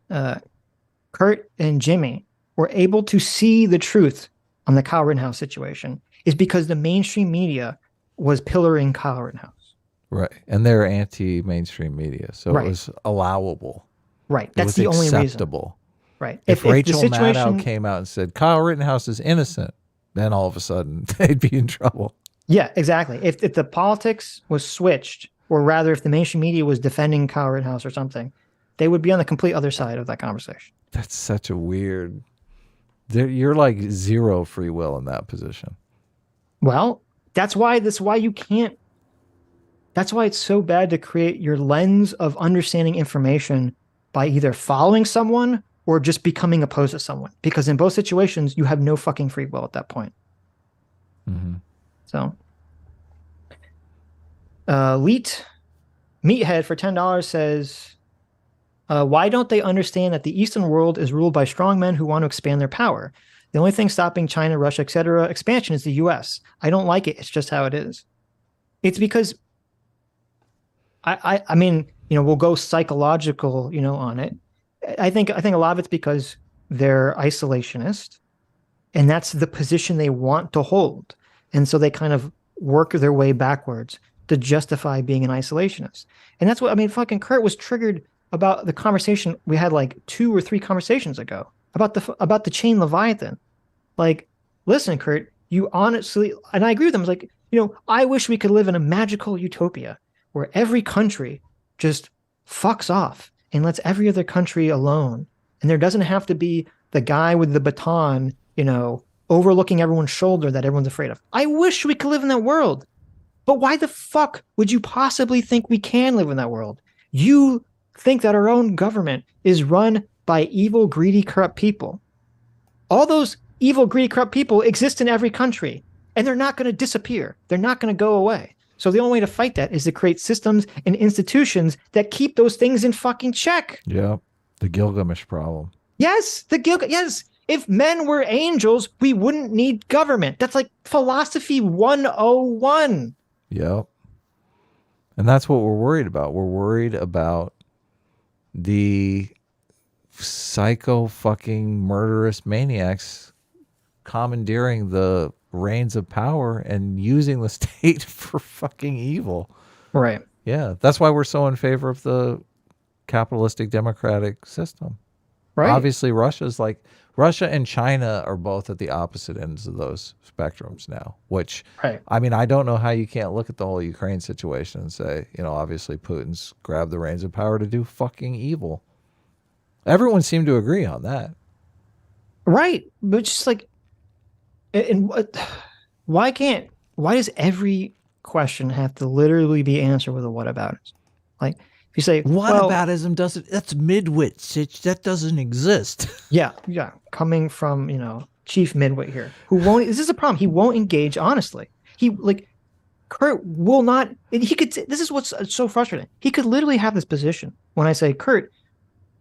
Kurt and Jimmy were able to see the truth on the Kyle Rittenhouse situation is because the mainstream media was pillaring Kyle Rittenhouse. Right. And they're anti-mainstream media, so it was allowable. Right. That's the only acceptable. Reason. Right. If Rachel Maddow came out and said, Kyle Rittenhouse is innocent, then all of a sudden they'd be in trouble. Yeah, exactly. If the politics was switched, or rather if the mainstream media was defending Kyle Rittenhouse or something, they would be on the complete other side of that conversation. That's such a weird... You're like zero free will in that position. Well, that's why you can't... That's why it's so bad to create your lens of understanding information by either following someone or just becoming opposed to someone. Because in both situations, you have no fucking free will at that point. Mm-hmm. So... Meathead for $10 says, why don't they understand that the Eastern world is ruled by strong men who want to expand their power? The only thing stopping China, Russia, etc. expansion is the U.S. I don't like it. It's just how it is. It's because I mean, we'll go psychological, on it. I think a lot of it's because they're isolationist, and that's the position they want to hold. And so they kind of work their way backwards to justify being an isolationist. And that's what, fucking Kurt was triggered about the conversation we had like 2 or 3 conversations ago about the chain Leviathan. Like, listen, Kurt, you honestly, and I agree with him. It's like, I wish we could live in a magical utopia where every country just fucks off and lets every other country alone. And there doesn't have to be the guy with the baton, overlooking everyone's shoulder that everyone's afraid of. I wish we could live in that world. But why the fuck would you possibly think we can live in that world? You think that our own government is run by evil, greedy, corrupt people. All those evil, greedy, corrupt people exist in every country, and they're not going to disappear. They're not going to go away. So the only way to fight that is to create systems and institutions that keep those things in fucking check. Yeah, the Gilgamesh problem. Yes, yes. If men were angels, we wouldn't need government. That's like philosophy 101. Yep. And that's what we're worried about. We're worried about the psycho fucking murderous maniacs commandeering the reins of power and using the state for fucking evil. Right. Yeah, that's why we're so in favor of the capitalistic democratic system. Right. Obviously, Russia and China are both at the opposite ends of those spectrums now, which, Right. I mean, I don't know how you can't look at the whole Ukraine situation and say, obviously Putin's grabbed the reins of power to do fucking evil. Everyone seemed to agree on that. Right. But just like, and why does every question have to literally be answered with a what about it? Like, if you say Whataboutism that's midwit, Sitch. That doesn't exist. Yeah, coming from, Chief Midwit here, who won't, this is a problem. He won't engage honestly. Kurt will not, this is what's so frustrating. He could literally have this position when I say, Kurt,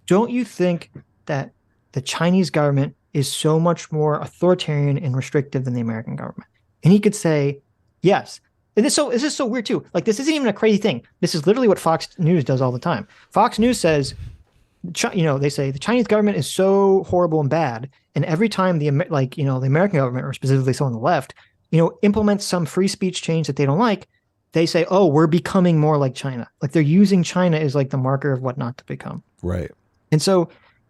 don't you think that the Chinese government is so much more authoritarian and restrictive than the American government? And he could say, yes. And this is so weird too. Like, this isn't even a crazy thing. This is literally what Fox News does all the time. Fox News says, they say the Chinese government is so horrible and bad. And every time the American government, or specifically someone on the left, implements some free speech change that they don't like, they say, oh, we're becoming more like China. Like, they're using China as like the marker of what not to become. Right. And so,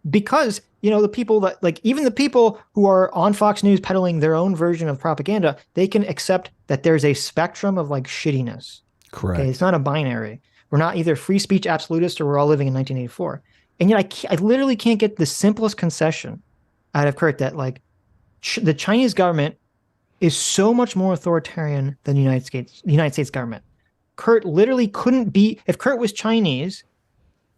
because, the people that, like, even the people who are on Fox News peddling their own version of propaganda, they can accept that there's a spectrum of like shittiness. Correct. Okay? It's not a binary. We're not either free speech absolutists or we're all living in 1984. And yet I literally can't get the simplest concession out of Kurt that like the Chinese government is so much more authoritarian than the United States government. Kurt literally couldn't be, if Kurt was Chinese,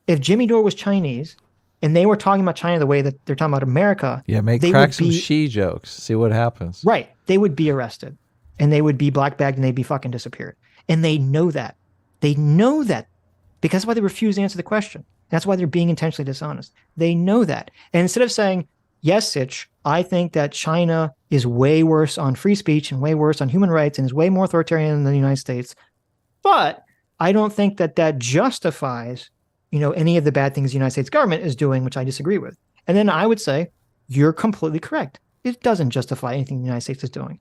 if Jimmy Dore was Chinese, and they were talking about China the way that they're talking about America. Yeah, crack some Xi jokes. See what happens. Right. They would be arrested and they would be black bagged and they'd be fucking disappeared. And they know that. They know that because that's why they refuse to answer the question. That's why they're being intentionally dishonest. They know that. And instead of saying, yes, Sitch, I think that China is way worse on free speech and way worse on human rights and is way more authoritarian than the United States. But I don't think that justifies any of the bad things the United States government is doing, which I disagree with. And then I would say, you're completely correct. It doesn't justify anything the United States is doing.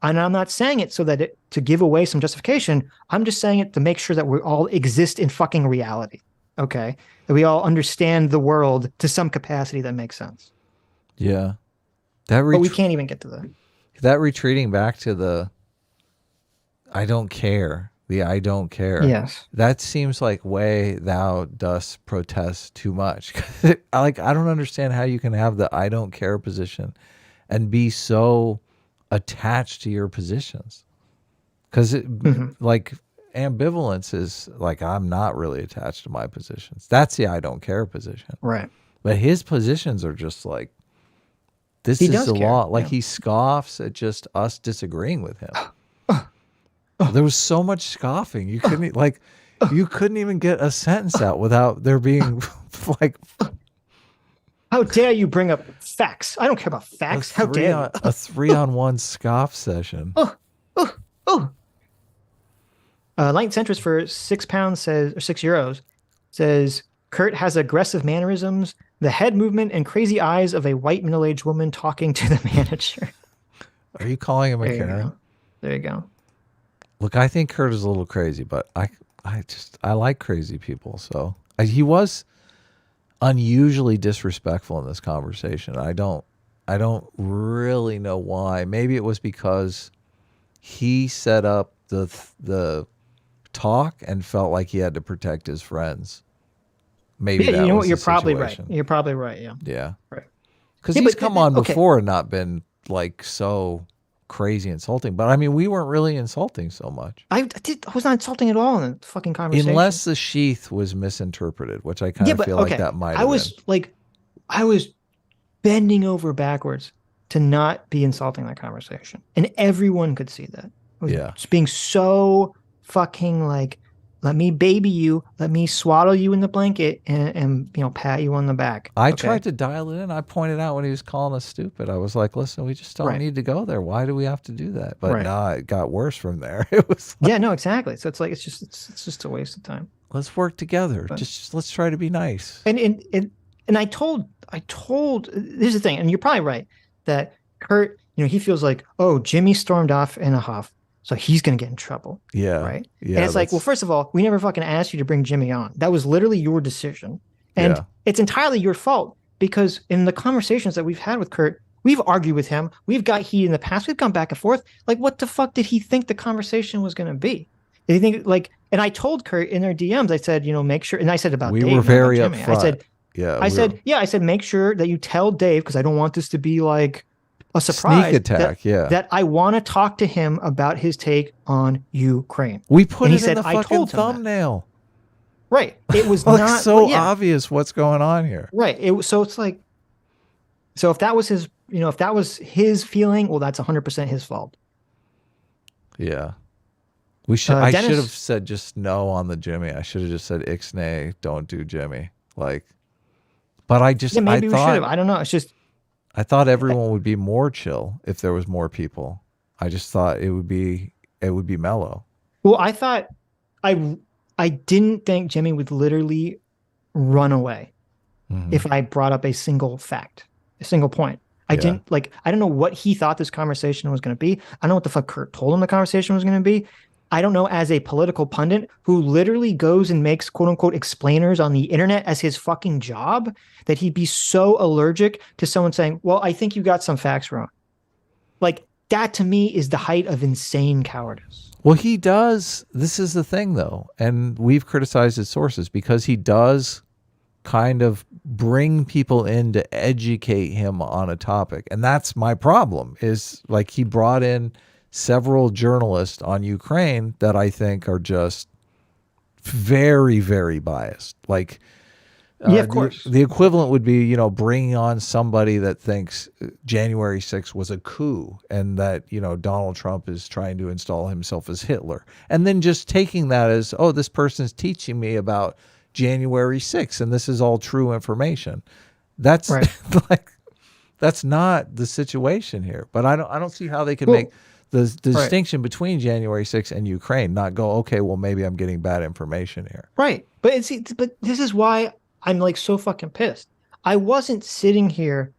And I'm not saying it so that to give away some justification. I'm just saying it to make sure that we all exist in fucking reality. Okay? That we all understand the world to some capacity that makes sense. Yeah. But we can't even get to that retreating back to the I don't care. The I don't care. Yes. That seems like way thou dost protest too much. I don't understand how you can have the I don't care position and be so attached to your positions. Because like ambivalence is like, I'm not really attached to my positions. That's the I don't care position. Right. But his positions are just like, this is the law. Like, he scoffs at just us disagreeing with him. There was so much scoffing. You couldn't even get a sentence out without there being like, how dare you bring up facts? I don't care about facts. How dare you? A 3-on-1 scoff session. Light Centrist for £6 says, or €6 says, Kurt has aggressive mannerisms, the head movement, and crazy eyes of a white middle-aged woman talking to the manager. Are you calling him a Karen? There you go. Look, I think Kurt is a little crazy, but I like crazy people. So he was unusually disrespectful in this conversation. I don't really know why. Maybe it was because he set up the talk and felt like he had to protect his friends. Maybe that was you're the probably situation. right. You're probably right. Yeah. Yeah. Right. Because he's come on before and not been like so crazy insulting. But I mean, we weren't really insulting so much. I was not insulting at all in the fucking conversation. Unless the sheath was misinterpreted, which I kind of feel like that might have been. I was bending over backwards to not be insulting that conversation. And everyone could see that. Just being so fucking like, let me baby you, let me swaddle you in the blanket and pat you on the back. I tried to dial it in. I pointed out when he was calling us stupid. I was like, listen, we just don't need to go there. Why do we have to do that? But no, it got worse from there. It was like, no, exactly. So it's like, it's just a waste of time. Let's work together. Just let's try to be nice. And and I told, here's the thing, and you're probably right, that Kurt, he feels like, oh, Jimmy stormed off in a huff, so he's going to get in trouble. Yeah. Right. Yeah. And it's like, well, first of all, we never fucking asked you to bring Jimmy on. That was literally your decision. And it's entirely your fault, because in the conversations that we've had with Kurt, we've argued with him. We've got heat in the past. We've gone back and forth. Like, what the fuck did he think the conversation was going to be? Did he think, like, and I told Kurt in their DMs, I said, make sure, and I said about we Dave, were very Jimmy. upfront. I said, make sure that you tell Dave, because I don't want this to be like a surprise. Sneak attack, that I want to talk to him about his take on Ukraine. We put and it in the fucking thumbnail. Right. It was like not so obvious what's going on here. Right. So it's like, so if that was his, if that was his feeling, well, that's 100% his fault. Yeah. We should. I should have said just no on the Jimmy. I should have just said ixnay, don't do Jimmy. Like, but I just maybe I we thought, should have. I don't know. It's just I thought everyone would be more chill if there was more people. I just thought it would be mellow. Well, I thought I didn't think Jimmy would literally run away if I brought up a single fact, a single point. I don't know what he thought this conversation was going to be. I don't know what the fuck Kurt told him the conversation was going to be. I don't know, as a political pundit who literally goes and makes quote unquote explainers on the internet as his fucking job, that he'd be so allergic to someone saying, well, I think you got some facts wrong. Like, that to me is the height of insane cowardice. Well, he does. This is the thing, though, and we've criticized his sources because he does kind of bring people in to educate him on a topic. And that's my problem, is like he brought in several journalists on Ukraine that I think are just very, very biased. Like, yeah, of course. The equivalent would be, bringing on somebody that thinks January 6th was a coup and that, Donald Trump is trying to install himself as Hitler. And then just taking that as, oh, this person's teaching me about January 6th and this is all true information. That's right. like, that's not the situation here. But I don't see how they can make the distinction between January 6th and Ukraine, not go, okay, well, maybe I'm getting bad information here. Right. But this is why I'm like so fucking pissed. I wasn't sitting here.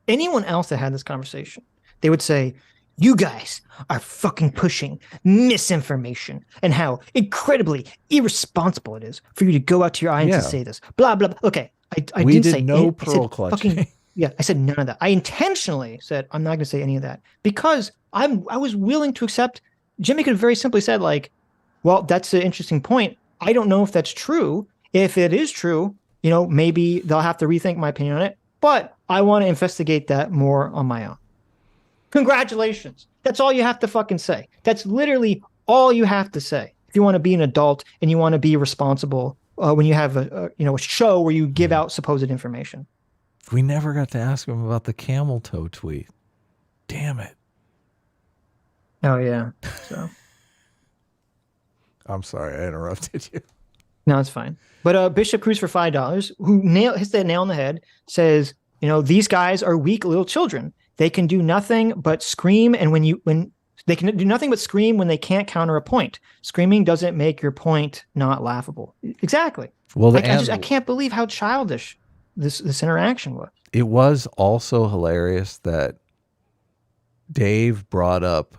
Anyone else that had this conversation, they would say, you guys are fucking pushing misinformation and how incredibly irresponsible it is for you to go out to your audience and say this. Blah, blah, blah. Okay. I didn't say no pearl clutching. I said none of that. I intentionally said, I'm not going to say any of that because I was willing to accept. Jimmy could have very simply said, like, well, that's an interesting point. I don't know if that's true. If it is true, maybe they'll have to rethink my opinion on it, but I want to investigate that more on my own. Congratulations. That's all you have to fucking say. That's literally all you have to say. If you want to be an adult and you want to be responsible when you have a show where you give out supposed information. We never got to ask him about the camel toe tweet. Damn it. Oh, yeah. So I'm sorry I interrupted you. No, it's fine. But Bishop Cruz for $5, who hits that nail on the head, says, these guys are weak little children. They can do nothing but scream, and when they can do nothing but scream when they can't counter a point. Screaming doesn't make your point not laughable. Exactly. Well, I can't believe how childish this interaction was. It was also hilarious that Dave brought up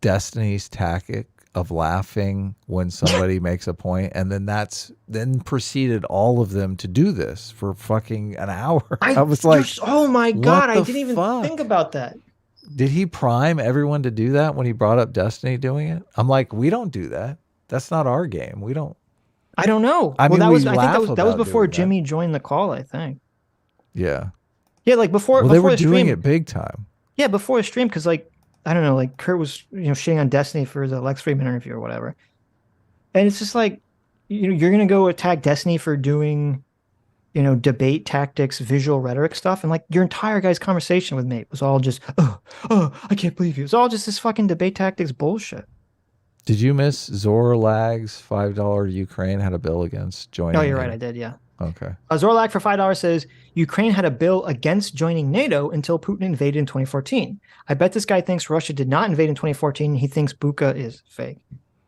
Destiny's tactic of laughing when somebody makes a point, and then proceeded all of them to do this for fucking an hour. I was like, oh my God, I didn't even think about that. Did he prime everyone to do that when he brought up Destiny doing it? I'm like, we don't do that. That's not our game. We don't. I don't know. I think that was before Jimmy joined the call, I think. Yeah. Yeah, like before. Well, before they were the doing stream, it big time. Yeah, before the stream, because like I don't know, like Kurt was shitting on Destiny for the Lex Friedman interview or whatever, and it's just like you're gonna go attack Destiny for doing debate tactics, visual rhetoric stuff, and like your entire guy's conversation with me was all just oh I can't believe you. It was all just this fucking debate tactics bullshit. Did you miss Zorlag's $5 Ukraine had a bill against joining? Oh, you're right. I did. Yeah. Okay. Zorlag for $5 says Ukraine had a bill against joining NATO until Putin invaded in 2014. I bet this guy thinks Russia did not invade in 2014. He thinks Buka is fake.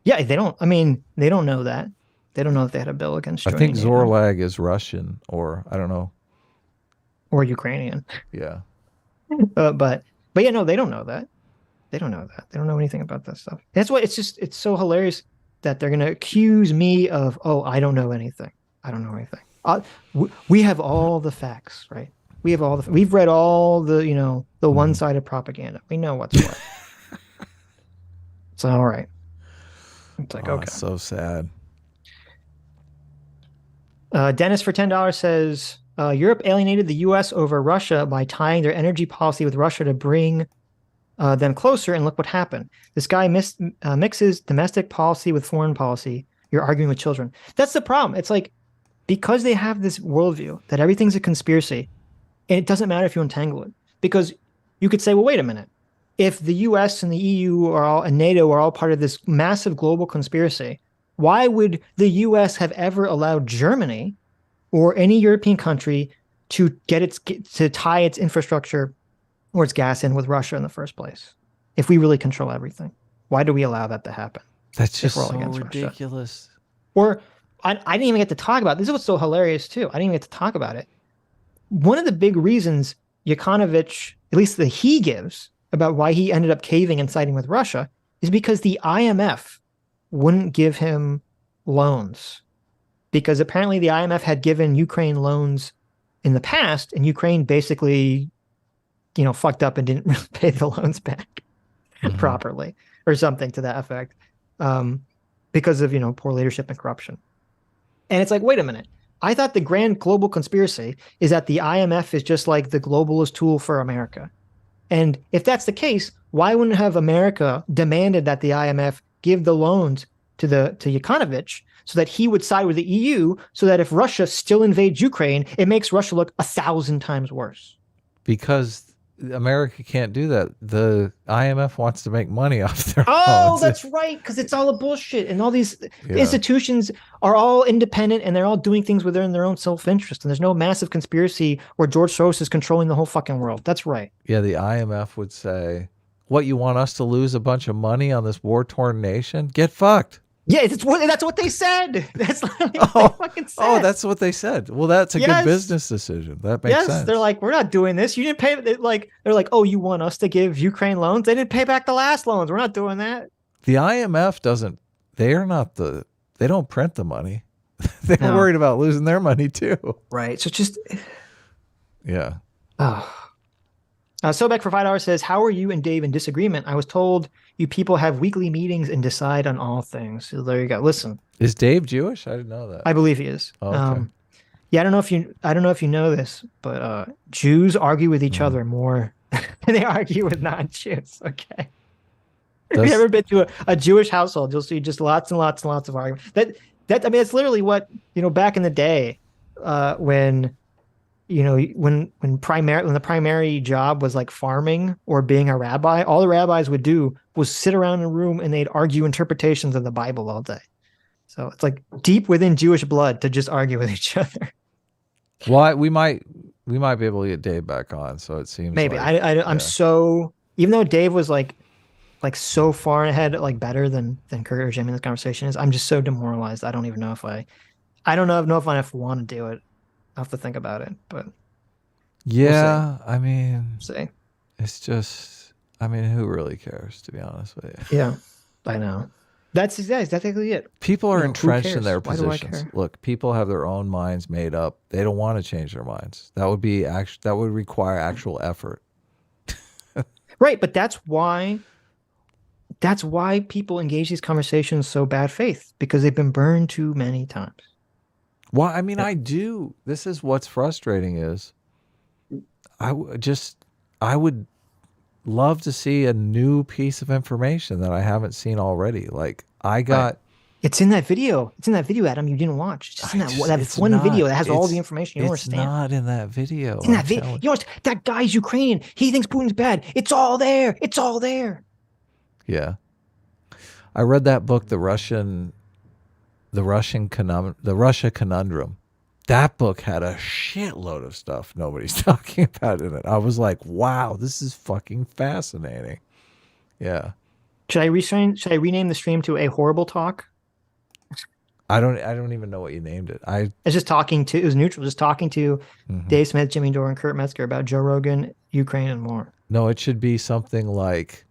Yeah, they don't. I mean, they don't know that. They don't know that they had a bill against joining I think NATO. Zorlag is Russian, or I don't know. or Ukrainian. Yeah. But yeah, no, they don't know that. They don't know that. They don't know anything about that stuff. That's why it's so hilarious that they're gonna accuse me of, oh, I don't know anything. I don't know anything. We have all the facts, right? We've read all the, the one-sided propaganda. We know what's what. It's all right. It's like, okay. So sad. Dennis for $10 says, Europe alienated the U.S. over Russia by tying their energy policy with Russia to bring them closer, and look what happened. This guy mixes domestic policy with foreign policy. You're arguing with children. That's the problem. It's like, because they have this worldview that everything's a conspiracy, and it doesn't matter if you untangle it. Because you could say, well, wait a minute. If the U.S. and the EU and NATO are all part of this massive global conspiracy, why would the U.S. have ever allowed Germany or any European country to tie its infrastructure or its gas in with Russia in the first place? If we really control everything, why do we allow that to happen? That's just so ridiculous. Or I didn't even get to talk about this. Is what's so hilarious too. I didn't even get to talk about it. One of the big reasons Yanukovych, at least that he gives, about why he ended up caving and siding with Russia is because the IMF wouldn't give him loans, because apparently the IMF had given Ukraine loans in the past, and Ukraine basically, fucked up and didn't really pay the loans back properly, or something to that effect, because of poor leadership and corruption. And it's like, wait a minute. I thought the grand global conspiracy is that the IMF is just like the globalist tool for America. And if that's the case, why wouldn't have America demanded that the IMF give the loans to Yanukovych so that he would side with the EU, so that if Russia still invades Ukraine, it makes Russia look 1,000 times worse? Because America can't do that. The IMF wants to make money off their loans. That's right, because it's all a bullshit, and all these institutions are all independent, and they're all doing things within their own self-interest, and there's no massive conspiracy where George Soros is controlling the whole fucking world. That's right. Yeah, the IMF would say, what, you want us to lose a bunch of money on this war-torn nation? Get fucked. Yeah, that's what they said. That's literally what they fucking said. Oh, that's what they said. Well, that's a good business decision. That makes sense. They're like, we're not doing this. You didn't pay. They're like, oh, you want us to give Ukraine loans? They didn't pay back the last loans. We're not doing that. The IMF doesn't. They don't print the money. They're worried about losing their money too. Right. So just. Yeah. Oh. Sobek for $5 says, how are you and Dave in disagreement? I was told you people have weekly meetings and decide on all things. So there you go. Listen. Is Dave Jewish? I didn't know that. I believe he is. Oh, okay. Yeah, I don't know if you know this, but Jews argue with each other more than they argue with non-Jews. Okay. If you've ever been to a Jewish household, you'll see just lots and lots and lots of arguments. It's literally what, back in the day, when the primary job was like farming or being a rabbi, all the rabbis would do was sit around in a room and they'd argue interpretations of the Bible all day. So it's like deep within Jewish blood to just argue with each other. Well, we might be able to get Dave back on. So it seems maybe I'm so, even though Dave was like so far ahead, like better than Kurt or Jimmy in this conversation is, I'm just so demoralized. I don't even know if I want to do it. I'll have to think about it, but yeah, we'll I mean, see. It's just, who really cares, to be honest with you? Yeah, I know. That's exactly it. People are entrenched in their positions. Look, people have their own minds made up. They don't want to change their minds. That would require actual effort. Right, but that's why people engage these conversations so bad faith, because they've been burned too many times. Well, I do. This is what's frustrating is I would love to see a new piece of information that I haven't seen already. Like it's in that video. It's in that video, Adam, you didn't watch. It's just in that one video that has all the information you don't understand. It's not in that video. It's in that video. You know, that guy's Ukrainian. He thinks Putin's bad. It's all there. It's all there. Yeah. I read that book, The Russia Conundrum. That book had a shitload of stuff nobody's talking about in it. I was like, wow, this is fucking fascinating. Yeah. Should I rename the stream to A Horrible Talk? I don't even know what you named it. It's just talking to, it was neutral, just talking to Mhm. Dave Smith, Jimmy Dore, and Kurt Metzger about Joe Rogan, Ukraine, and more. No, it should be something like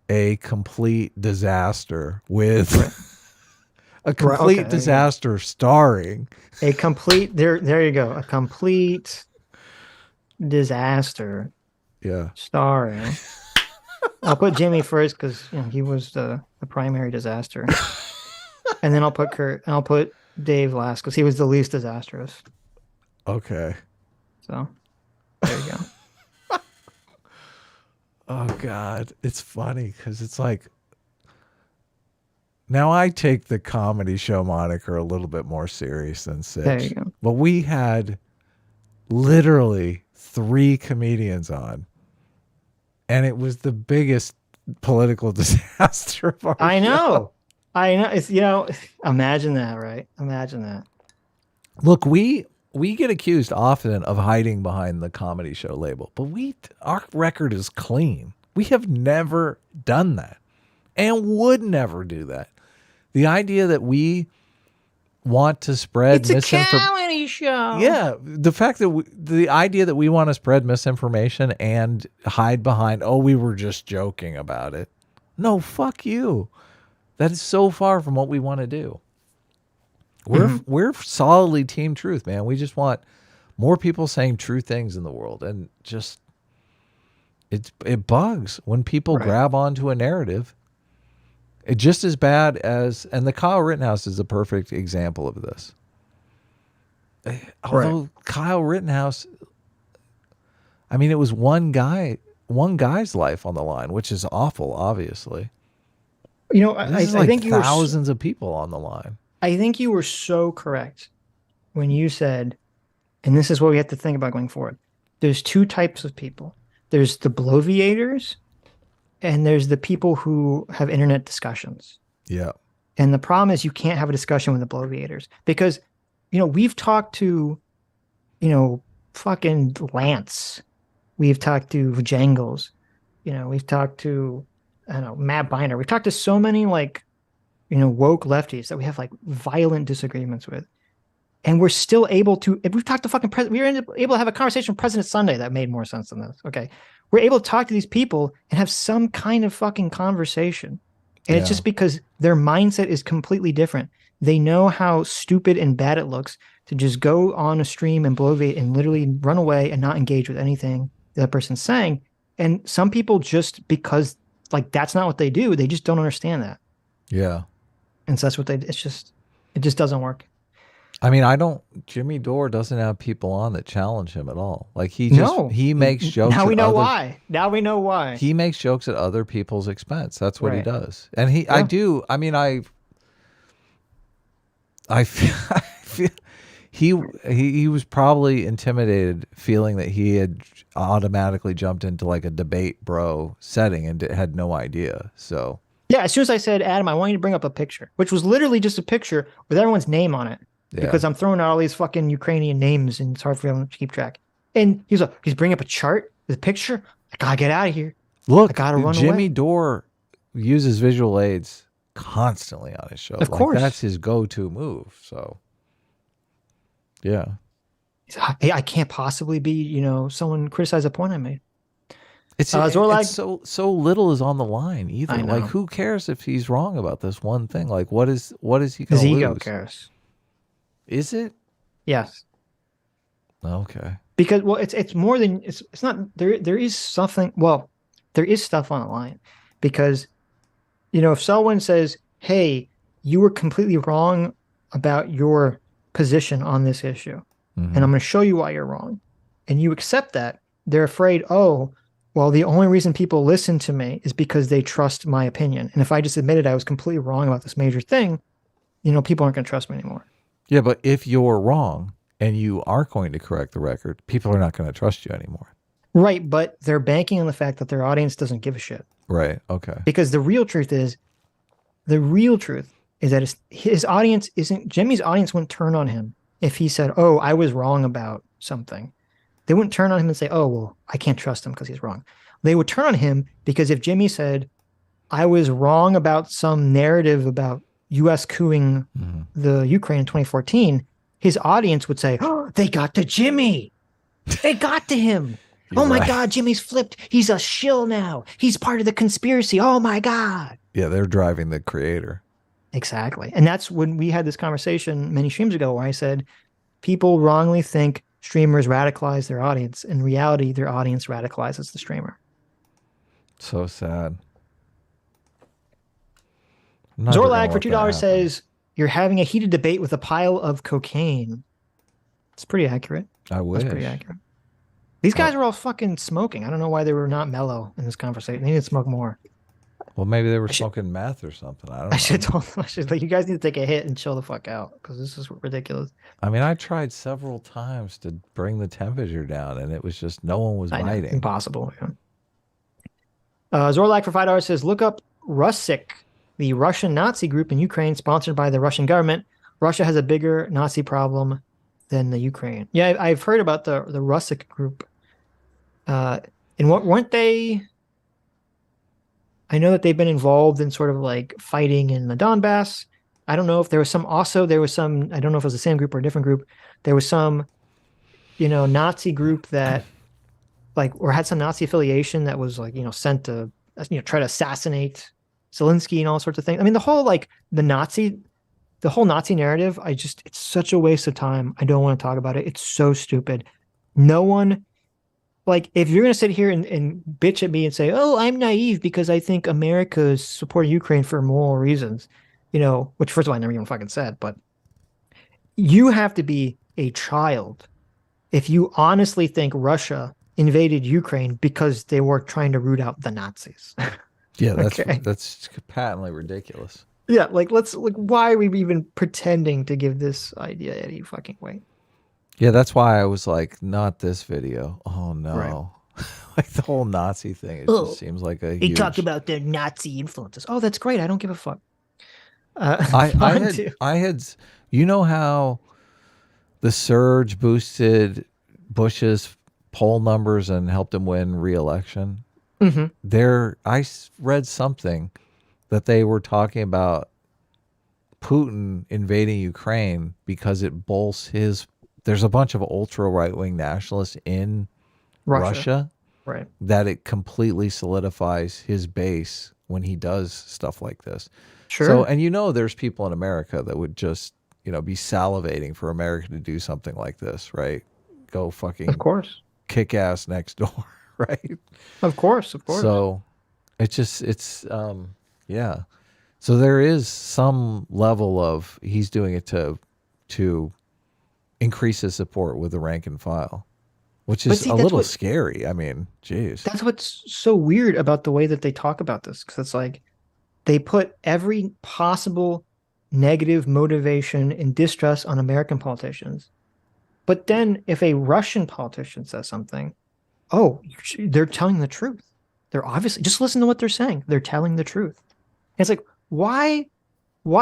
a complete disaster with a complete okay, disaster starring. A complete, there you go. A complete disaster Yeah. starring. I'll put Jimmy first because he was the primary disaster. And then I'll put Kurt, and I'll put Dave last because he was the least disastrous. Okay. So there you go. Oh God, it's funny because it's like now I take the comedy show moniker a little bit more serious than Sitch. There you go. But we had literally 3 comedians on, and it was the biggest political disaster of our I show. know. It's imagine that, right? Imagine that. Look, we get accused often of hiding behind the comedy show label, but our record is clean. We have never done that and would never do that. The idea that we want to spread misinformation. It's a comedy show. Yeah, the fact that the idea that we want to spread misinformation and hide behind, oh, we were just joking about it. No, fuck you. That is so far from what we want to do. We're solidly team truth, man. We just want more people saying true things in the world, and just it bugs when people grab onto a narrative. It just as bad as, and the Kyle Rittenhouse is a perfect example of this. Although Kyle Rittenhouse, I mean, it was one guy's life on the line, which is awful, obviously. I think you thousands of people on the line. I think you were so correct when you said, and this is what we have to think about going forward. There's 2 types of people. There's the bloviators, and there's the people who have internet discussions. Yeah. And the problem is you can't have a discussion with the bloviators because, we've talked to, fucking Lance. We've talked to Jangles. We've talked to, Matt Biner. We've talked to so many woke lefties that we have violent disagreements with. And we're still able to, if we've talked to fucking president, we were able to have a conversation with President Sunday that made more sense than this. Okay. We're able to talk to these people and have some kind of fucking conversation. And it's just because their mindset is completely different. They know how stupid and bad it looks to just go on a stream and bloviate and literally run away and not engage with anything that person's saying. And some people just, because that's not what they do, they just don't understand that. Yeah. And so that's what it just doesn't work. I mean, Jimmy Dore doesn't have people on that challenge him at all. He makes jokes. Now we know why. He makes jokes at other people's expense. That's what he does. And I feel he was probably intimidated, feeling that he had automatically jumped into a debate bro setting and had no idea. So yeah, as soon as I said, Adam, I want you to bring up a picture, which was literally just a picture with everyone's name on it. Yeah. Because I'm throwing out all these fucking Ukrainian names and it's hard for them to keep track. And he's bringing up a chart with a picture. I gotta get out of here. Look, I gotta run Jimmy away. Dore uses visual aids constantly on his show. Of course. That's his go-to move. So, yeah. Hey, I can't possibly be, someone criticize a point I made. It's so little is on the line either. Who cares if he's wrong about this one thing? What is he going to lose? His ego cares. Is it? Yes. Okay. Because it's more than it's not there is something, there is stuff on the line because if someone says, "Hey, you were completely wrong about your position on this issue, and I'm going to show you why you're wrong." And you accept that, they're afraid, "Oh, well, the only reason people listen to me is because they trust my opinion. And if I just admitted I was completely wrong about this major thing, people aren't going to trust me anymore." Yeah, but if you're wrong and you are going to correct the record, people are not going to trust you anymore. Right, but they're banking on the fact that their audience doesn't give a shit. Right, okay. Because the real truth is that his audience Jimmy's audience wouldn't turn on him if he said, "Oh, I was wrong about something." They wouldn't turn on him and say, "Oh, well, I can't trust him because he's wrong." They would turn on him because if Jimmy said, "I was wrong about some narrative about U.S. cooing the Ukraine in 2014, his audience would say, "Oh, they got to Jimmy. They got to him. You're Oh my right. God, Jimmy's flipped. He's a shill now. He's part of the conspiracy. Oh my God." Yeah, they're driving the creator. Exactly. And that's when we had this conversation many streams ago where I said people wrongly think streamers radicalize their audience. In reality, their audience radicalizes the streamer. So sad. I'm never gonna Zorlag for let that $2 happen. says, "You're having a heated debate with a pile of cocaine." It's pretty accurate. I wish. That's pretty accurate. These guys are all fucking smoking. I don't know why they were not mellow in this conversation. They need to smoke more. Well, maybe they were smoking meth or something. I don't know. I should tell them, like, you guys need to take a hit and chill the fuck out because this is ridiculous. I mean, I tried several times to bring the temperature down, and it was just no one was I know, biting. impossible. Yeah. Zorlak for $5 says, "Look up Russik, the Russian Nazi group in Ukraine sponsored by the Russian government. Russia has a bigger Nazi problem than the Ukraine." Yeah, I've heard about the Russik group. And what weren't they? I know that they've been involved in sort of like fighting in the Donbass. I don't know if there was some. Also, there was some. I don't know if it was the same group or a different group. There was some, Nazi group that, like, or had some Nazi affiliation that was like, sent to, try to assassinate Zelensky and all sorts of things. I mean, the whole the whole Nazi narrative. It's such a waste of time. I don't want to talk about it. It's so stupid. No one. Like, if you're going to sit here and bitch at me and say, "Oh, I'm naive because I think America is supporting Ukraine for moral reasons," which, first of all, I never even fucking said, but you have to be a child if you honestly think Russia invaded Ukraine because they were trying to root out the Nazis. Yeah, that's Okay. that's patently ridiculous. Yeah, why are we even pretending to give this idea any fucking weight? Yeah, that's why I was like, not this video. Oh no. Right. Like the whole Nazi thing, it Oh, just seems like a He huge... talked about the Nazi influences. Oh, that's great. I don't give a fuck. I had, you know how the surge boosted Bush's poll numbers and helped him win re-election? I read something that they were talking about Putin invading Ukraine because it bolsts his... There's a bunch of ultra right-wing nationalists in Russia Right. that it completely solidifies his base when he does stuff like this. Sure. So, and there's people in America that would just, be salivating for America to do something like this, right? Go fucking Of course. kick ass next door, right? Of course. So yeah. So there is some level of he's doing it to increase his support with the rank and file, which is a little scary. I mean, geez. That's what's so weird about the way that they talk about this, because it's like they put every possible negative motivation and distrust on American politicians. But then if a Russian politician says something, they're telling the truth. They're obviously, just listen to what they're saying. They're telling the truth. And it's like, why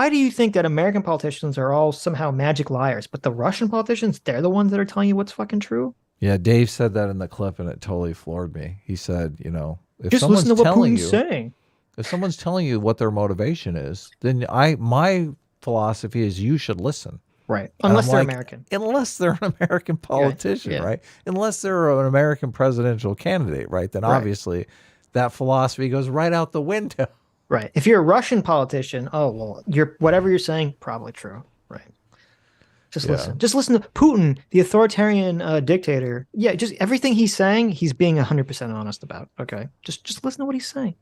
do you think that American politicians are all somehow magic liars, but the Russian politicians, they're the ones that are telling you what's fucking true? Yeah, Dave said that in the clip, and it totally floored me. He said, if just someone's listen to what telling Putin's you, saying. if someone's telling you what their motivation is, then my philosophy is you should listen. Right. And Unless I'm they're like, American. Unless they're an American politician, Yeah. right? Unless they're an American presidential candidate, right? Then obviously that philosophy goes right out the window. Right. If you're a Russian politician, whatever you're saying, probably true. Right. Just listen. Just listen to Putin, the authoritarian dictator. Yeah, just everything he's saying, he's being 100% honest about. Okay. Just listen to what he's saying.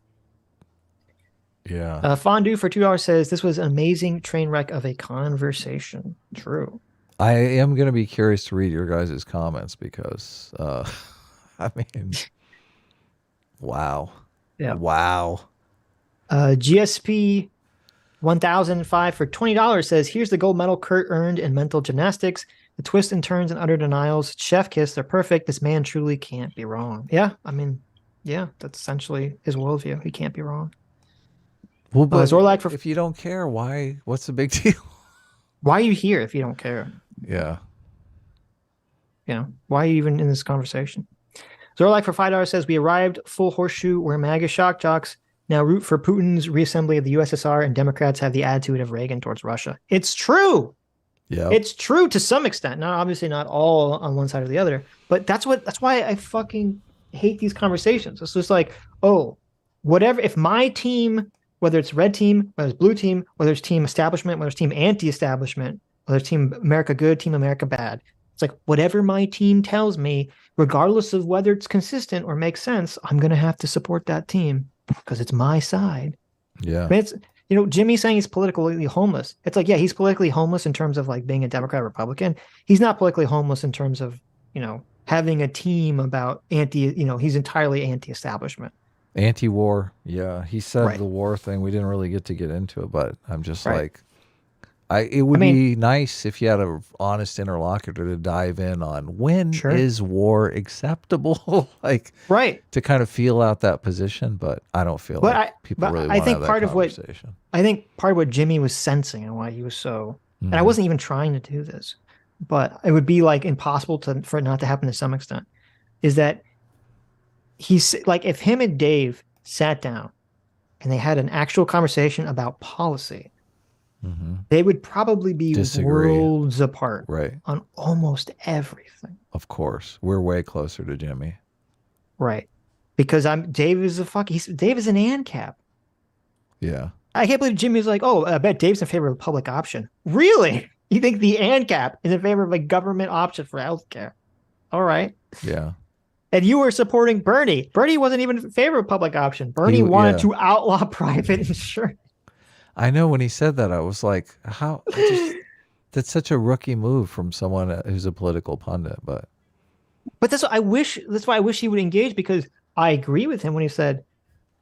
Yeah. Fondue for $2 says, "This was an amazing train wreck of a conversation." True. I am going to be curious to read your guys' comments because, I mean, wow. Yeah. Wow. GSP 1005 for $20 says, "Here's the gold medal Kurt earned in mental gymnastics. The twists and turns and utter denials. Chef kiss. They're perfect. This man truly can't be wrong." Yeah. I mean, yeah, that's essentially his worldview. He can't be wrong. Well, but Zorlak if you don't care, why? What's the big deal? Why are you here if you don't care? Yeah. Why are you even in this conversation? Zorlak for $5 says, "We arrived full horseshoe. We're MAGA shock jocks. now root for Putin's reassembly of the USSR, and Democrats have the attitude of Reagan towards Russia. It's true. Yeah. It's true to some extent. Not obviously not all on one side or the other, but that's why I fucking hate these conversations. It's just like, oh, whatever. If my team, whether it's red team, whether it's blue team, whether it's team establishment, whether it's team anti-establishment, whether it's team America good, team America bad, it's like whatever my team tells me, regardless of whether it's consistent or makes sense, I'm going to have to support that team because it's my side. Yeah. I mean, it's, Jimmy saying he's politically homeless. It's like, yeah, he's politically homeless in terms of like being a Democrat or Republican. He's not politically homeless in terms of, having a team about he's entirely anti-establishment. Anti-war. Yeah. He said Right. the war thing. We didn't really get into it, but I'm just Right. like, it would be nice if you had an honest interlocutor to dive in on when Sure. is war acceptable, like Right. to kind of feel out that position. But I don't feel like people really want to have that conversation. I think part of what Jimmy was sensing and why he was so, and I wasn't even trying to do this, but it would be like impossible for it not to happen to some extent, is that he's like, if him and Dave sat down and they had an actual conversation about policy, they would probably be worlds apart, right, on almost everything. Of course, we're way closer to Jimmy, right? Because Dave is an ANCAP. Yeah, I can't believe Jimmy's like, oh, I bet Dave's in favor of a public option. Really? You think the ANCAP is in favor of a government option for healthcare? All right. Yeah. And you were supporting Bernie. Bernie wasn't even in favor of public option. Bernie wanted to outlaw private insurance. I know when he said that, I was like, how? That's such a rookie move from someone who's a political pundit. But that's why I wish he would engage, because I agree with him when he said,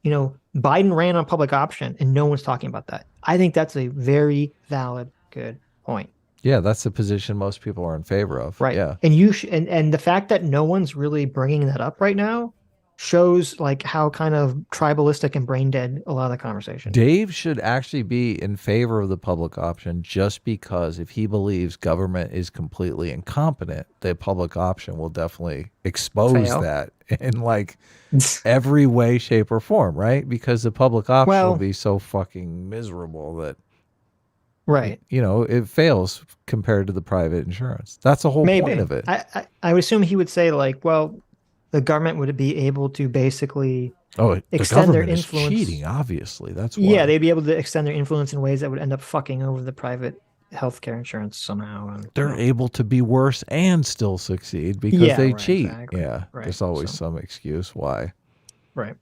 Biden ran on public option and no one's talking about that. I think that's a very valid, good point. Yeah, that's the position most people are in favor of. Right. Yeah. And and the fact that no one's really bringing that up right now shows like how kind of tribalistic and brain dead a lot of the conversation. Dave should actually be in favor of the public option, just because if he believes government is completely incompetent, the public option will definitely expose that in like every way, shape, or form, right? Because the public option will be so fucking miserable that, right, it fails compared to the private insurance. That's the whole point of it. I would assume he would say like, well, the government would be able to basically extend their influence. Is cheating, obviously. That's why. Yeah, they'd be able to extend their influence in ways that would end up fucking over the private healthcare insurance somehow. And, they're able to be worse and still succeed because they cheat. Exactly. Yeah, there's always some excuse why. Right.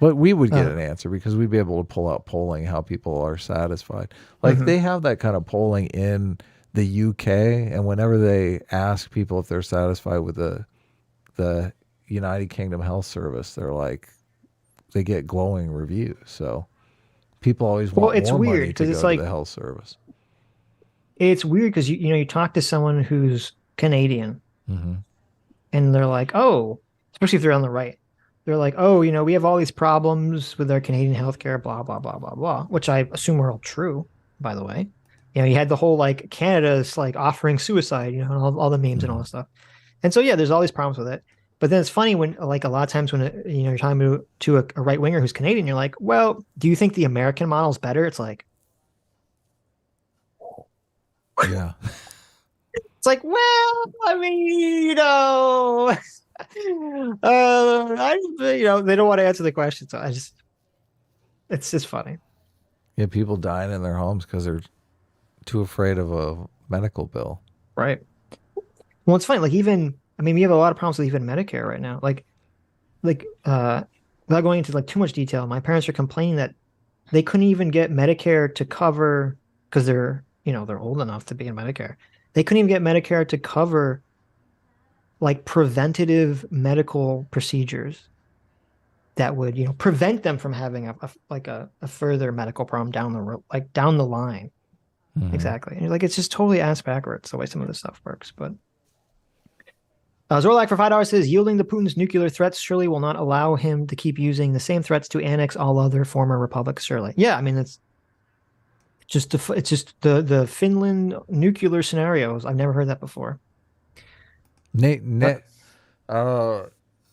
But we would get an answer because we'd be able to pull out polling how people are satisfied. Like they have that kind of polling in the UK, and whenever they ask people if they're satisfied with the United Kingdom Health Service, they're like, they get glowing reviews. So people always want more money to go to the health service. It's weird because you talk to someone who's Canadian, and they're like, oh, especially if they're on the right, they're like, oh, we have all these problems with our Canadian healthcare, blah blah blah blah blah, which I assume are all true, by the way. You had the whole like Canada's like offering suicide, and all the memes and all that stuff. And so, yeah, there's all these problems with it. But then it's funny when like a lot of times when, you're talking to a right winger who's Canadian, you're like, well, do you think the American model is better? It's like, yeah, it's like, well, I mean, they don't want to answer the question. So it's just funny. Yeah. People dying in their homes because they're too afraid of a medical bill. Right. Well, it's funny. Like we have a lot of problems with even Medicare right now. Like, without going into like too much detail, my parents are complaining that they couldn't even get Medicare to cover, because they're old enough to be in Medicare. They couldn't even get Medicare to cover like preventative medical procedures that would, prevent them from having a further medical problem down the line. Exactly. And like, it's just totally ass backwards the way some of this stuff works. But Zorlak for $5 says, yielding to Putin's nuclear threats surely will not allow him to keep using the same threats to annex all other former republics. Surely. Yeah. I mean, it's just the Finland nuclear scenarios. I've never heard that before. Nate,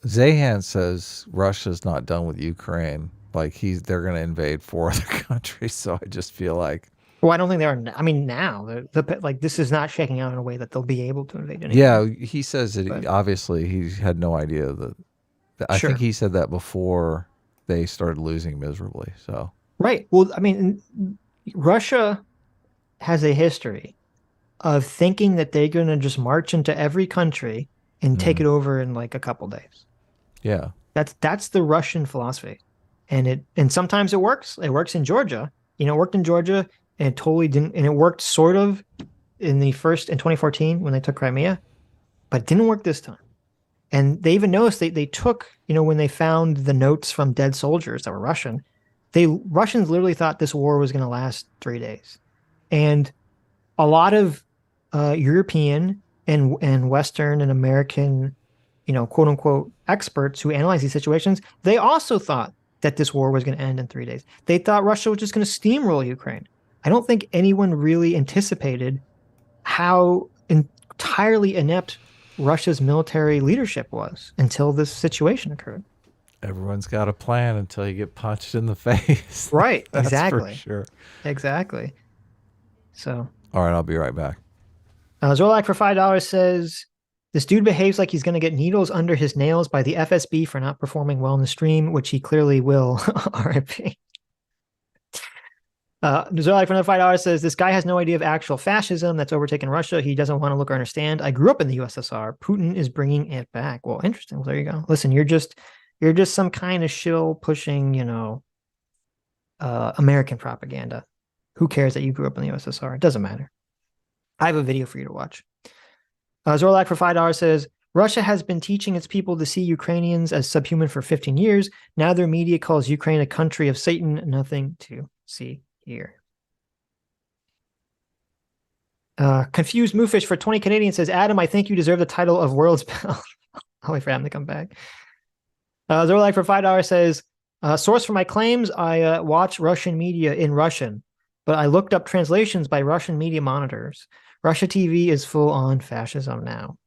Zahan says Russia's not done with Ukraine. Like they're going to invade 4 other countries. So I just feel like, Well, I don't think they are. I mean, now like this is not shaking out in a way that they'll be able to invade anything. yeah, he says that But- obviously he had no idea that. I Sure. think he said that before they started losing miserably. So Right. Well, I mean, Russia has a history of thinking that they're going to just march into every country and take it over in like a couple days. yeah, That's the Russian philosophy, and sometimes it works. It works in Georgia. It worked in Georgia, and it totally didn't. And it worked sort of in 2014 when they took Crimea, but it didn't work this time. And they even noticed they took, when they found the notes from dead soldiers that were Russian, Russians literally thought this war was going to last 3 days. And a lot of European and Western and American, quote unquote experts who analyze these situations, they also thought that this war was going to end in 3 days. They thought Russia was just going to steamroll Ukraine. I don't think anyone really anticipated how entirely inept Russia's military leadership was until this situation occurred. everyone's got a plan until you get punched in the face. Right. That's Exactly. for sure. Exactly. So, All right, I'll be right back. Zorlak for $5 says, this dude behaves like he's going to get needles under his nails by the FSB for not performing well in the stream, which he clearly will. RIP. Zorlak for another $5 says, this guy has no idea of actual fascism that's overtaken Russia. He doesn't want to look or understand. I grew up in the USSR. Putin is bringing it back. Well, interesting. Well, there you go. Listen, you're just some kind of shill pushing, American propaganda. Who cares that you grew up in the USSR? It doesn't matter. I have a video for you to watch. Zorlak for $5 says, Russia has been teaching its people to see Ukrainians as subhuman for 15 years. Now their media calls Ukraine a country of Satan. Nothing to see here. Confused Moofish for 20 Canadian says, Adam, I think you deserve the title of World's Bell. I'll wait for Adam to come back. Zorlak for $5 says, source for my claims, I watch Russian media in Russian, but I looked up translations by Russian media monitors. Russia TV is full on fascism now.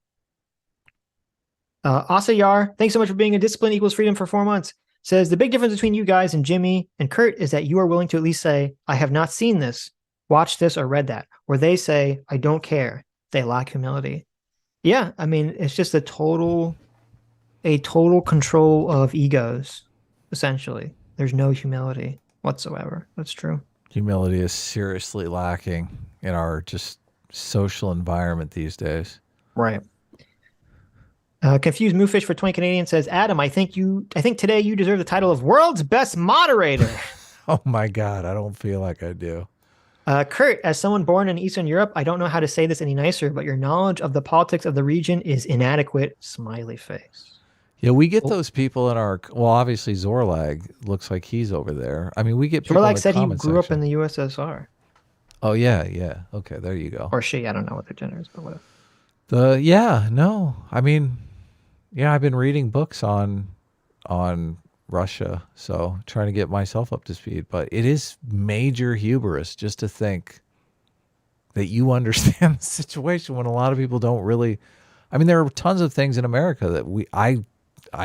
Asayar, thanks so much for being a discipline equals freedom for 4 months. Says the big difference between you guys and Jimmy and Kurt is that you are willing to at least say, I have not seen this, watched this, or read that. Where they say, I don't care. They lack humility. Yeah, I mean, it's just a total control of egos, essentially. There's no humility whatsoever. That's true. Humility is seriously lacking in our just social environment these days. Right. Confused Moofish for 20 Canadian says, Adam, I think today you deserve the title of World's Best Moderator. Oh my God, I don't feel like I do. Kurt, as someone born in Eastern Europe, I don't know how to say this any nicer, but your knowledge of the politics of the region is inadequate. Smiley face. Yeah, we get those people in our. Well, obviously Zorlag looks like he's over there. I mean, we get people. Zorlag in the said he comment grew up section. in the USSR. Oh yeah. Okay, there you go. Or she, I don't know what their gender is, but whatever. I mean, yeah, I've been reading books on Russia, so trying to get myself up to speed. But it is major hubris just to think that you understand the situation when a lot of people don't really. I mean, there are tons of things in America that I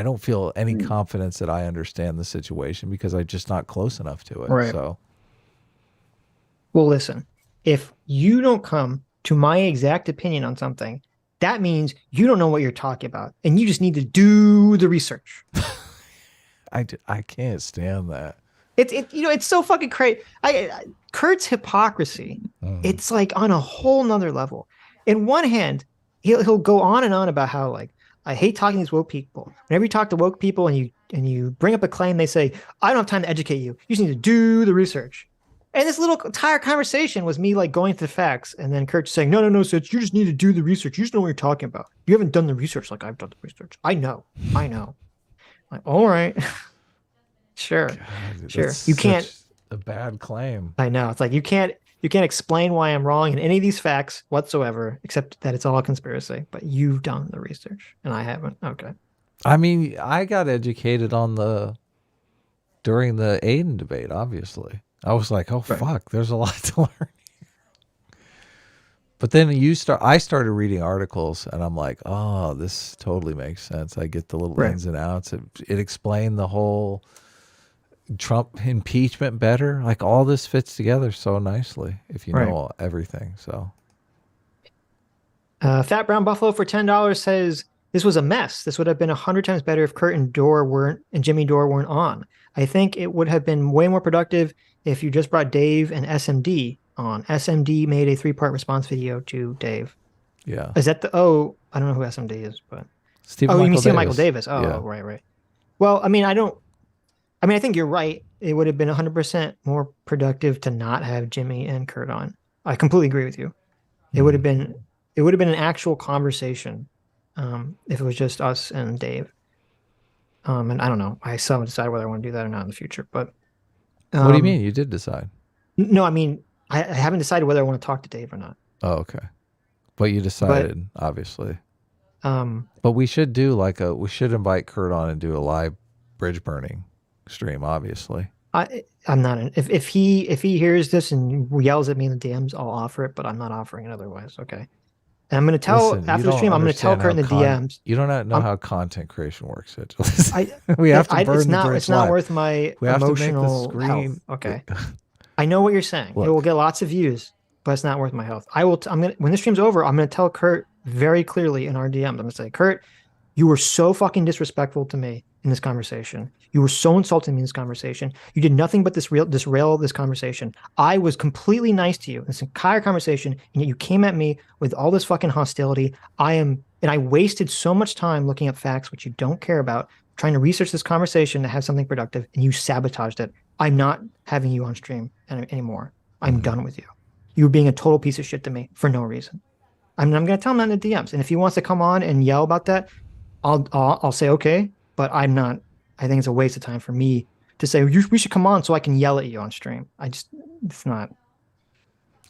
don't feel any confidence that I understand the situation because I'm just not close enough to it. Right. So, Well, listen, if you don't come to my exact opinion on something, that means you don't know what you're talking about, and you just need to do the research. I can't stand that. It's so fucking crazy. Kurt's hypocrisy, it's like on a whole nother level. In one hand, he'll go on and on about how like I hate talking to these woke people. Whenever you talk to woke people and you bring up a claim, they say, I don't have time to educate you. You just need to do the research. And this little entire conversation was me like going through the facts, and then Kurt saying, no, Sitch, you just need to do the research. You just know what you're talking about. You haven't done the research like I've done the research. I know. Like, all right. Sure. God, Sure. that's You can't. such a bad claim. I know. It's like you can't explain why I'm wrong in any of these facts whatsoever, except that it's all a conspiracy. But you've done the research, and I haven't. Okay. I mean, I got educated during the Aiden debate, obviously. I was like, oh, Right. fuck, there's a lot to learn. But then I started reading articles, and I'm like, oh, this totally makes sense. I get the little ins and outs. It explained the whole Trump impeachment better. Like all this fits together so nicely if you know everything. So, Fat Brown Buffalo for $10 says this was a mess. This would have been 100 times better if Kurt and Jimmy Dore weren't on. I think it would have been way more productive if you just brought Dave and SMD on. SMD made a 3-part response video to Dave. Yeah. Is that I don't know who SMD is, but Stephen you Michael mean Stephen Davis. Michael Davis? Oh, Yeah. right. Well, I mean, I think you're right. It would have been 100% more productive to not have Jimmy and Kurt on. I completely agree with you. It would have been an actual conversation if it was just us and Dave. And I don't know. I still haven't decided whether I want to do that or not in the future. But what do you mean? You did decide? No, I mean I haven't decided whether I want to talk to Dave or not. Oh, okay. But you decided, obviously. But we should do we should invite Kurt on and do a live bridge burning stream, obviously. I'm not if he hears this and yells at me in the DMs, I'll offer it, but I'm not offering it otherwise. Okay. And I'm going to tell after the stream, I'm going to tell Kurt in the DMs. You don't know how content creation works, Sitch. We have to burn the bridge. It's not worth my emotional health. Okay. I know what you're saying. Look, it will get lots of views, but it's not worth my health. When the stream's over, I'm going to tell Kurt very clearly in our DMs. I'm going to say, Kurt, you were so fucking disrespectful to me in this conversation. You were so insulting me in this conversation. You did nothing but disrail this conversation. I was completely nice to you in this entire conversation, and yet you came at me with all this fucking hostility. And I wasted so much time looking up facts, which you don't care about, trying to research this conversation to have something productive, and you sabotaged it. I'm not having you on stream anymore. I'm done with you. You were being a total piece of shit to me for no reason. I'm going to tell him that in the DMs. And if he wants to come on and yell about that, I'll say, okay, but I'm not. I think it's a waste of time for me to say, we should come on so I can yell at you on stream. It's not.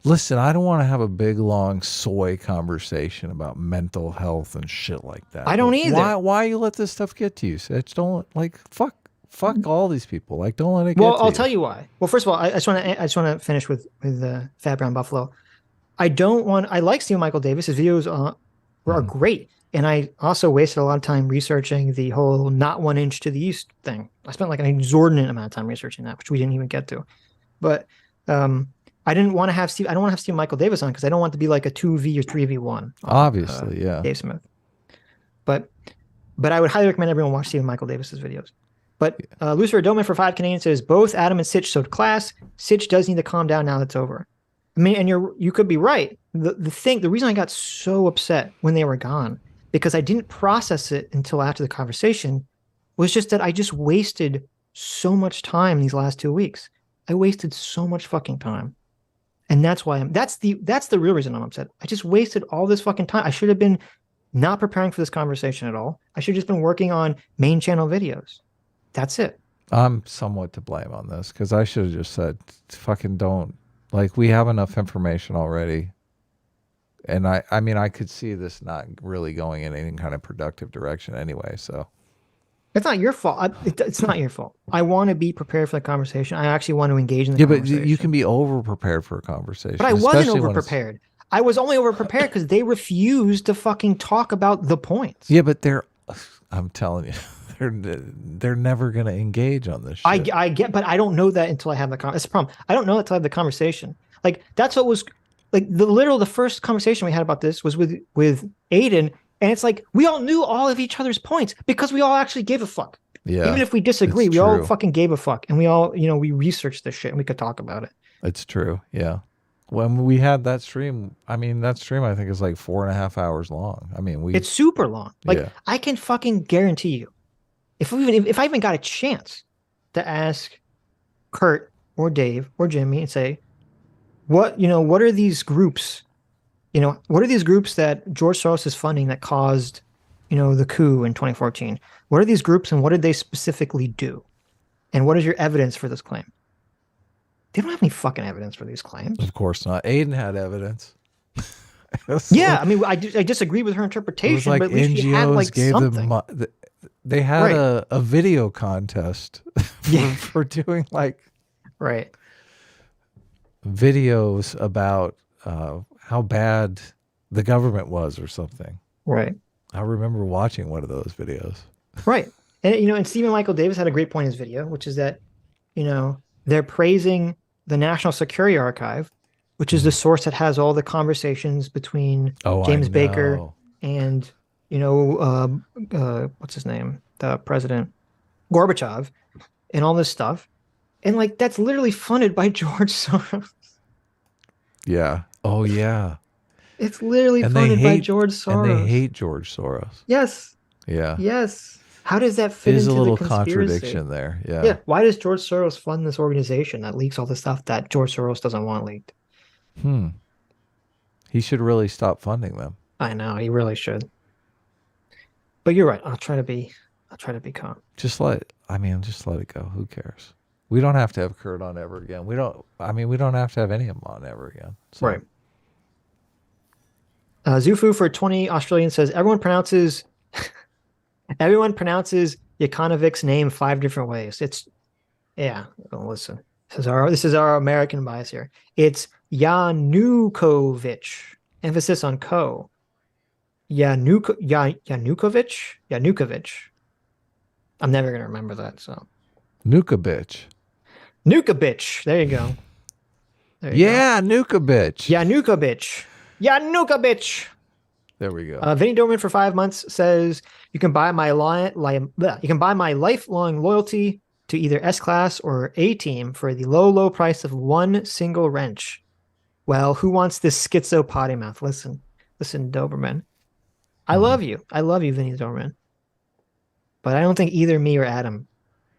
Listen, I don't want to have a big, long soy conversation about mental health and shit like that. I don't either. Why you let this stuff get to you, Sitch? Don't, fuck all these people. Don't let it get to you. Well, I'll tell you why. Well, first of all, I just want to finish with Fat Brown Buffalo. I like Stephen Michael Davis. His videos are great. And I also wasted a lot of time researching the whole not 1 inch to the east thing. I spent an exorbitant amount of time researching that, which we didn't even get to. But I don't want to have Steve Michael Davis on because I don't want to be like a 2v or 3v1. Obviously, yeah. Dave Smith. But I would highly recommend everyone watch Stephen Michael Davis's videos. But Lucifer Doman for 5 Canadian says both Adam and Sitch showed class. Sitch does need to calm down now that's over. I mean, and you could be right. The reason I got so upset when they were gone, because I didn't process it until after the conversation, was just that I just wasted so much time these last 2 weeks. I wasted so much fucking time. And that's why that's the real reason I'm upset. I just wasted all this fucking time. I should have been not preparing for this conversation at all. I should have just been working on main channel videos. That's it. I'm somewhat to blame on this because I should have just said, fucking don't. We have enough information already. And I mean, I could see this not really going in any kind of productive direction anyway. So it's not your fault. It's not your fault. I want to be prepared for the conversation. I actually want to engage in the conversation. But you can be over prepared for a conversation. But I wasn't over prepared. I was only over prepared because they refused to fucking talk about the points. Yeah, but I'm telling you, they're never going to engage on this shit. I get, but I don't know that until I have the conversation. That's the problem. I don't know that until I have the conversation. That's what was the first conversation we had about this was with Aiden, and it's we all knew all of each other's points because we all actually gave a fuck. Yeah. Even if we disagree, we all fucking gave a fuck, and we all, we researched this shit and we could talk about it. It's true. Yeah. When we had that stream, I think is 4.5 hours long. I mean, it's super long. I can fucking guarantee you, if I even got a chance to ask Kurt or Dave or Jimmy and say, what are these groups? What are these groups that George Soros is funding that caused, the coup in 2014? What are these groups and what did they specifically do? And what is your evidence for this claim? They don't have any fucking evidence for these claims. Of course not. Aiden had evidence. Yeah, I mean, I disagree with her interpretation, but at least she had gave something. Them, they had a video contest for doing right. videos about how bad the government was or something. Right. I remember watching one of those videos. Right. And and Stephen Michael Davis had a great point in his video, which is that, they're praising the National Security Archive, which is the source that has all the conversations between James Baker and, what's his name? The president, Gorbachev, and all this stuff. And like, that's literally funded by George Soros. Yeah. Oh, yeah. It's literally funded by George Soros. And they hate George Soros. Yes. Yeah. Yes. How does that fit There's into a little the conspiracy? contradiction there. Yeah. Yeah. Why does George Soros fund this organization that leaks all the stuff that George Soros doesn't want leaked? He should really stop funding them. I know, he really should. But you're right. I'll try to be calm. Just let it go. Who cares? We don't have to have Kurt on ever again. We don't have to have any of them on ever again. So. Right. Zufu for 20 Australian says everyone pronounces Yakonovic's name 5 different ways. Listen. This is our American bias here. It's Yanukovych. Emphasis on ko. Yanukovych. I'm never gonna remember that. So Nuka bitch. There you go. Nuka bitch. Yanukovych. There we go. Vinny Dorman for 5 months says you can buy my lifelong loyalty to either S Class or A Team for the low price of one single wrench. Well, who wants this schizo potty mouth? Listen, Doberman. I love you, Vinny Dorman. But I don't think either me or Adam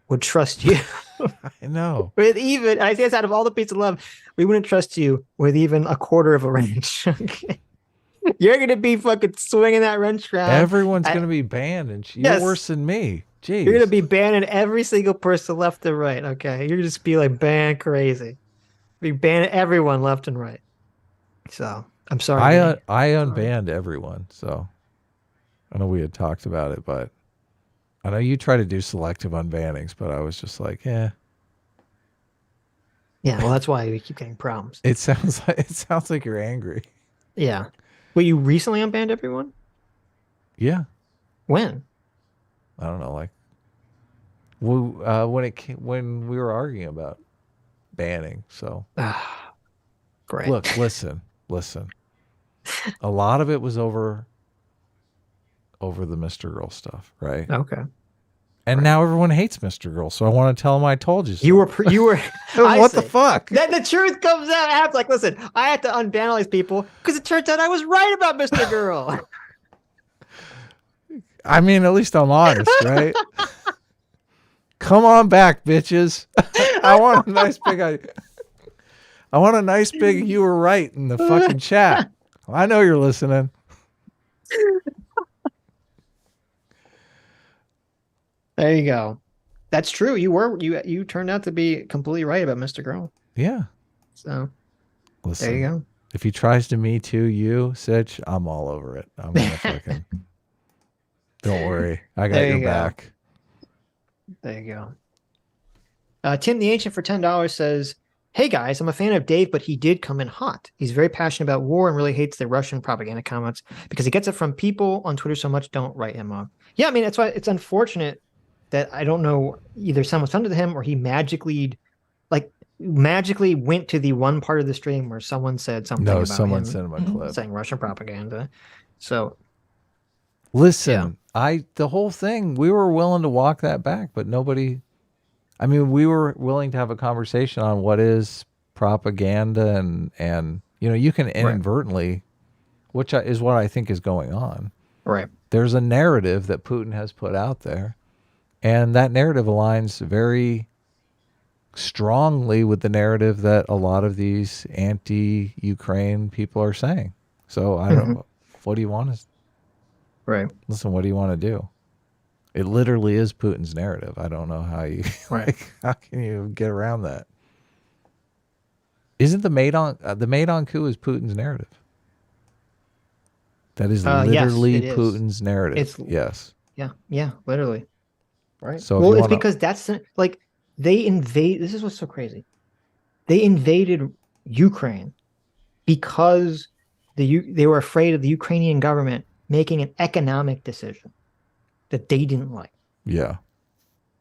would trust you. I know. I say this out of all the pizza love, we wouldn't trust you with even a quarter of a wrench. Okay. You're going to be fucking swinging that wrench around. Everyone's going to be banned, and you're worse than me. Jeez. You're going to be banning every single person left and right, okay? You're just be like ban crazy. Be banning everyone left and right. So, I'm sorry. I unbanned everyone, so I know we had talked about it, but I know you try to do selective unbannings, but I was just like, Yeah, well, that's why we keep getting problems. It sounds like you're angry. Yeah. Well, you recently unbanned everyone? Yeah. When? I don't know, like when we were arguing about banning. So great. Look, listen. A lot of it was over the Mr. Girl stuff, right? Okay. And now everyone hates Mr. Girl, so I want to tell them I told you so. You were what the fuck? Then the truth comes out. I have to, listen, I had to unban all these people because it turns out I was right about Mr. Girl. I mean, at least I'm honest, right? Come on back, bitches. I want a nice big you were right in the fucking chat. I know you're listening. There you go. That's true. You turned out to be completely right about Mr. Girl. Yeah. So listen, there you go. If he tries to Me Too you, Sitch, I'm all over it. I'm gonna fucking don't worry. I got your back. There you go. Tim the Ancient for $10 says, hey guys, I'm a fan of Dave, but he did come in hot. He's very passionate about war and really hates the Russian propaganda comments because he gets it from people on Twitter so much. Don't write him off. Yeah, I mean, that's why it's unfortunate that I don't know, either someone sent it to him or he magically went to the one part of the stream where someone said something about someone him sent him a clip saying Russian propaganda. So listen, the whole thing, we were willing to walk that back, but nobody, I mean, we were willing to have a conversation on what is propaganda and you can inadvertently, which is what I think is going on. Right. There's a narrative that Putin has put out there, and that narrative aligns very strongly with the narrative that a lot of these anti-Ukraine people are saying. So I don't know. What do you want to... Right. Listen, what do you want to do? It literally is Putin's narrative. I don't know how you... how can you get around that? Isn't the Maidan coup is Putin's narrative? That is literally Putin's narrative. Yes. Yeah, literally. Right. So it's because that's like they invade. This is what's so crazy. They invaded Ukraine because they were afraid of the Ukrainian government making an economic decision that they didn't like. Yeah.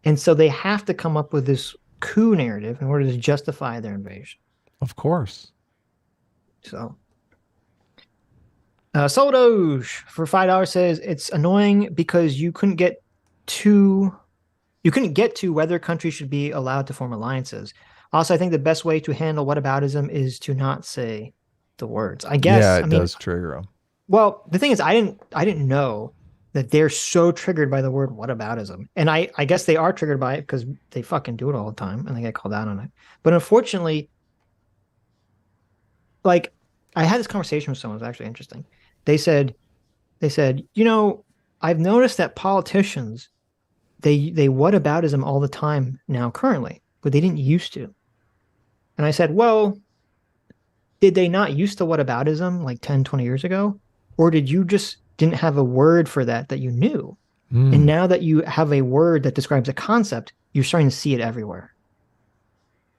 And so they have to come up with this coup narrative in order to justify their invasion. Of course. So, Soldoge for $5 says it's annoying because you couldn't get to whether countries should be allowed to form alliances. Also, I think the best way to handle whataboutism is to not say the words. I guess. Yeah, I mean, does trigger them. well, the thing is, I didn't know that they're so triggered by the word whataboutism. And I guess they are triggered by it because they fucking do it all the time and they get called out on it. But unfortunately, like, I had this conversation with someone. It was actually interesting. They said, you know, I've noticed that politicians, they whataboutism all the time now currently, but they didn't used to. And I said, well, did they not used to whataboutism like 10, 20 years ago? Or did you just didn't have a word for that you knew? And now that you have a word that describes a concept, you're starting to see it everywhere.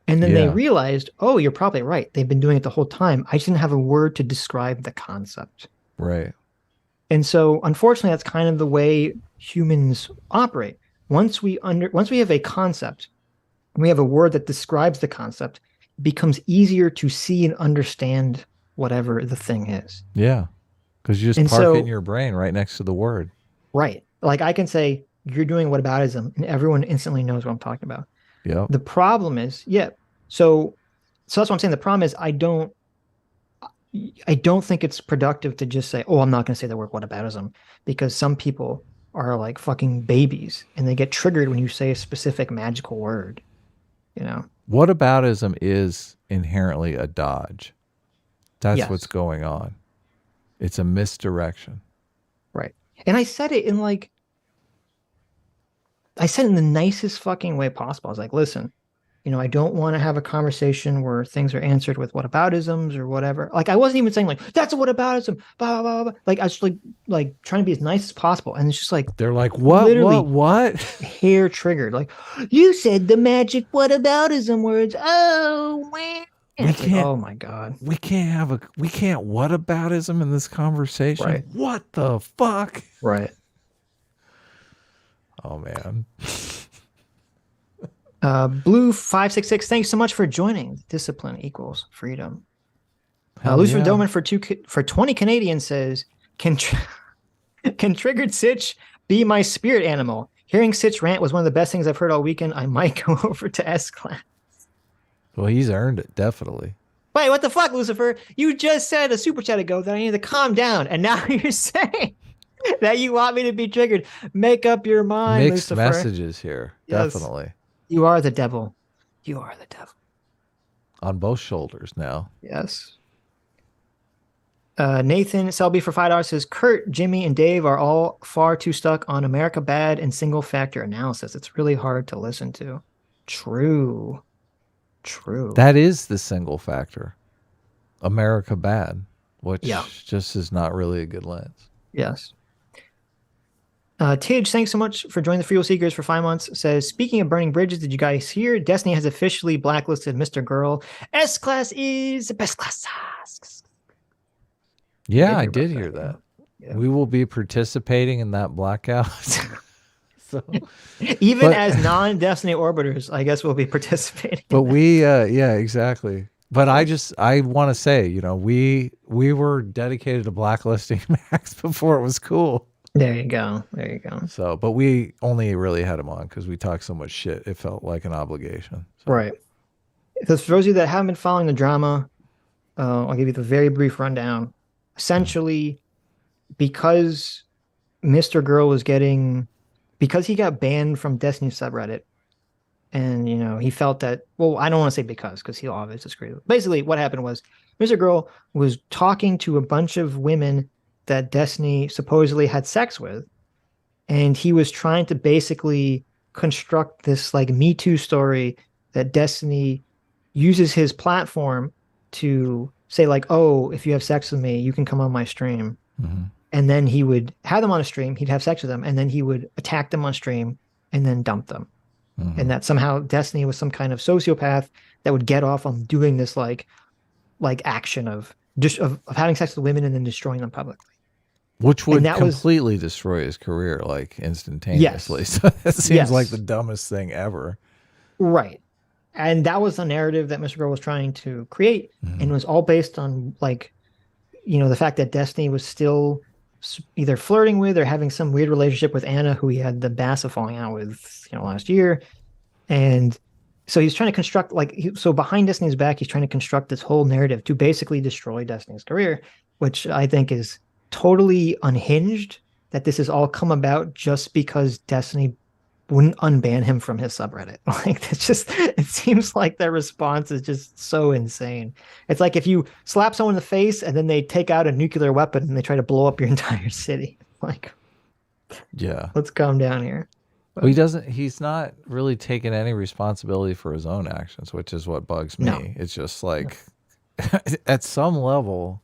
And then they realized, oh, you're probably right. They've been doing it the whole time. I just didn't have a word to describe the concept. Right. And so, unfortunately, that's kind of the way humans operate. Once we have a concept, and we have a word that describes the concept, it becomes easier to see and understand whatever the thing is. Yeah. Because you just park it in your brain right next to the word. Right. Like I can say, you're doing whataboutism, and everyone instantly knows what I'm talking about. Yeah. The problem is, so that's what I'm saying. The problem is I don't think it's productive to just say, oh, I'm not going to say the word whataboutism, because some people are like fucking babies and they get triggered when you say a specific magical word, you know? Whataboutism is inherently a dodge. That's what's going on. It's a misdirection. Right. And I said it in the nicest fucking way possible. I was like, listen, you know, I don't want to have a conversation where things are answered with whataboutisms or whatever. Like, I wasn't even saying like, that's a whataboutism, blah, blah, blah, blah. Like, I was like trying to be as nice as possible. And it's just like, they're like, what? Hair triggered. Like, you said the magic whataboutism words. Oh, man. Oh my God. We can't whataboutism in this conversation. Right. What the fuck? Right. Oh man. Blue 566, thanks so much for joining. Discipline equals freedom. Lucian Doman for 20 Canadian says, can triggered Sitch be my spirit animal? Hearing Sitch rant was one of the best things I've heard all weekend. I might go over to S-Class. Well, he's earned it, definitely. Wait, what the fuck, Lucifer? You just said a super chat ago that I need to calm down, and now you're saying that you want me to be triggered. Make up your mind, Mixed Lucifer. messages here, definitely. You are the devil. You are the devil. On both shoulders now. Yes. Nathan Selby for $5 says, Kurt, Jimmy, and Dave are all far too stuck on America bad and single factor analysis. It's really hard to listen to. True. That is the single factor. America bad, which just is not really a good lens. Yes. Tidge, thanks so much for joining the Freewheel Seekers for 5 months. Says, speaking of burning bridges, did you guys hear? Destiny has officially blacklisted Mr. Girl. S-Class is the best class. Yeah, I did hear that. Yeah. We will be participating in that blackout. So, Even as non-Destiny orbiters, I guess we'll be participating. But we, yeah, exactly. But I want to say, you know, we were dedicated to blacklisting Max before it was cool. There you go. So, but we only really had him on because we talked so much shit. It felt like an obligation. So. Right. Because for those of you that haven't been following the drama, I'll give you the very brief rundown. Essentially, because Mr. Girl was because he got banned from Destiny subreddit, and, you know, he felt that, well, I don't want to say because he'll obviously disagree. Basically, what happened was Mr. Girl was talking to a bunch of women that Destiny supposedly had sex with, and he was trying to basically construct this like Me Too story that Destiny uses his platform to say like, oh, if you have sex with me, you can come on my stream. Mm-hmm. And then he would have them on a stream, he'd have sex with them, and then he would attack them on stream and then dump them. Mm-hmm. And that somehow Destiny was some kind of sociopath that would get off on doing this like action of just of having sex with women and then destroying them publicly. Which would that was- completely destroy his career, like instantaneously. Yes. So that seems Yes. like the dumbest thing ever. Right. And that was the narrative that Mr. Girl was trying to create, and was all based on like, the fact that Destiny was still either flirting with or having some weird relationship with Anna, who he had the massive falling out with, last year. And so he's trying to construct so behind Destiny's back, he's trying to construct this whole narrative to basically destroy Destiny's career, which I think is totally unhinged, that this has all come about just because Destiny wouldn't unban him from his subreddit. It seems like their response is just so insane. It's like if you slap someone in the face and then they take out a nuclear weapon and they try to blow up your entire city. Yeah. Let's calm down here. Well, he's not really taking any responsibility for his own actions, which is what bugs me. No. It's just like at some level,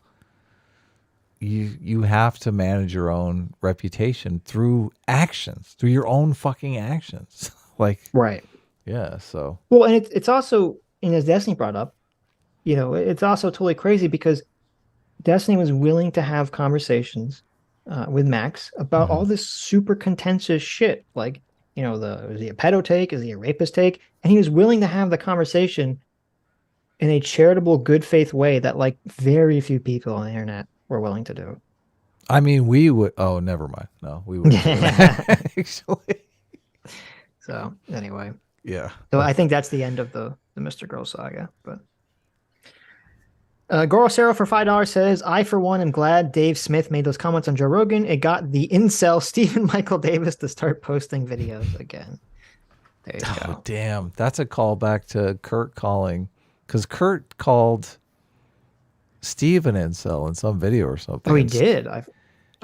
you have to manage your own reputation through actions, through your own fucking actions. Right. Yeah. So, Well, and it's also, and as Destiny brought up, it's also totally crazy because Destiny was willing to have conversations with Max about all this super contentious shit. Is he a pedo take? Is he a rapist take? And he was willing to have the conversation in a charitable, good faith way that very few people on the internet were willing to do. I mean, we would. Oh, never mind. No, we would. Actually. So anyway, yeah. So I think that's the end of the Mr. Girl saga. But Gorosero for $5 says, I for one am glad Dave Smith made those comments on Joe Rogan. It got the incel Stephen Michael Davis to start posting videos again. There you go. Damn, that's a callback to Kurt calling, because Kurt called Steve an incel in some video or something. Oh, he did. I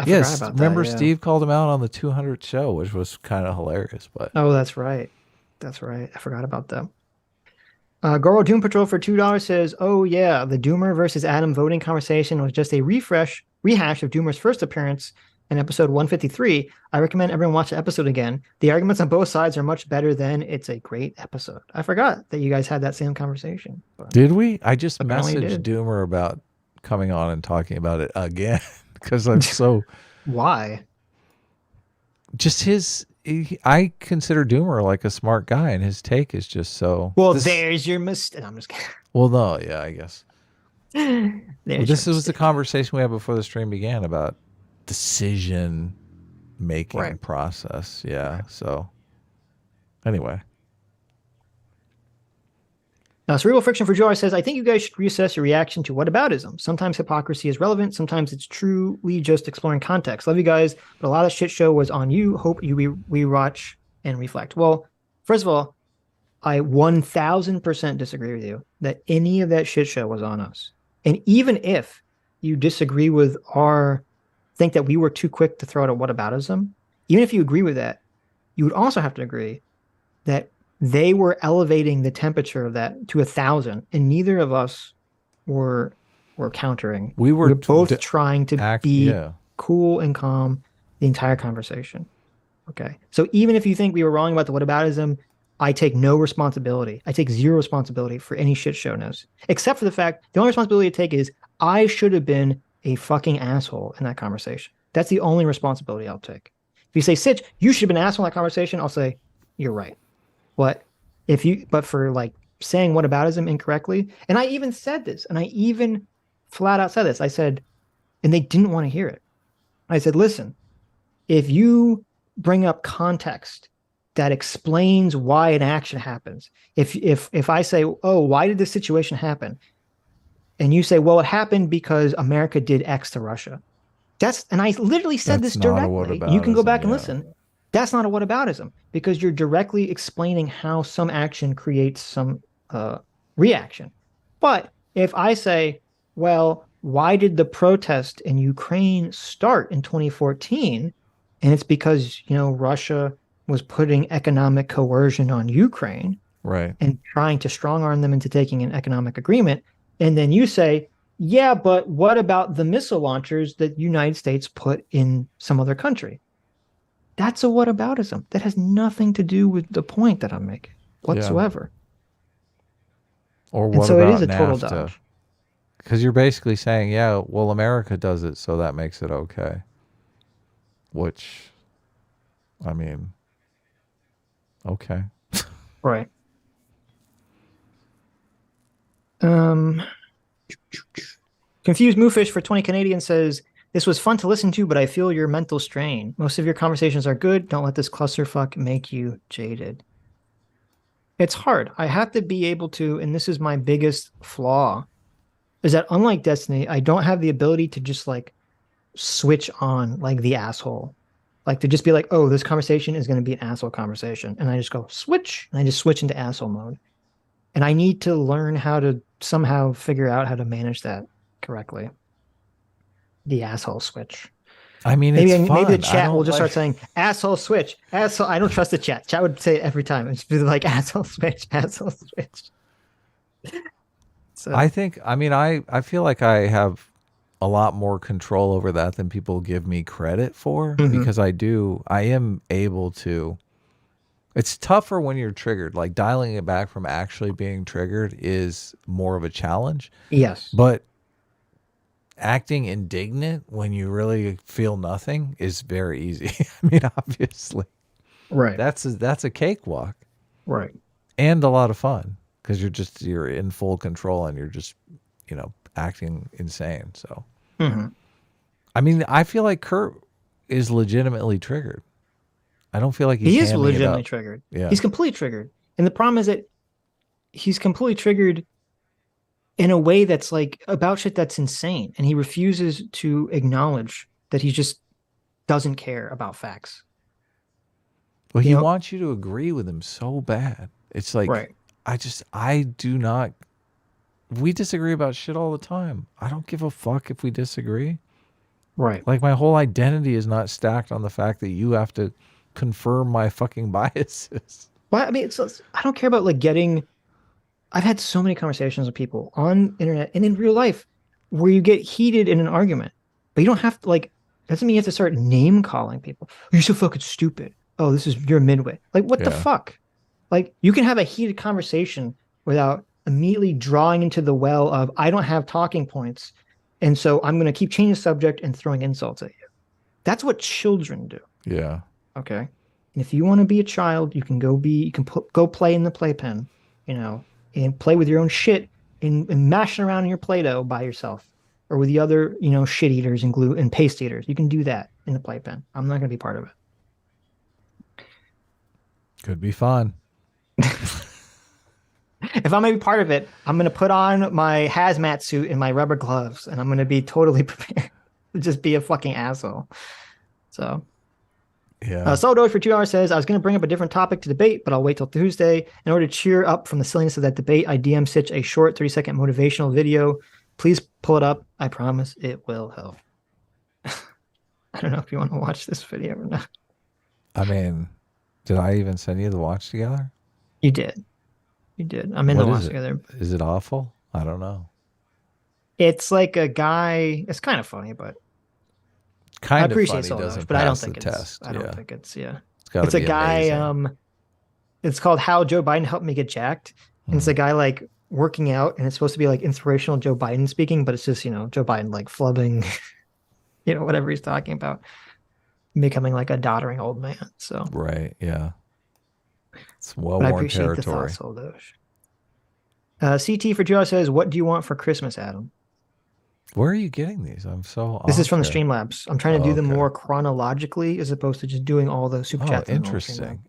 yes, forgot about remember that, yeah. Steve called him out on the 200 show, which was kind of hilarious. But oh, that's right. That's right. I forgot about that. Goro Doom Patrol for $2 says, oh yeah, the Doomer versus Adam voting conversation was just a rehash of Doomer's first appearance in episode 153. I recommend everyone watch the episode again. The arguments on both sides are much better than it's a great episode. I forgot that you guys had that same conversation. But did we? I just apparently you messaged did. Doomer about coming on and talking about it again because I'm so why? just I consider Doomer like a smart guy, and his take is just so. Well, there's your mistake. I'm just kidding. Well, no, yeah, I guess. This was the mistake. conversation we had before the stream began about decision making Right. process. Yeah. So anyway. Now, Cerebral Friction for Joy says, I think you guys should reassess your reaction to whataboutism. Sometimes hypocrisy is relevant. Sometimes it's truly just exploring context. Love you guys, but a lot of shit show was on you. Hope you rewatch and reflect. Well, first of all, I 1000% disagree with you that any of that shit show was on us. And even if you disagree with think that we were too quick to throw out a whataboutism, even if you agree with that, you would also have to agree that they were elevating the temperature of that to 1,000, and neither of us were countering. We were both trying to be yeah. cool and calm the entire conversation. Okay. So even if you think we were wrong about the whataboutism, I take no responsibility. I take zero responsibility for any shit showness, except for the fact the only responsibility I take is I should have been a fucking asshole in that conversation. That's the only responsibility I'll take. If you say, Sitch, you should have been an asshole in that conversation, I'll say, you're right. But for saying whataboutism incorrectly, and I even said this, and I even flat out said this. I said, and they didn't want to hear it. I said, listen, if you bring up context that explains why an action happens, if I say, oh, why did this situation happen? And you say, well, it happened because America did X to Russia. And I literally said That's this not a directly. You can go back and whataboutism, listen. That's not a whataboutism, because you're directly explaining how some action creates some reaction. But if I say, well, why did the protest in Ukraine start in 2014? And it's because, Russia was putting economic coercion on Ukraine, Right. and trying to strong arm them into taking an economic agreement. And then you say, yeah, but what about the missile launchers that the United States put in some other country? That's a whataboutism. That has nothing to do with the point that I'm making whatsoever. Or And what so about it is a total NAFTA? dodge. Because you're basically saying, yeah, well, America does it, so that makes it okay. Which, I mean, okay. Right. Confused Moofish for 20 Canadian says, this was fun to listen to, but I feel your mental strain. Most of your conversations are good. Don't let this clusterfuck make you jaded. It's hard. I have to be able to, and this is my biggest flaw, is that unlike Destiny, I don't have the ability to just like switch on like the asshole. Like to just be like, oh, this conversation is going to be an asshole conversation. And I just go switch, and I just switch into asshole mode. And I need to learn how to somehow figure out how to manage that correctly. The asshole switch. I mean, maybe it's fun. Maybe the chat will just start saying asshole switch, asshole. I don't trust the chat. Chat would say it every time. It's just like asshole switch, asshole switch. So I feel like I have a lot more control over that than people give me credit for, because I am able to. It's tougher when you're triggered. Like dialing it back from actually being triggered is more of a challenge. Yes. But acting indignant when you really feel nothing is very easy. I mean, obviously. Right. That's a cakewalk. Right. And a lot of fun because you're in full control and you're just, acting insane. So, I mean, I feel like Kurt is legitimately triggered. I don't feel like he is hamming it legitimately up. triggered. Yeah. He's completely triggered. And the problem is that he's completely triggered in a way that's like about shit that's insane. And he refuses to acknowledge that he just doesn't care about facts. Well, he wants you to agree with him so bad. It's like, right. I do not, we disagree about shit all the time. I don't give a fuck if we disagree. Right. Like my whole identity is not stacked on the fact that you have to confirm my fucking biases. Well, I mean, I don't care about like getting, I've had so many conversations with people on internet and in real life where you get heated in an argument, but you don't have to like, doesn't mean you have to start name calling people. You're so fucking stupid. Oh, you're a midwit. Like, what the fuck? Like, you can have a heated conversation without immediately drawing into the well of, I don't have talking points. And so I'm going to keep changing the subject and throwing insults at you. That's what children do. Yeah. Okay. And if you want to be a child, you can go play in the playpen, and play with your own shit and mashing around in your Play-Doh by yourself or with the other, shit eaters and glue and paste eaters. You can do that in the playpen. I'm not going to be part of it. Could be fun. If I'm going to be part of it, I'm going to put on my hazmat suit and my rubber gloves, and I'm going to be totally prepared to just be a fucking asshole. So, yeah. Soldoge for 2 hours says, I was going to bring up a different topic to debate, but I'll wait till Tuesday. In order to cheer up from the silliness of that debate, I DM Sitch a short 30-second motivational video. Please pull it up. I promise it will help. I don't know if you want to watch this video or not. I mean, did I even send you the watch together? You did. You did. I'm in the watch together. Is it awful? I don't know. It's like a guy. It's kind of funny, but kind I of appreciate funny doesn't but I don't pass think the it's. test. I don't think it's. Yeah. It's a guy. It's called "How Joe Biden Helped Me Get Jacked," and it's a guy like working out, and it's supposed to be like inspirational Joe Biden speaking, but it's just Joe Biden like flubbing, whatever he's talking about, becoming like a doddering old man. So right, yeah. It's well-worn territory. CT for Joe says, what do you want for Christmas, Adam? Where are you getting these? I'm so This is from the Streamlabs. I'm trying to do them more chronologically as opposed to just doing all the super chats. Interesting.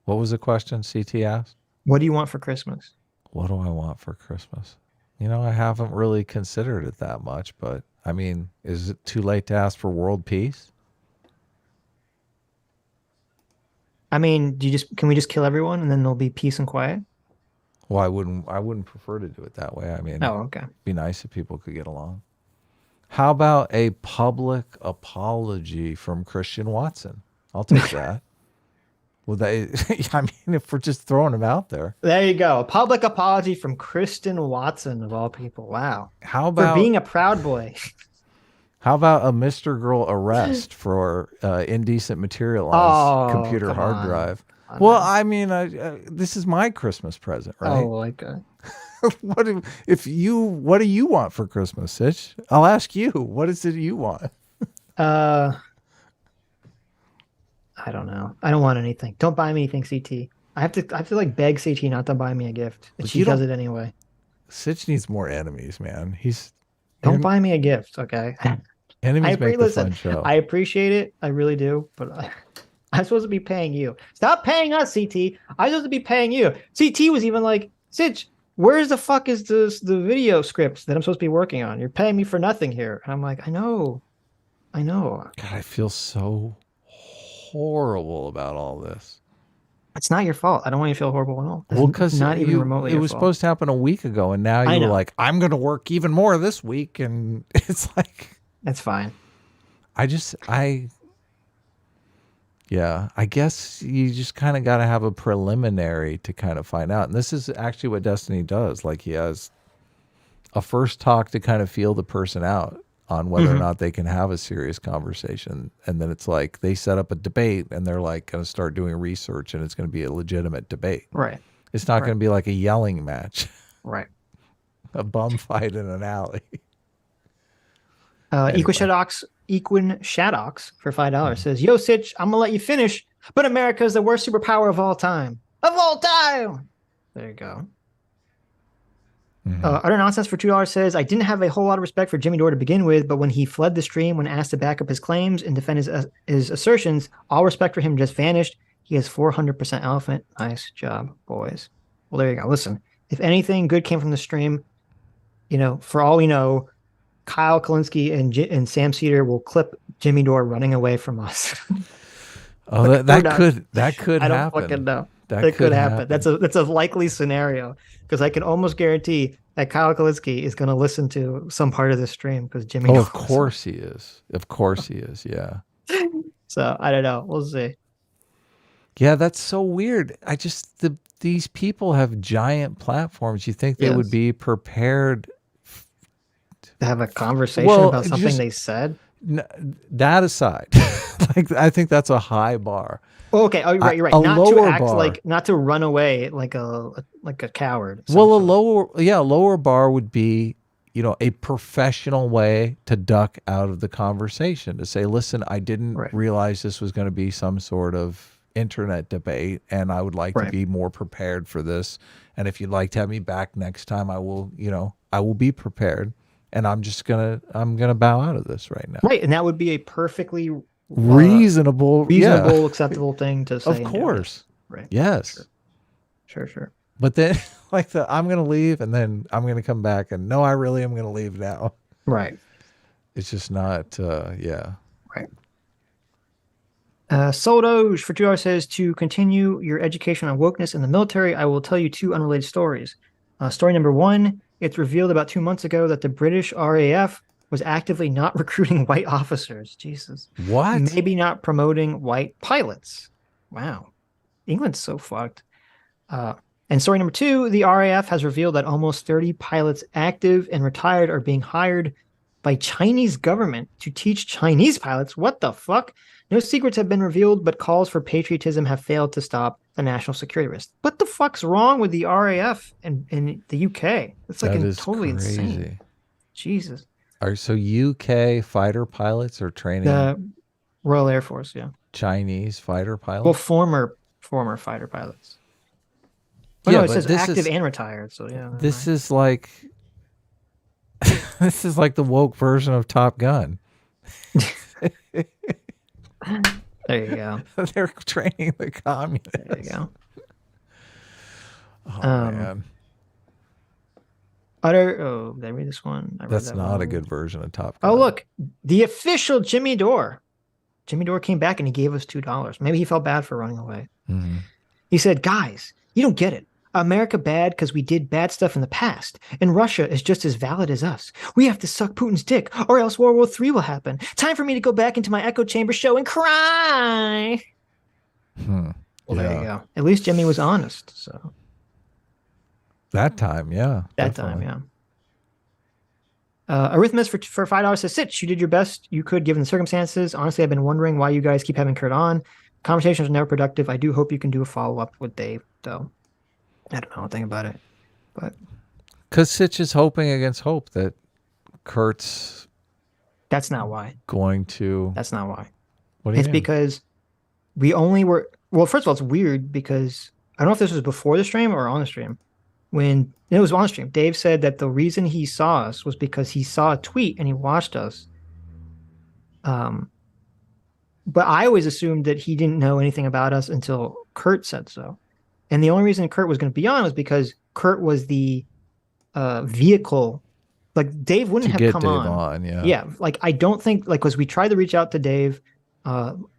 What was the question CT asked? What do you want for Christmas? What do I want for Christmas? I haven't really considered it that much, but I mean, is it too late to ask for world peace? I mean, can we just kill everyone and then there'll be peace and quiet? Well, I wouldn't prefer to do it that way. I mean, okay. It'd be nice if people could get along. How about a public apology from Christian Watson? I'll take that. Well, I mean, if we're just throwing him out there. There you go. A public apology from Kristen Watson, of all people. Wow. How about for being a Proud Boy? How about a Mr. Girl arrest for indecent material on his computer hard drive? Well, I mean, this is my Christmas present, right? Oh, like What do you want for Christmas, Sitch? I'll ask you. What is it you want? I don't know. I don't want anything. Don't buy me anything, CT. I have to like beg CT not to buy me a gift. And But she you does don't- it anyway. Sitch needs more enemies, man. Don't buy me a gift, okay? Enemies make the listen, fun show. I appreciate it. I really do. But I'm supposed to be paying you. Stop paying us, CT. I'm supposed to be paying you. CT was even like, Sitch, where's the fuck is the video scripts that I'm supposed to be working on? You're paying me for nothing here. And I'm like, I know. God, I feel so horrible about all this. It's not your fault. I don't want you to feel horrible at all. It's Well, because not even remotely it your was fault. supposed to happen a week ago, and now I you're know. like, I'm going to work even more this week, and it's like, That's fine. Yeah, I guess you just kind of got to have a preliminary to kind of find out. And this is actually what Destiny does. Like he has a first talk to kind of feel the person out on whether or not they can have a serious conversation. And then it's like they set up a debate and they're like going to start doing research and it's going to be a legitimate debate. Right. It's not going to be like a yelling match, Right. a bum fight in an alley. Equin Shadox for $5 says, Yo, Sitch, I'm gonna let you finish, but America is the worst superpower of all time. Of all time! There you go. Utter Nonsense for $2 says, I didn't have a whole lot of respect for Jimmy Dore to begin with, but when he fled the stream when asked to back up his claims and defend his assertions, all respect for him just vanished. He has 400% elephant. Nice job, boys. Well, there you go. Listen, if anything good came from the stream, for all we know, Kyle Kalinske and Sam Cedar will clip Jimmy Dore running away from us. Oh, that could I don't happen. fucking know. That could happen. That's a likely scenario because I can almost guarantee that Kyle Kalinske is going to listen to some part of this stream because Jimmy. Oh, of course he is. Of course he is. Yeah. So I don't know. We'll see. Yeah, that's so weird. These people have giant platforms. You think they would be prepared to have a conversation about something they said? That aside, I think that's a high bar. Oh, okay. Oh, you're right. Not to act not to run away like a coward. Well, a lower bar would be, a professional way to duck out of the conversation, to say, listen, I didn't realize this was going to be some sort of internet debate, and I would like to be more prepared for this. And if you'd like to have me back next time, I will be prepared. And I'm gonna bow out of this right now. Right, and that would be a perfectly reasonable, acceptable thing to say. Of course, right? Yes, sure. But then, I'm gonna leave, and then I'm gonna come back, and no, I really am gonna leave now. Right. It's just not. Right. Soldoge for $2 says, to continue your education on wokeness in the military, I will tell you two unrelated stories. Story number one. It's revealed about 2 months ago that the British RAF was actively not recruiting white officers. Jesus. What? Maybe not promoting white pilots. Wow. England's so fucked. And story number two, the RAF has revealed that almost 30 pilots active and retired are being hired by Chinese government to teach Chinese pilots. What the fuck? No secrets have been revealed, but calls for patriotism have failed to stop the national security risk. What the fuck's wrong with the RAF in the UK? It's like totally crazy. insane. Jesus. So UK fighter pilots are training the Royal Air Force, yeah. Chinese fighter pilots? Well, former fighter pilots. But no, it says active and retired, so yeah. This is like this is like the woke version of Top Gun. There you go. They're training the communists. There you go. Oh, man. Did I read this one? That's not a good version of Top Gun. Oh, look. The official Jimmy Dore. Jimmy Dore came back and he gave us $2. Maybe he felt bad for running away. Mm-hmm. He said, guys, you don't get it. America bad because we did bad stuff in the past, and Russia is just as valid as us. We have to suck Putin's dick, or else World War III will happen. Time for me to go back into my echo chamber show and cry. Well, there you go. At least Jimmy was honest. So that time, yeah. Time, yeah. Arrhythmus for $5 says, Sitch, you did your best you could given the circumstances. Honestly, I've been wondering why you guys keep having Kurt on. Conversations are never productive. I do hope you can do a follow-up with Dave, though. I don't know anything about it, but Because Sitch is hoping against hope that Kurt's That's not why. going to. That's not why. What do you It's mean? because we only were. Well, first of all, it's weird because I don't know if this was before the stream or on the stream. When it was on stream, Dave said that the reason he saw us was because he saw a tweet and he watched us. But I always assumed that he didn't know anything about us until Kurt said so. And the only reason Kurt was going to be on was because Kurt was the vehicle. Like Dave wouldn't to have get come Dave on. yeah. Yeah, like I don't think like because we tried to reach out to Dave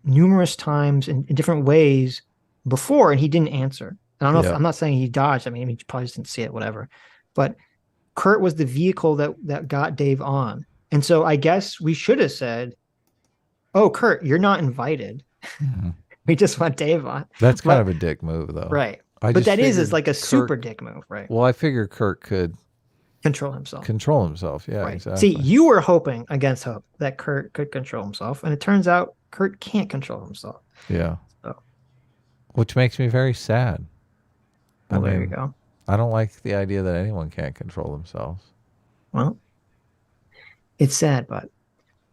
numerous times in different ways before, and he didn't answer. And I don't know if I'm not saying he dodged. I mean, he probably just didn't see it, whatever. But Kurt was the vehicle that got Dave on, and so I guess we should have said, "Oh, Kurt, you're not invited. We just want Dave on." That's kind of a dick move, though. Right? I But just that is figured like a Kurt- super dick move, right? Well, I figure Kurt could Control himself. control himself. Yeah, Right. exactly. See, you were hoping against hope that Kurt could control himself, and it turns out Kurt can't control himself. Yeah. So. Which makes me very sad. Well, there you mean, go. I don't like the idea that anyone can't control themselves. Well, it's sad, but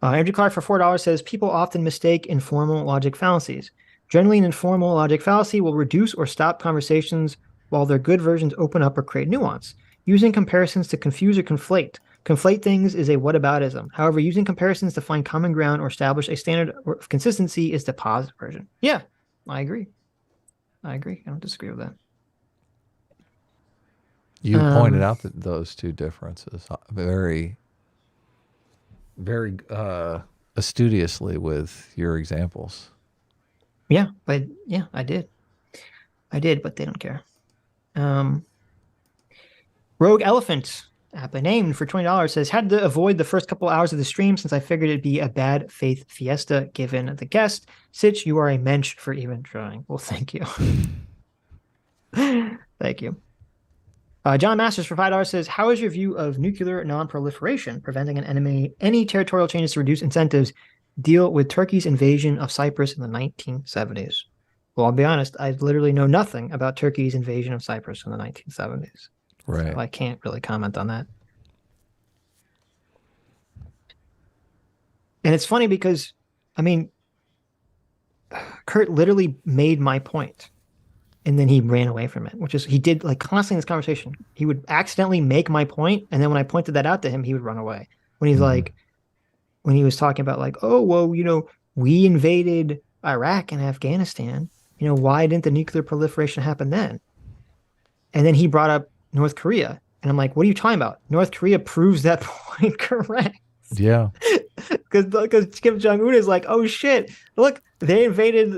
Andrew Clark for $4 says people often mistake informal logic fallacies. Generally, an informal logic fallacy will reduce or stop conversations while their good versions open up or create nuance. Using comparisons to confuse or conflate things is a whataboutism. However, using comparisons to find common ground or establish a standard of consistency is the positive version. Yeah, I agree. I don't disagree with that. You pointed out that those two differences very, very studiously with your examples. Yeah, I did, but they don't care. Rogue Elephant, aptly named for $20, says, had to avoid the first couple hours of the stream since I figured it'd be a bad faith fiesta given the guest. Sitch, you are a mensch for even trying. Well, thank you. Thank you. John Masters for $5 says, how is your view of nuclear non-proliferation, preventing an enemy, any territorial changes to reduce incentives, deal with Turkey's invasion of Cyprus in the 1970s? Well, I'll be honest, I literally know nothing about Turkey's invasion of Cyprus in the 1970s. Right. So I can't really comment on that. And it's funny because, I mean, Kurt literally made my point. And then he ran away from it, which is he did like constantly in this conversation. He would accidentally make my point, and then when I pointed that out to him, he would run away. When he's like, when he was talking about like, oh well, you know, we invaded Iraq and Afghanistan. You know, why didn't the nuclear proliferation happen then? And then he brought up North Korea, and I'm like, what are you talking about? North Korea proves that point correct. Yeah. Because Kim Jong-un is like, oh shit, look, they invaded,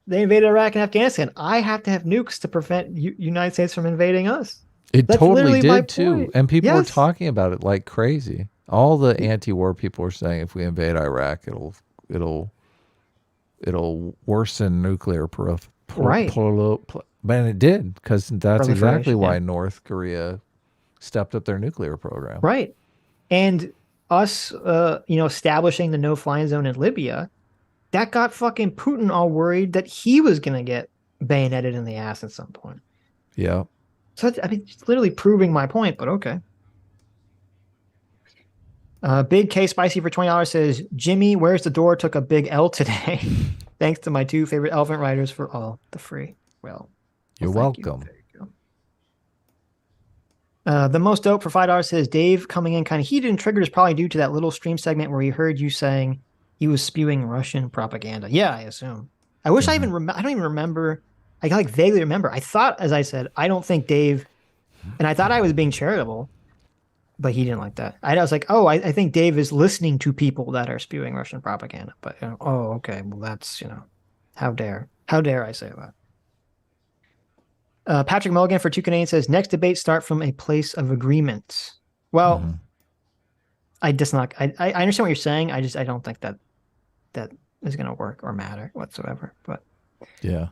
they invaded Iraq and Afghanistan. I have to have nukes to prevent United States from invading us. It That's totally literally my did too. point. And people were Yes. talking about it like crazy. All the anti-war people were saying if we invade Iraq, it'll worsen nuclear Right. and it did, because that's exactly Proliferation, why yeah. North Korea stepped up their nuclear program. Right. And us, establishing the no-flying zone in Libya, that got fucking Putin all worried that he was going to get bayoneted in the ass at some point. Yeah. So, it's literally proving my point, but okay. Big K Spicy for $20 says, Jimmy, where's the door? Took a big L today. Thanks to my two favorite elephant riders for all the free. Well, You're thank you. welcome. There you go. The most dope for $5 says, Dave coming in kind of heated and triggered is probably due to that little stream segment where he heard you saying he was spewing Russian propaganda. Yeah, I assume. I wish I don't even remember. I like vaguely remember. I thought, as I said, I don't think Dave, and I thought I was being charitable, but he didn't like that. I was like, oh, I think Dave is listening to people that are spewing Russian propaganda. But, oh, okay. Well, that's, how dare I say that? Patrick Mulligan for 2 Canadians says, next debate start from a place of agreement. Well, I understand what you're saying. I don't think that is going to work or matter whatsoever. But Yeah.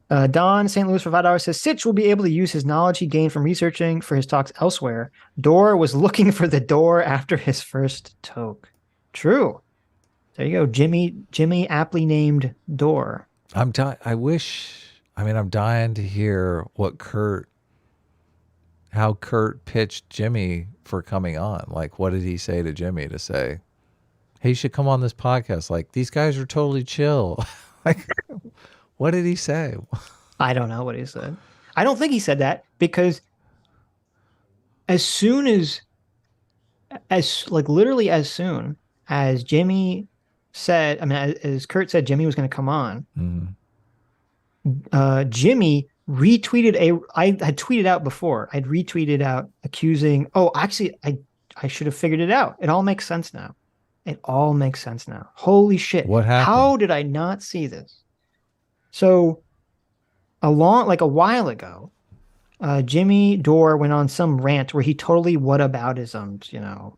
Don St. Louis for $5 says, Sitch will be able to use his knowledge he gained from researching for his talks elsewhere. Dore was looking for the door after his first toke. True. There you go. Jimmy aptly named Dore. I'm dying to hear what Kurt how Kurt pitched Jimmy for coming on. Like, what did he say to Jimmy to say, hey, you should come on this podcast? Like, these guys are totally chill. Like, what did he say? I don't know what he said. I don't think he said that because as soon as like literally as soon as Jimmy said, I mean, as Kurt said, Jimmy was going to come on, Jimmy retweeted I had tweeted out before. I'd retweeted out accusing, oh, actually, I should have figured it out. It all makes sense now. It all makes sense now. Holy shit. What happened? How did I not see this? So a while ago, Jimmy Dore went on some rant where he totally whataboutismed,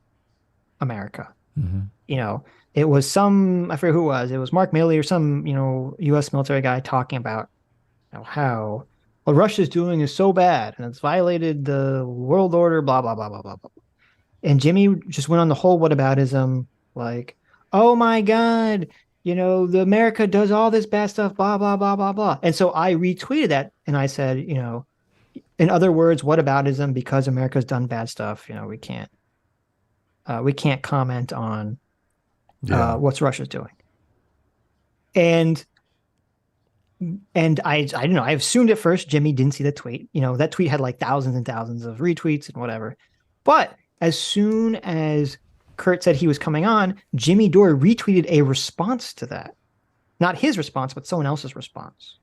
America. It was I forget who it was. It was Mark Milley or some, U.S. military guy talking about how what Russia's doing is so bad and it's violated the world order, blah, blah, blah, blah, blah, blah. And Jimmy just went on the whole whataboutism, like, oh my God, the America does all this bad stuff, blah, blah, blah, blah, blah. And so I retweeted that and I said, in other words, whataboutism, because America's done bad stuff, we can't comment on what's Russia's doing. And I don't know. I assumed at first Jimmy didn't see the tweet. That tweet had like thousands and thousands of retweets and whatever. But as soon as Kurt said he was coming on, Jimmy Dore retweeted a response to that. Not his response, but someone else's response.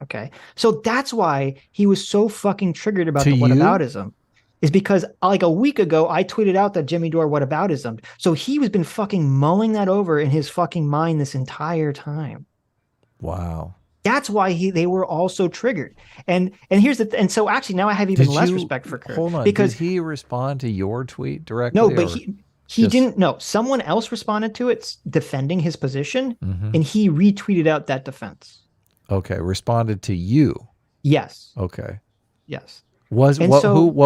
Okay. So that's why he was so fucking triggered about the whataboutism. Is because like a week ago, I tweeted out that Jimmy Dore whataboutism. So he was been fucking mulling that over in his fucking mind this entire time. Wow. That's why they were all so triggered. And so actually now I have even less respect for Kurt. Hold on. Because did he respond to your tweet directly? No, but he didn't. No, someone else responded to it defending his position, and he retweeted out that defense. Okay, responded to you. Yes. Okay. Yes. What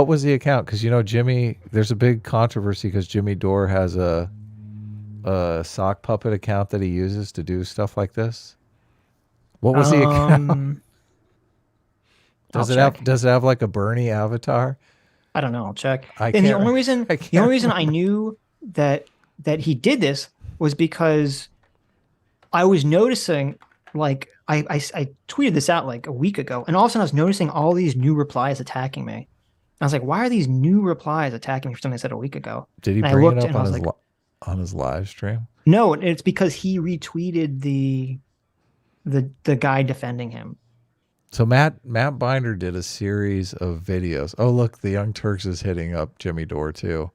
was the account? Because Jimmy, there's a big controversy because Jimmy Dore has a sock puppet account that he uses to do stuff like this. What was the account? Does it have like a Bernie avatar? I don't know. I'll check. The only reason I knew that he did this was because I was noticing, like, I tweeted this out like a week ago, and all of a sudden I was noticing all these new replies attacking me. I was like, why are these new replies attacking me for something I said a week ago? Did he bring it up on his live stream? No, it's because he retweeted the guy defending him. So Matt Binder did a series of videos. Oh, look, the Young Turks is hitting up Jimmy Dore too.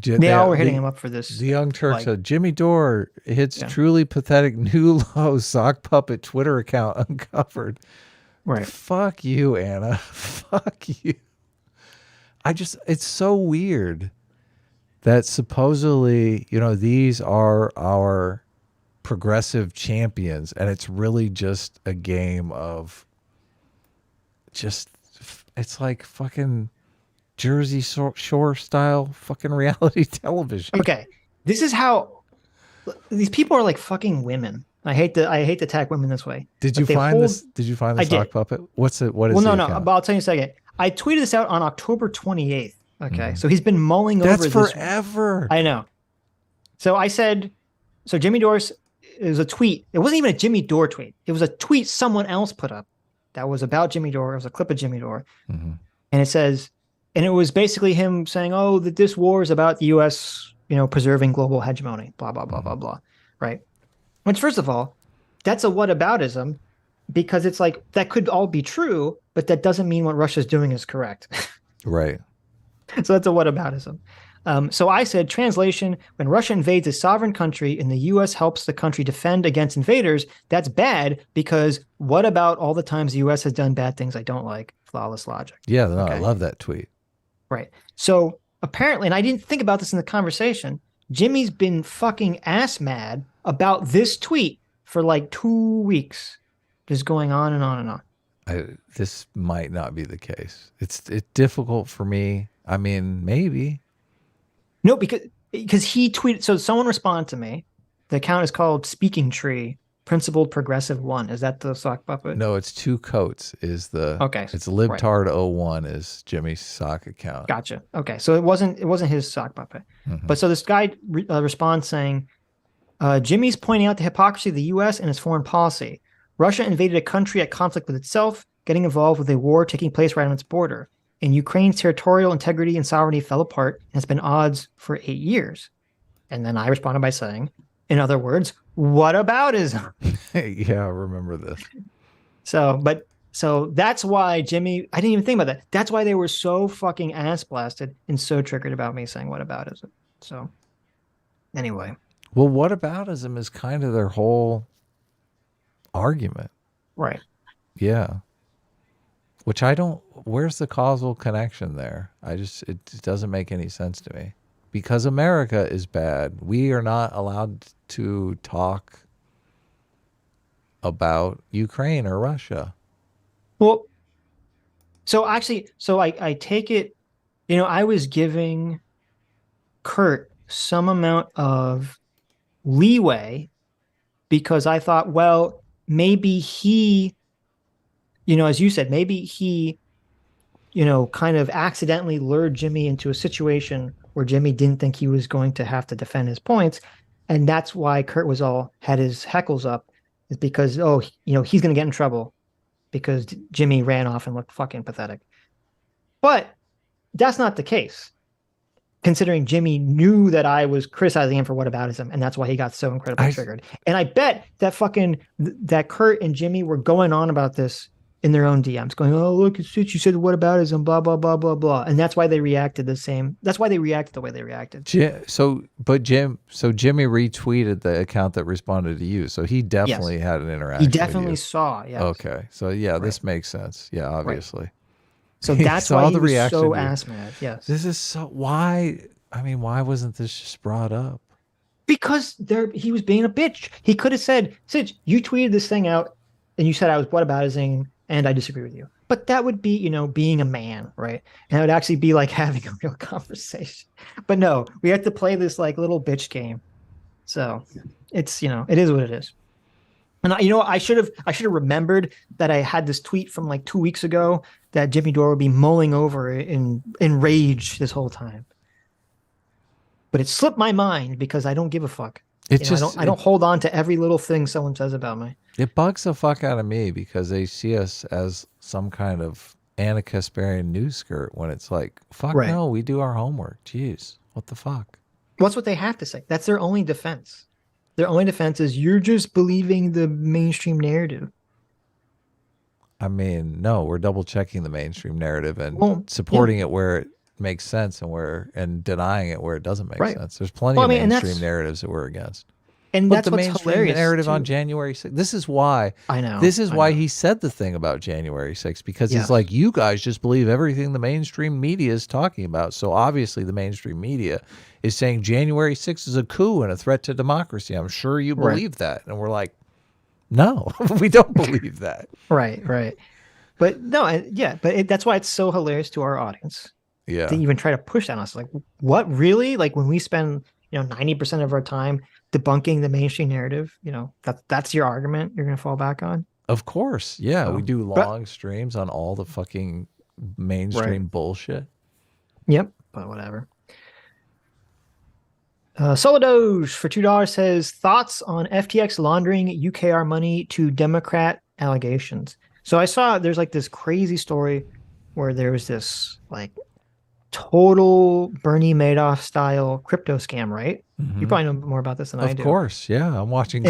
They all were hitting him up for this. The Young Turks said, Jimmy Dore hits truly pathetic new low sock puppet Twitter account uncovered. Right. Fuck you, Anna. Fuck you. It's so weird that supposedly, these are our progressive champions, and it's really just a game of it's like fucking Jersey Shore style fucking reality television. Okay, this is how these people are like fucking women. I hate to attack women this way. Did you find the sock puppet? What is well, no, but I'll tell you in a second. I tweeted this out on October 28th. Okay, so he's been mulling over this. That's forever. I know. So I said, Jimmy Dore's. It was a tweet. It wasn't even a Jimmy Dore tweet. It was a tweet someone else put up that was about Jimmy Dore. It was a clip of Jimmy Dore. And it says, and it was basically him saying, oh, that this war is about the U.S., preserving global hegemony, blah, blah, blah, blah, blah. Right. Which, first of all, that's a whataboutism because it's like that could all be true, but that doesn't mean what Russia's doing is correct. Right. So that's a whataboutism. So I said, translation, when Russia invades a sovereign country and the U.S. helps the country defend against invaders, that's bad because what about all the times the U.S. has done bad things I don't like? Flawless logic. Yeah, no, okay. I love that tweet. Right. So apparently, and I didn't think about this in the conversation, Jimmy's been fucking ass mad about this tweet for like 2 weeks, just going on and on and on. This might not be the case. It's difficult for me. I mean, maybe. No, because he tweeted. So someone responded to me. The account is called Speaking Tree, Principled Progressive 1. Is that the sock puppet? No, it's Two Coats is the Okay. It's libtard01 is Jimmy's sock account. Gotcha. Okay, so it wasn't his sock puppet. But so this guy responds saying, Jimmy's pointing out the hypocrisy of the U.S. and its foreign policy. Russia invaded a country at conflict with itself, getting involved with a war taking place right on its border. And Ukraine's territorial integrity and sovereignty fell apart and has been odds for 8 years. And then I responded by saying, in other words, whataboutism? Yeah, I remember this. So that's why Jimmy, I didn't even think about that. That's why they were so fucking ass blasted and so triggered about me saying whataboutism. So anyway. Well, whataboutism is kind of their whole argument. Right. Yeah. Which I don't, where's the causal connection there? It doesn't make any sense to me. Because America is bad. We are not allowed to talk about Ukraine or Russia. Well, so actually, I take it, I was giving Kurt some amount of leeway because I thought, well, maybe he, as you said, maybe he, kind of accidentally lured Jimmy into a situation where Jimmy didn't think he was going to have to defend his points. And that's why Kurt had his heckles up, is because, he's going to get in trouble because Jimmy ran off and looked fucking pathetic. But that's not the case, considering Jimmy knew that I was criticizing him for whataboutism, and that's why he got so incredibly triggered. And I bet that Kurt and Jimmy were going on about this in their own DMs, going, "Oh, look, it's Sitch, you said whataboutism, blah, blah, blah, blah, blah." And that's why they reacted the same. That's why they reacted the way they reacted. So Jimmy retweeted the account that responded to you. So he definitely had an interaction. He definitely saw, yes. Okay. So yeah, this makes sense. Yeah, obviously. Right. So that's why he was so ass mad. Yes. This is so why wasn't this just brought up? Because he was being a bitch. He could have said, "Sitch, you tweeted this thing out and you said I was whataboutism and I disagree with you." But that would be, being a man, right? And it would actually be like having a real conversation. But no, we have to play this like little bitch game. So it's, it is what it is. And I should have remembered that I had this tweet from like 2 weeks ago that Jimmy Dore would be mulling over in rage this whole time. But it slipped my mind because I don't give a fuck. I don't hold on to every little thing someone says about me. It bugs the fuck out of me because they see us as some kind of Anna Kasparian news skirt when it's like, fuck right. No, we do our homework. Jeez, what the fuck? What's what they have to say? That's their only defense. Their only defense is you're just believing the mainstream narrative. I mean, no, we're double checking the mainstream narrative and supporting it where it makes sense and denying it where it doesn't make sense. There's plenty of mainstream narratives that we're against. And but that's the what's mainstream hilarious narrative too. On January 6th. This is why I know. This is why he said the thing about January 6th, because it's like, you guys just believe everything the mainstream media is talking about. So obviously the mainstream media is saying January 6th is a coup and a threat to democracy. I'm sure you believe that. And we're like, no, we don't believe that. Right. But no, that's why it's so hilarious to our audience. Yeah. To even try to push that on us. Like, what, really? Like, when we spend 90% of our time debunking the mainstream narrative, that's your argument you're going to fall back on? Of course. Yeah. We do long streams on all the fucking mainstream bullshit. Yep. But whatever. Solodoge for $2 says, thoughts on FTX laundering UKR money to Democrat allegations. So I saw there's like this crazy story where there was this like total Bernie Madoff style crypto scam, right? Mm-hmm. You probably know more about this than I do. Of course. Yeah. I'm watching.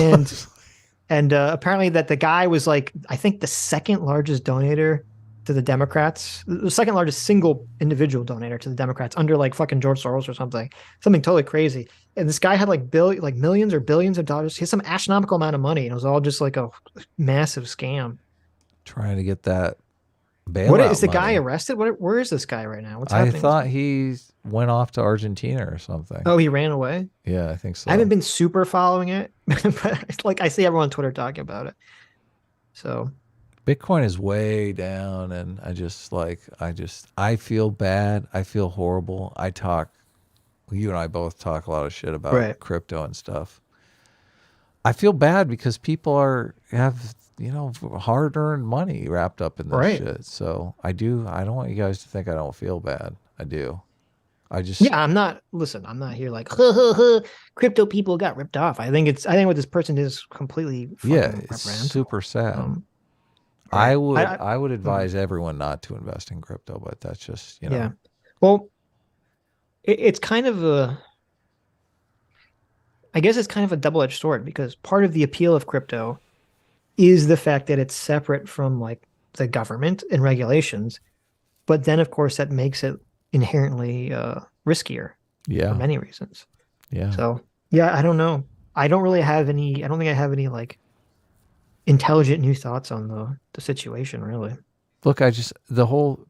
And apparently that the guy was like, I think the second largest donator to the Democrats, the second largest single individual donator to the Democrats under like fucking George Soros or something totally crazy. And this guy had like millions or billions of dollars. He had some astronomical amount of money. And it was all just like a massive scam. Trying to get that bailout is the money. guy arrested? Where is this guy right now? What's happening? I thought he went off to Argentina or something. Oh, he ran away? Yeah, I think so. I haven't been super following it, but like I see everyone on Twitter talking about it. So Bitcoin is way down, and I feel bad. I feel horrible. You and I both talk a lot of shit about crypto and stuff. I feel bad because people have hard-earned money wrapped up in this Right. shit. So I don't want you guys to think I don't feel bad. I do. Yeah, I'm not here like crypto people got ripped off. I think what this person did is completely fucking it's reprehensible. super sad. Right. I would advise everyone not to invest in crypto, but that's just, Yeah. Well, it's kind of I guess it's kind of a double-edged sword, because part of the appeal of crypto is the fact that it's separate from like the government and regulations, but then of course that makes it inherently riskier for many reasons. Yeah. So yeah, I don't know. I don't think I have any like intelligent new thoughts on the situation, really. Look,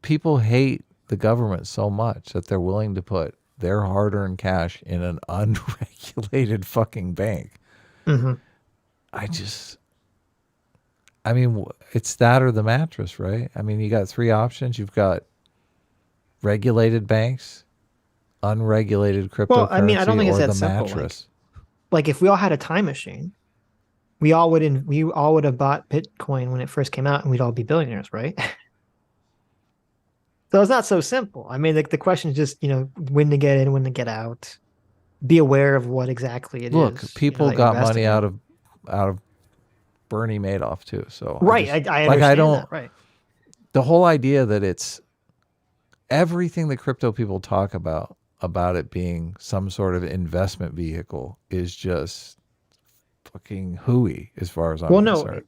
people hate the government so much that they're willing to put their hard-earned cash in an unregulated fucking bank. Mm-hmm. I mean, it's that or the mattress, right? I mean, you got three options. You've got regulated banks, unregulated cryptocurrency, Well, I mean, I don't think it's or that the simple. mattress. Like if we all had a time machine, we all would have bought Bitcoin when it first came out, and we'd all be billionaires, right? So it's not so simple. I mean, the question is just, when to get in, when to get out. Be aware of what exactly it is. Look, people got money in. out of Bernie Madoff too. So right, I understand that. Right. The whole idea that it's everything that crypto people talk about it being some sort of investment vehicle is just fucking hooey as far as I'm concerned.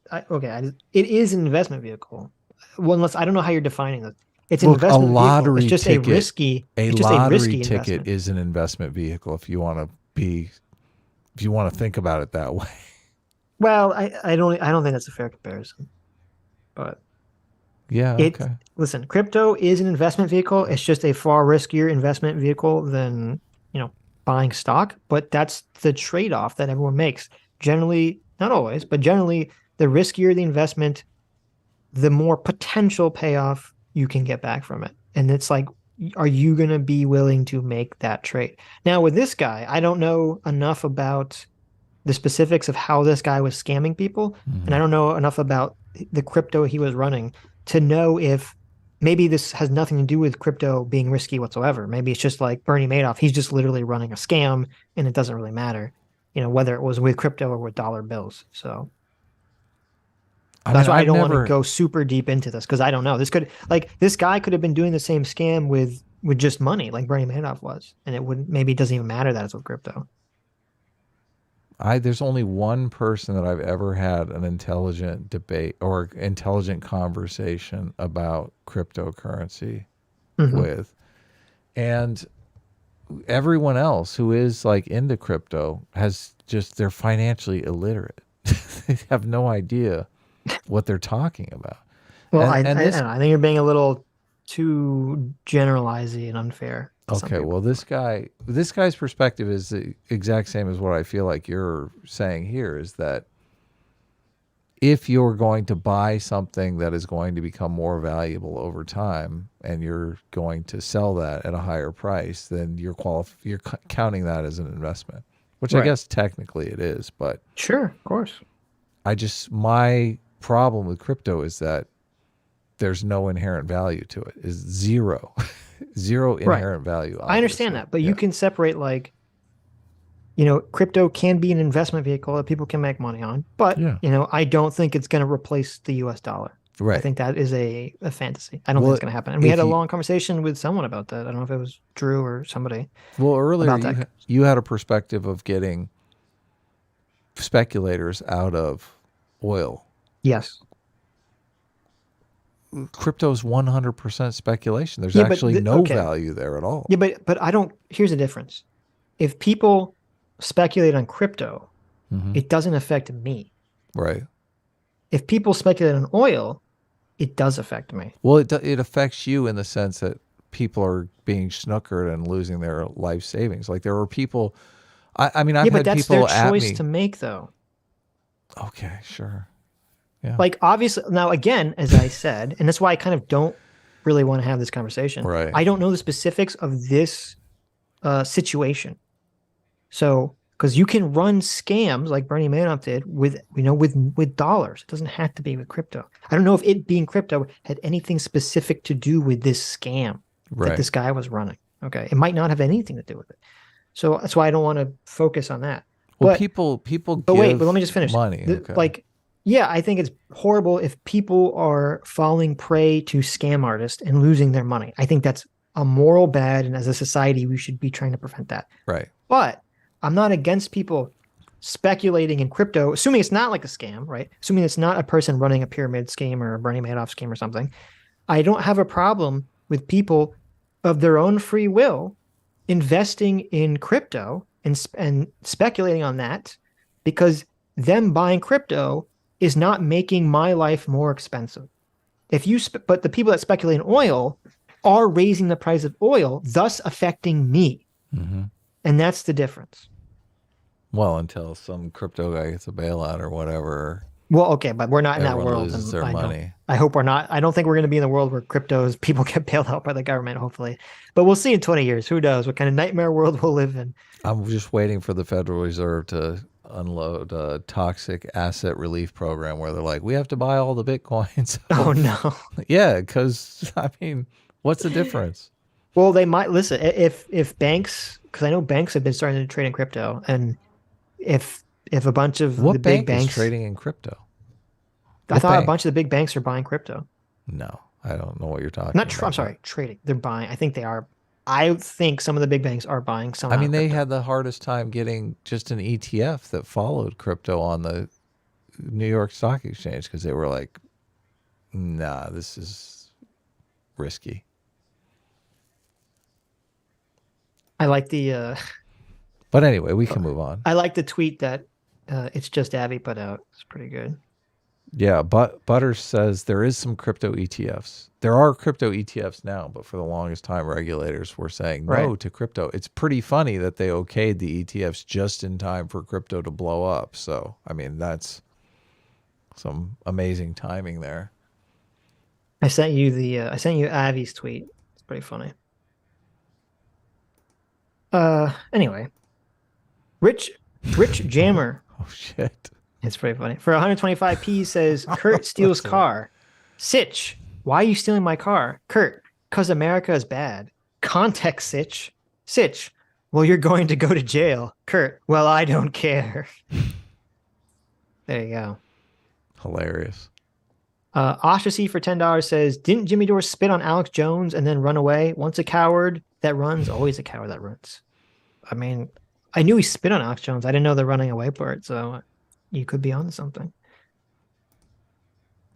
It is an investment vehicle. Well, unless I don't know how you're defining it. It's an Look, investment a lottery vehicle. It's just ticket, a risky. A it's just lottery a risky ticket investment. is an investment vehicle if you want to think about it that way. Well, I don't think that's a fair comparison. But yeah, okay. Listen, crypto is an investment vehicle. It's just a far riskier investment vehicle than, buying stock, but that's the trade-off that everyone makes. Generally, not always, but generally the riskier the investment, the more potential payoff you can get back from it. And it's like, are you going to be willing to make that trade? Now, with this guy, I don't know enough about the specifics of how this guy was scamming people. And I don't know enough about the crypto he was running to know if maybe this has nothing to do with crypto being risky whatsoever. Maybe it's just like Bernie Madoff. He's just literally running a scam, and it doesn't really matter, whether it was with crypto or with dollar bills. So that's why I don't want to go super deep into this, because I don't know. This guy could have been doing the same scam with just money, like Bernie Madoff was, and maybe it doesn't even matter that it's with crypto. There's only one person that I've ever had an intelligent debate or intelligent conversation about cryptocurrency with, and everyone else who is like into crypto they're financially illiterate. They have no idea what they're talking about. Well, I don't know. I think you're being a little too generalizing and unfair. Okay, well, this guy's perspective is the exact same as what I feel like you're saying here, is that if you're going to buy something that is going to become more valuable over time and you're going to sell that at a higher price, then you're counting that as an investment, which I guess technically it is, but sure, of course. My problem with crypto is that there's no inherent value to it. Is zero inherent value. Obviously. I understand that, but you can separate crypto can be an investment vehicle that people can make money on, but I don't think it's going to replace the US dollar. Right. I think that is a fantasy. I don't think it's going to happen. And we had a long conversation with someone about that. I don't know if it was Drew or somebody. Well, earlier you had a perspective of getting speculators out of oil. Yes. Crypto is 100% speculation. There's actually no value there at all. Yeah, but here's the difference. If people speculate on crypto, it doesn't affect me. Right. If people speculate on oil, it does affect me. Well, it affects you in the sense that people are being snookered and losing their life savings. Like there are people, I've had people at me. But that's their choice to make, though. Okay, sure. Yeah. Like obviously, now again, as I said, and that's why I kind of don't really want to have this conversation. Right. I don't know the specifics of this situation. So because you can run scams like Bernie Madoff did with dollars. It doesn't have to be with crypto. I don't know if it being crypto had anything specific to do with this scam that this guy was running. Okay, it might not have anything to do with it. So that's why I don't want to focus on that. Well, but people wait, but let me just finish. Money, okay. Like, yeah, I think it's horrible if people are falling prey to scam artists and losing their money. I think that's a moral bad, and as a society, we should be trying to prevent that. Right. But I'm not against people speculating in crypto, assuming it's not like a scam, right? Assuming it's not a person running a pyramid scheme or a Bernie Madoff scheme or something. I don't have a problem with people of their own free will investing in crypto and speculating on that, because them buying crypto is not making my life more expensive. But the people that speculate in oil are raising the price of oil, thus affecting me. Mm-hmm. And that's the difference. Well, until some crypto guy gets a bailout or whatever. Well, okay, but we're not in that everyone world. loses their money. I hope we're not. I don't think we're going to be in the world where cryptos people get bailed out by the government, hopefully. But we'll see in 20 years. Who knows what kind of nightmare world we'll live in. I'm just waiting for the Federal Reserve to unload a toxic asset relief program where they're like, we have to buy all the Bitcoins. Oh, no. Yeah, because, I mean, what's the difference? Well, they might listen if banks, because I know banks have been starting to trade in crypto, and if a bunch of the big banks is trading in crypto, I thought a bunch of the big banks are buying crypto. No, I don't know what you're talking about. I'm sorry, trading. They're buying. I think they are. I think some of the big banks are buying some. I mean, they had the hardest time getting just an ETF that followed crypto on the New York Stock Exchange because they were like, nah, this is risky. I like the. But anyway, we can move on. I like the tweet that it's just Abby put out. It's pretty good. Yeah, but Butters says there is some crypto ETFs. There are crypto ETFs now, but for the longest time, regulators were saying no to crypto. It's pretty funny that they okayed the ETFs just in time for crypto to blow up. So, I mean, that's some amazing timing there. I sent you Avi's tweet. It's pretty funny. Anyway, Rich Jammer. Oh shit. It's pretty funny. For 125p says Kurt steals car. Sitch, why are you stealing my car? Kurt, because America is bad. Context, Sitch. Sitch, well, you're going to go to jail. Kurt, well, I don't care. There you go. Hilarious. Ostracy for $10 says, didn't Jimmy Dore spit on Alex Jones and then run away? Once a coward that runs, always a coward that runs. I mean, I knew he spit on Alex Jones. I didn't know the running away part, so you could be on something.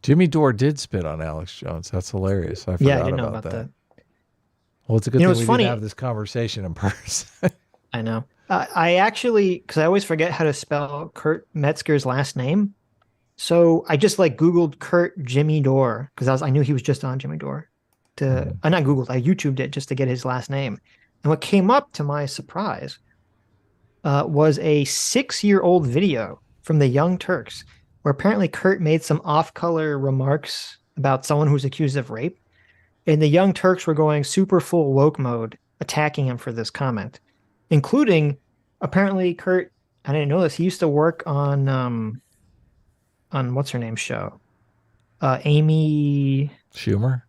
Jimmy Dore did spit on Alex Jones. That's hilarious. I forgot I didn't know about that. Well, it's a good thing we didn't have this conversation in person. I know. I actually, because I always forget how to spell Kurt Metzger's last name. So I just Googled Kurt Jimmy Dore because I knew he was just on Jimmy Dore. Not Googled, I YouTubed it just to get his last name. And what came up, to my surprise, was a 6-year-old video from the Young Turks where apparently Kurt made some off-color remarks about someone who's accused of rape. And the Young Turks were going super full woke mode, attacking him for this comment, including apparently Kurt, I didn't know this, he used to work on what's her name show? Amy Schumer?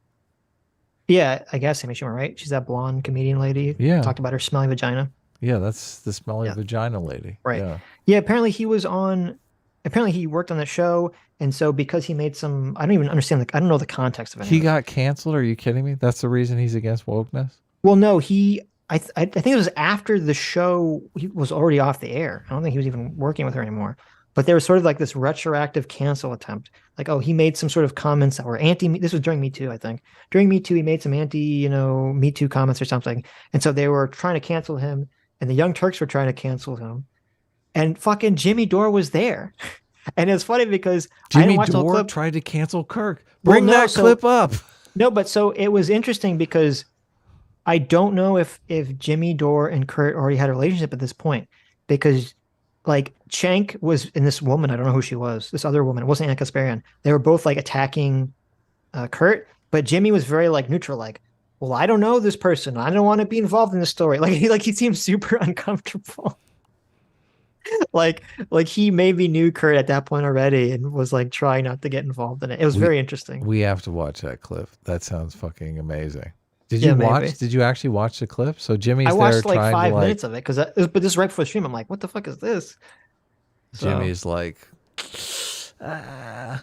Yeah, I guess Amy Schumer, right? She's that blonde comedian lady. Yeah. Talked about her smelly vagina. Yeah, that's the smelly vagina lady. Right. Yeah, apparently he worked on the show, and so because he made some, I don't even understand, I don't know the context of it. He got canceled? Are you kidding me? That's the reason he's against wokeness? Well, no, I think it was after the show, he was already off the air. I don't think he was even working with her anymore. But there was sort of like this retroactive cancel attempt. Like, oh, he made some sort of comments that were this was during Me Too, I think. During Me Too, he made some Me Too comments or something. And so they were trying to cancel him, and the Young Turks were trying to cancel him. And fucking Jimmy Dore was there. And it's funny because Jimmy Dore tried to cancel Kirk. Bring that clip up. No, but so it was interesting because I don't know if Jimmy Dore and Kurt already had a relationship at this point, because Cenk was in this woman, I don't know who she was, this other woman, it wasn't Anna Kasparian. They were both attacking Kurt, but Jimmy was very neutral, well, I don't know this person, I don't want to be involved in the story. He seemed super uncomfortable. like he maybe knew Kurt at that point already and was like trying not to get involved in it. It was very interesting. We have to watch that clip. That sounds fucking amazing. Did Yeah, you watch? maybe. Did you actually watch the clip? So Jimmy's I watched there like trying 5 minutes of it because but this is right before the stream. I'm like, what the fuck is this? So, Jimmy's like, yeah,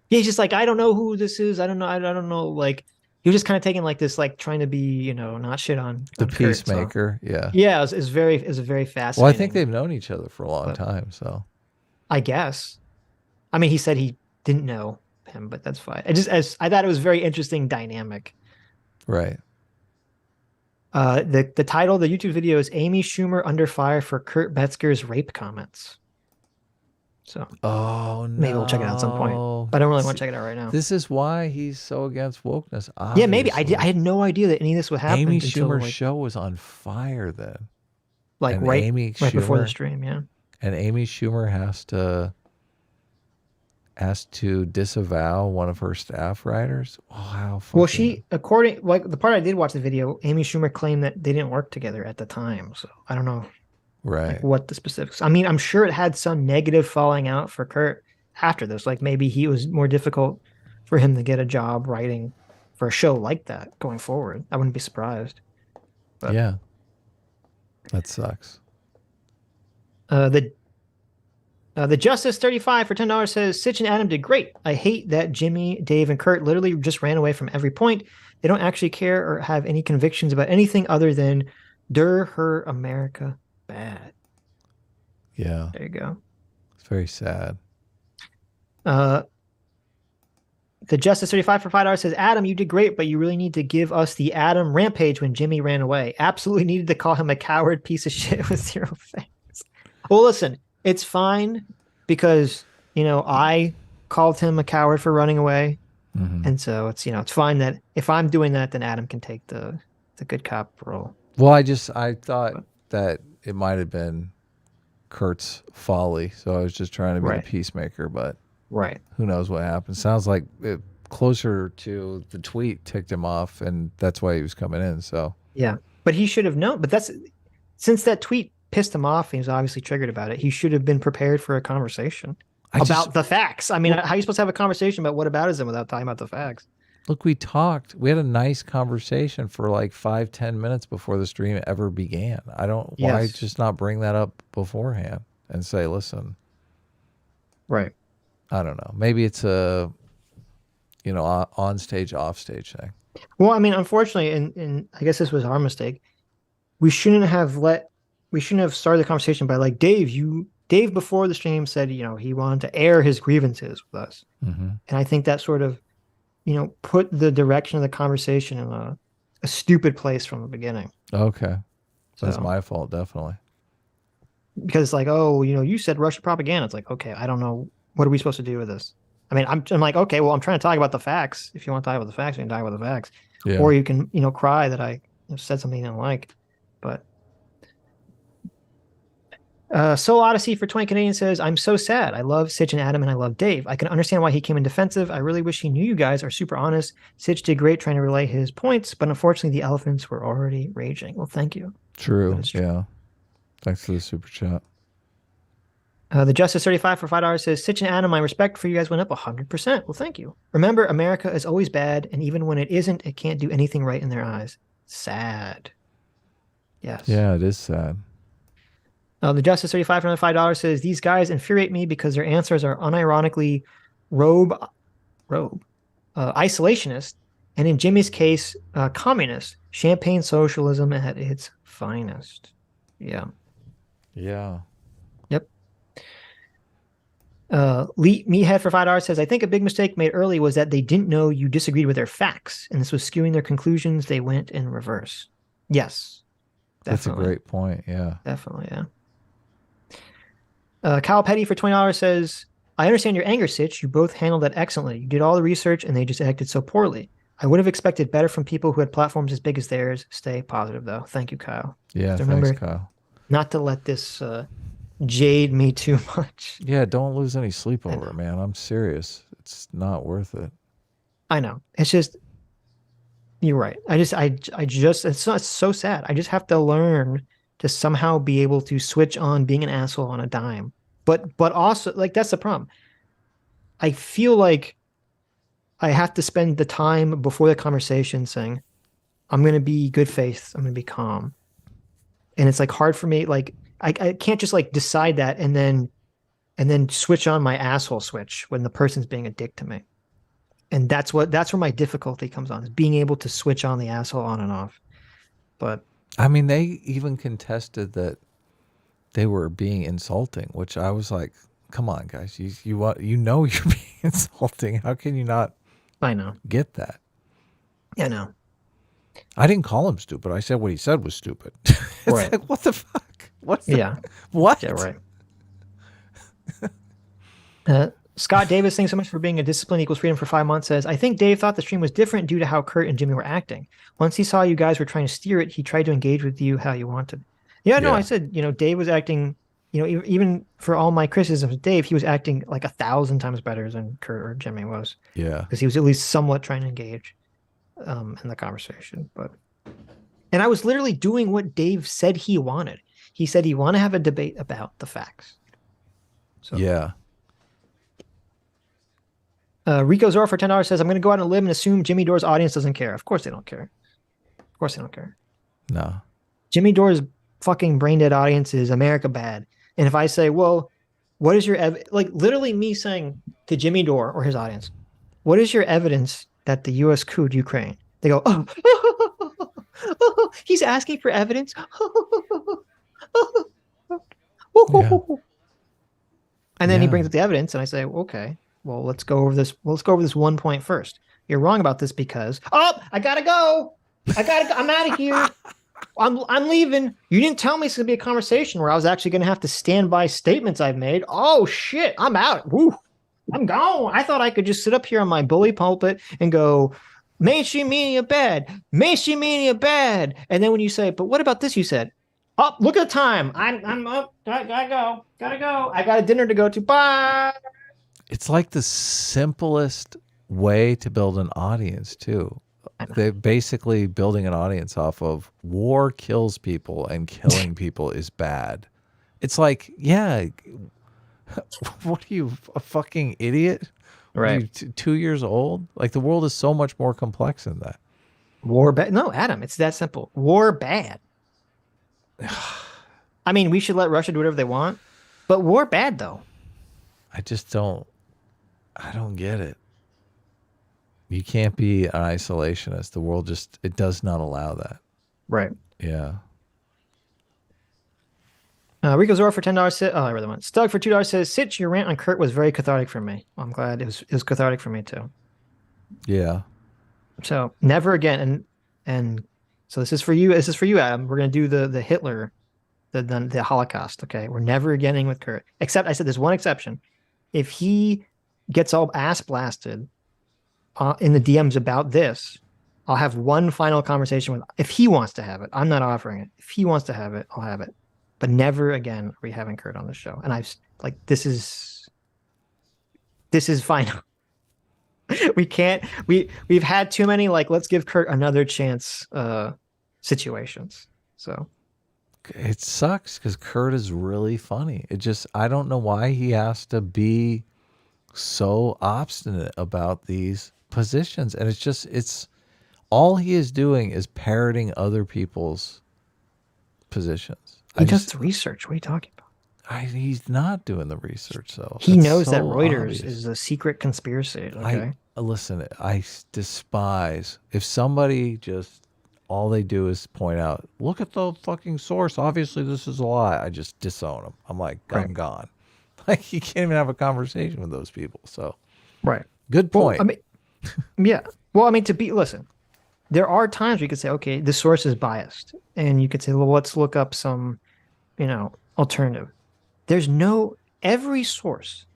he's just like, I don't know who this is. I don't know. I don't know. Like he was just kind of taking like this, like trying to be, not shit on the on Kurt, so. peacemaker. Yeah. Yeah, it was very fascinating. Well, I think they've known each other for a long time. So I guess. I mean, he said he didn't know him, but that's fine. I thought it was very interesting dynamic. right. The title of the YouTube video is Amy Schumer under fire for Kurt Metzger's rape comments. So Oh no. maybe we'll check it out at some point. But I don't really want to check it out right now. This is why he's so against wokeness. Yeah, maybe I obviously. had no idea that any of this would happen. Amy until, Schumer's like, show was on fire then. like and right Amy before the Schumer- stream. Yeah. And Amy Schumer has to disavow one of her staff writers. Oh, how fucking... Well, she, according, like the part I did watch the video, Amy Schumer claimed that they didn't work together at the time. So I don't know right. what the specifics. I mean, I'm sure it had some negative falling out for Kurt after this. Like maybe he was more difficult for him to get a job writing for a show like that going forward. I wouldn't be surprised. But, Yeah. That sucks. The Justice 35 for $10 says Sitch and Adam did great. I hate that Jimmy, Dave, and Kurt literally just ran away from every point. They don't actually care or have any convictions about anything other than "Dur her America bad." Yeah. There you go. It's very sad. The Justice 35 for $5 says, Adam, you did great, but you really need to give us the Adam rampage when Jimmy ran away. Absolutely needed to call him a coward piece of shit with zero thanks. Well, listen, it's fine because, I called him a coward for running away. Mhm. And so it's, it's fine that if I'm doing that, then Adam can take the good cop role. Well, I thought that it might have been Kurt's folly, so I was just trying to be Right. the peacemaker, but Right. who knows what happened. Sounds like it, closer to the tweet ticked him off, and that's why he was coming in. So Yeah. But he should have known. But since that tweet pissed him off, he was obviously triggered about it. He should have been prepared for a conversation about the facts. I mean, how are you supposed to have a conversation about whataboutism without talking about the facts? look, we talked. We had a nice conversation for like 5-10 minutes before the stream ever began. I don't. Why Yes. just not bring that up beforehand and say, listen, Right. I don't know. Maybe it's a, on stage, off stage thing. Well, I mean, unfortunately, and I guess this was our mistake. We shouldn't have started the conversation by like, Dave before the stream said, he wanted to air his grievances with us. Mm-hmm. And I think that sort of, put the direction of the conversation in a stupid place from the beginning. Okay. That's So- my fault, definitely. Because it's like, oh, you said Russian propaganda. It's like, okay, I don't know. What are we supposed to do with this? I mean, I'm like, okay, well, I'm trying to talk about the facts. If you want to talk about the facts, you can talk about the facts. Yeah. Or you can, cry that I said something you didn't like. But Soul Odyssey for 20 Canadian says, I'm so sad. I love Sitch and Adam and I love Dave. I can understand why he came in defensive. I really wish he knew you guys are super honest. Sitch did great trying to relay his points, but unfortunately the elephants were already raging. Well, thank you. True. That is true. Yeah. Thanks for the super chat. The Justice 35 for $5 says, Sitch and Adam, my respect for you guys went up 100%. Well, thank you. Remember, America is always bad, and even when it isn't, it can't do anything right in their eyes. Sad. Yes. Yeah, it is sad. The Justice 35 for $5 says, these guys infuriate me because their answers are unironically isolationist, and in Jimmy's case, communist. Champagne socialism at its finest. Yeah. Yeah. Meathead for $5 says, I think a big mistake made early was that they didn't know you disagreed with their facts, and this was skewing their conclusions. They went in reverse. Yes. That's a Definitely. great point. Yeah. Definitely, yeah. Kyle Petty for $20 says, I understand your anger, Sitch. You both handled that excellently. You did all the research, and they just acted so poorly. I would have expected better from people who had platforms as big as theirs. Stay positive, though. Thank you, Kyle. Yeah. Just Thanks, remember- Kyle. Not to let this jade me too much. Yeah. Don't lose any sleep I over know. it, man. I'm serious. It's not worth it. I know. It's just, you're right. I just, it's so sad. I just have to learn to somehow be able to switch on being an asshole on a dime. But also, like, that's the problem. I feel like I have to spend the time before the conversation saying, I'm going to be good faith. I'm going to be calm. And it's like hard for me. Like, I can't just like decide that and then switch on my asshole switch when the person's being a dick to me. And that's where my difficulty comes on, is being able to switch on the asshole on and off. But I mean, they even contested that they were being insulting, which I was like, come on, guys, you know you're being insulting. How can you not I know. get that? Yeah, no. I didn't call him stupid. I said what he said was stupid. It's Right. like, what the fuck? What? Yeah. What? Yeah, right. Scott Davis, thanks so much for being a discipline equals freedom for 5 months, says, I think Dave thought the stream was different due to how Kurt and Jimmy were acting. Once he saw you guys were trying to steer it, he tried to engage with you how you wanted. Yeah, no, Yeah. I said, Dave was acting, even for all my criticisms of Dave, he was acting like 1,000 times better than Kurt or Jimmy was, Yeah. because he was at least somewhat trying to engage in the conversation. And I was literally doing what Dave said he wanted. He said he wanted to have a debate about the facts. So. Yeah. Rico Zora for $10 says, I'm going to go out on a limb and assume Jimmy Dore's audience doesn't care. Of course they don't care. Of course they don't care. No. Jimmy Dore's fucking brain dead audience is America bad. And if I say, well, what is your like literally me saying to Jimmy Dore or his audience, what is your evidence that the U.S. couped Ukraine? They go, he's asking for evidence. And then he brings up the evidence, and I say, okay, well, let's go over this. Let's go over this 1 point first. You're wrong about this because, I gotta go. I'm out of here. I'm leaving. You didn't tell me it's gonna be a conversation where I was actually gonna have to stand by statements I've made. Oh shit, I'm out. Woo, I'm gone. I thought I could just sit up here on my bully pulpit and go, mainstream media bad, mainstream media bad. And then when you say, but what about this? You said, oh, look at the time. I'm up. Gotta go. I got a dinner to go to. Bye. It's like the simplest way to build an audience too. They're basically building an audience off of war kills people and killing people is bad. It's like, yeah, what are you, a fucking idiot? Right. Are you 2 years old? Like, the world is so much more complex than that. War bad. No, Adam, it's that simple. War bad. I mean, we should let Russia do whatever they want, but war bad though. I don't get it. You can't be an isolationist. The world it does not allow that. Right. Yeah. Rico Zora for $10 says, I really want. Stug for $2 says, Sitch, your rant on Kurt was very cathartic for me. Well, I'm glad it was cathartic for me too. Yeah. So never again. And so this is for you. This is for you, Adam. We're going to do the Hitler, the Holocaust. Okay. We're never again with Kurt, except I said there's one exception. If he gets all ass blasted in the DMs about this, I'll have one final conversation with, if he wants to have it. I'm not offering it. If he wants to have it, I'll have it. But never again are we having Kurt on the show. And I've like, this is final. We've had too many, like, let's give Kurt another chance situations. So it sucks because Kurt is really funny. I don't know why he has to be so obstinate about these positions. And it's all he is doing is parroting other people's positions. He does the research. What are you talking about? He's not doing the research though. He knows so that Reuters obvious. is a secret conspiracy. Okay. Listen, I despise if somebody just all they do is point out, look at the fucking source. Obviously, this is a lie. I just disown them. I'm like, I'm gone. Like, you can't even have a conversation with those people. So, right. Good point. Well, I mean, yeah. Well, I mean, listen, there are times we could say, okay, the source is biased, and you could say, well, let's look up some, alternative. There's every source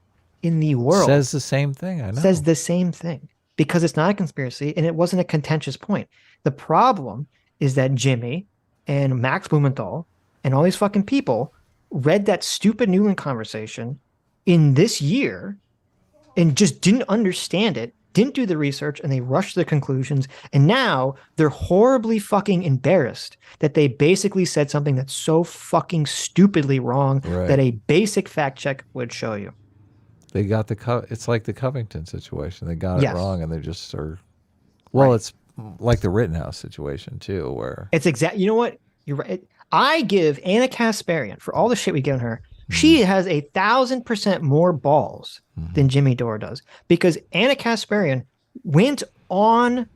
in the world says the same thing. I know. Says the same thing because it's not a conspiracy and it wasn't a contentious point. The problem is that Jimmy and Max Blumenthal and all these fucking people read that stupid Newland conversation in this year and just didn't understand it didn't do the research, and they rushed to the conclusions. And now they're horribly fucking embarrassed that they basically said something that's so fucking stupidly wrong that a basic fact check would show you. They got it's like the Covington situation. They got it wrong, and they just are. Well, it's like the Rittenhouse situation too, where it's you know what? You're right. I give Anna Kasparian, for all the shit we've given her, she has 1,000% more balls than Jimmy Dore does, because Anna Kasparian went on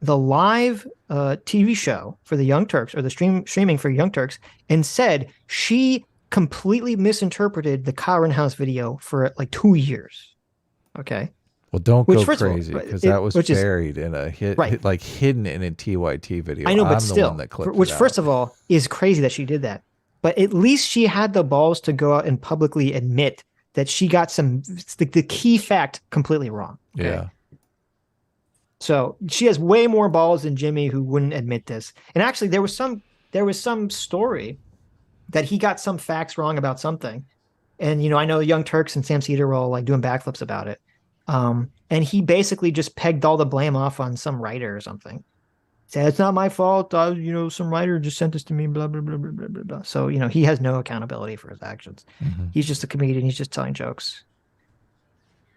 the live TV show for the Young Turks, or the streaming for Young Turks, and said she completely misinterpreted the Kyle Rittenhouse video for like 2 years. Okay. Well, don't go crazy, because that was buried in a like hidden in a TYT video. I know, but I'm still, the one that clipped which it out. first of all is crazy that she did that. But at least she had the balls to go out and publicly admit that she got the key fact completely wrong. Okay? Yeah. So she has way more balls than Jimmy, who wouldn't admit this. And actually, there was some story that he got some facts wrong about something. And, you know, I know Young Turks and Sam Cedar were all like doing backflips about it. And he basically just pegged all the blame off on some writer or something. Said, it's not my fault. You know, some writer just sent this to me, blah, blah, blah, blah, blah, blah, blah. So, you know, he has no accountability for his actions. He's just a comedian. He's just telling jokes.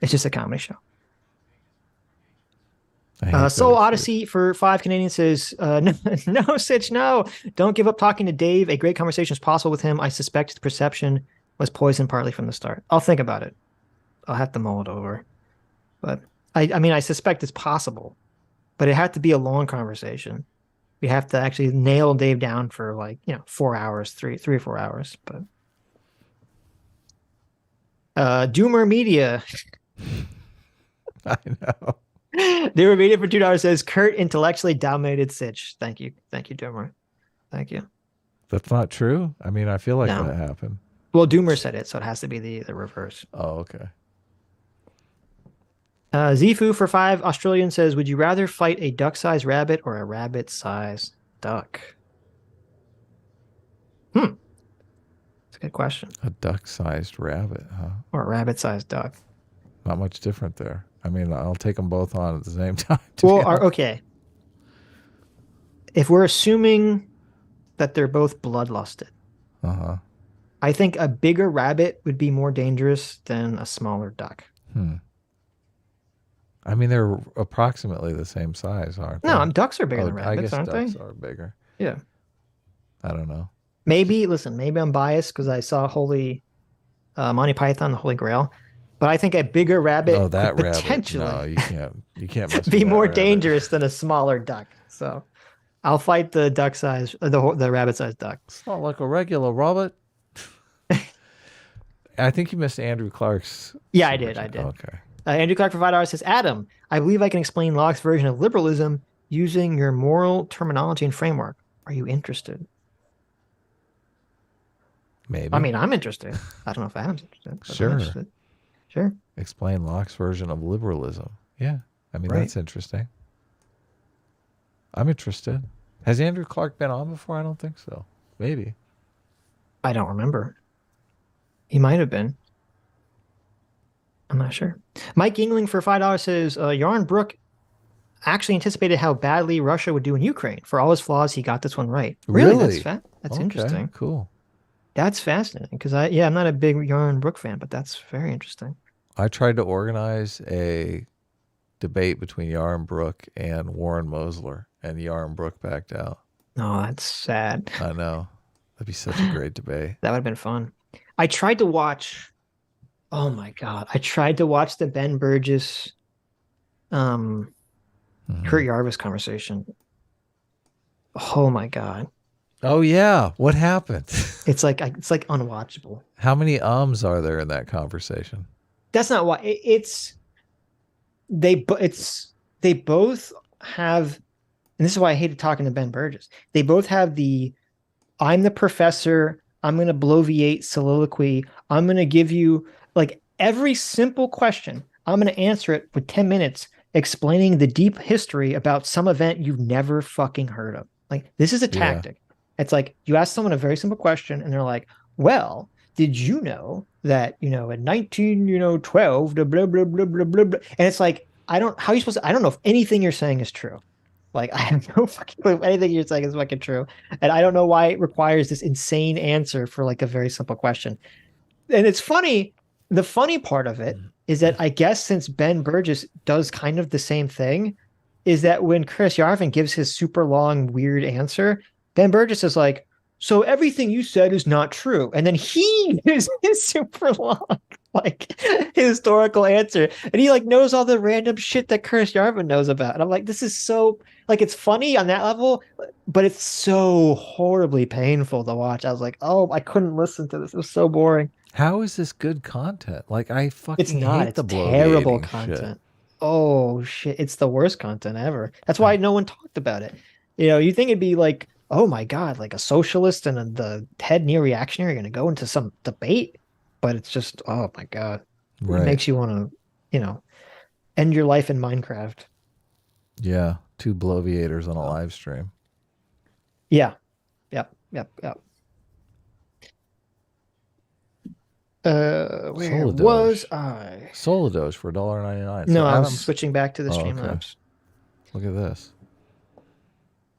It's just a comedy show. Soul Odyssey for 5 Canadians says, no, Sitch, no. Don't give up talking to Dave. A great conversation is possible with him. I suspect the perception was poisoned partly from the start. I'll think about it. I'll have to mull it over. But I mean, I suspect it's possible, but it had to be a long conversation. We have to actually nail Dave down for, like, you know, 4 hours, three or 4 hours. But Doomer Media. I know. Doomer Media for $2 says Kurt intellectually dominated Sitch. Thank you, Doomer. Thank you. That's not true. I mean, I feel like that happened. Well, Doomer said it, so it has to be the reverse. Oh, okay. Zifu for 5 Australian says, would you rather fight a duck-sized rabbit or a rabbit-sized duck? That's a good question. A duck-sized rabbit, huh? Or a rabbit-sized duck. Not much different there. I mean, I'll take them both on at the same time. Okay. If we're assuming that they're both bloodlusted, I think a bigger rabbit would be more dangerous than a smaller duck. I mean, they're approximately the same size, aren't they? No, ducks are bigger than rabbits, aren't they? I guess ducks are bigger. Yeah. I don't know. Maybe I'm biased because I saw Monty Python, the Holy Grail. But I think a bigger rabbit could potentially you can't mess be with more rabbit. dangerous than a smaller duck. So I'll fight the duck size, the rabbit sized duck. It's not like a regular rabbit. I think you missed Andrew Clark's. Yeah, I did. Okay. Andrew Clark for $5 says, Adam, I believe I can explain Locke's version of liberalism using your moral terminology and framework. Are you interested? Maybe. I mean, I'm interested. I don't know if Adam's interested. But Sure. I'm interested. Sure. Explain Locke's version of liberalism. Yeah. I mean, that's interesting. I'm interested. Has Andrew Clark been on before? I don't think so. Maybe. I don't remember. He might have been. I'm not sure. Mike Yingling for $5 says, Yarn Brook actually anticipated how badly Russia would do in Ukraine. For all his flaws, he got this one right. Really? That's interesting. Cool. That's fascinating because I'm not a big Yarn Brook fan, but that's very interesting. I tried to organize a debate between Yarn Brook and Warren Mosler, and Yarn Brook backed out. Oh, that's sad. I know. That'd be such a great debate. That would have been fun. I tried to watch. Oh my God. I tried to watch the Ben Burgess, Kurt Yarvis conversation. Oh my God. Oh yeah. What happened? It's like unwatchable. How many ums are there in that conversation? That's not why they both have, and this is why I hated talking to Ben Burgess. They both have I'm the professor, I'm going to bloviate soliloquy. I'm going to give you like every simple question. I'm going to answer it with 10 minutes explaining the deep history about some event you've never fucking heard of. Like, this is a tactic. Yeah. It's like you ask someone a very simple question and they're like, well, did you know that, in 1912, the blah, blah, blah, blah, blah, blah. And it's like, I don't how are you supposed to, I don't know if anything you're saying is true. Like I have no fucking clue if anything you're saying is fucking true. And I don't know why it requires this insane answer for like a very simple question. And it's funny, the funny part of it is that I guess since Ben Burgess does kind of the same thing, is that when Chris Yarvin gives his super long, weird answer, Ben Burgess is like, so everything you said is not true. And then he gives his super long, like historical answer. And he like knows all the random shit that Chris Yarvin knows about. And I'm like, this is so like it's funny on that level, but it's so horribly painful to watch. I was like, oh, I couldn't listen to this. It was so boring. How is this good content? Like I fucking It's not. hate It's the terrible bloviating content. shit. Oh shit! It's the worst content ever. That's why no one talked about it. You know, you think it'd be like, oh my god, like a socialist and the head near reactionary are going to go into some debate, but it's just, oh my god, Right. it makes you want to, you know, end your life in Minecraft. Yeah, 2 bloviators on a live stream. Yeah, yep. Where Solidoge. was I? Solidoge for $1.99. No, I was Adam's- switching back to the Oh, Streamlabs. Look at this.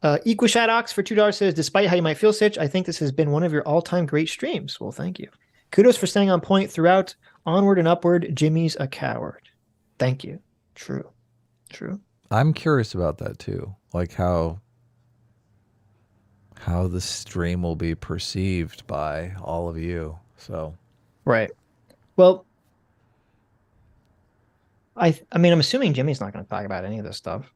Equishadox for $2 says, despite how you might feel, Sitch, I think this has been one of your all-time great streams. Well, thank you. Kudos for staying on point throughout. Onward and upward. Jimmy's a coward. Thank you. True. I'm curious about that too. Like how the stream will be perceived by all of you. So Right. Well, I mean, I'm assuming Jimmy's not going to talk about any of this stuff.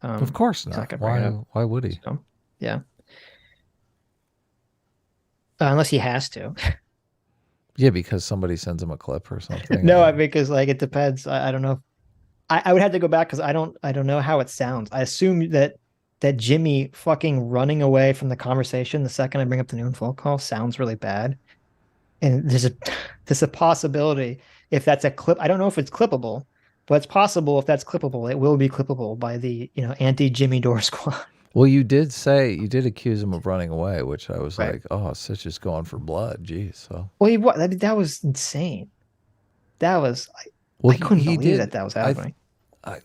of course he's not. not gonna bring it Why would he? So, yeah. Unless he has to. Yeah, because somebody sends him a clip or something. No, because like it depends. I don't know. I would have to go back because I don't know how it sounds. I assume that Jimmy fucking running away from the conversation the second I bring up the noon phone call sounds really bad. And there's a possibility if that's a clip. I don't know if it's clippable, but it's possible if that's clippable, it will be clippable by the anti Jimmy Dore squad. Well, you did accuse him of running away, which I was Right. like, oh, Sitch is going for blood. Jeez. So Well, that was insane. That was well, I couldn't he believe did. that was happening. I,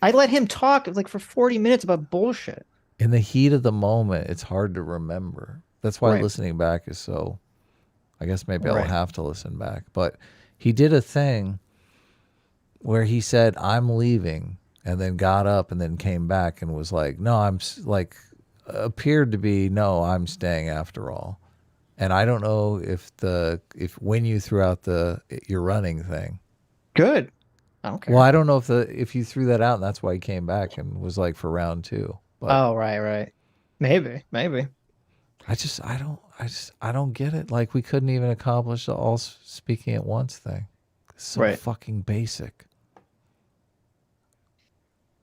I let him talk like for 40 minutes about bullshit. in the heat of the moment, it's hard to remember. That's why Right. listening back is so. I guess maybe I'll Right. have to listen back. But he did a thing where he said, "I'm leaving," and then got up and then came back and was like, "No, appeared to be no, I'm staying after all." And I don't know if when you threw out your running thing. Good. I don't care. Well, I don't know if you threw that out and that's why he came back and was like for round 2. But Oh, right. Maybe. I don't get it. Like we couldn't even accomplish the all speaking at once thing. It's so Right. fucking basic.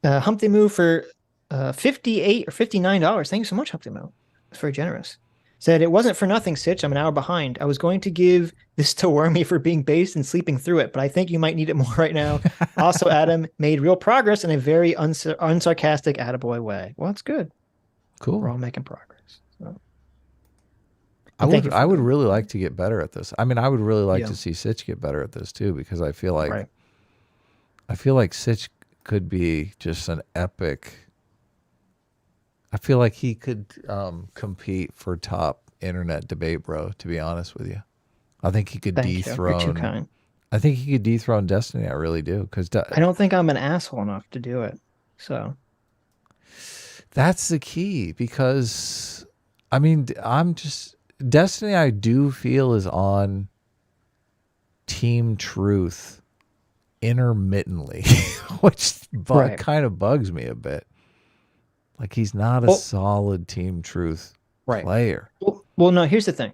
Humpty Moo for $58 or $59. Thank you so much, Humpty Moo. It's very generous. Said, it wasn't for nothing, Sitch. I'm an hour behind. I was going to give this to Wormy for being based and sleeping through it, but I think you might need it more right now. Also, Adam made real progress in a very unsarcastic attaboy way. Well, that's good. Cool. We're all making progress. So. I would really like to get better at this. I mean, I would really like Yeah. to see Sitch get better at this too, because I feel like Right. Sitch could be just an epic. I feel like he could compete for top internet debate, bro. To be honest with you, I think he could Thank you. You're dethrone. too kind. I think he could dethrone Destiny. I really do, because I don't think I'm an asshole enough to do it. So that's the key. Because I mean, I'm just Destiny. I do feel is on Team Truth intermittently, which Right. kind of bugs me a bit. Like he's not a Well- solid Team Truth Right. player. Well, no, here's the thing.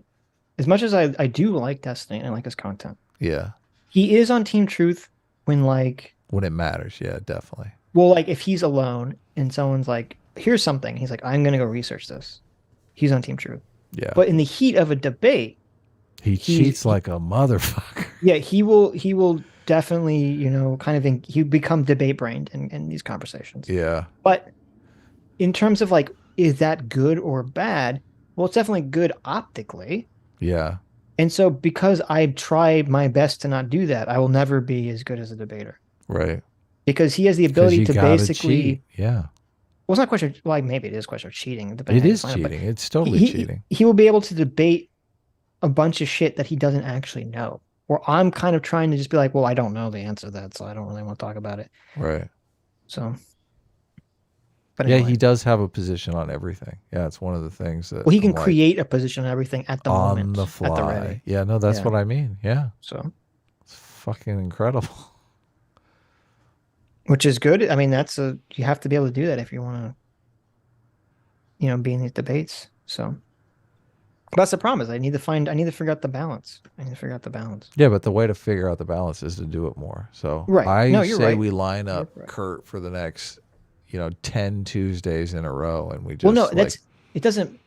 As much as I do like Destiny and I like his content, Yeah, he is on Team Truth when like, when it matters. Yeah, definitely. well, like if he's alone and someone's like, here's something, he's like, I'm gonna go research this. He's on Team Truth. Yeah, But in the heat of a debate, he cheats like a motherfucker. yeah, he will definitely, he become debate brained in these conversations. Yeah, But in terms of like, is that good or bad? Well, it's definitely good optically. yeah. And so because I try my best to not do that, I will never be as good as a debater. Right. because he has the 'Cause ability you to gotta basically. cheat. Yeah, Well, it's not a question. Like maybe it is a question of cheating. it Depending how you is define but cheating. It's totally he, cheating. He will be able to debate a bunch of shit that he doesn't actually know. Or I'm kind of trying to just be like, well, I don't know the answer to that, so I don't really want to talk about it. Right. So, but Yeah, anyway. he does have a position on everything. Yeah, it's one of the things that Well, he can I'm like, create a position on everything at the on moment, the at the fly. ready. Yeah, no, that's Yeah. what I mean. Yeah, So, it's fucking incredible. which is good. I mean, you have to be able to do that if you want to, be in these debates. So, that's the problem is I need to figure out the balance. Yeah, but the way to figure out the balance is to do it more. So Right. I No, you're say right. we line up You're right. Kurt for the next, 10 Tuesdays in a row, and we just Well, no, it doesn't.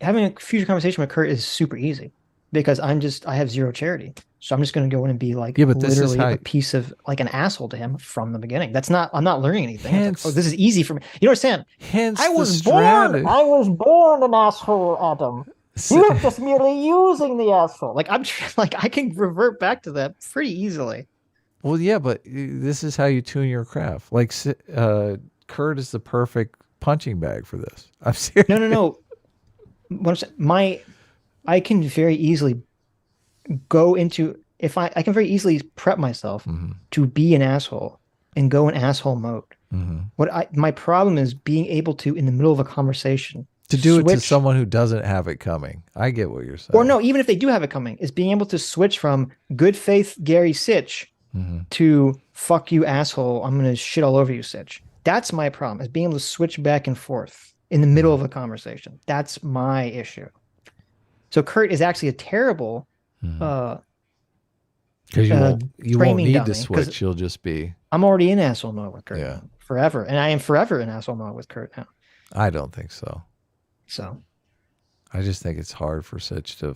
Having a future conversation with Kurt is super easy because I have zero charity. So I'm just going to go in and be like, Yeah, but this is literally how- a piece of like an asshole to him from the beginning. I'm not learning anything. It's Hence- like, oh, this is easy for me. You know what I'm saying? hence I the was strategy. born an asshole, Adam. You're just merely using the asshole. Like I can revert back to that pretty easily. Well, yeah, but this is how you tune your craft. Like Kurt is the perfect punching bag for this. I'm serious. No. What I'm saying, I can very easily go into I can very easily prep myself to be an asshole and go in asshole mode. My problem is being able to, in the middle of a conversation, To do it to switch- someone who doesn't have it coming. I get what you're saying. or no, even if they do have it coming, is being able to switch from good faith Gary Sitch to fuck you asshole, I'm gonna shit all over you Sitch. That's my problem, is being able to switch back and forth in the middle of a conversation. That's my issue. So Kurt is actually a terrible Because you won't framing need dummy, to 'cause switch. You'll just be. I'm already in asshole mode with Kurt Yeah. forever, and I am forever in asshole mode with Kurt now. I don't think so. So I just think it's hard for Sitch to.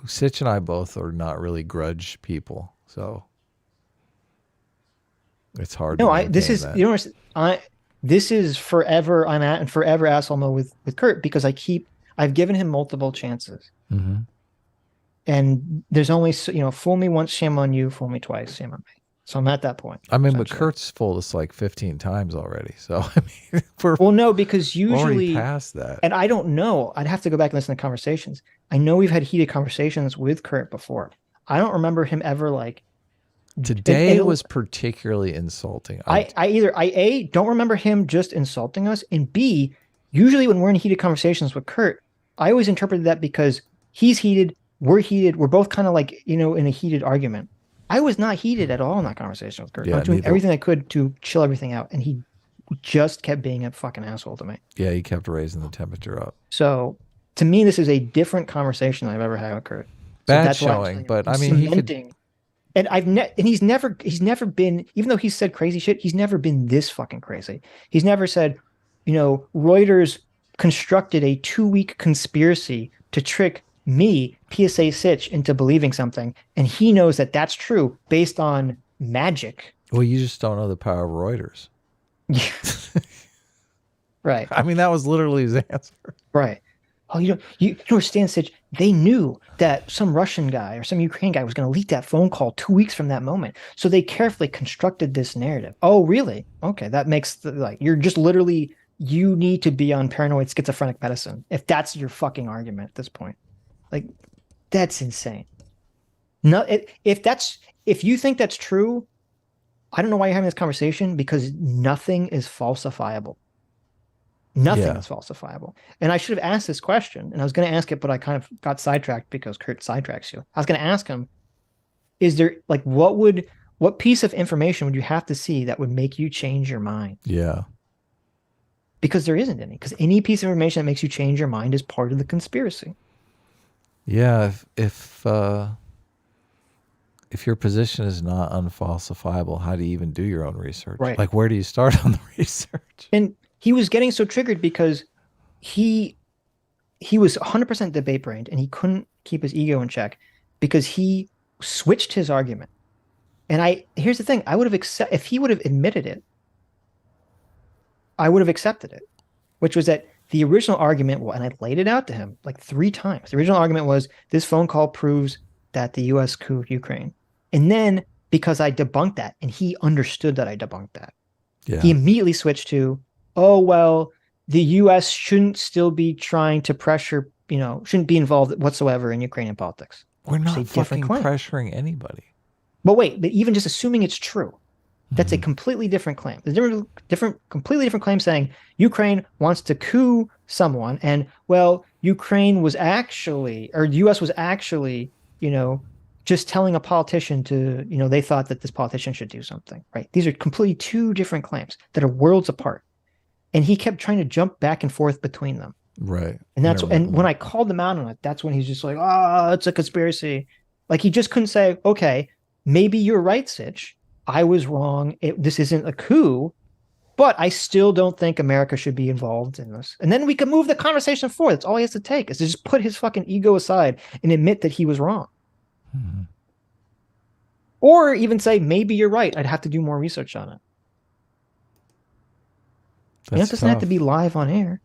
Sitch and I both are not really grudge people, so it's hard. no, to this maintain is that. this is forever. I'm at and forever asshole mode with Kurt because I've given him multiple chances, and there's only fool me once, shame on you; fool me twice, shame on me. So I'm at that point. I mean, but essentially. Kurt's fooled us like 15 times already. So I mean, we're Well, no, because already usually, past that. and I don't know. I'd have to go back and listen to conversations. I know we've had heated conversations with Kurt before. I don't remember him ever like. Today was particularly insulting. I A, don't remember him just insulting us, and B, usually when we're in heated conversations with Kurt, I always interpreted that because he's heated, we're both kind of like, in a heated argument. I was not heated at all in that conversation with Kurt. Yeah, I was doing neither. everything I could to chill everything out, and he just kept being a fucking asshole to me. Yeah, he kept raising the temperature up. So to me, this is a different conversation I've ever had with Kurt. So Bad that's why I'm showing, saying but I'm I mean, he could. cementing. And and he's never been, even though he's said crazy shit, he's never been this fucking crazy. He's never said, Reuters constructed a 2-week conspiracy to trick me, PSA Sitch, into believing something, and he knows that that's true based on magic. Well, you just don't know the power of Reuters. Right. I mean, that was literally his answer. Right. Oh, you understand, Sitch? They knew that some Russian guy or some Ukraine guy was going to leak that phone call 2 weeks from that moment. So they carefully constructed this narrative. Oh, really? Okay. That makes you're just literally, you need to be on paranoid schizophrenic medicine if that's your fucking argument at this point. Like, that's insane. No, if you think that's true, I don't know why you're having this conversation, because nothing is falsifiable. Nothing is falsifiable. And I should have asked this question, and I was going to ask it, but I kind of got sidetracked because Kurt sidetracks you. I was going to ask him, is there what piece of information would you have to see that would make you change your mind? Yeah. Because there isn't any. Because any piece of information that makes you change your mind is part of the conspiracy. Yeah. If your position is not unfalsifiable, how do you even do your own research? Right. Like, where do you start on the research? And he was getting so triggered because he was 100% debate brained, and he couldn't keep his ego in check because he switched his argument. And here's the thing, I would have if he would have admitted it, I would have accepted it, which was that the original argument, and I laid it out to him like 3 times. The original argument was this phone call proves that the U.S. couped Ukraine. And then because I debunked that, and he understood that I debunked that. Yeah. He immediately switched to, oh, well, the U.S. shouldn't still be trying to pressure, shouldn't be involved whatsoever in Ukrainian politics. We're It's a not different fucking claim. pressuring anybody. But wait, but even just assuming it's true, that's a completely different claim. There's completely different claim saying Ukraine wants to coup someone, and well, Ukraine was actually, or the U.S. was actually, just telling a politician to, they thought that this politician should do something, right? These are completely two different claims that are worlds apart. And he kept trying to jump back and forth between them. Right. And when I called him out on it, that's when he's just like, oh, it's a conspiracy. Like, he just couldn't say, okay, maybe you're right, Sitch. I was wrong. This isn't a coup, but I still don't think America should be involved in this. And then we can move the conversation forward. That's all he has to take, is to just put his fucking ego aside and admit that he was wrong. Or even say, maybe you're right. I'd have to do more research on it. It doesn't have to be live on air.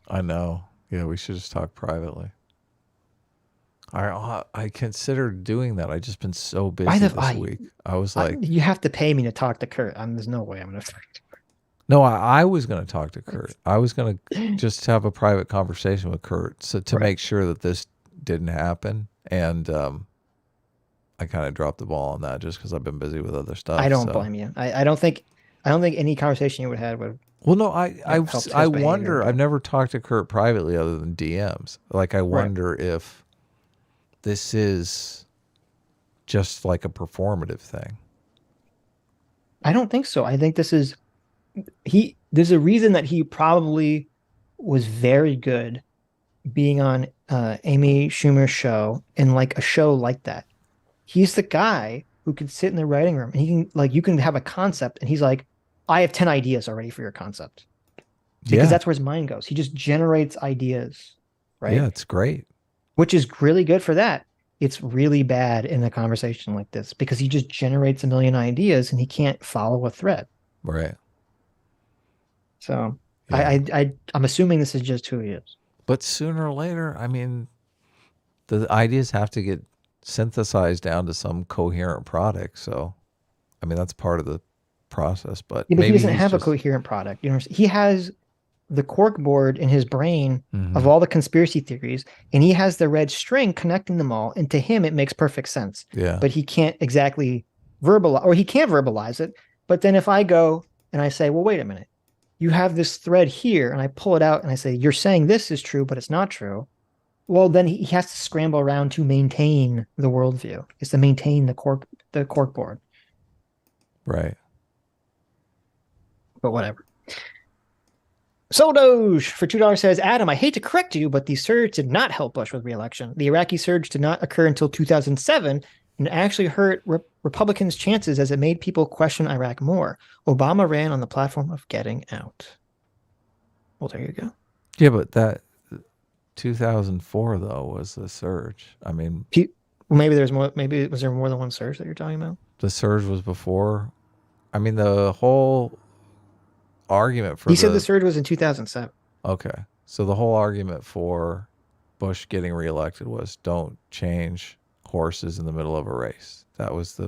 I know. Yeah, we should just talk privately. I considered doing that. I just been so busy this week. I was like, you have to pay me to talk to Kurt. There's no way I'm going to. No, I was going to talk to Kurt. I was going to just have a private conversation with Kurt to make sure that this didn't happen. And I kind of dropped the ball on that just because I've been busy with other stuff. I don't blame you. I don't think any conversation you would have would. Well, no, I wonder. I've never talked to Kurt privately other than DMs. Like, I wonder if this is just like a performative thing. I don't think so. I think this is there's a reason that he probably was very good being on Amy Schumer's show, and like a show like that. He's the guy who can sit in the writing room and he can, like, you can have a concept and he's like, I have 10 ideas already for your concept. Because that's where his mind goes. He just generates ideas, right? Yeah, it's great. Which is really good for that. It's really bad in a conversation like this because he just generates a million ideas and he can't follow a thread. Right. So I'm assuming this is just who he is. But sooner or later, I mean, the ideas have to get synthesized down to some coherent product. So, I mean, that's part of the process. But yeah, but maybe he doesn't have a coherent product. He has the cork board in his brain of all the conspiracy theories, and he has the red string connecting them all. And to him, it makes perfect sense. Yeah. But he can't exactly verbalize, or he can't verbalize it. But then if I go and I say, well, wait a minute, you have this thread here, and I pull it out and I say, you're saying this is true, but it's not true. Well, then he has to scramble around to maintain the worldview. It's to maintain the cork board. Right. But whatever. Sodoge for $2 says, Adam, I hate to correct you, but the surge did not help Bush with re-election. The Iraqi surge did not occur until 2007 and actually hurt Republicans' chances as it made people question Iraq more. Obama ran on the platform of getting out. Well, there you go. Yeah, but that 2004 though was the surge. I mean, maybe there's more. Maybe was there more than one surge that you're talking about? The surge was before. I mean, the whole argument for he said the surge was in 2007. Okay, so the whole argument for Bush getting reelected was don't change horses in the middle of a race. That was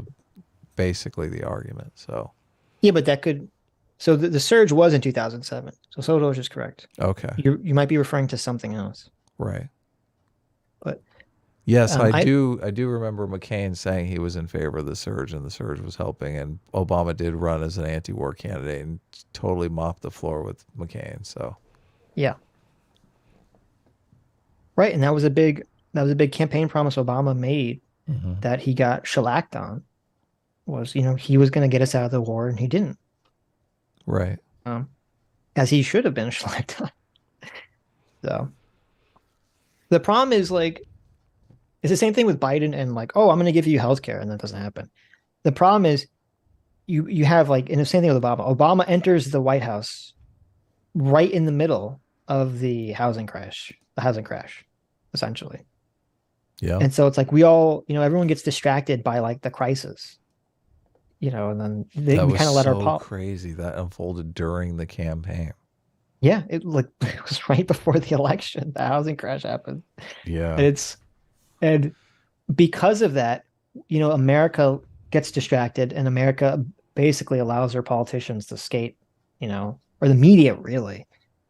basically the argument. So yeah, but that could. So the surge was in 2007. So Sodoge is correct. Okay, you might be referring to something else. Right. But yes, I do remember McCain saying he was in favor of the surge and the surge was helping, and Obama did run as an anti-war candidate and totally mopped the floor with McCain. So yeah. Right, and that was a big campaign promise Obama made that he got shellacked on. Was he was going to get us out of the war and he didn't. Right. As he should have been shellacked on. So the problem is it's the same thing with Biden and I'm going to give you healthcare, and that doesn't happen. The problem is you have and the same thing with Obama. Obama enters the White House right in the middle of the housing crash, essentially. Yeah. And so it's we all, everyone gets distracted by the crisis. And then we kind of let our crazy that unfolded during the campaign. Yeah, it was right before the election. The housing crash happened. Yeah, and because of that, America gets distracted, and America basically allows their politicians to skate, or the media really.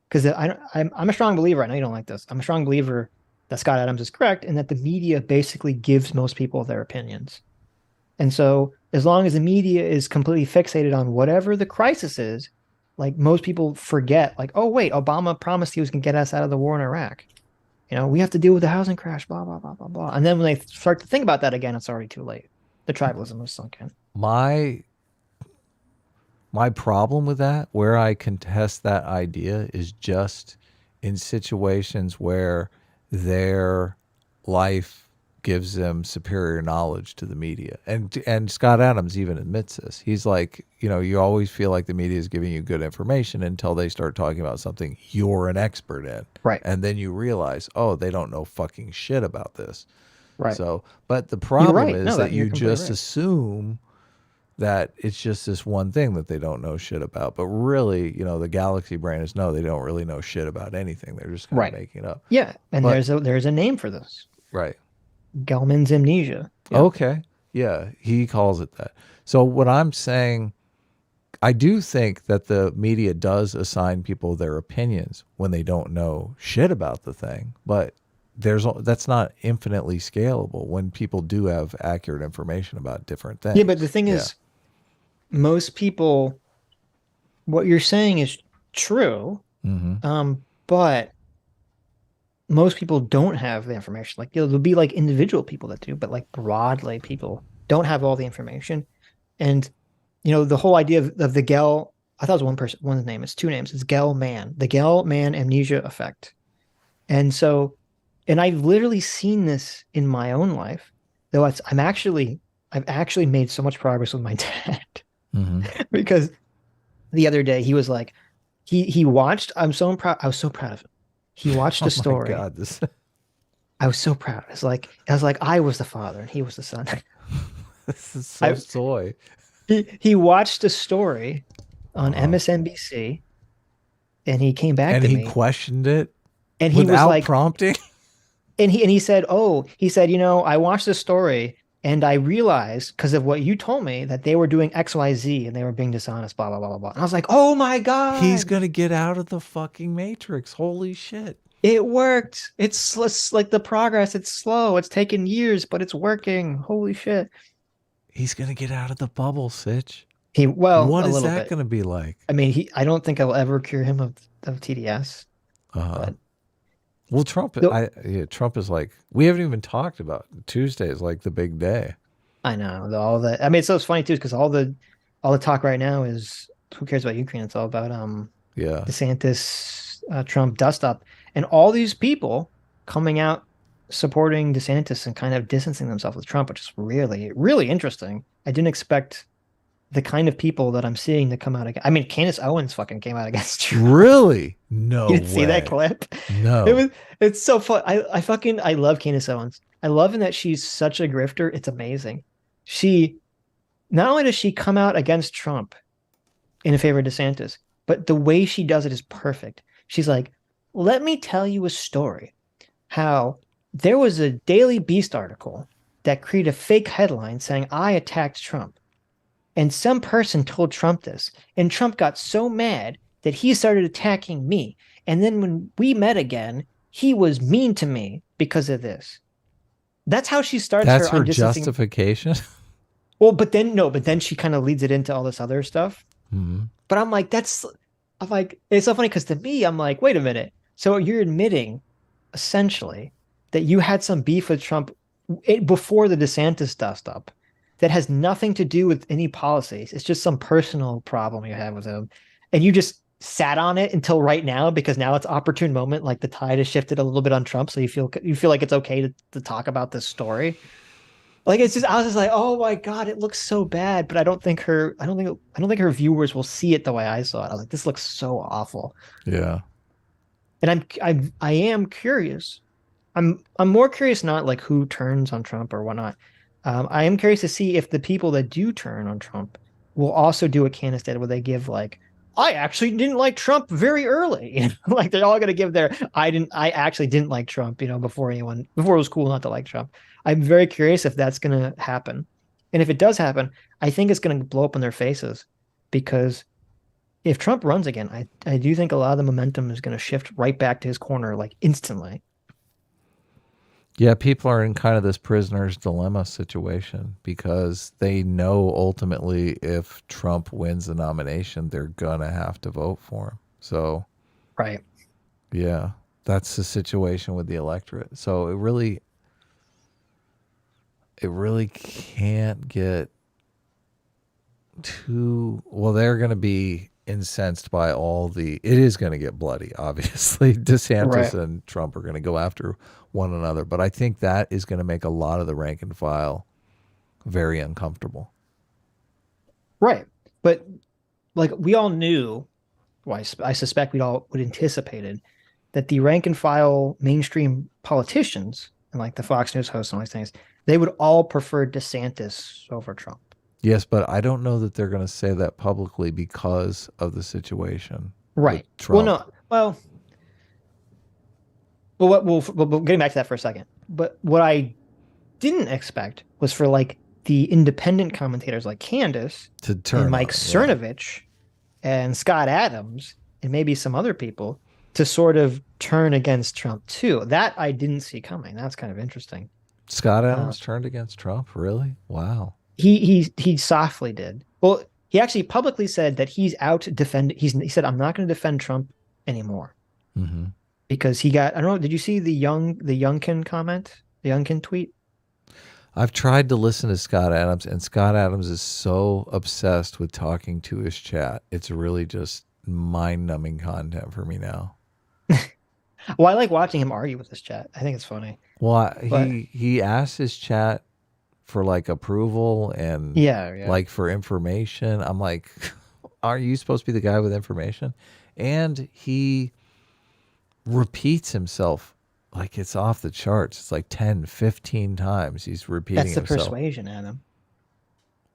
Because I'm a strong believer. I know you don't like this. I'm a strong believer that Scott Adams is correct, and that the media basically gives most people their opinions. And so, as long as the media is completely fixated on whatever the crisis is, like most people forget, like, oh wait, Obama promised he was going to get us out of the war in Iraq. We have to deal with the housing crash, blah blah blah blah blah. And then when they start to think about that again, it's already too late. The tribalism is sunk in. My problem with that, where I contest that idea, is just in situations where their life gives them superior knowledge to the media. And Scott Adams even admits this. He's like, you always feel like the media is giving you good information until they start talking about something you're an expert in. Right. And then you realize, oh, they don't know fucking shit about this. Right. So, but the problem right. is No, that you're you completely just right. assume that it's just this one thing that they don't know shit about. But really, the galaxy brain is, no, they don't really know shit about anything. They're just kind Right. of making it up. Yeah. And But- there's a name for this. Right. Gelman's amnesia. Yeah. Okay. Yeah, he calls it that. So what I'm saying, I do think that the media does assign people their opinions when they don't know shit about the thing, but that's not infinitely scalable when people do have accurate information about different things. Yeah, but the thing is, most people, what you're saying is true, but most people don't have the information. Like, there'll be like individual people that do, but like broadly, people don't have all the information. And the whole idea of the Gell, I thought it was one person, one name. It's two names. It's Gell-Mann, the Gell-Mann amnesia effect. And so, and I've literally seen this in my own life, though I've actually made so much progress with my dad because the other day he was like, he watched. I was so proud of him. He watched a story. Oh my God, I was so proud. I was like, I was the father and he was the son. this is so soy. He watched a story on MSNBC, and he came back and to he me. questioned it, and he without was like prompting. And he said, I watched this story and I realized, because of what you told me, that they were doing XYZ and they were being dishonest, blah, blah, blah, blah, blah. And I was like, oh my God. He's going to get out of the fucking matrix. Holy shit. It worked. It's like the progress. It's slow. It's taken years, but it's working. Holy shit. He's going to get out of the bubble, Sitch. What is that going to be like? I mean, I don't think I'll ever cure him of TDS. Well, Trump is like, we haven't even talked about Tuesday is like the big day. I know I mean, so it's funny too, because all the talk right now is who cares about Ukraine? It's all about DeSantis, Trump dust up, and all these people coming out supporting DeSantis and kind of distancing themselves with Trump, which is really, really interesting. I didn't expect the kind of people that I'm seeing to come out against. I mean, Candace Owens fucking came out against Trump. Really? No You didn't way. see that clip? No. It's so fun. I love Candace Owens. I love in that she's such a grifter. It's amazing. She, not only does she come out against Trump in favor of DeSantis, but the way she does it is perfect. She's like, let me tell you a story. How there was a Daily Beast article that created a fake headline saying I attacked Trump. And some person told Trump this, and Trump got so mad that he started attacking me. And then when we met again, he was mean to me because of this. That's how she starts. That's her her justification. Well, but then she kind of leads it into all this other stuff. But I'm like, it's so funny because to me, I'm like, wait a minute. So you're admitting essentially that you had some beef with Trump before the DeSantis dust up. That has nothing to do with any policies. It's just some personal problem you have with him. And you just sat on it until right now because now it's opportune moment. Like the tide has shifted a little bit on Trump. So you feel like it's okay to talk about this story. Like, it's just, I was just like, oh my God, it looks so bad. But I don't think her viewers will see it the way I saw it. I was like, this looks so awful. Yeah. And I am curious. I'm more curious, not like who turns on Trump or whatnot. I am curious to see if the people that do turn on Trump will also do what Candace did, where they give like, I actually didn't like Trump very early. Like they're all going to give their, I actually didn't like Trump, before it was cool not to like Trump. I'm very curious if that's going to happen. And if it does happen, I think it's going to blow up in their faces, because if Trump runs again, I do think a lot of the momentum is going to shift right back to his corner, like instantly. Yeah, people are in kind of this prisoner's dilemma situation because they know ultimately if Trump wins the nomination, they're going to have to vote for him. So, Right. yeah, that's the situation with the electorate. So it really can't get too, well, they're going to be incensed by it is going to get bloody, obviously. DeSantis and Trump are going to go after one another, but I think that is going to make a lot of the rank and file very uncomfortable. Right. But like we all knew, well, I suspect we all would anticipated that the rank and file mainstream politicians and like the Fox News hosts and all these things, they would all prefer DeSantis over Trump. Yes, but I don't know that they're going to say that publicly because of the situation. Right. With Trump. Well, no. Well, we'll getting back to that for a second. But what I didn't expect was for like the independent commentators like Candace to turn and Mike Cernovich and Scott Adams and maybe some other people to sort of turn against Trump too. That I didn't see coming. That's kind of interesting. Scott Adams turned against Trump? Really? Wow. He softly did. Well, he actually publicly said that he's out to defend. He said, I'm not going to defend Trump anymore. Mm-hmm. Because he got, I don't know, did you see the Youngkin comment? The Youngkin tweet? I've tried to listen to Scott Adams, and Scott Adams is so obsessed with talking to his chat. It's really just mind-numbing content for me now. Well, I like watching him argue with his chat. I think it's funny. Well, he asked his chat for like approval and like for information. I'm like, aren't you supposed to be the guy with information? And he repeats himself like it's off the charts. It's like 10, 15 times he's repeating himself. That's the persuasion, Adam.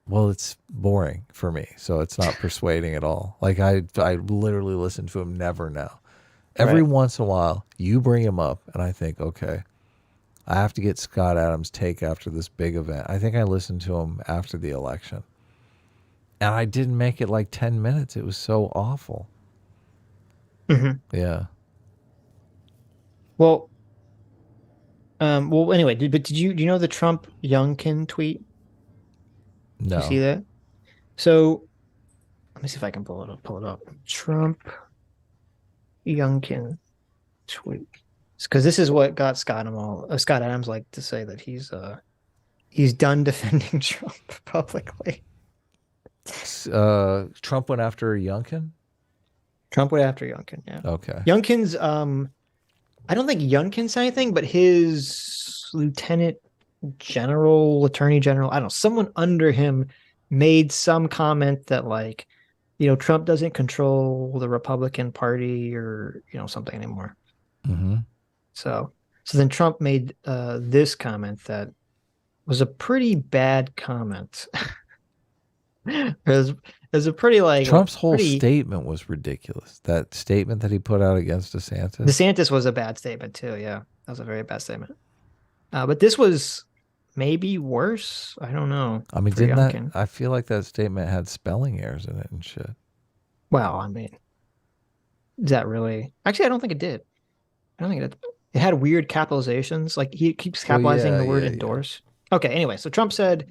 Well, it's boring for me, so it's not persuading at all. Like I literally listen to him never now. Every once in a while, you bring him up, and I think, okay, I have to get Scott Adams' take after this big event. I think I listened to him after the election, and I didn't make it like 10 minutes. It was so awful. Mm-hmm. Yeah. Well, anyway, do you know the Trump Youngkin tweet? No. Did you see that? So let me see if I can pull it up. Trump Youngkin tweet. Because this is what got Scott Adams like to say that he's done defending Trump publicly. Trump went after Youngkin? Trump went after Youngkin, yeah. Okay. Youngkin's I don't think Youngkin said anything, but his lieutenant general, attorney general, I don't know, someone under him made some comment that like, Trump doesn't control the Republican Party or, something anymore. Mm-hmm. So then Trump made this comment that was a pretty bad comment. It was a pretty like Trump's whole statement was ridiculous. That statement that he put out against DeSantis. DeSantis was a bad statement too. Yeah, that was a very bad statement. But this was maybe worse. I don't know. I mean, I feel like that statement had spelling errors in it and shit. Well, I mean, is that really? Actually, I don't think it did. I don't think it did. It had weird capitalizations. Like he keeps capitalizing the word endorse. Yeah. Okay. Anyway, so Trump said.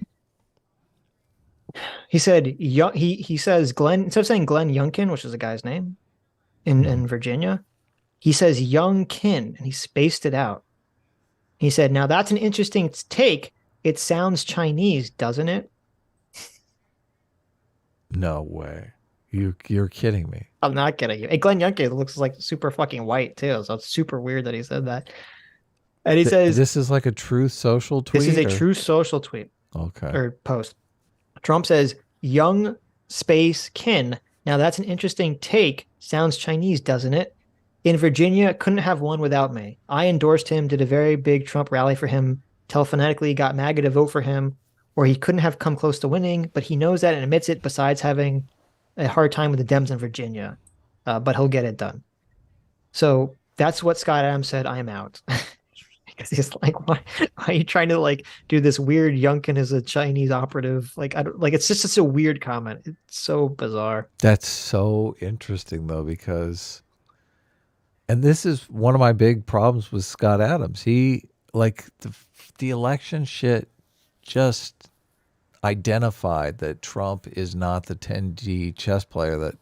He said he says Glenn, instead of saying Glenn Youngkin, which is the guy's name in Virginia, he says Youngkin, and he spaced it out. He said, "Now that's an interesting take. It sounds Chinese, doesn't it?" No way. You're kidding me. I'm not kidding you. Hey, Glenn Youngkin looks like super fucking white too, so it's super weird that he said that. And he says, "This is like a Truth Social tweet." This is a Truth Social tweet. Okay. Or post. Trump says, "Young space kin. Now that's an interesting take. Sounds Chinese, doesn't it? In Virginia, couldn't have won without me. I endorsed him, did a very big Trump rally for him, telephonetically got MAGA to vote for him, or he couldn't have come close to winning, but he knows that and admits it, besides having a hard time with the Dems in Virginia. But he'll get it done." So that's what Scott Adams said. I'm out. because he's like, why are you trying to like do this weird Youngkin as a Chinese operative? Like, I don't like. It's just such a weird comment. It's so bizarre. That's so interesting though, because, and this is one of my big problems with Scott Adams. He like the election shit just identified that Trump is not the 10D chess player that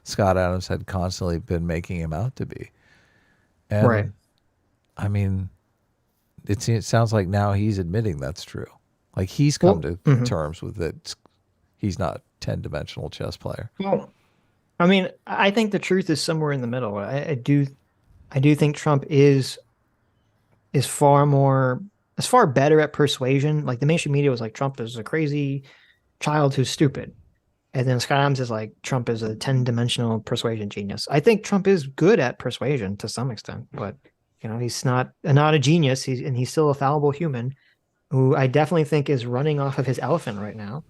Scott Adams had constantly been making him out to be. And Right. I mean, it sounds like now he's admitting that's true. Like he's come to terms with it. He's not 10-dimensional chess player. Well, I mean, I think the truth is somewhere in the middle. I do think Trump is far better at persuasion. Like the mainstream media was like, Trump is a crazy child who's stupid. And then Scott Adams is like, Trump is a 10-dimensional persuasion genius. I think Trump is good at persuasion to some extent, but you know, he's not a genius. He's still a fallible human who I definitely think is running off of his elephant right now.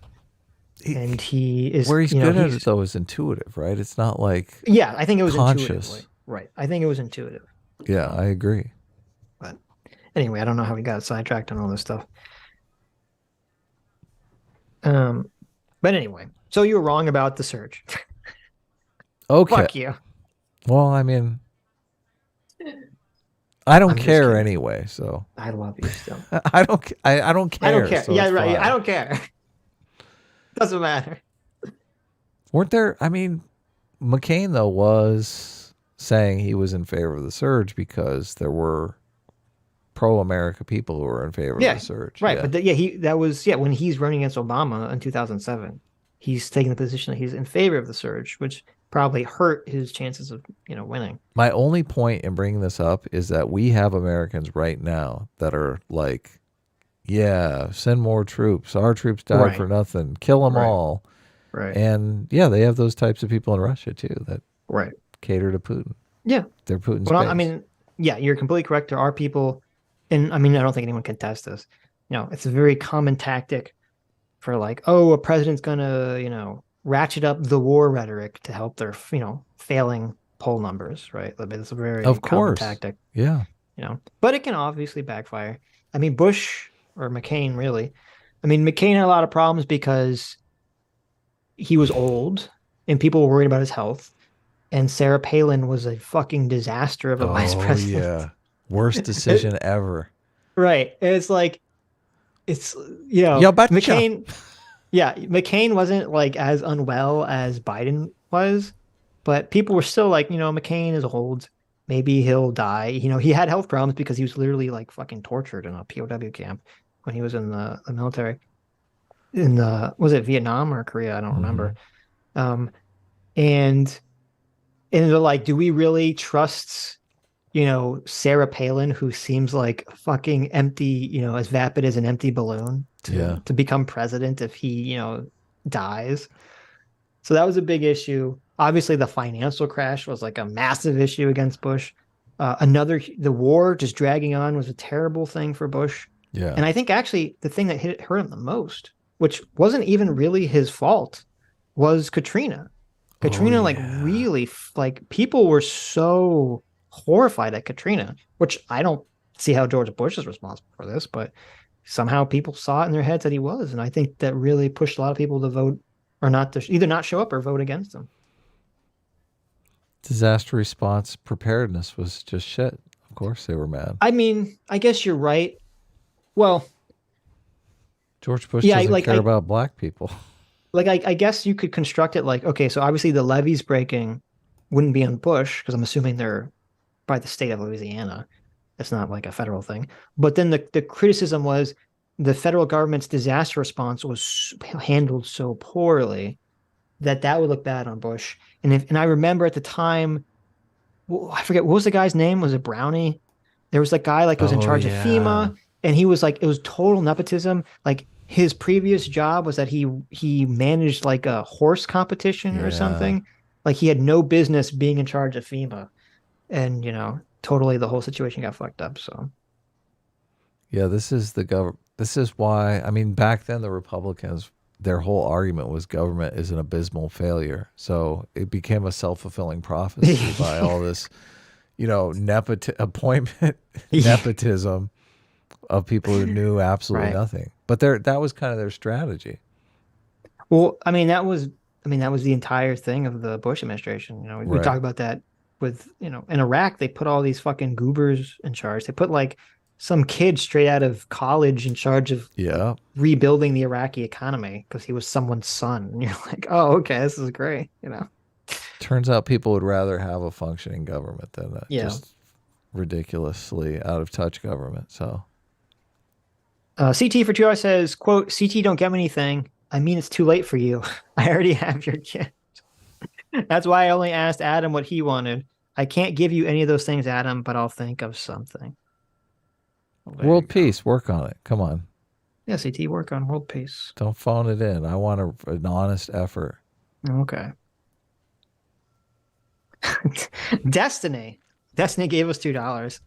And he is where he's good at it though is intuitive, right? It's not like I think it was conscious. intuitive. Right. I think it was intuitive. Yeah, I agree. But anyway, I don't know how we got sidetracked on all this stuff. But anyway, so you were wrong about the surge. Okay. Fuck you. Well, I mean, I don't I'm just care kidding. anyway, so I love you still. I don't care. I don't care. so Yeah, it's right. fine. I don't care. Doesn't matter. Weren't there? I mean, McCain though was saying he was in favor of the surge because there were pro-America people who were in favor of the surge. Right. Yeah. But that was when he's running against Obama in 2007, he's taking the position that he's in favor of the surge, which probably hurt his chances of winning. My only point in bringing this up is that we have Americans right now that are like, yeah, send more troops. Our troops died for nothing. Kill them all. Right. And yeah, they have those types of people in Russia too that cater to Putin. Yeah. They're Putin's Well, base. I mean, yeah, you're completely correct. There are people, and I mean, I don't think anyone can test this. It's a very common tactic for like, oh, a president's gonna, ratchet up the war rhetoric to help their, failing poll numbers, right? It's a very common tactic. Yeah. But it can obviously backfire. I mean, Bush or McCain, really. I mean, McCain had a lot of problems because he was old and people were worried about his health. And Sarah Palin was a fucking disaster of a vice president. Yeah. Worst decision ever. Right. It's like, McCain. McCain wasn't like as unwell as Biden was, but people were still like, McCain is old. Maybe he'll die. He had health problems because he was literally like fucking tortured in a POW camp when he was in the military. Was it Vietnam or Korea? I don't remember. And they're like, do we really trust, Sarah Palin, who seems like fucking empty, as vapid as an empty balloon to become president if he, dies? So that was a big issue. Obviously, the financial crash was like a massive issue against Bush. The war just dragging on was a terrible thing for Bush. Yeah. And I think actually the thing that hurt him the most, which wasn't even really his fault, was Katrina. Katrina, really, people were so horrified at Katrina, which I don't see how George Bush is responsible for this, but somehow people saw it in their heads that he was. And I think that really pushed a lot of people to vote or not to either not show up or vote against him. Disaster response preparedness was just shit. Of course they were mad. I mean, I guess you're right. Well, George Bush doesn't care about black people. Like, I guess you could construct it like, okay, so obviously the levees breaking wouldn't be on Bush because I'm assuming they're by the state of Louisiana. It's not like a federal thing. But then the criticism was the federal government's disaster response was handled so poorly that would look bad on Bush. And I remember at the time, I forget, what was the guy's name? Was it Brownie? There was that guy like was in charge of FEMA, and he was like, it was total nepotism. Like his previous job was that he managed like a horse competition or something. Like he had no business being in charge of FEMA, and totally the whole situation got fucked up. So yeah, this is why, I mean, back then the Republicans, their whole argument was government is an abysmal failure. So it became a self-fulfilling prophecy by all this, appointment nepotism. of people who knew absolutely Right. nothing. But that was kind of their strategy. Well, that was the entire thing of the Bush administration. We Right. talk about that with, in Iraq, they put all these fucking goobers in charge. They put like some kid straight out of college in charge of Yeah. rebuilding the Iraqi economy because he was someone's son. And you're like, oh, okay, this is great. Turns out people would rather have a functioning government than a Yeah. just ridiculously out of touch government. So CT for 2 hours says, quote, CT don't get me anything. I mean, it's too late for you. I already have your kid. That's why I only asked Adam what he wanted. I can't give you any of those things, Adam, but I'll think of something. Well, there you world go. peace, work on it. Come on. Yeah, CT, work on world peace. Don't phone it in. I want an honest effort. Okay. Destiny gave us $2.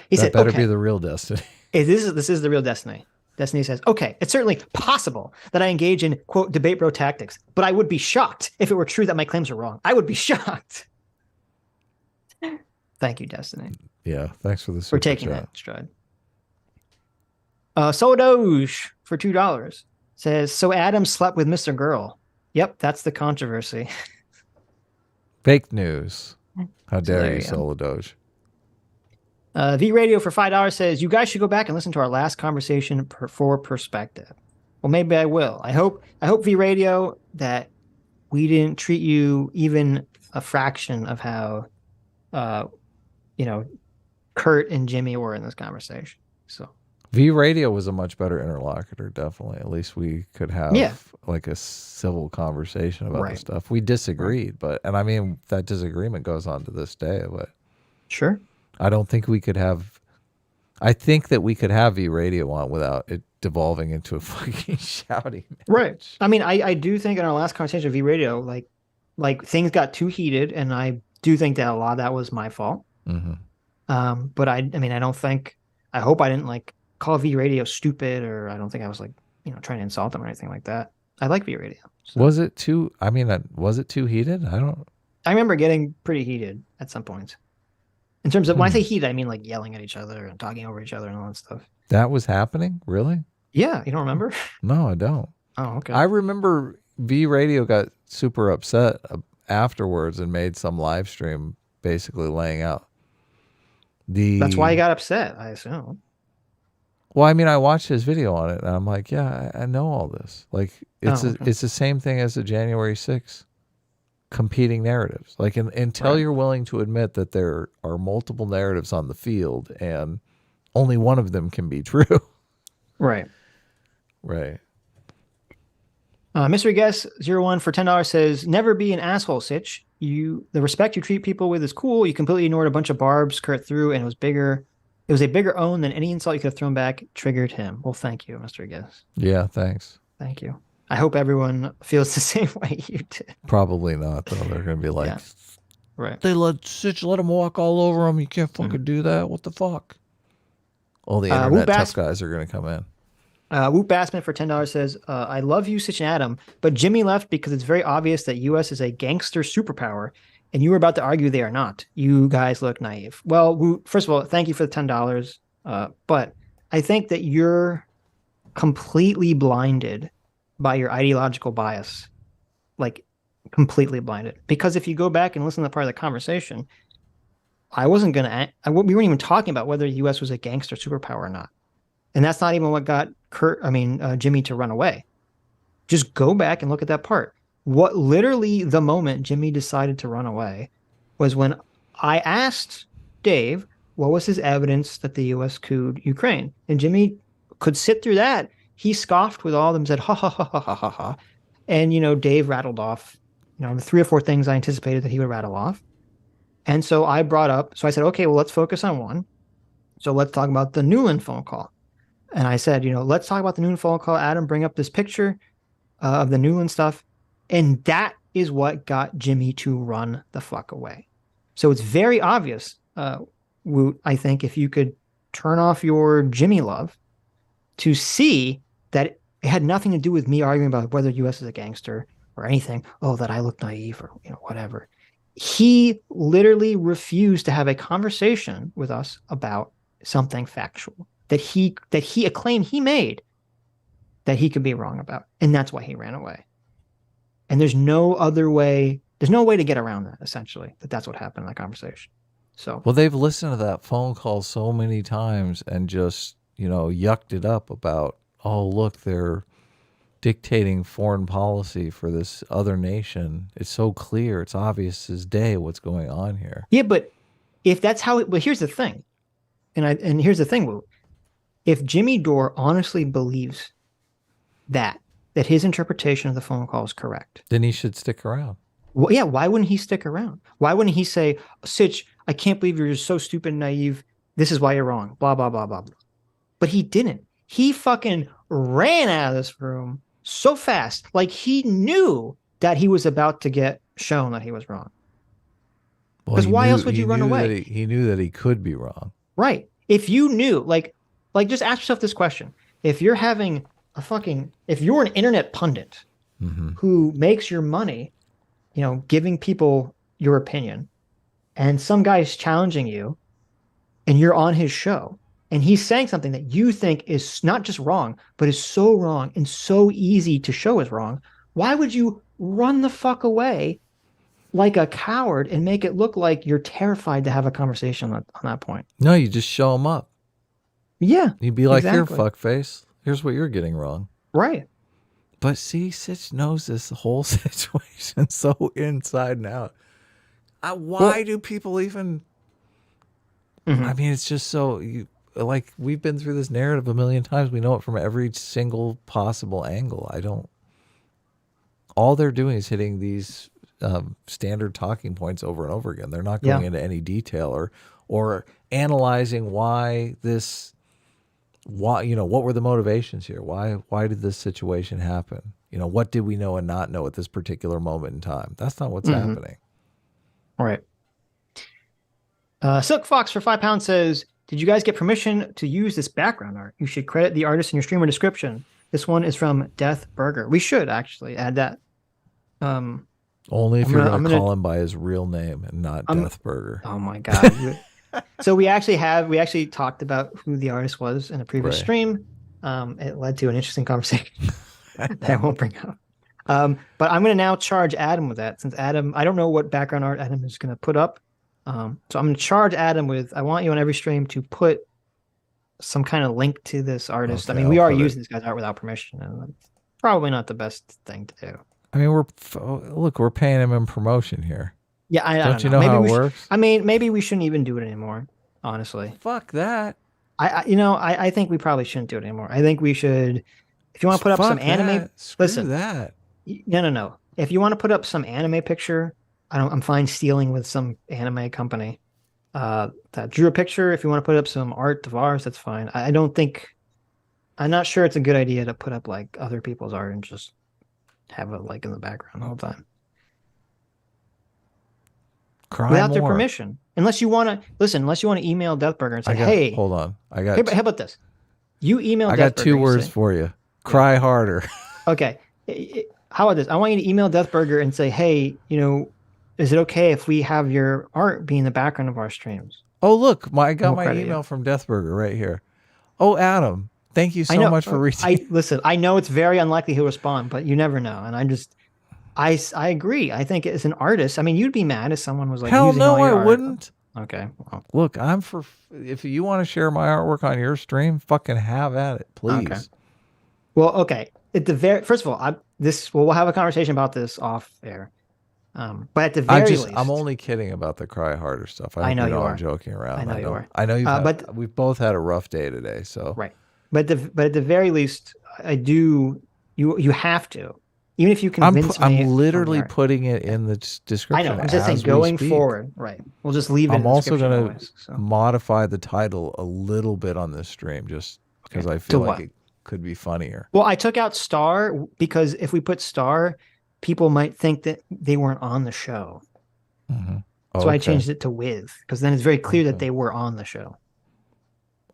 He That said, better okay, be the real Destiny. this is the real Destiny. Destiny says, okay, it's certainly possible that I engage in, quote, debate bro tactics, but I would be shocked if it were true that my claims are wrong. I would be shocked. Thank you, Destiny, Yeah. Thanks for the for super taking chat. that in stride. Sodoge for $2 says, so Adam slept with Mr. Girl. Yep, that's the controversy. Fake news. How So there dare you, you go. Solo Doge? V Radio for $5 says, you guys should go back and listen to our last conversation for perspective. Well, maybe I will. I hope V Radio that we didn't treat you even a fraction of how, Kurt and Jimmy were in this conversation. So V Radio was a much better interlocutor, definitely. At least we could have Yeah. like a civil conversation about Right. the stuff. We disagreed, and I mean that disagreement goes on to this day, but sure. I don't think we could have. I think that we could have V Radio on without it devolving into a fucking shouting match. Right. I mean, I do think in our last conversation with V Radio, like things got too heated, and I do think that a lot of that was my fault. Mhm. But I don't think, I hope I didn't like call V Radio stupid, or I don't think I was like, trying to insult them or anything like that. I like V Radio. So. Was it too? I mean, was it too heated? I don't. I remember getting pretty heated at some points. In terms of when I say heated, I mean like yelling at each other and talking over each other and all that stuff. That was happening, really? Yeah, you don't remember? No, I don't. Oh, okay. I remember V Radio got super upset afterwards and made some live stream basically laying out That's why he got upset, I assume. Well, I mean, I watched his video on it and I'm like, yeah, I know all this. Like it's okay. it's the same thing as the January 6th competing narratives. Like until Right. you're willing to admit that there are multiple narratives on the field and only one of them can be true. Right. Right. Mystery Guest 01 for $10 says, never be an asshole, Sitch. The respect you treat people with is cool. You completely ignored a bunch of barbs Kurt threw, and it was a bigger own than any insult you could have thrown back. Triggered him. Well, thank you, Mystery Guest. Yeah, thanks. Thank you. I hope everyone feels the same way you did. Probably not, though. They're going to be like, Yeah. Right. they let him walk all over him. You can't fucking do that. What the fuck? All the internet Whoop tough ass- guys are going to come in. Whoop Bassman for $10 says, I love you, Sitch and Adam, but Jimmy left because it's very obvious that U.S. is a gangster superpower, and you were about to argue they are not. You guys look naive. Well, first of all, thank you for the $10, but I think that you're completely blinded by your ideological bias, like completely blinded. Because if you go back and listen to the part of the conversation, we weren't even talking about whether the U.S. was a gangster superpower or not. And that's not even what got Jimmy to run away. Just go back and look at that part. What literally the moment Jimmy decided to run away was when I asked Dave what was his evidence that the U.S. couped Ukraine. And Jimmy could sit through that. He scoffed with all of them, said, ha, ha, ha, ha, ha, ha, ha. And, Dave rattled off, the 3 or 4 things I anticipated that he would rattle off. And so I said, okay, well, let's focus on one. So let's talk about the Newland phone call. And I said, let's talk about the Newland phone call. Adam, bring up this picture of the Newland stuff. And that is what got Jimmy to run the fuck away. So it's very obvious, Woot, I think, if you could turn off your Jimmy love to see that it had nothing to do with me arguing about whether U.S. is a gangster or anything. Oh, that I look naive or, whatever. He literally refused to have a conversation with us about something factual. a claim he made that he could be wrong about, and that's why he ran away. And there's no other way. There's no way to get around that. Essentially, that's what happened in that conversation. So Well, they've listened to that phone call so many times and just, yucked it up about, oh, look, they're dictating foreign policy for this other nation. It's so clear. It's obvious as day what's going on here. yeah, but if that's how it, well, here's the thing, and here's the thing, Wu. If Jimmy Dore honestly believes that his interpretation of the phone call is correct, Then he should stick around. well, yeah, why wouldn't he stick around? Why wouldn't he say, Sitch, I can't believe you're just so stupid and naive. This is why you're wrong. Blah, blah, blah, blah, blah. But he didn't. He fucking ran out of this room so fast. Like he knew that he was about to get shown that he was wrong. Well, Because he why knew- else would you he run knew away? that he knew that he could be wrong. Right. If you knew, like just ask yourself this question. If you're having if you're an internet pundit who makes your money, giving people your opinion, and some guy's challenging you and you're on his show and he's saying something that you think is not just wrong, but is so wrong and so easy to show is wrong, why would you run the fuck away like a coward and make it look like you're terrified to have a conversation on that point? No, you just show him up. Yeah. You'd be like, exactly. here, fuckface. Here's what you're getting wrong. Right. But see, Sitch knows this whole situation so inside and out. Why do people even... I mean, it's just so... we've been through this narrative a million times. We know it from every single possible angle. All they're doing is hitting these standard talking points over and over again. They're not going into any detail or analyzing why what were the motivations here? Why did this situation happen? What did we know and not know at this particular moment in time? That's not what's happening. All right. Silk Fox for £5 says, did you guys get permission to use this background art? You should credit the artist in your streamer description. This one is from Death Burger. We should actually add that. Only if you're going to call him by his real name and not Death Burger. Oh my God. So we actually talked about who the artist was in a previous stream. It led to an interesting conversation that I won't bring up. But I'm going to now charge Adam with that, since Adam, I don't know what background art Adam is going to put up. So I'm going to charge Adam with, I want you on every stream to put some kind of link to this artist. Okay, I mean, we are put using this guy's art without permission, and that's probably not the best thing to do. I mean, we're paying him in promotion here. Yeah, I don't you know maybe how it works? I mean, maybe we shouldn't even do it anymore, honestly. Fuck that. I think we probably shouldn't do it anymore. I think we should, if you want to put up some anime, Screw that. No. If you want to put up some anime picture, I'm fine stealing with some anime company that drew a picture. If you want to put up some art of ours, that's fine. I'm not sure it's a good idea to put up like other people's art and just have it like in the background the whole time. Without their permission. Unless you want to email Deathburger and say, hey, hold on. how about this? You email Deathburger. I got two words for you. Cry harder. Okay. How about this? I want you to email Deathburger and say, hey, is it okay if we have your art be in the background of our streams? Oh, look, I got my email from Deathburger right here. Oh, Adam, thank you so much for reaching. Listen, I know it's very unlikely he'll respond, but you never know. And I agree. I think as an artist, I mean, you'd be mad if someone was like, hell no, I wouldn't. Okay. Well. Look, if you want to share my artwork on your stream, fucking have at it, please. Okay. Well, okay. First of all, we'll have a conversation about this off air. But at the very least, I'm only kidding about the cry harder stuff. I know you are. I'm joking around. I know you are. I know but we've both had a rough day today. So right. But at the very least, you have to. Even if you convince me. I'm literally putting it in the description. I know. I'm just saying going forward. Right. We'll just leave it. I'm also going to modify the title a little bit on this stream just because I feel like it could be funnier. Well, I took out star because if we put star, people might think that they weren't on the show. Mm-hmm. So I changed it to with, because then it's very clear that they were on the show.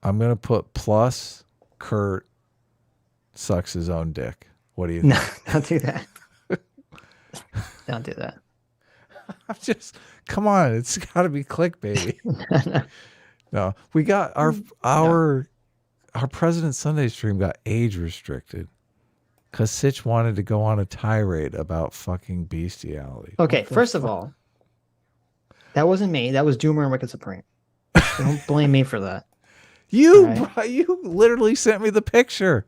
I'm going to put plus Kurt sucks his own dick. What do you think? No, don't do that. Don't do that. Come on. It's got to be click, baby. No, we got our our President Sunday stream got age restricted because Sitch wanted to go on a tirade about fucking bestiality. Okay, What the first of fuck? all, that wasn't me. That was Doomer and Wicked Supreme. So don't blame me for that. You literally sent me the picture.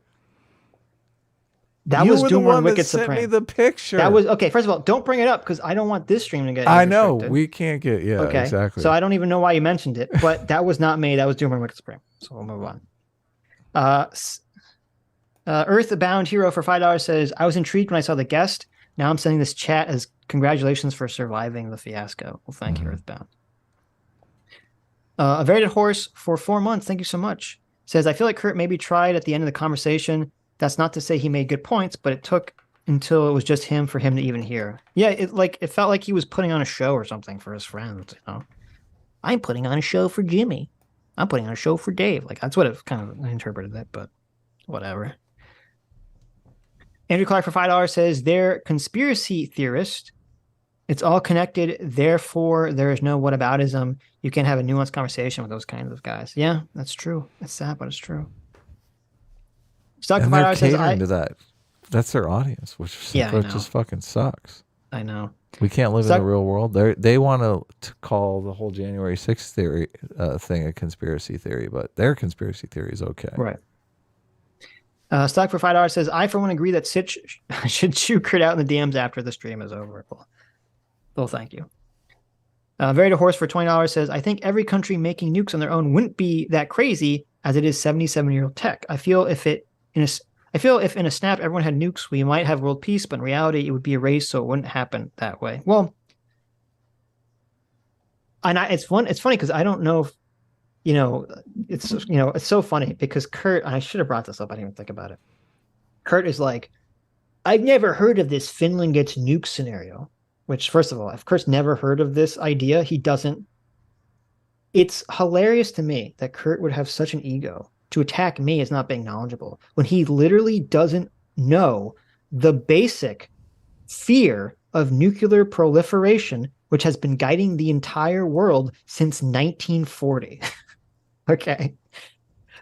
That you was were the Doomer one and that Wicked sent me Supreme. the picture. That was okay. First of all, don't bring it up because I don't want this stream to get. I know restricted. we can't get. Yeah, Okay, exactly. so I don't even know why you mentioned it, but that was not me. That was Doomer and Wicked Supreme. So we'll move on. Earthbound Hero for $5 says, I was intrigued when I saw the guest. Now I'm sending this chat as congratulations for surviving the fiasco. Well, thank you, Earthbound. A Very Dead Horse for 4 months. Thank you so much. Says, I feel like Kurt maybe tried at the end of the conversation. That's not to say he made good points, but it took until it was just him for him to even hear. Yeah, it felt like he was putting on a show or something for his friends, you know. I'm putting on a show for Jimmy. I'm putting on a show for Dave. Like, that's what it kind of interpreted it, but whatever. Andrew Clark for $5 says, they're conspiracy theorist. It's all connected. Therefore, there is no whataboutism. You can have a nuanced conversation with those kinds of guys. Yeah, that's true. It's sad, but it's true. Stuck for and they're $5 says, catering to that. That's their audience, which just fucking sucks. I know. We can't live in the real world. They want to call the whole January 6th theory thing a conspiracy theory, but their conspiracy theory is okay. Right. Stock for $5 says, I for one agree that Sitch should shoot Kurt out in the DMs after the stream is over. Well, thank you. Very Dead Horse for $20 says, I think every country making nukes on their own wouldn't be that crazy as it is 77-year-old tech. I feel if in a snap everyone had nukes, we might have world peace, but in reality it would be erased, so it wouldn't happen that way. Well, and it's funny because I don't know if, it's so funny because Kurt, and I should have brought this up, I didn't even think about it. Kurt is like, I've never heard of this Finland gets nuked scenario, which, first of all, if Kurt's never heard of this idea, he doesn't. It's hilarious to me that Kurt would have such an ego to attack me as not being knowledgeable when he literally doesn't know the basic fear of nuclear proliferation, which has been guiding the entire world since 1940. Okay.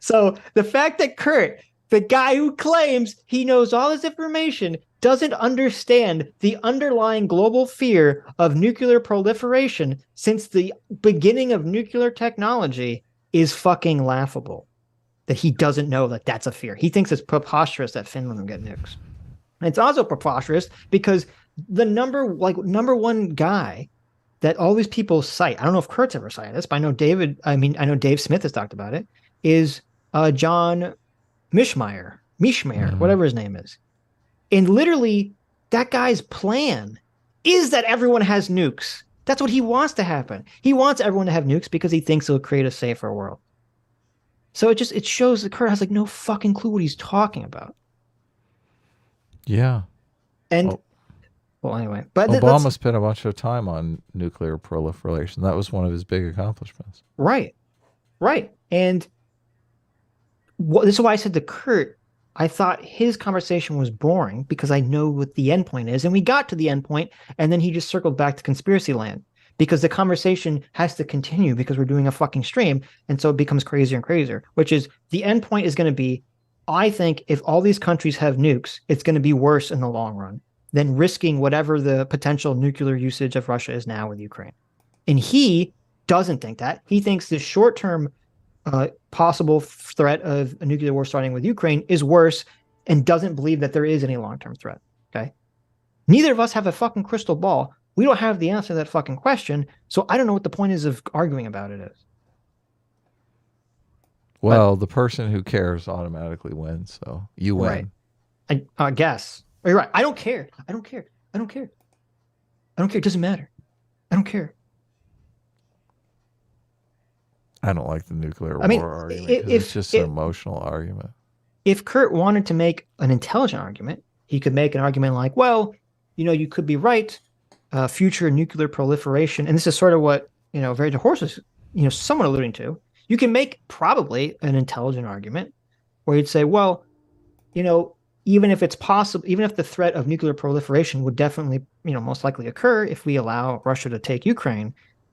So the fact that Kurt, the guy who claims he knows all this information, doesn't understand the underlying global fear of nuclear proliferation since the beginning of nuclear technology is fucking laughable. That he doesn't know that that's a fear. He thinks it's preposterous that Finland will get nukes. And it's also preposterous because the number one guy that all these people cite, I don't know if Kurt's ever cited this, but I know Dave Smith has talked about it, is John Mishmeyer, whatever his name is. And literally, that guy's plan is that everyone has nukes. That's what he wants to happen. He wants everyone to have nukes because he thinks it'll create a safer world. So it shows that Kurt has like no fucking clue what he's talking about. Yeah. And well, anyway, but Obama spent a bunch of time on nuclear proliferation. That was one of his big accomplishments. Right. And this is why I said to Kurt, I thought his conversation was boring because I know what the end point is. And we got to the end point, and then he just circled back to conspiracy land because the conversation has to continue because we're doing a fucking stream. And so it becomes crazier and crazier, which is the end point is going to be, I think if all these countries have nukes, it's going to be worse in the long run than risking whatever the potential nuclear usage of Russia is now with Ukraine. And he doesn't think that. He thinks the short-term possible threat of a nuclear war starting with Ukraine is worse and doesn't believe that there is any long-term threat. Okay. Neither of us have a fucking crystal ball. We don't have the answer to that fucking question. So I don't know what the point is of arguing about it is. Well, the person who cares automatically wins. So you win. Right. I guess. Oh, you're right. I don't care. It doesn't matter. I don't care. I don't like the nuclear war argument because it's just an emotional argument. If Kurt wanted to make an intelligent argument, he could make an argument like, well, you could be right. Future nuclear proliferation. And this is sort of what, Very Dead Horse is, somewhat alluding to. You can make probably an intelligent argument where you'd say, well, even if it's possible, even if the threat of nuclear proliferation would definitely, most likely occur if we allow Russia to take Ukraine,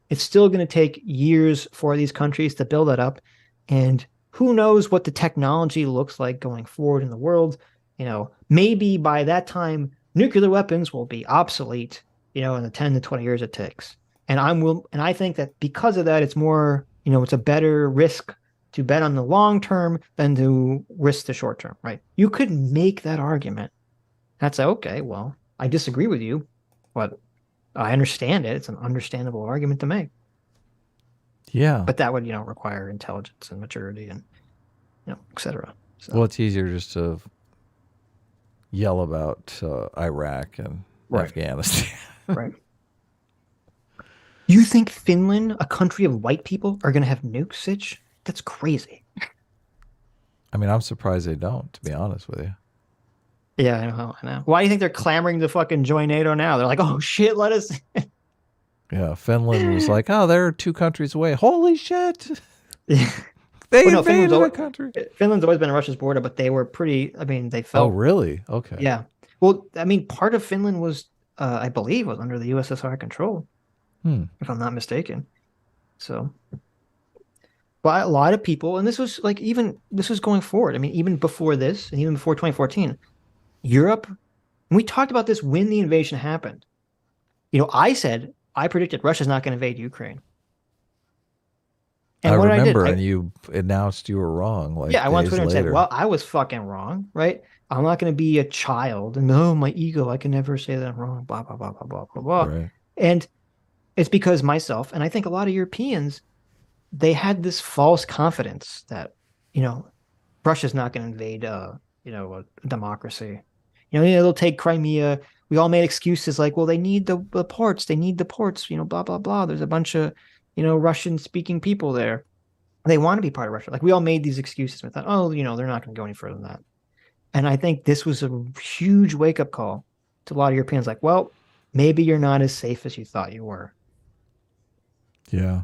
it's still going to take years for these countries to build that up. And who knows what the technology looks like going forward in the world? Maybe by that time, nuclear weapons will be obsolete, in the 10 to 20 years it takes. And I think that because of that, it's more, it's a better risk to bet on the long term than to risk the short term, right? You could make that argument. That's okay, well, I disagree with you, but I understand it. It's an understandable argument to make. Yeah. But that would, require intelligence and maturity and, et cetera. So. Well, it's easier just to yell about Iraq and Afghanistan. Right. You think Finland, a country of white people, are going to have nukes, Sitch? That's crazy. I mean, I'm surprised they don't, to be honest with you. Yeah, I know. Why do you think they're clamoring to fucking join NATO now? They're like, oh shit, let us. Yeah, Finland was like, oh, they're 2 countries away. Holy shit. Yeah. They invaded a country. Finland's always been on Russia's border, but they were pretty, they felt. Oh, really? Okay. Yeah. Well, part of Finland was, I believe, was under the USSR control, if I'm not mistaken. So, but a lot of people, and this was this was going forward. Even before this, and even before 2014, Europe, and we talked about this when the invasion happened. I predicted Russia's not going to invade Ukraine. And I what remember, I did, and you announced you were wrong. I went on days Twitter and later. said, well, I was fucking wrong, right? I'm not going to be a child. And my ego, I can never say that I'm wrong, blah, blah, blah, blah, blah, blah, blah. Right. And it's because myself, and I think a lot of Europeans, they had this false confidence that, Russia's not going to invade, a democracy. They'll take Crimea. We all made excuses like, well, they need the ports. They need the ports, blah, blah, blah. There's a bunch of, Russian-speaking people there. They want to be part of Russia. Like, we all made these excuses. We thought, oh, they're not going to go any further than that. And I think this was a huge wake-up call to a lot of Europeans. Like, well, maybe you're not as safe as you thought you were. Yeah.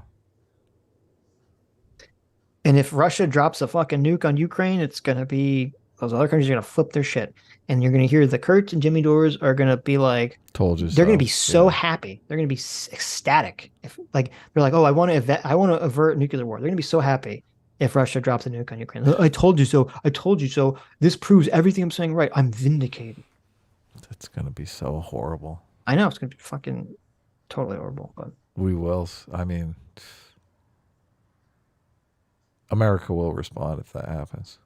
And if Russia drops a fucking nuke on Ukraine, it's going to be, those other countries are going to flip their shit. And you're going to hear the Kurtz and Jimmy Dores are going to be like, told you they're so. going to be so happy. They're going to be ecstatic. If they're like, oh, I want to avert nuclear war. They're going to be so happy if Russia drops a nuke on Ukraine. I told you so. I told you so. This proves everything I'm saying right. I'm vindicated. That's going to be so horrible. I know it's going to be fucking totally horrible, but we will. America will respond if that happens.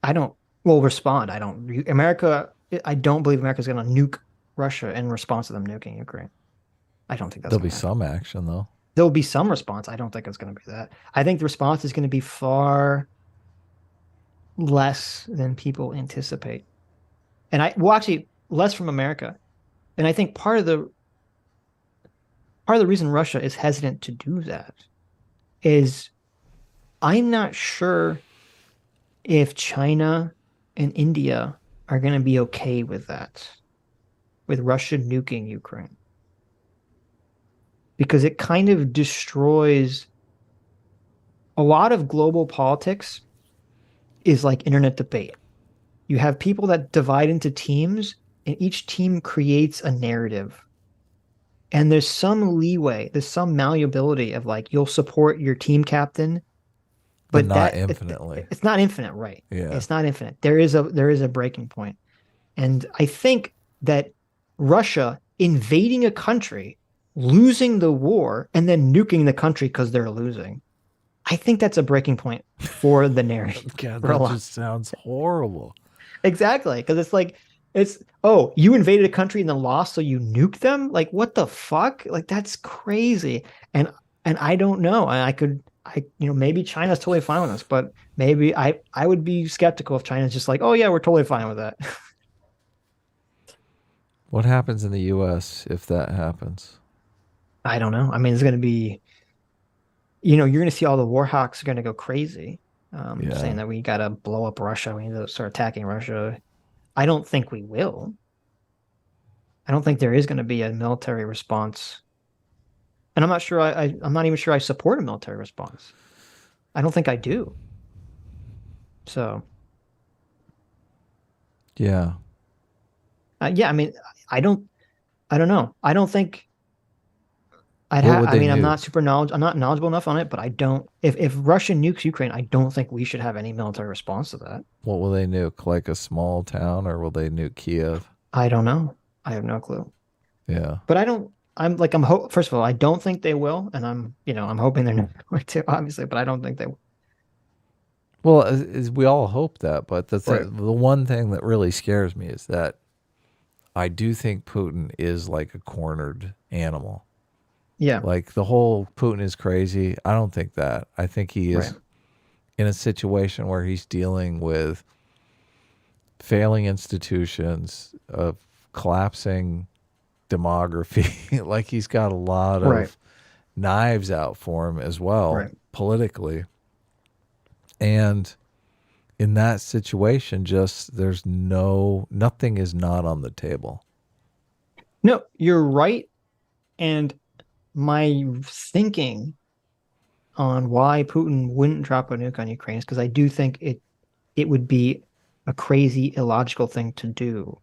I don't believe America's going to nuke Russia in response to them nuking Ukraine. I don't think that's There'll be some action, though. There'll be some response. I don't think it's going to be that. I think the response is going to be far less than people anticipate. And actually less from America. And I think part of the reason Russia is hesitant to do that is I'm not sure if China and India are going to be okay with that, with Russia nuking Ukraine. Because it kind of destroys a lot of global politics is like internet debate. You have people that divide into teams, and each team creates a narrative. And there's some leeway, there's some malleability of like, you'll support your team captain, but not infinitely. It's not infinite, right? Yeah. It's not infinite. There is a breaking point. And I think that Russia invading a country, losing the war, and then nuking the country because they're losing, I think that's a breaking point for the narrative. God, that just sounds horrible. Exactly. Because it's like, you invaded a country and then lost, so you nuked them? Like, what the fuck? Like, that's crazy. And I don't know. Maybe China's totally fine with this, but maybe I would be skeptical if China's just like, oh yeah, we're totally fine with that. What happens in the U.S. if that happens? I don't know. It's going to be, you're going to see all the war hawks are going to go crazy, saying that we got to blow up Russia. We need to start attacking Russia. I don't think we will. I don't think there is going to be a military response. And I'm not sure. I'm not even sure I support a military response. I don't think I do. So. Yeah. I don't know. I don't think What would they I'm nuke? not I'm not knowledgeable enough on it, but I don't. If Russia nukes Ukraine, I don't think we should have any military response to that. What will they nuke? Like a small town, or will they nuke Kiev? I don't know. I have no clue. Yeah. But I don't. First of all, I don't think they will, and I'm hoping they're not going to, obviously, but I don't think they will. Well, we all hope that, but Right. the one thing that really scares me is that I do think Putin is like a cornered animal. Yeah. Like the whole Putin is crazy. I don't think that. I think he is Right. in a situation where he's dealing with failing institutions, of collapsing demography. Like he's got a lot of Right. knives out for him as well, Right. politically. And in that situation, just nothing is not on the table. No, you're right. And my thinking on why Putin wouldn't drop a nuke on Ukraine is because I do think it would be a crazy, illogical thing to do.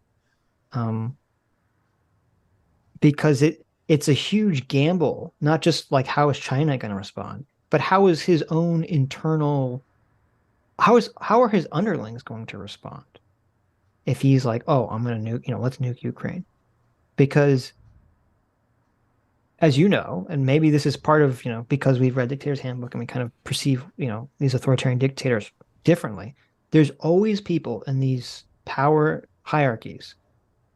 Because it's a huge gamble, not just like how is China going to respond, but how is his own internal how are his underlings going to respond if he's like, oh, I'm going to nuke, let's nuke Ukraine. Because as you know, and maybe this is part of, because we've read Dictator's Handbook and we kind of perceive, these authoritarian dictators differently. There's always people in these power hierarchies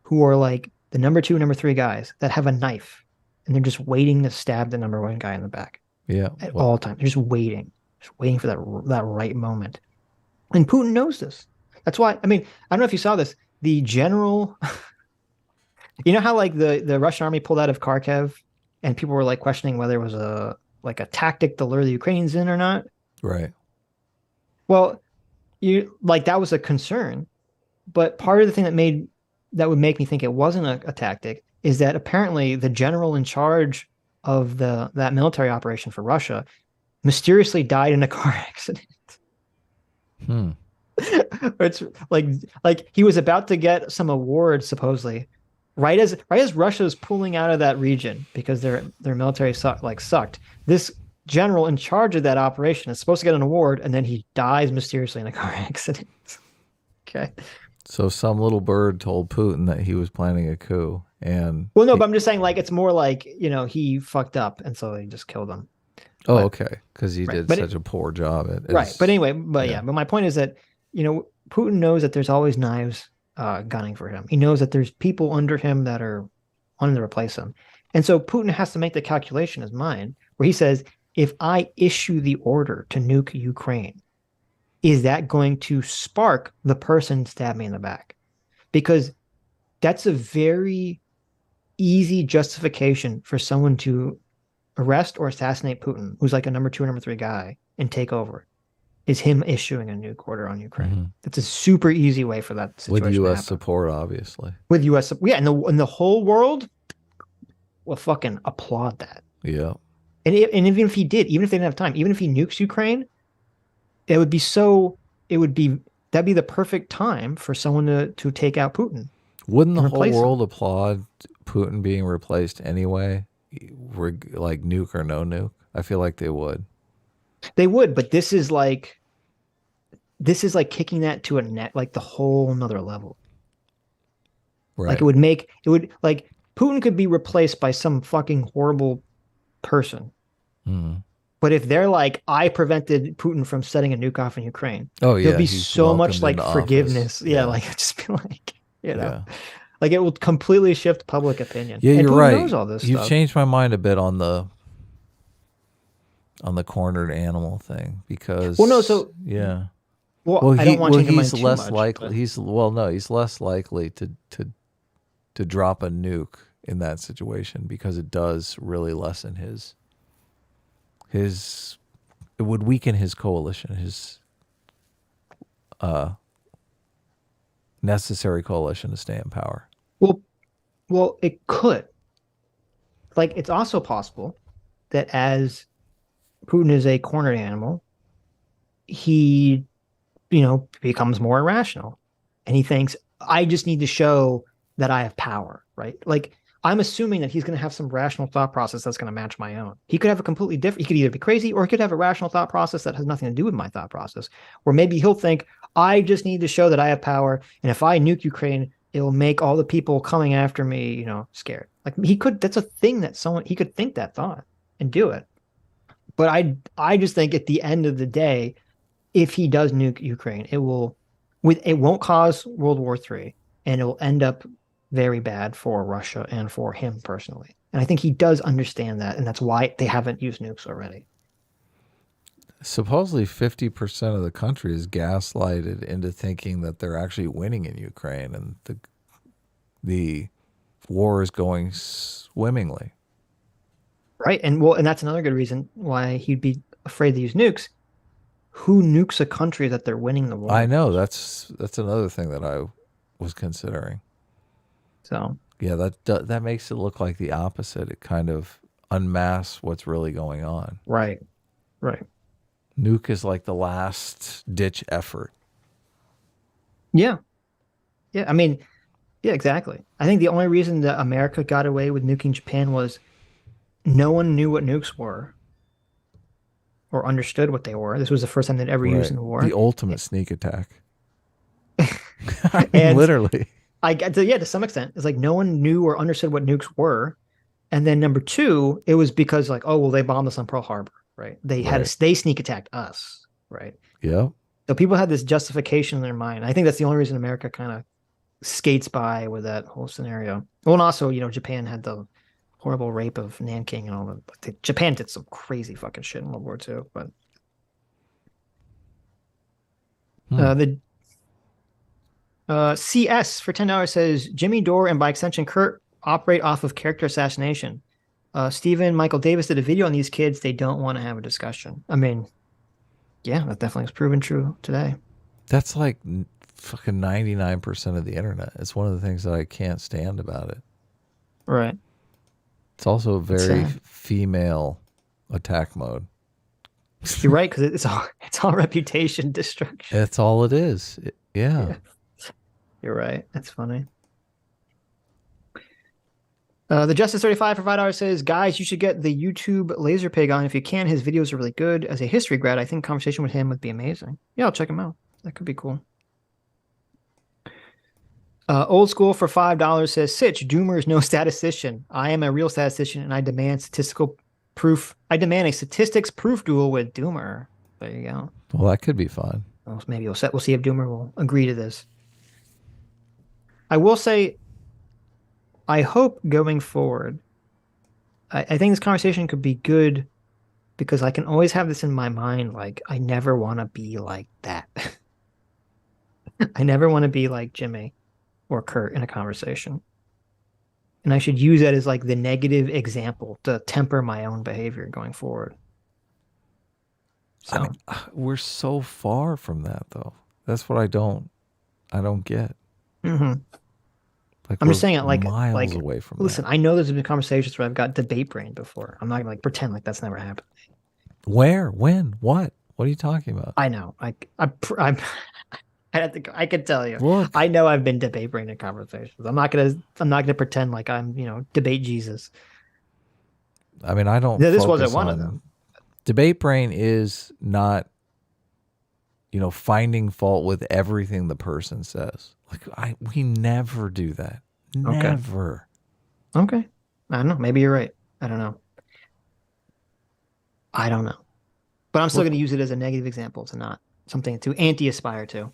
who are like the number 2, number 3 guys that have a knife and they're just waiting to stab the number 1 guy in the back. Yeah. At all times. They're just waiting for that right moment. And Putin knows this. That's why, I don't know if you saw this. The general, you know how like the Russian army pulled out of Kharkiv and people were like questioning whether it was a tactic to lure the Ukrainians in or not? Right. Well, that was a concern, but part of the thing that would make me think it wasn't a tactic is that apparently the general in charge of that military operation for Russia mysteriously died in a car accident. It's like he was about to get some award supposedly, right as Russia's pulling out of that region because their military sucked. This general in charge of that operation is supposed to get an award, and then he dies mysteriously in a car accident. Okay. So some little bird told Putin that he was planning a coup, and well, no, but I'm just saying, like, it's more like he fucked up, and so they just killed him. Oh, But- okay, because he right, did but such a poor job at Right. But anyway, yeah. but my point is that, Putin knows that there's always knives gunning for him. He knows that there's people under him that are wanting to replace him. And so Putin has to make the calculation in his mind where he says, if I issue the order to nuke Ukraine, is that going to spark the person stab me in the back? Because that's a very easy justification for someone to arrest or assassinate Putin, who's like a number 2 or number 3 guy, and take over, is him issuing a nuke order on Ukraine. Mm-hmm. That's a super easy way for that situation with to U.S. happen. support, obviously. With U.S. Yeah, and the whole world will fucking applaud that. Yeah. And even if he did, even if they didn't have time, even if he nukes Ukraine, that'd be the perfect time for someone to take out Putin. Wouldn't the whole Replace him. world applaud Putin being replaced anyway, like nuke or no nuke? I feel like they would. They would, but this is like kicking that to a net, like the whole another level. Right. Like like Putin could be replaced by some fucking horrible person. Mm. But if they're like, I prevented Putin from setting a nuke off in Ukraine, Oh yeah, there'll be he's so much welcomed like into forgiveness. office. Yeah, like just be like, Yeah. like it will completely shift public opinion. Yeah, And you're Putin right. knows all this You've stuff. changed my mind a bit on the cornered animal thing because Well, no, so yeah. well, I don't want to change my mind he's too less much, likely. but- He's less likely to drop a nuke in that situation because it does really lessen his it would weaken his coalition, his necessary coalition to stay in power. Well, it could. Like, it's also possible that as Putin is a cornered animal, he, becomes more irrational. And he thinks, I just need to show that I have power, right? Like, I'm assuming that he's going to have some rational thought process that's going to match my own. He could have a completely different, he could either be crazy or he could have a rational thought process that has nothing to do with my thought process. Or maybe he'll think, I just need to show that I have power. And if I nuke Ukraine, it'll make all the people coming after me, you know, scared. Like he could, that's a thing that he could think that thought and do it. But I just think at the end of the day, if he does nuke Ukraine, it won't cause World War III, and it will end up very bad for Russia and for him personally. And I think he does understand that, and that's why they haven't used nukes already. Supposedly 50% of the country is gaslighted into thinking that they're actually winning in Ukraine and the war is going swimmingly. Right. And that's another good reason why he'd be afraid to use nukes. Who nukes a country that they're winning the war? I know, that's another thing that I was considering. So yeah, that makes it look like the opposite. It kind of unmasks what's really going on. Right. Nuke is like the last ditch effort. Yeah. I mean, yeah, exactly. I think the only reason that America got away with nuking Japan was no one knew what nukes were or understood what they were. This was the first time they'd ever used in the war. The ultimate sneak attack. I mean, literally. To some extent, it's like no one knew or understood what nukes were. And then number two, it was because like, oh, well, they bombed us on Pearl Harbor, right? They sneak attacked us, right? Yeah. So people had this justification in their mind. I think that's the only reason America kind of skates by with that whole scenario. Well, and also, you know, Japan had the horrible rape of Nanking and all that. Japan did some crazy fucking shit in World War II, but the CS for $10 says Jimmy Dore and by extension Kurt operate off of character assassination. Stephen Michael Davis did a video on these kids. They don't want to have a discussion. I mean, yeah, that definitely is proven true today. That's like fucking 99% of the internet. It's one of the things that I can't stand about it. Right. It's also a very female attack mode. You're right, because it's all reputation destruction. That's all it is. Yeah. You're right. That's funny. The Justice 35 for $5 says, guys, you should get the YouTube Laser Pig on if you can. His videos are really good. As a history grad, I think conversation with him would be amazing. Yeah, I'll check him out. That could be cool. Old School for $5 says, Sitch, Doomer is no statistician. I am a real statistician, and I demand statistical proof. I demand a statistics proof duel with Doomer. There you go. Well, that could be fun. Well, maybe we'll see if Doomer will agree to this. I will say, I hope going forward, I think this conversation could be good because I can always have this in my mind, like, I never want to be like that. I never want to be like Jimmy or Kurt in a conversation. And I should use that as like the negative example to temper my own behavior going forward. So I mean, we're so far from that though. That's what I don't get. Mm-hmm. Like I'm just saying it like miles away from listen, that. I know there's been conversations where I've got debate brain before. I'm not gonna like pretend like that's never happened. Where? When? What? What are you talking about? I know. I could tell you. Look. I know I've been debate brain in conversations. I'm not gonna pretend like I'm, you know, debate Jesus. I mean, I don't. This wasn't focus one on of them. Debate brain is not, you know, finding fault with everything the person says. Like we never do that. Never. Okay. I don't know. Maybe you're right. I don't know. But I'm still going to use it as a negative example to not something to anti-aspire to.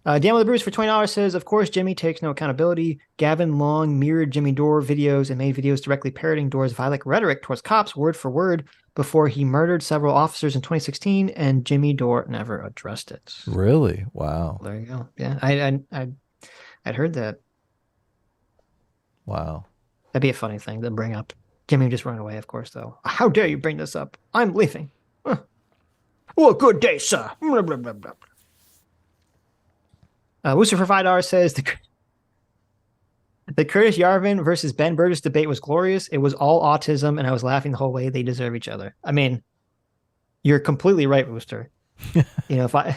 Dan with the Bruce for $20 says, of course, Jimmy takes no accountability. Gavin Long mirrored Jimmy Dore videos and made videos directly parroting Dore's violent rhetoric towards cops word for word before he murdered several officers in 2016, and Jimmy Dore never addressed it. Really? Wow. There you go. Yeah, I'd heard that. Wow. That'd be a funny thing to bring up. Jimmy just ran away, of course, though. How dare you bring this up? I'm leaving. Well, good day, sir. Blah, blah, blah, blah. Wooster for $5 says the Curtis Yarvin versus Ben Burgess debate was glorious. It was all autism, and I was laughing the whole way. They deserve each other. I mean, you're completely right, Wooster. You know, if I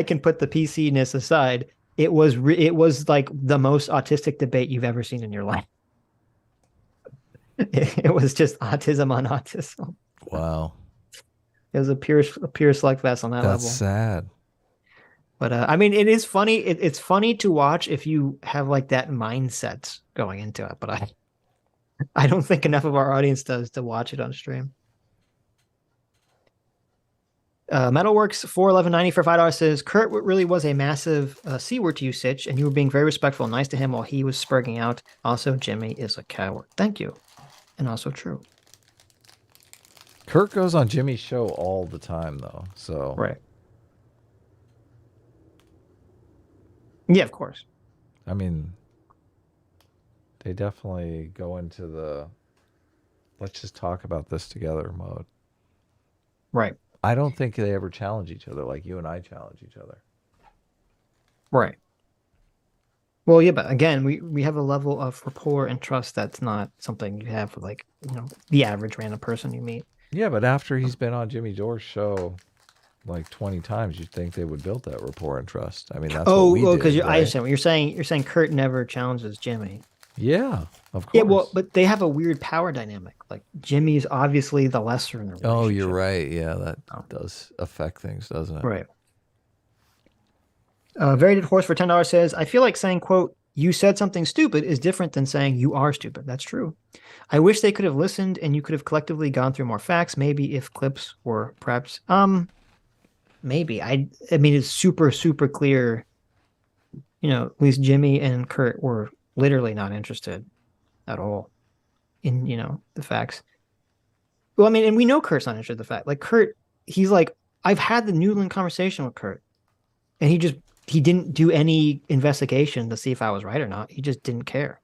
can put the PC-ness aside, it was like the most autistic debate you've ever seen in your life. It was just autism on autism. Wow. It was a pure slugfest on that That's level. sad. But I mean, it is funny. It's funny to watch if you have like that mindset going into it. But I don't think enough of our audience does to watch it on stream. Metalworks 41190 for $5 says Kurt really was a massive C word to you, Sitch, and you were being very respectful and nice to him while he was spurging out. Also, Jimmy is a coward. Thank you, and also true. Kurt goes on Jimmy's show all the time, though. So Right. Yeah, of course. I mean, they definitely go into the let's just talk about this together mode. Right. I don't think they ever challenge each other like you and I challenge each other. Right. Well, yeah, but again, we have a level of rapport and trust that's not something you have with like, the average random person you meet. Yeah, but after he's been on Jimmy Dore's show like 20 times, you'd think they would build that rapport and trust. I mean, that's what we did. Because I right? understand what you're saying. You're saying Kurt never challenges Jimmy. Yeah, of course. Yeah, well, but they have a weird power dynamic. Like Jimmy's obviously the lesser in the relationship. Oh, you're right. Yeah, that does affect things, doesn't it? Right. Very Dead Horse for $10 says, I feel like saying, quote, you said something stupid is different than saying you are stupid. That's true. I wish they could have listened and you could have collectively gone through more facts. Maybe if clips were perhaps, maybe. I mean, it's super, super clear. At least Jimmy and Kurt were literally not interested at all in, the facts. Well, I mean, and we know Kurt's not interested in the fact. Like Kurt, he's like, I've had the Newland conversation with Kurt, and he didn't do any investigation to see if I was right or not. He just didn't care.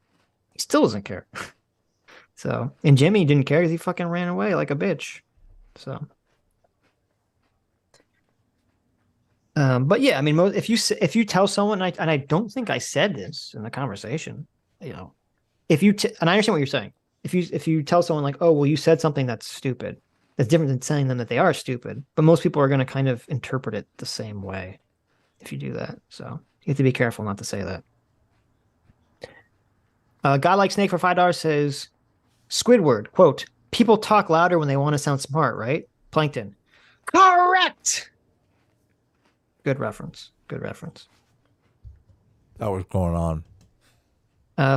He still doesn't care. So, and Jimmy didn't care because he fucking ran away like a bitch. So, but yeah, I mean, if you tell someone, and I don't think I said this in the conversation, if you and I understand what you're saying. If you tell someone like, oh, well, you said something that's stupid, that's different than saying them that they are stupid. But most people are going to kind of interpret it the same way if you do that. So you have to be careful not to say that. Guy Like Snake for $5 says, Squidward, quote, people talk louder when they want to sound smart, right? Plankton. Correct. Good reference. Good reference. That was going on.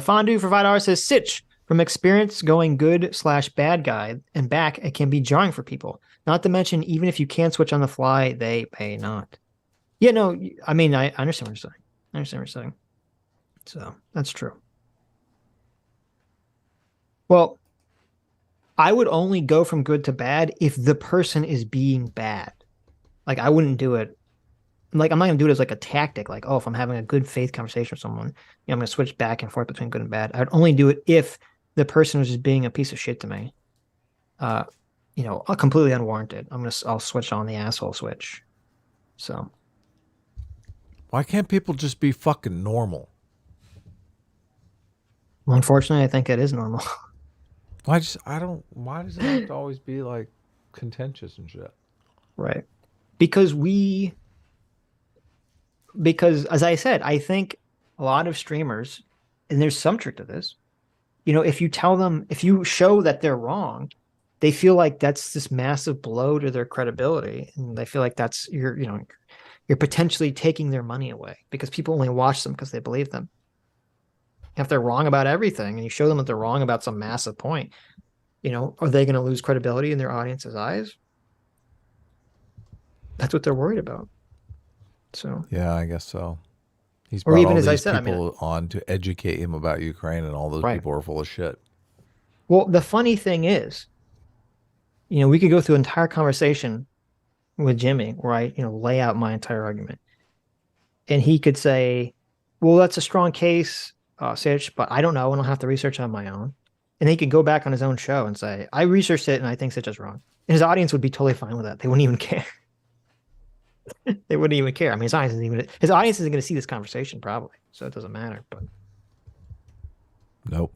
Fondue for $5 says, Sitch, from experience going good/bad guy and back, it can be jarring for people. Not to mention, even if you can switch on the fly, they may not. Yeah, no, I mean, I understand what you're saying. So that's true. Well, I would only go from good to bad if the person is being bad. Like, I wouldn't do it. Like, I'm not going to do it as like a tactic. Like, oh, if I'm having a good faith conversation with someone, I'm going to switch back and forth between good and bad. I'd only do it if the person was just being a piece of shit to me. Completely unwarranted. I'll switch on the asshole switch. So. Why can't people just be fucking normal? Well, unfortunately, I think it is normal. Why does it have to always be like contentious and shit? Right. Because as I said, I think a lot of streamers, and there's some truth to this, if you show that they're wrong, they feel like that's this massive blow to their credibility. And they feel like that's you're potentially taking their money away because people only watch them because they believe them. If they're wrong about everything and you show them that they're wrong about some massive point, are they going to lose credibility in their audience's eyes? That's what they're worried about. So yeah, I guess so. He's or brought even all as I these said, people on to educate him about Ukraine, and all those Right. people are full of shit. Well, the funny thing is, we could go through an entire conversation with Jimmy where I, lay out my entire argument, and he could say, "Well, that's a strong case, Sitch, but I don't know, and I'll have to research on my own." And he could go back on his own show and say, "I researched it, and I think Sitch is wrong." And his audience would be totally fine with that. They wouldn't even care. They wouldn't even care. I mean, his audience isn't going to see this conversation probably, so it doesn't matter. But Nope.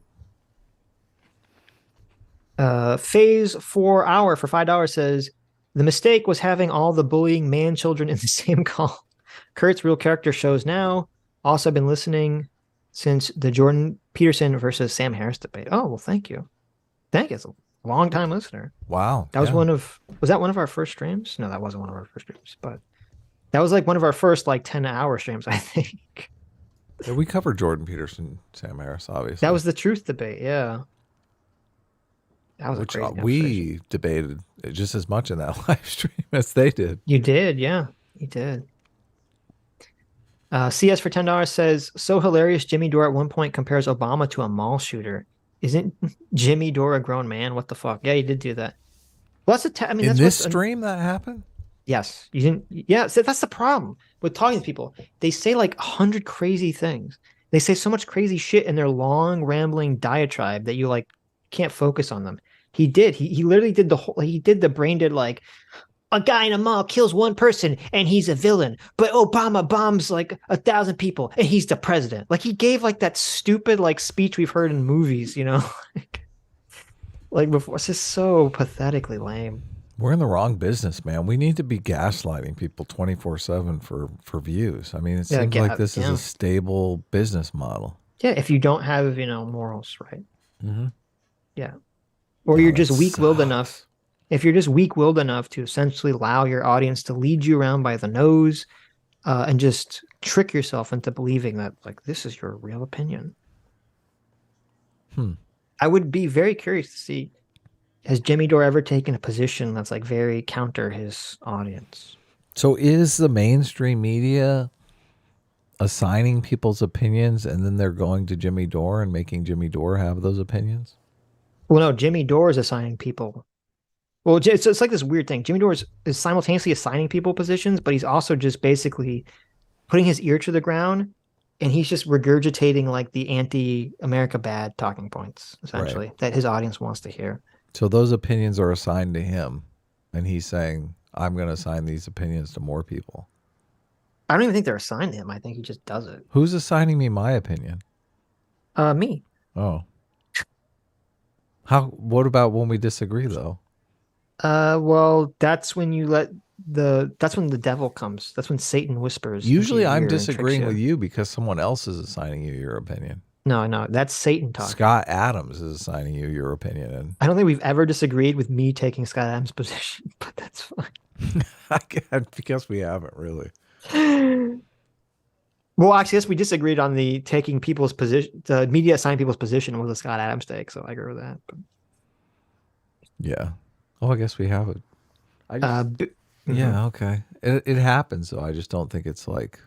Phase 4 Hour for $5 says the mistake was having all the bullying man children in the same call. Kurt's real character shows now. Also been listening since the Jordan Peterson versus Sam Harris debate. Oh, well, thank you. Thank you. It's a long time listener. Wow. That was yeah. was that one of our first streams? No, that wasn't one of our first streams, but that was like one of our first like 10-hour streams, I think. Yeah, we covered Jordan Peterson, Sam Harris, obviously. That was the truth debate, yeah. That was which a crazy we debated just as much in that live stream as they did. You did, yeah. You did. CS for $10 says, so hilarious Jimmy Dore at one point compares Obama to a mall shooter. Isn't Jimmy Dore a grown man? What the fuck? Yeah, he did do that. Well, that's I mean, in that's this stream that happened? Yes. You didn't. Yeah, so that's the problem with talking to people. They say like 100 crazy things. They say so much crazy shit in their long, rambling diatribe that you like can't focus on them. He did. He literally did the brain dead like, a guy in a mall kills one person and he's a villain, but Obama bombs like 1,000 people and he's the president. Like he gave like that stupid like speech we've heard in movies, you know, like before. It's just so pathetically lame. We're in the wrong business, man. We need to be gaslighting people 24/7 for views. I mean, it seems like this is a stable business model. Yeah, if you don't have, morals, right? Mm-hmm. Yeah. Or you're just weak-willed enough. If you're just weak-willed enough to essentially allow your audience to lead you around by the nose and just trick yourself into believing that, like, this is your real opinion. I would be very curious to see, has Jimmy Dore ever taken a position that's, like, very counter his audience? So is the mainstream media assigning people's opinions and then they're going to Jimmy Dore and making Jimmy Dore have those opinions? Well, no, Jimmy Dore is assigning people. Well, it's like this weird thing. Jimmy Dore is simultaneously assigning people positions, but he's also just basically putting his ear to the ground, and he's just regurgitating like the anti-America bad talking points, essentially, that his audience wants to hear. So those opinions are assigned to him, and he's saying, I'm going to assign these opinions to more people. I don't even think they're assigned to him. I think he just does it. Who's assigning me my opinion? Me. Oh. What about when we disagree, though? Well, that's when that's when the devil comes. That's when Satan whispers. Usually I'm disagreeing with you because someone else is assigning you your opinion. No, that's Satan talking. Scott Adams is assigning you your opinion. And I don't think we've ever disagreed with me taking Scott Adams' position, but that's fine. I guess we haven't really. Well, actually, yes, we disagreed on the taking people's position. The media assigning people's position was a Scott Adams take, so I agree with that. But... Yeah. Oh, I guess we have it. Yeah, okay. It happens, though. I just don't think it's like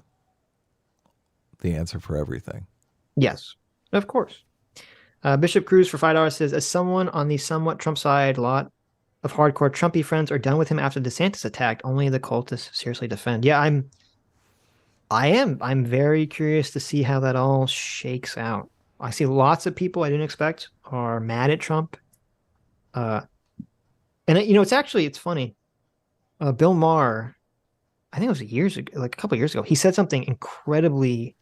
the answer for everything. Yes, of course. Bishop Cruz for $5 says, as someone on the somewhat Trump side, a lot of hardcore Trumpy friends are done with him after DeSantis attacked. Only the cultists seriously defend. Yeah, I'm very curious to see how that all shakes out. I see lots of people I didn't expect are mad at Trump. And it's funny. Bill Maher, I think it was years ago, like a couple of years ago, he said something incredibly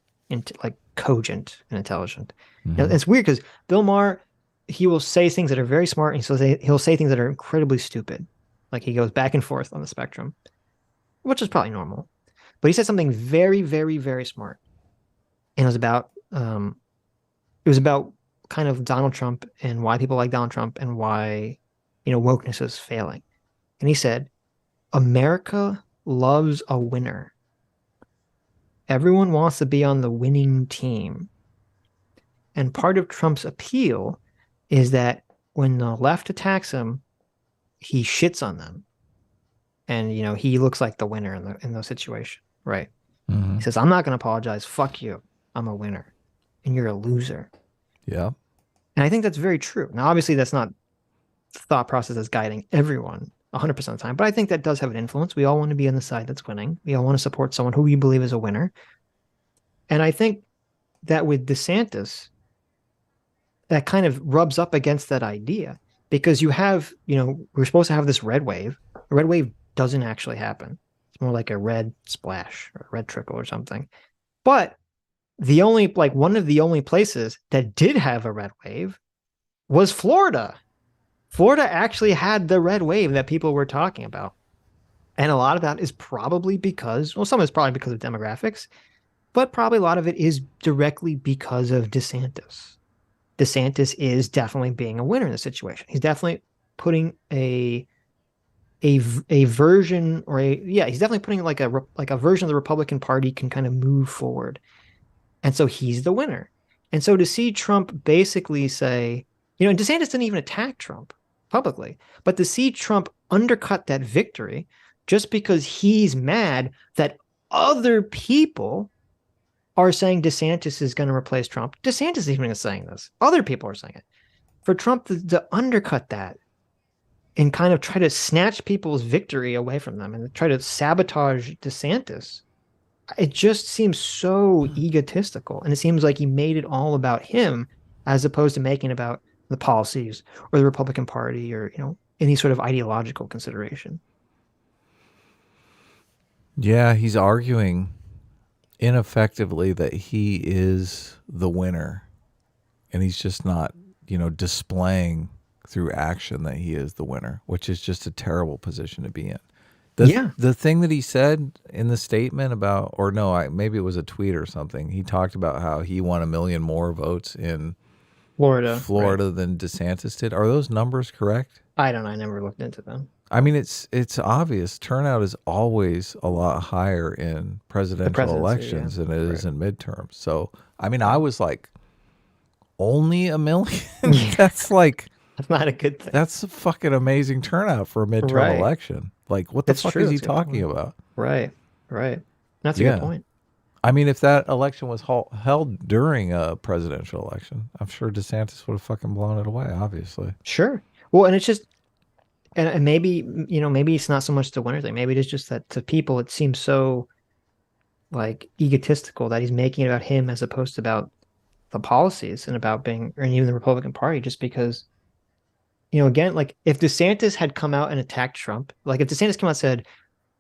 cogent and intelligent. Mm-hmm. Now, it's weird because Bill Maher, he will say things that are very smart, and he'll say things that are incredibly stupid. Like he goes back and forth on the spectrum, which is probably normal. But he said something very, very, very smart, and it was about kind of Donald Trump and why people like Donald Trump and why wokeness is failing. And he said, America loves a winner. Everyone wants to be on the winning team. And part of Trump's appeal is that when the left attacks him, he shits on them. And, he looks like the winner in those situations. Right. Mm-hmm. He says, I'm not going to apologize. Fuck you. I'm a winner. And you're a loser. Yeah. And I think that's very true. Now, obviously, that's not the thought process that's guiding everyone 100% of the time. But I think that does have an influence. We all want to be on the side that's winning. We all want to support someone who we believe is a winner. And I think that with DeSantis, that kind of rubs up against that idea because you have, we're supposed to have this red wave. A red wave doesn't actually happen. It's more like a red splash or a red trickle or something. But one of the only places that did have a red wave was Florida. Florida actually had the red wave that people were talking about. And a lot of that is probably because, some of it's probably because of demographics, but probably a lot of it is directly because of DeSantis. DeSantis is definitely being a winner in the situation. He's definitely putting a version or he's definitely putting like a version of the Republican Party can kind of move forward. And so he's the winner. And so to see Trump basically say, and DeSantis didn't even attack Trump publicly, but to see Trump undercut that victory just because he's mad that other people are saying DeSantis is going to replace Trump. DeSantis isn't even saying this. Other people are saying it. For Trump to undercut that and kind of try to snatch people's victory away from them and try to sabotage DeSantis, it just seems so egotistical. And it seems like he made it all about him as opposed to making it about the policies or the Republican Party or, any sort of ideological consideration. Yeah, he's arguing ineffectively that he is the winner. And he's just not, displaying through action that he is the winner, which is just a terrible position to be in. The thing that he said in the statement about, or no, maybe it was a tweet or something. He talked about how he won 1 million more votes in Florida right. than DeSantis did. Are those numbers correct? I don't know. I never looked into them. I mean, it's obvious. Turnout is always a lot higher in presidential elections than it is in midterms. So, I mean, I was like, only 1 million? That's not a good thing. That's a fucking amazing turnout for a midterm election. Like, what the fuck is he talking about? Right. That's a good point. I mean, if that election was held during a presidential election, I'm sure DeSantis would have fucking blown it away, obviously. Sure. Well, and it's just, and maybe, maybe it's not so much the winner thing. Maybe it is just that to people, it seems so like egotistical that he's making it about him as opposed to about the policies and about and even the Republican Party, just because, again, like if DeSantis had come out and attacked Trump, like if DeSantis came out and said,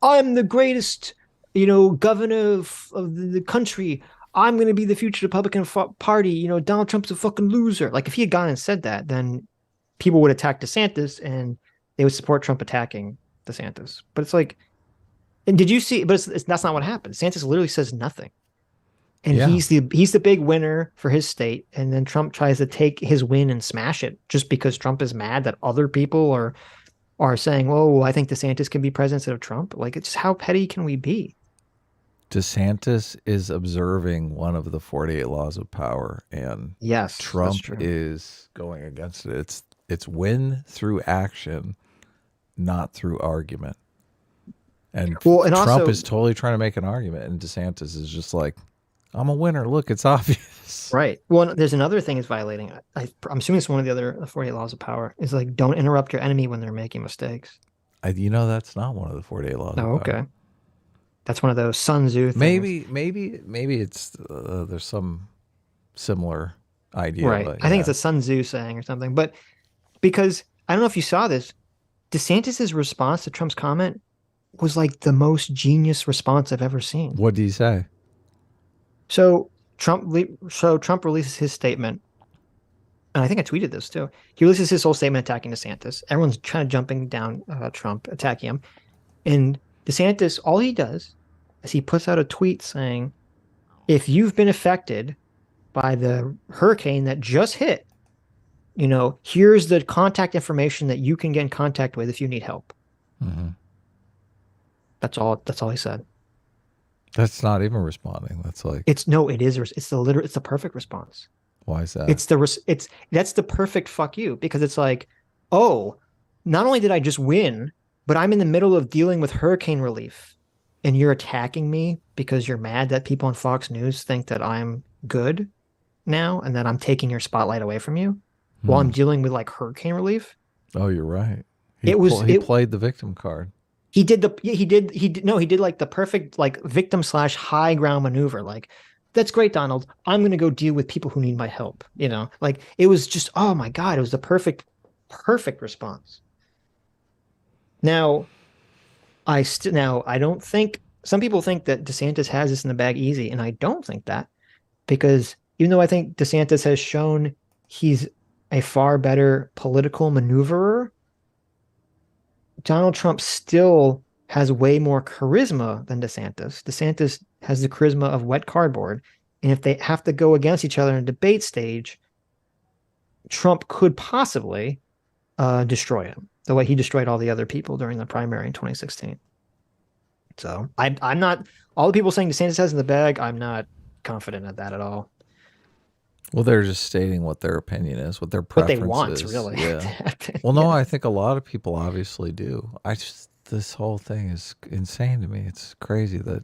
I'm the greatest, governor of the country, I'm going to be the future Republican Party, Donald Trump's a fucking loser. Like if he had gone and said that, then people would attack DeSantis and they would support Trump attacking DeSantis. But it's like, and did you see, but that's not what happened. DeSantis literally says nothing. And he's the big winner for his state. And then Trump tries to take his win and smash it just because Trump is mad that other people are saying, oh, I think DeSantis can be president instead of Trump. Like, it's how petty can we be? DeSantis is observing one of the 48 laws of power, and Trump is going against it. It's win through action, not through argument. And Trump also is totally trying to make an argument, and DeSantis is just like, I'm a winner. Look, it's obvious. Right. Well, there's another thing is violating. I'm assuming it's one of the other 48 laws of power. Is like, don't interrupt your enemy when they're making mistakes. That's not one of the 48 laws. Oh, okay. That's one of those Sun Tzu things. Maybe it's there's some similar idea. Right. I think it's a Sun Tzu saying or something. But because I don't know if you saw this, DeSantis's response to Trump's comment was like the most genius response I've ever seen. What did he say? So Trump releases his statement, and I think I tweeted this too. He releases his whole statement attacking DeSantis. Everyone's trying to jumping down Trump, attacking him. And DeSantis, all he does is he puts out a tweet saying, if you've been affected by the hurricane that just hit, here's the contact information that you can get in contact with if you need help. Mm-hmm. That's all he said. That's not even responding. That's like it's the perfect response. Why is that? That's the perfect fuck you, because it's like, oh, not only did I just win, but I'm in the middle of dealing with hurricane relief, and you're attacking me because you're mad that people on Fox News think that I'm good now and that I'm taking your spotlight away from you while I'm dealing with like hurricane relief. Oh, you're right. He played the victim card. He did like the perfect like victim / high ground maneuver. Like, that's great, Donald. I'm going to go deal with people who need my help. Like it was just, oh my God, it was the perfect response. Now, I don't think, some people think that DeSantis has this in the bag easy, and I don't think that, because even though I think DeSantis has shown he's a far better political maneuverer, Donald Trump still has way more charisma than DeSantis. DeSantis has the charisma of wet cardboard. And if they have to go against each other in a debate stage, Trump could possibly destroy him the way he destroyed all the other people during the primary in 2016. So I'm not, all the people saying DeSantis has in the bag, I'm not confident of that at all. Well, they're just stating what their opinion is, what their What they preference want, is. really. Yeah. Well, no, I think a lot of people obviously do. This whole thing is insane to me. It's crazy that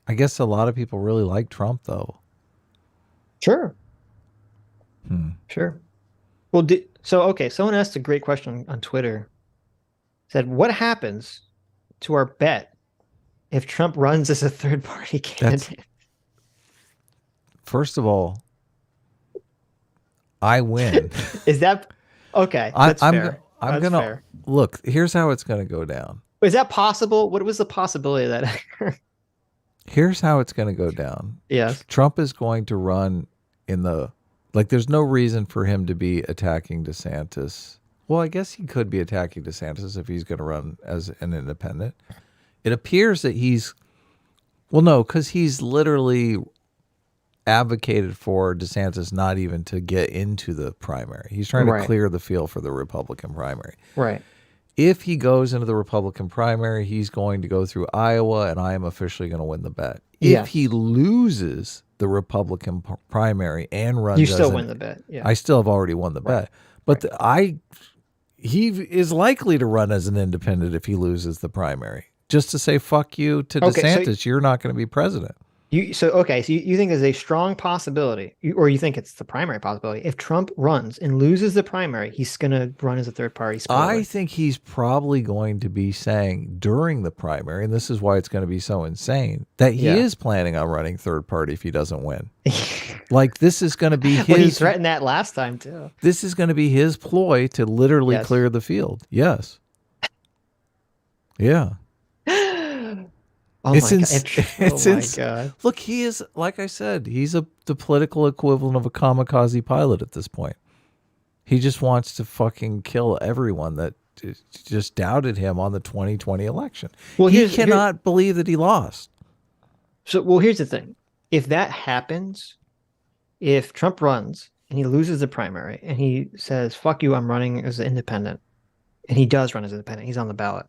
I guess a lot of people really like Trump, though. Sure. Hmm. Sure. Well, okay, someone asked a great question on Twitter. Said, what happens to our bet if Trump runs as a third party candidate? First of all, I win. Is that okay? That's fair. I'm That's gonna fair. look. Here's how it's gonna go down. Is that possible? What was the possibility of that? Here's how it's gonna go down. Yes. Trump is going to run in the there's no reason for him to be attacking DeSantis. Well, I guess he could be attacking DeSantis if he's going to run as an independent. It appears that because he's literally advocated for DeSantis not even to get into the primary. He's trying to clear the field for the Republican primary. Right. If he goes into the Republican primary, he's going to go through Iowa, and I am officially going to win the bet. If he loses the Republican primary and runs, you still win the bet. Yeah, I still have already won the bet. But he is likely to run as an independent if he loses the primary, just to say fuck you to DeSantis. You're not going to be president. So you think there's a strong possibility, or you think it's the primary possibility, if Trump runs and loses the primary, he's going to run as a third party. I think he's probably going to be saying during the primary, and this is why it's going to be so insane, that he is planning on running third party if he doesn't win. Like, this is going to be his. Well, he threatened that last time too. This is going to be his ploy to literally clear the field. Yes. Yeah. Oh my God. Look, he is, like I said, he's the political equivalent of a kamikaze pilot at this point. He just wants to fucking kill everyone that just doubted him on the 2020 election. Well, he cannot believe that he lost. So, here's the thing. If that happens, if Trump runs and he loses the primary and he says, fuck you, I'm running as an independent, and he does run as an independent, he's on the ballot,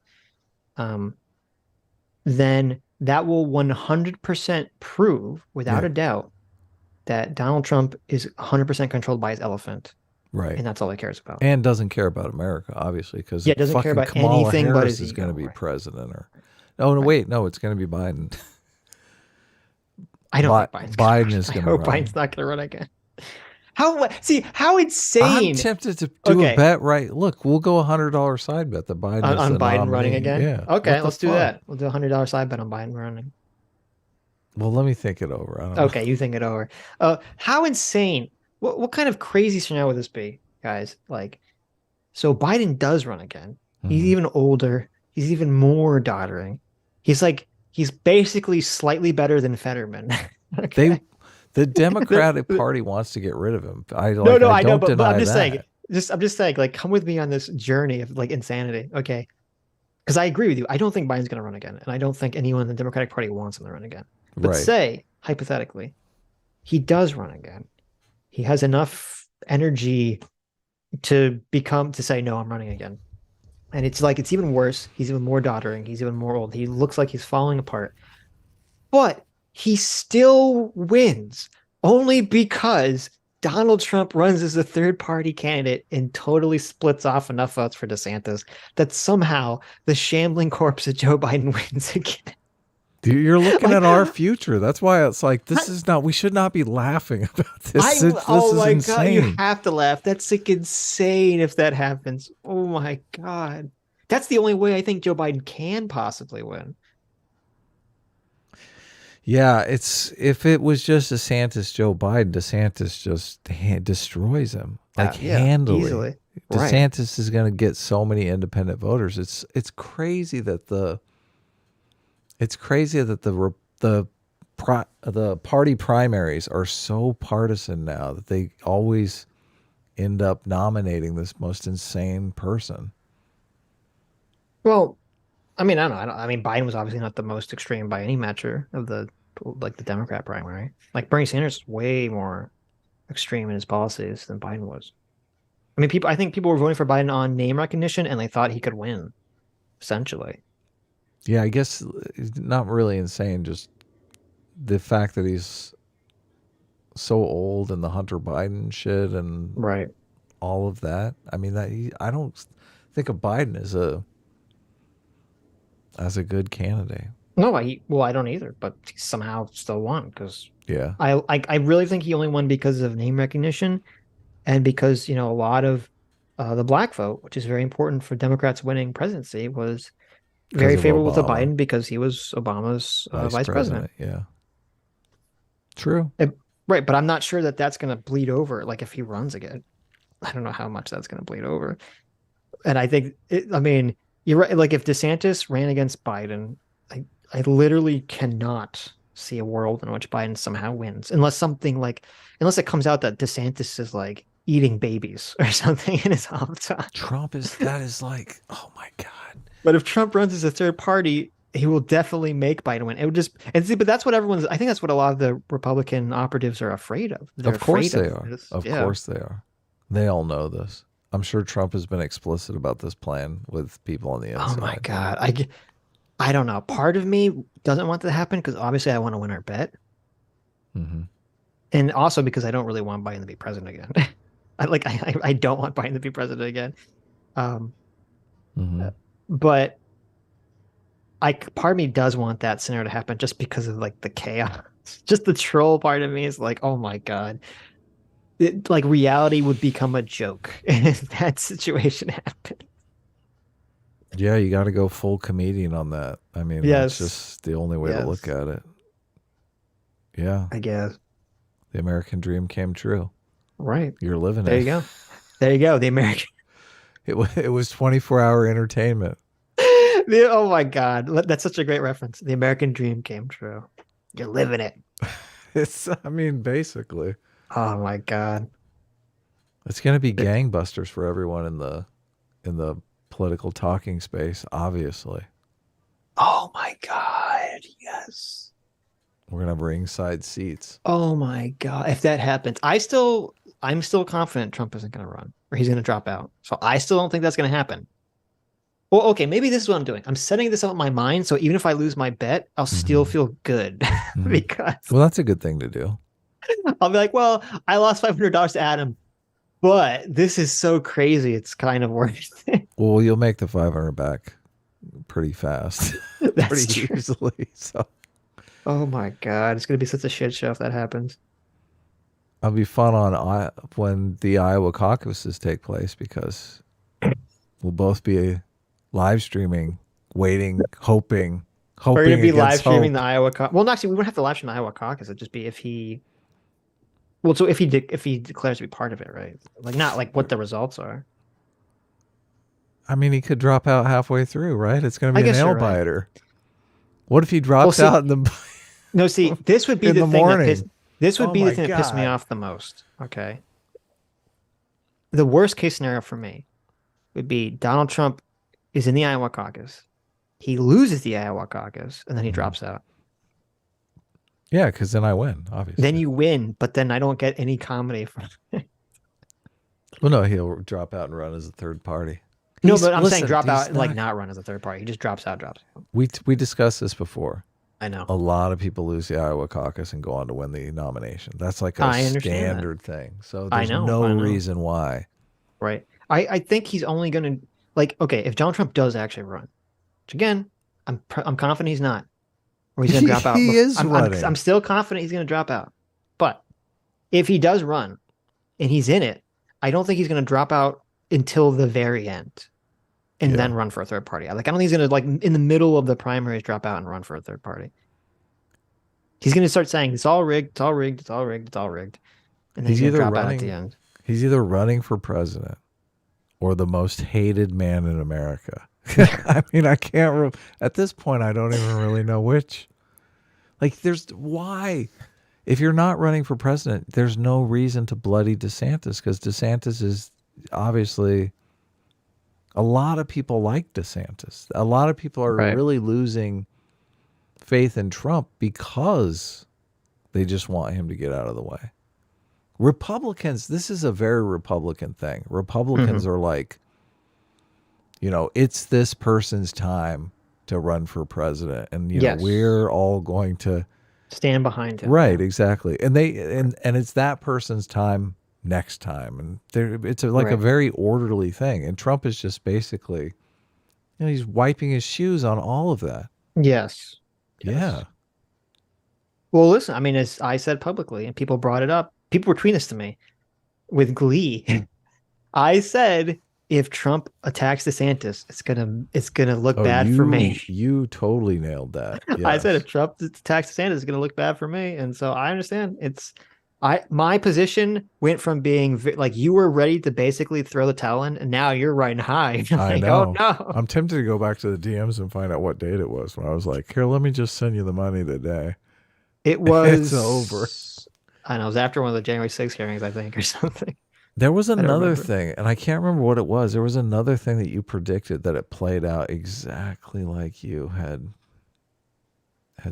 then that will 100% prove, without a doubt, that Donald Trump is 100% controlled by his elephant. Right. And that's all he cares about. And doesn't care about America, obviously, because doesn't care about Kamala anything Harris but his is ego, going to be president. No, it's going to be Biden. I don't think Biden is going to run. Biden's not going to run again. How insane. I'm tempted to do a bet, right? Look, we'll go $100 side bet that Biden on Biden nominee. Running again. Yeah. Okay, let's do that. We'll do a $100 side bet on Biden running. Well, let me think it over. Okay, you think it over. How insane. What kind of crazy scenario would this be, guys? Like, so Biden does run again. Mm-hmm. He's even older. He's even more doddering. He's basically slightly better than Fetterman. Okay? The Democratic Party wants to get rid of him. I know, but I'm just saying. I'm just saying, like, come with me on this journey of like insanity, okay? Because I agree with you. I don't think Biden's going to run again, and I don't think anyone in the Democratic Party wants him to run again. But say, hypothetically, he does run again. He has enough energy to say, no, I'm running again. And it's even worse. He's even more doddering. He's even more old. He looks like he's falling apart. But he still wins only because Donald Trump runs as a third-party candidate and totally splits off enough votes for DeSantis that somehow the shambling corpse of Joe Biden wins again. You're looking at our future. That's why it's like, we should not be laughing about this. This is insane. God, you have to laugh. That's insane if that happens. Oh my God. That's the only way I think Joe Biden can possibly win. Yeah, if it was just Joe Biden, DeSantis just destroys him handily. Easily. DeSantis is going to get so many independent voters. It's crazy that the party primaries are so partisan now that they always end up nominating this most insane person. Well, I mean, I don't know. I mean, Biden was obviously not the most extreme by any measure of the Democrat primary. Like, Bernie Sanders is way more extreme in his policies than Biden was. I mean, I think people were voting for Biden on name recognition, and they thought he could win, essentially. Yeah, I guess not really insane. Just the fact that he's so old and the Hunter Biden shit and Right. all of that. I mean, I don't think of Biden as a good candidate. No, I don't either, but he somehow still won because Yeah. I really think he only won because of name recognition and because, a lot of the black vote, which is very important for Democrats winning presidency, was very of favorable to Obama. Biden because he was Obama's vice president. Yeah. True. Right, but I'm not sure that that's going to bleed over. Like if he runs again, I don't know how much that's going to bleed over. And I think, I mean, you're right. Like if DeSantis ran against Biden, I literally cannot see a world in which Biden somehow wins, unless it comes out that DeSantis is like eating babies or something in his hometown. That is like, oh my God. But if Trump runs as a third party, he will definitely make Biden win. It would just, and see, but that's what I think that's what a lot of the Republican operatives are afraid of. They're Of course afraid they are. this. Of Yeah. course they are. They all know this. I'm sure Trump has been explicit about this plan with people on the inside. Oh my God. I don't know. Part of me doesn't want that to happen because obviously I want to win our bet. Mm-hmm. And also because I don't really want Biden to be president again. I don't want Biden to be president again. But part of me does want that scenario to happen just because of like the chaos. Just the troll part of me is like, oh my God. Like reality would become a joke if that situation happened. Yeah, you got to go full comedian on that. I mean, Yes. that's just the only way to look at it. Yeah. I guess. The American dream came true. Right. You're living There it. you go. There you go. The American. It was 24-hour entertainment. Oh my God. That's such a great reference. The American dream came true. You're living it. Basically. Oh my God. It's going to be gangbusters for everyone in the political talking space, obviously. Oh my God. Yes. We're going to have ringside seats. Oh my God. If that happens, I'm still confident Trump isn't going to run or he's going to drop out. So I still don't think that's going to happen. Well, okay, maybe this is what I'm doing. I'm setting this up in my mind. So even if I lose my bet, I'll still feel good because Well, that's a good thing to do. I'll be like, well, I lost $500 to Adam, but this is so crazy. It's kind of worth it. Well, you'll make the 500 back pretty fast. That's pretty true. easily. So Oh my God. It's going to be such a shit show if that happens. it'll be fun when the Iowa caucuses take place because we'll both be live streaming, waiting, hoping. We're going to be live against streaming hope. the Iowa caucus. Well, actually, we wouldn't have to live stream the Iowa caucus. It'd just be if he. Well, so if he declares to be part of it, right? Like not like what the results are. I mean, he could drop out halfway through, right? It's going to I be a guess nail you're right. biter. What if he drops Well, see- out in the? No, see, this would be In the the thing morning. that this would Oh be my the thing that pissed me God. off the most. Okay. The worst case scenario for me would be Donald Trump is in the Iowa caucus. He loses the Iowa caucus and then he drops out. Yeah, because then I win, obviously. Then you win, but then I don't get any comedy from it. Well, no, he'll drop out and run as a third party. No, He's- but I'm saying listen, drop he's out and like not run as a third party. He just drops out. We discussed this before. I know. A lot of people lose the Iowa caucus and go on to win the nomination. That's like a I understand that. standard thing. So I there's know, no I know. reason why. Right. I think he's only going to like, okay, if Donald Trump does actually run, which again, I'm confident he's not, or he's going to drop out. He is running. I'm still confident he's going to drop out. But if he does run and he's in it, I don't think he's going to drop out until the very end and then run for a third party. Like, I don't think he's going to like in the middle of the primaries drop out and run for a third party. He's going to start saying it's all rigged, it's all rigged, it's all rigged, it's all rigged. And then he's going to drop out at the end. He's either running for president or the most hated man in America. I mean, I can't. At this point, I don't even really know which. Like, why? If you're not running for president, there's no reason to bloody DeSantis because DeSantis is obviously. A lot of people like DeSantis. A lot of people are really losing faith in Trump because they just want him to get out of the way. Republicans, this is a very Republican thing. Republicans are like, it's this person's time to run for president. And, Yes. we're all going to stand behind him. Right, exactly. And it's that person's time next time. And it's a Right. very orderly thing. And Trump is just basically, he's wiping his shoes on all of that. Yes. Yeah. Well, listen, I mean, as I said publicly, and people brought it up, people were tweeting this to me with glee. I said, if Trump attacks DeSantis, it's gonna look bad for me. You totally nailed that. I said, Yes. if Trump attacks DeSantis, it's gonna look bad for me, and so I understand. My position went from being like you were ready to basically throw the towel in, and now you're riding high. I Like, know. oh no. I'm tempted to go back to the DMs and find out what date it was when I was like, here, let me just send you the money today. It was It's over. I don't know, it was after one of the January 6th hearings, I think, or something. There was don't another remember. thing, and I can't remember what it was. There was another thing that you predicted that it played out exactly like you had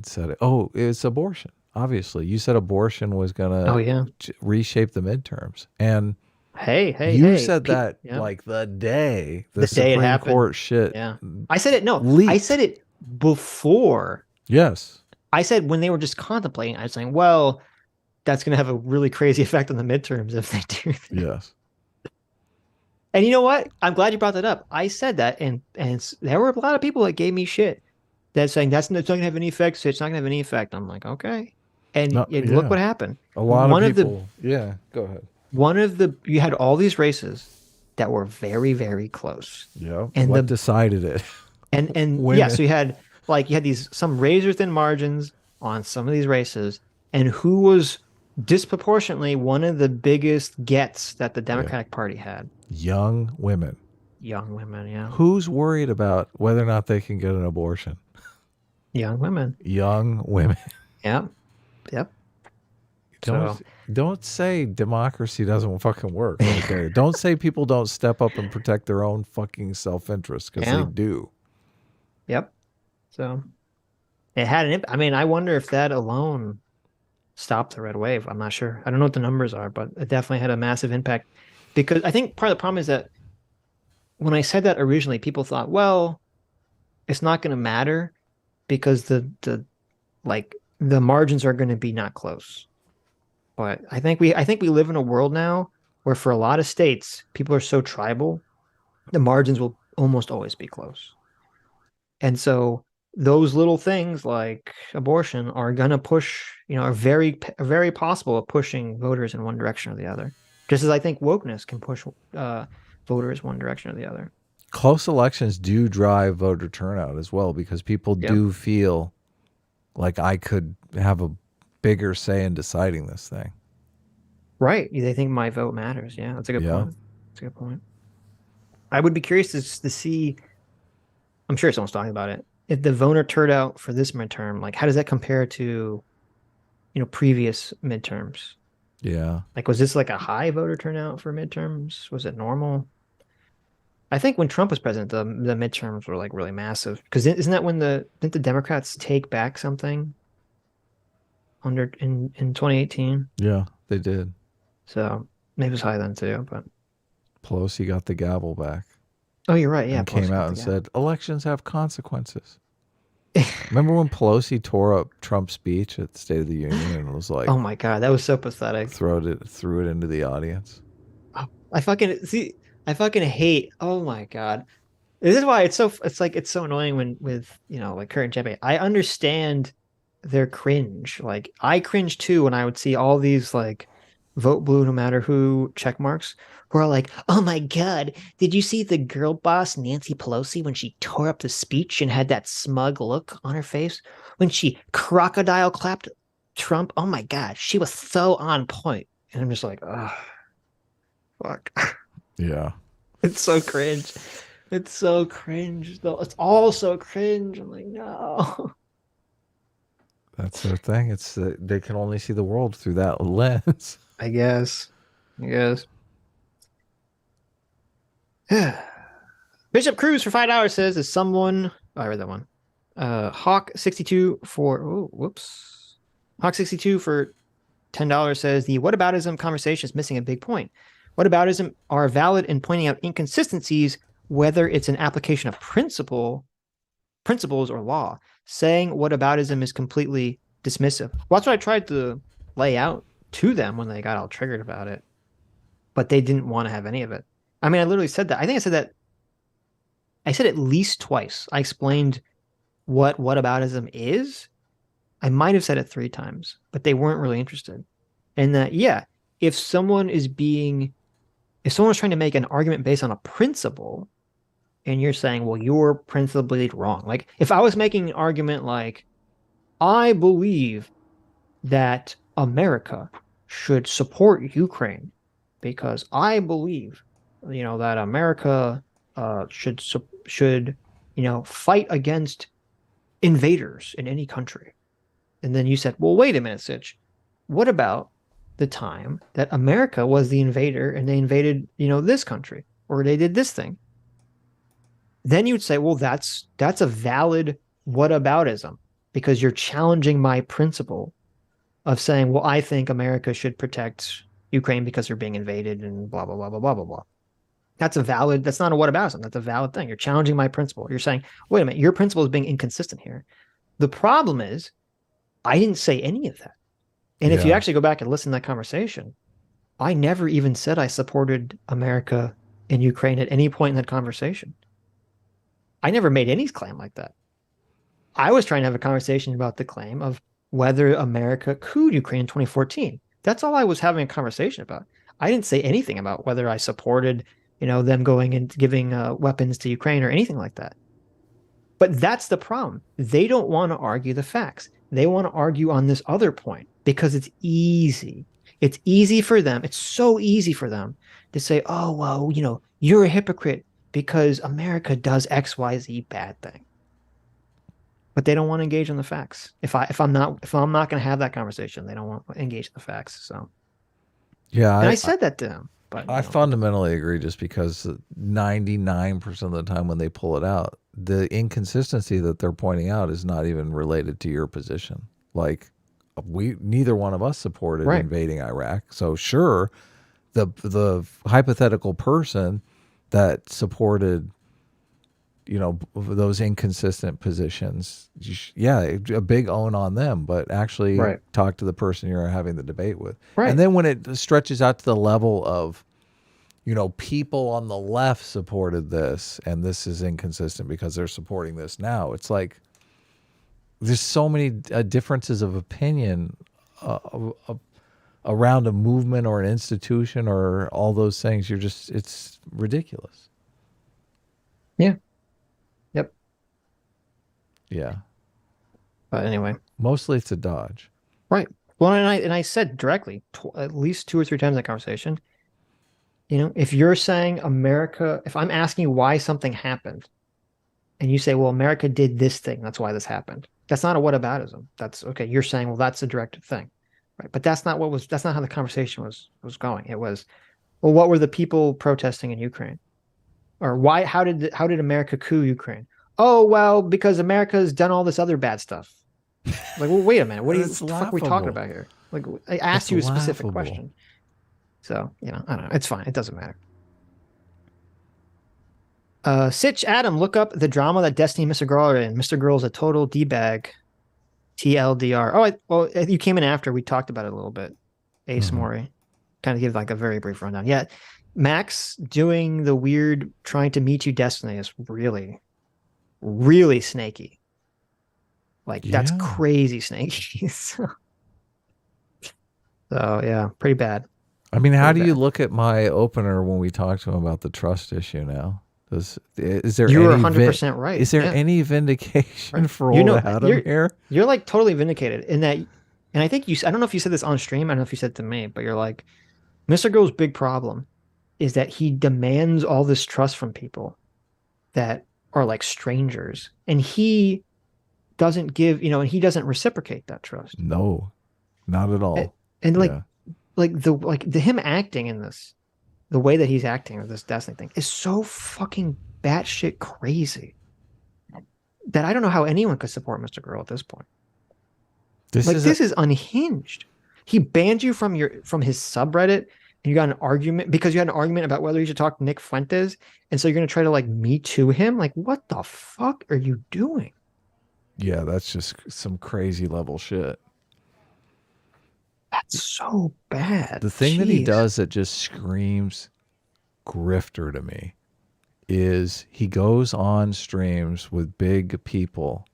said it. Oh, it's abortion. Obviously, you said abortion was gonna Oh yeah. reshape the midterms, and Hey, you said that yeah. like the day The day it Supreme happened. Court shit. Yeah. I said it. No, I Leaked. said it before. Yes. I said when they were just contemplating, I was saying, well, that's going to have a really crazy effect on the midterms if they do that. Yes. And you know what? I'm glad you brought that up. I said that, and there were a lot of people that gave me shit that saying it's not going to have any effect. So it's not going to have any effect. I'm like, okay. And No, look yeah. what happened. A lot One of of the- people. Yeah. Go ahead. You had all these races that were very, very close. Yeah. And What decided it? And yeah, Women. so you had these some razor thin margins on some of these races, and who was disproportionately one of the biggest gets that the Democratic Party had? Young women. Young women, yeah. Who's worried about whether or not they can get an abortion? Young women. Young women. Yeah. Yep. Don't say democracy doesn't fucking work. Okay. Don't say people don't step up and protect their own fucking self-interest, because Yeah. they do. Yep. So it had an impact. I mean, I wonder if that alone stopped the red wave. I'm not sure. I don't know what the numbers are, but it definitely had a massive impact, because I think part of the problem is that when I said that originally, people thought, well, it's not going to matter because the margins are going to be not close. But I think we live in a world now where for a lot of states, people are so tribal, the margins will almost always be close. And so those little things like abortion are going to push, are very, very possible of pushing voters in one direction or the other. Just as I think wokeness can push voters one direction or the other. Close elections do drive voter turnout as well, because people do feel like I could have a bigger say in deciding this thing. Right. They think my vote matters. Yeah, that's a good Yeah. point. That's a good point. I would be curious to see, I'm sure someone's talking about it, if the voter turnout for this midterm, like how does that compare to, previous midterms? Yeah. Like, was this like a high voter turnout for midterms? Was it normal? I think when Trump was president, the midterms were like really massive. Because isn't that when didn't the Democrats take back something in 2018? Yeah, they did. So maybe it was high then too. But Pelosi got the gavel back. oh, you're right. Yeah, And Pelosi came got out the and gavel. said, elections have consequences. Remember when Pelosi tore up Trump's speech at the State of the Union and was like, "Oh my god, that was so pathetic." threw it into the audience? I fucking hate. Oh my god, this is why it's so annoying when with like Kurt and Jimmy. I understand their cringe. Like I cringe too when I would see all these like vote blue no matter who check marks who are like, oh my god, did you see the girl boss Nancy Pelosi when she tore up the speech and had that smug look on her face when she crocodile clapped Trump? Oh my god, she was so on point. And I'm just like, oh fuck. Yeah. It's so cringe. It's so cringe though. It's all so cringe. I'm like, no. That's their thing. It's they can only see the world through that lens. I guess. Bishop Cruz for $5 says, is someone... Oh, I read that one. Hawk 62 for... Oh, whoops. Hawk 62 for $10 says the whataboutism conversation is missing a big point. Whataboutism are valid in pointing out inconsistencies, whether it's an application of principles or law. Saying whataboutism is completely dismissive. Well, that's what I tried to lay out to them when they got all triggered about it, but they didn't want to have any of it. I mean, I literally said that. I think I said that. I said at least twice. I explained what whataboutism is. I might have said it 3 times, but they weren't really interested. And that, yeah, if someone's trying to make an argument based on a principle, and you're saying, well, you're principally wrong. Like, if I was making an argument like, I believe that America should support Ukraine because I believe, that America should fight against invaders in any country. And then you said, well, wait a minute, Sitch. What about the time that America was the invader and they invaded, this country, or they did this thing? Then you'd say, well, that's a valid whataboutism because you're challenging my principle of saying, well, I think America should protect Ukraine because they're being invaded and blah, blah, blah, blah, blah, blah, blah. That's not a whataboutism. That's a valid thing. You're challenging my principle. You're saying, wait a minute, your principle is being inconsistent here. The problem is I didn't say any of that. And if you actually go back and listen to that conversation, I never even said I supported America in Ukraine at any point in that conversation. I never made any claim like that. I was trying to have a conversation about the claim of whether America couped Ukraine in 2014. That's all I was having a conversation about. I didn't say anything about whether I supported, them going and giving weapons to Ukraine or anything like that. But that's the problem. They don't want to argue the facts. They want to argue on this other point because it's easy. It's easy for them. It's so easy for them to say, oh, well, you're a hypocrite because America does X, Y, Z bad thing. But they don't want to engage in the facts. If I'm not going to have that conversation, they don't want to engage in the facts. So, yeah, and I said that to them. But I fundamentally agree. Just because 99% of the time when they pull it out, the inconsistency that they're pointing out is not even related to your position. Like, neither one of us supported invading Iraq. So sure, the hypothetical person that supported, those inconsistent positions, a big own on them, but actually talk to the person you're having the debate with. Right. And then when it stretches out to the level of, people on the left supported this and this is inconsistent because they're supporting this now. It's like there's so many differences of opinion around a movement or an institution or all those things. It's ridiculous. Yeah. Yep. Yeah. But anyway. Mostly it's a dodge. Right. Well, and I said directly at least 2 or 3 times in that conversation, if you're saying America, if I'm asking you why something happened and you say, well, America did this thing, that's why this happened. That's not a whataboutism. That's okay. You're saying, well, that's a directed thing. Right. But that's not how the conversation was going. It was, well, what were the people protesting in Ukraine? Or how did America coup Ukraine? Oh, well, because America's done all this other bad stuff. Like, well, wait a minute. What the fuck are we talking about here? Like, I asked you a specific question. So, I don't know. It's fine. It doesn't matter. Sitch, Adam, look up the drama that Destiny and Mr. Girl are in. Mr. Girl's a total D-bag. TLDR. Oh, you came in after. We talked about it a little bit. Ace Mori. Kind of give like a very brief rundown. Yeah. Max doing the weird trying to meet you Destiny is really, really snaky. Like, that's crazy snaky. So, yeah, pretty bad. I mean, how do you look at my opener when we talked to him about the trust issue now? Is there you were 100% right? Is there any vindication for all Adam here? You're like totally vindicated in that, and I think I don't know if you said this on stream. I don't know if you said it to me, but you're like, Mr. Girl's big problem is that he demands all this trust from people that are like strangers, and he doesn't give, and he doesn't reciprocate that trust. No, not at all. And the him acting in this, the way that he's acting with this Destiny thing is so fucking batshit crazy that I don't know how anyone could support Mr. Girl at this point. This is unhinged. He banned you from his subreddit, and you got an argument because you had an argument about whether you should talk to Nick Fuentes, and so you're gonna try to like Me Too him. Like, what the fuck are you doing? Yeah, that's just some crazy level shit. That's so bad. The thing that he Jeez. does that just screams grifter to me is he goes on streams with big people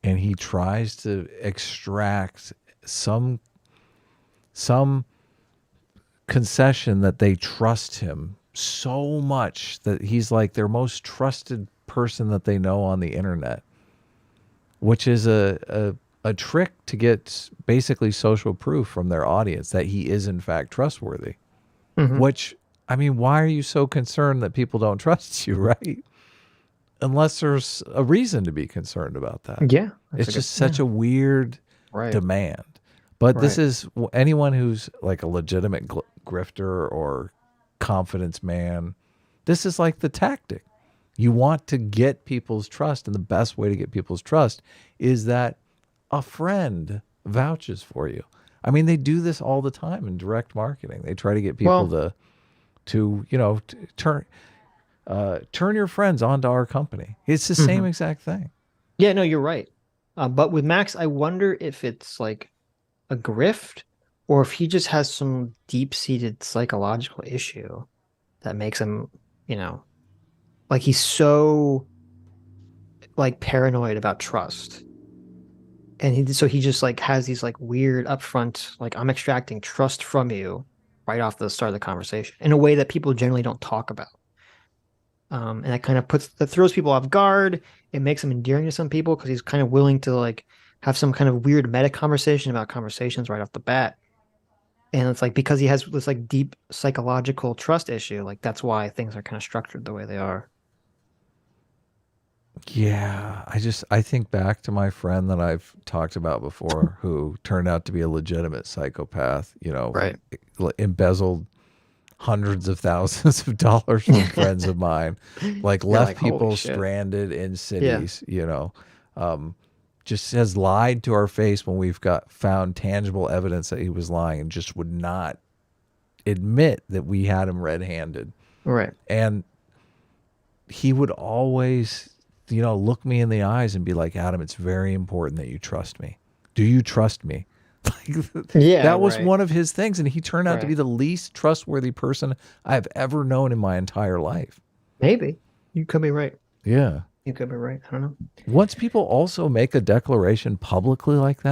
and he tries to extract some concession that they trust him so much that he's like their most trusted person that they know on the internet, which is a trick to get basically social proof from their audience that he is in fact trustworthy. Which, I mean, why are you so concerned that people don't trust you, right? Unless there's a reason to be concerned about that. Yeah. It's just such a weird right. demand. But this Right. is anyone who's like a legitimate grifter or confidence man. This is like the tactic. You want to get people's trust, and the best way to get people's trust is that a friend vouches for you. I mean, they do this all the time in direct marketing. They try to get people to turn your friends onto our company. It's the same exact thing. Yeah, no, you're right. But with Max, I wonder if it's like a grift or if he just has some deep-seated psychological issue that makes him, like he's so like paranoid about trust. And he just like has these like weird upfront, like I'm extracting trust from you right off the start of the conversation in a way that people generally don't talk about. And that kind of throws people off guard. It makes him endearing to some people because he's kind of willing to like have some kind of weird meta conversation about conversations right off the bat. And it's like because he has this like deep psychological trust issue, like that's why things are kind of structured the way they are. Yeah, I think back to my friend that I've talked about before who turned out to be a legitimate psychopath, Right. embezzled hundreds of thousands of dollars from friends of mine, like left like, holy people shit. stranded in cities, just has lied to our face when we've found tangible evidence that he was lying and just would not admit that we had him red-handed. Right. And he would always, look me in the eyes and be like, Adam, it's very important that you trust me. Do you trust me? Yeah, that was right. one of his things. And he turned out to be Right. the least trustworthy person I've ever known in my entire life. Maybe. You could be right. Yeah. You could be right. I don't know. Once people also make a declaration publicly like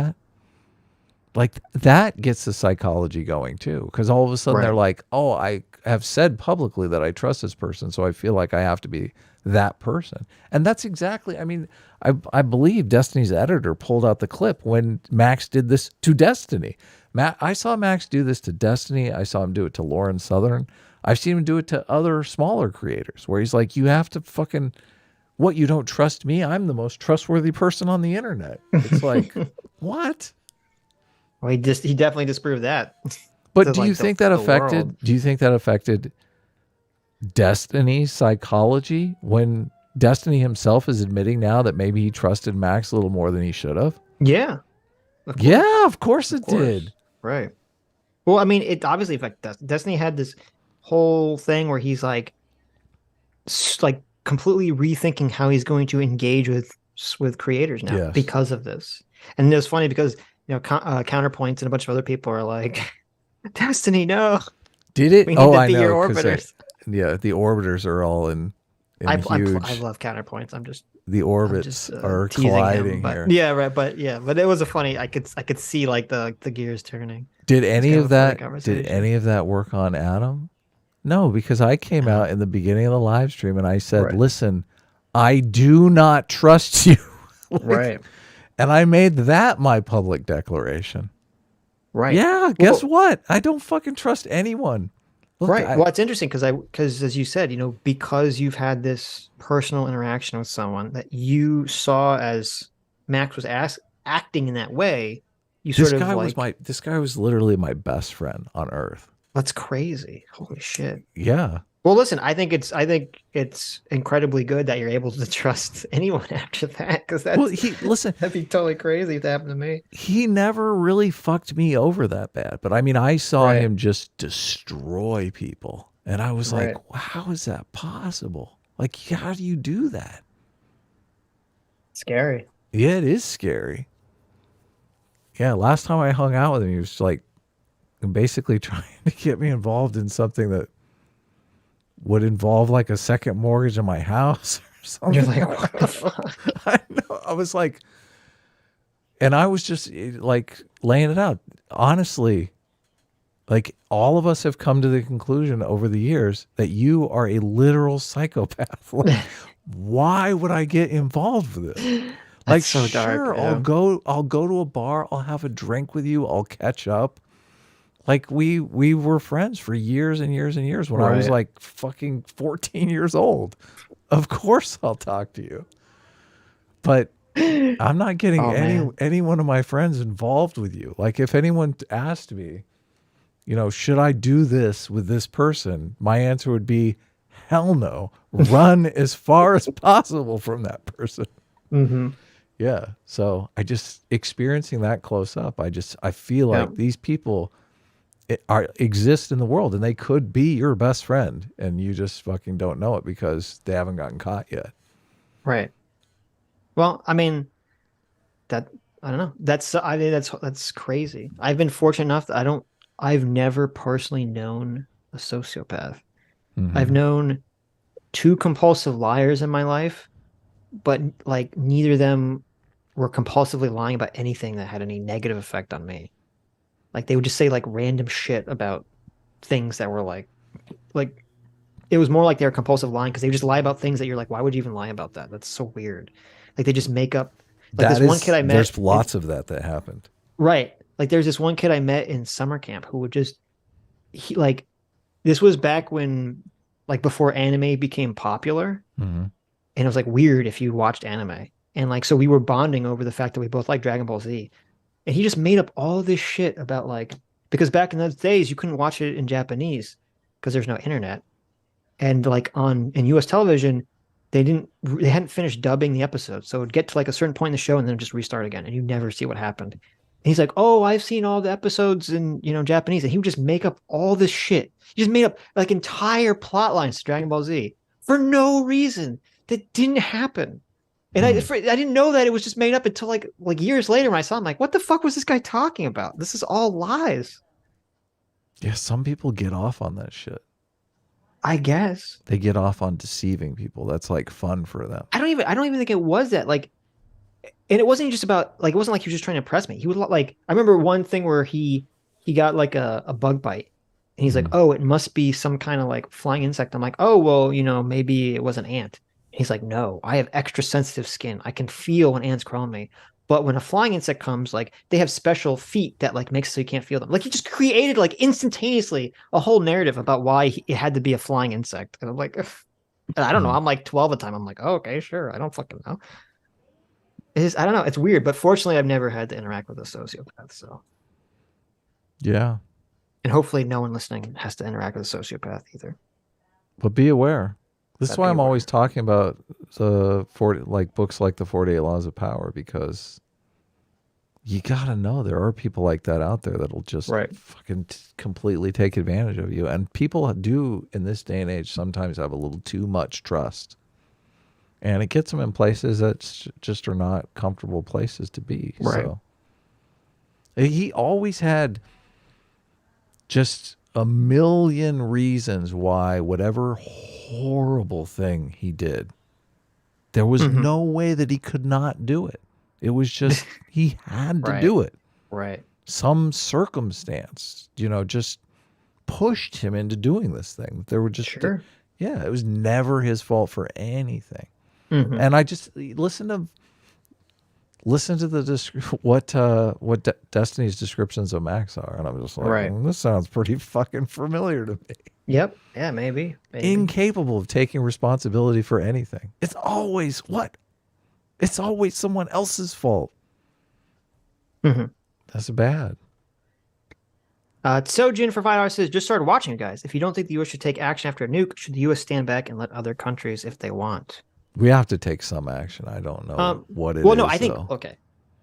that gets the psychology going too. Because all of a sudden they're like, oh, I have said publicly that I trust this person, so I feel like I have to be that person. And that's exactly, I mean, I believe Destiny's editor pulled out the clip when Max did this to Destiny. I saw Max do this to Destiny. I saw him do it to Lauren Southern. I've seen him do it to other smaller creators where he's like, you have to fucking... What, you don't trust me? I'm the most trustworthy person on the internet. It's like, what? Well, he definitely disproved that. But To, do like, you think that the affected? world. Do you think that affected Destiny's psychology when Destiny himself is admitting now that maybe he trusted Max a little more than he should have? Yeah. Of course. Yeah, of course it Of course. did. Right. Well, I mean, it obviously affected Destiny had this whole thing where he's like completely rethinking how he's going to engage with creators now Yes. because of this. And it was funny because Counterpoints and a bunch of other people are like, Destiny, no, Did it? we need to I be know. your 'cause orbiters. The orbiters are all in I huge. love Counterpoints. The I'm orbits just are teasing colliding him, but here. yeah, right. But it was a funny. I could see like the gears turning. Did any kind of of a funny that? Did conversation. any of that work on Adam? No, because I came out in the beginning of the live stream and I said, Right. "Listen, I do not trust you." Right. And I made that my public declaration. Right. Yeah, guess what? I don't fucking trust anyone. Look, Right. Well, it's interesting because as you said, because you've had this personal interaction with someone that you saw as Max was acting in that way, you this sort of guy like, this guy was literally my best friend on earth. that's crazy. Holy shit. Yeah. Well, listen, I think it's incredibly good that you're able to trust anyone after that, because Well, listen, that'd be totally crazy if that happened to me. he never really fucked me over that bad. But I mean, I saw Right. him just destroy people. And I was like, Right. how is that possible? Like, how do you do that? Scary. Yeah, it is scary. Yeah, last time I hung out with him, he was like basically trying to get me involved in something that would involve like a second mortgage on my house or something. You're like, what the fuck? I know. I was like, and I was just like laying it out. Honestly, like all of us have come to the conclusion over the years that you are a literal psychopath. Like, why would I get involved with this? Like, so dark, sure, yeah. I'll go to a bar, I'll have a drink with you, I'll catch up. Like we were friends for years and years and years when I was Right. like fucking 14 years old. Of course I'll talk to you. But I'm not getting Oh, man. any one of my friends involved with you. Like if anyone asked me, you know, should I do this with this person? My answer would be hell no. Run as far as possible from that person. Mm-hmm. Yeah. So I just experiencing that close up. I feel like Yeah. these people exist in the world and they could be your best friend and you just fucking don't know it because they haven't gotten caught yet. Right. Well, I mean, that I don't know. I mean that's crazy. I've been fortunate enough that I've never personally known a sociopath. I've known two compulsive liars in my life, but like neither of them were compulsively lying about anything that had any negative effect on me. Like they would just say like random shit about things that were like it was more like they were compulsive lying because they would just lie about things that you're like, why would you even lie about that? That's so weird. Like they just make up like this one kid I met. There's lots of that happened. Right. Like there's this one kid I met in summer camp who would just like this was back when like before anime became popular. Mm-hmm. And it was like weird if you watched anime. And like so we were bonding over the fact that we both like Dragon Ball Z. And he just made up all this shit about like because back in those days you couldn't watch it in Japanese because there's no internet. And like in US television, they hadn't finished dubbing the episode. So it'd get to like a certain point in the show and then just restart again and you never see what happened. And he's like, "Oh, I've seen all the episodes in, Japanese." And he would just make up all this shit. He just made up like entire plot lines to Dragon Ball Z for no reason that didn't happen. And I didn't know that it was just made up until like years later when I saw him. Like, what the fuck was this guy talking about? This is all lies. Yeah, some people get off on that shit. I guess They get off on deceiving people. That's like fun for them. I don't even think it was that like, and it wasn't just about like it wasn't like he was just trying to impress me. He was like I remember one thing where he got like a bug bite, and he's like, "Oh, it must be some kind of like flying insect." I'm like, "Oh, well, maybe it was an ant." He's like, "No, I have extra sensitive skin. I can feel when ants crawl on me. But when a flying insect comes, like they have special feet that like makes it so you can't feel them." Like he just created like instantaneously a whole narrative about why it had to be a flying insect. And I'm like, ugh. And I don't know. I'm like 12 at the time. I'm like, oh, okay, sure. I don't fucking know. I don't know. It's weird, but fortunately, I've never had to interact with a sociopath. So, Yeah. and hopefully, no one listening has to interact with a sociopath either. But be aware. This is But why be I'm aware. always talking about the books like the 48 Laws of Power, because you gotta know there are people like that out there that'll just Right. fucking completely take advantage of you. And people do in this day and age sometimes have a little too much trust, and it gets them in places that just are not comfortable places to be. Right. So he always had just a million reasons why whatever horrible thing he did, there was no way that he could not do it. It was just he had to Right. do it. Right. Some circumstance, just pushed him into doing this thing. There were just Sure. yeah, it was never his fault for anything. Mhm. And I just listen to what Destiny's descriptions of Max are, and I'm just like, Right. This sounds pretty fucking familiar to me. Yep. Yeah. Maybe. Incapable of taking responsibility for anything. It's always what? It's always someone else's fault. Mhm. That's bad. Sojin for $5 says, just started watching you guys. If you don't think the U.S. should take action after a nuke, should the U.S. stand back and let other countries if they want? We have to take some action. I don't know what it is. Well, no, I think though. okay.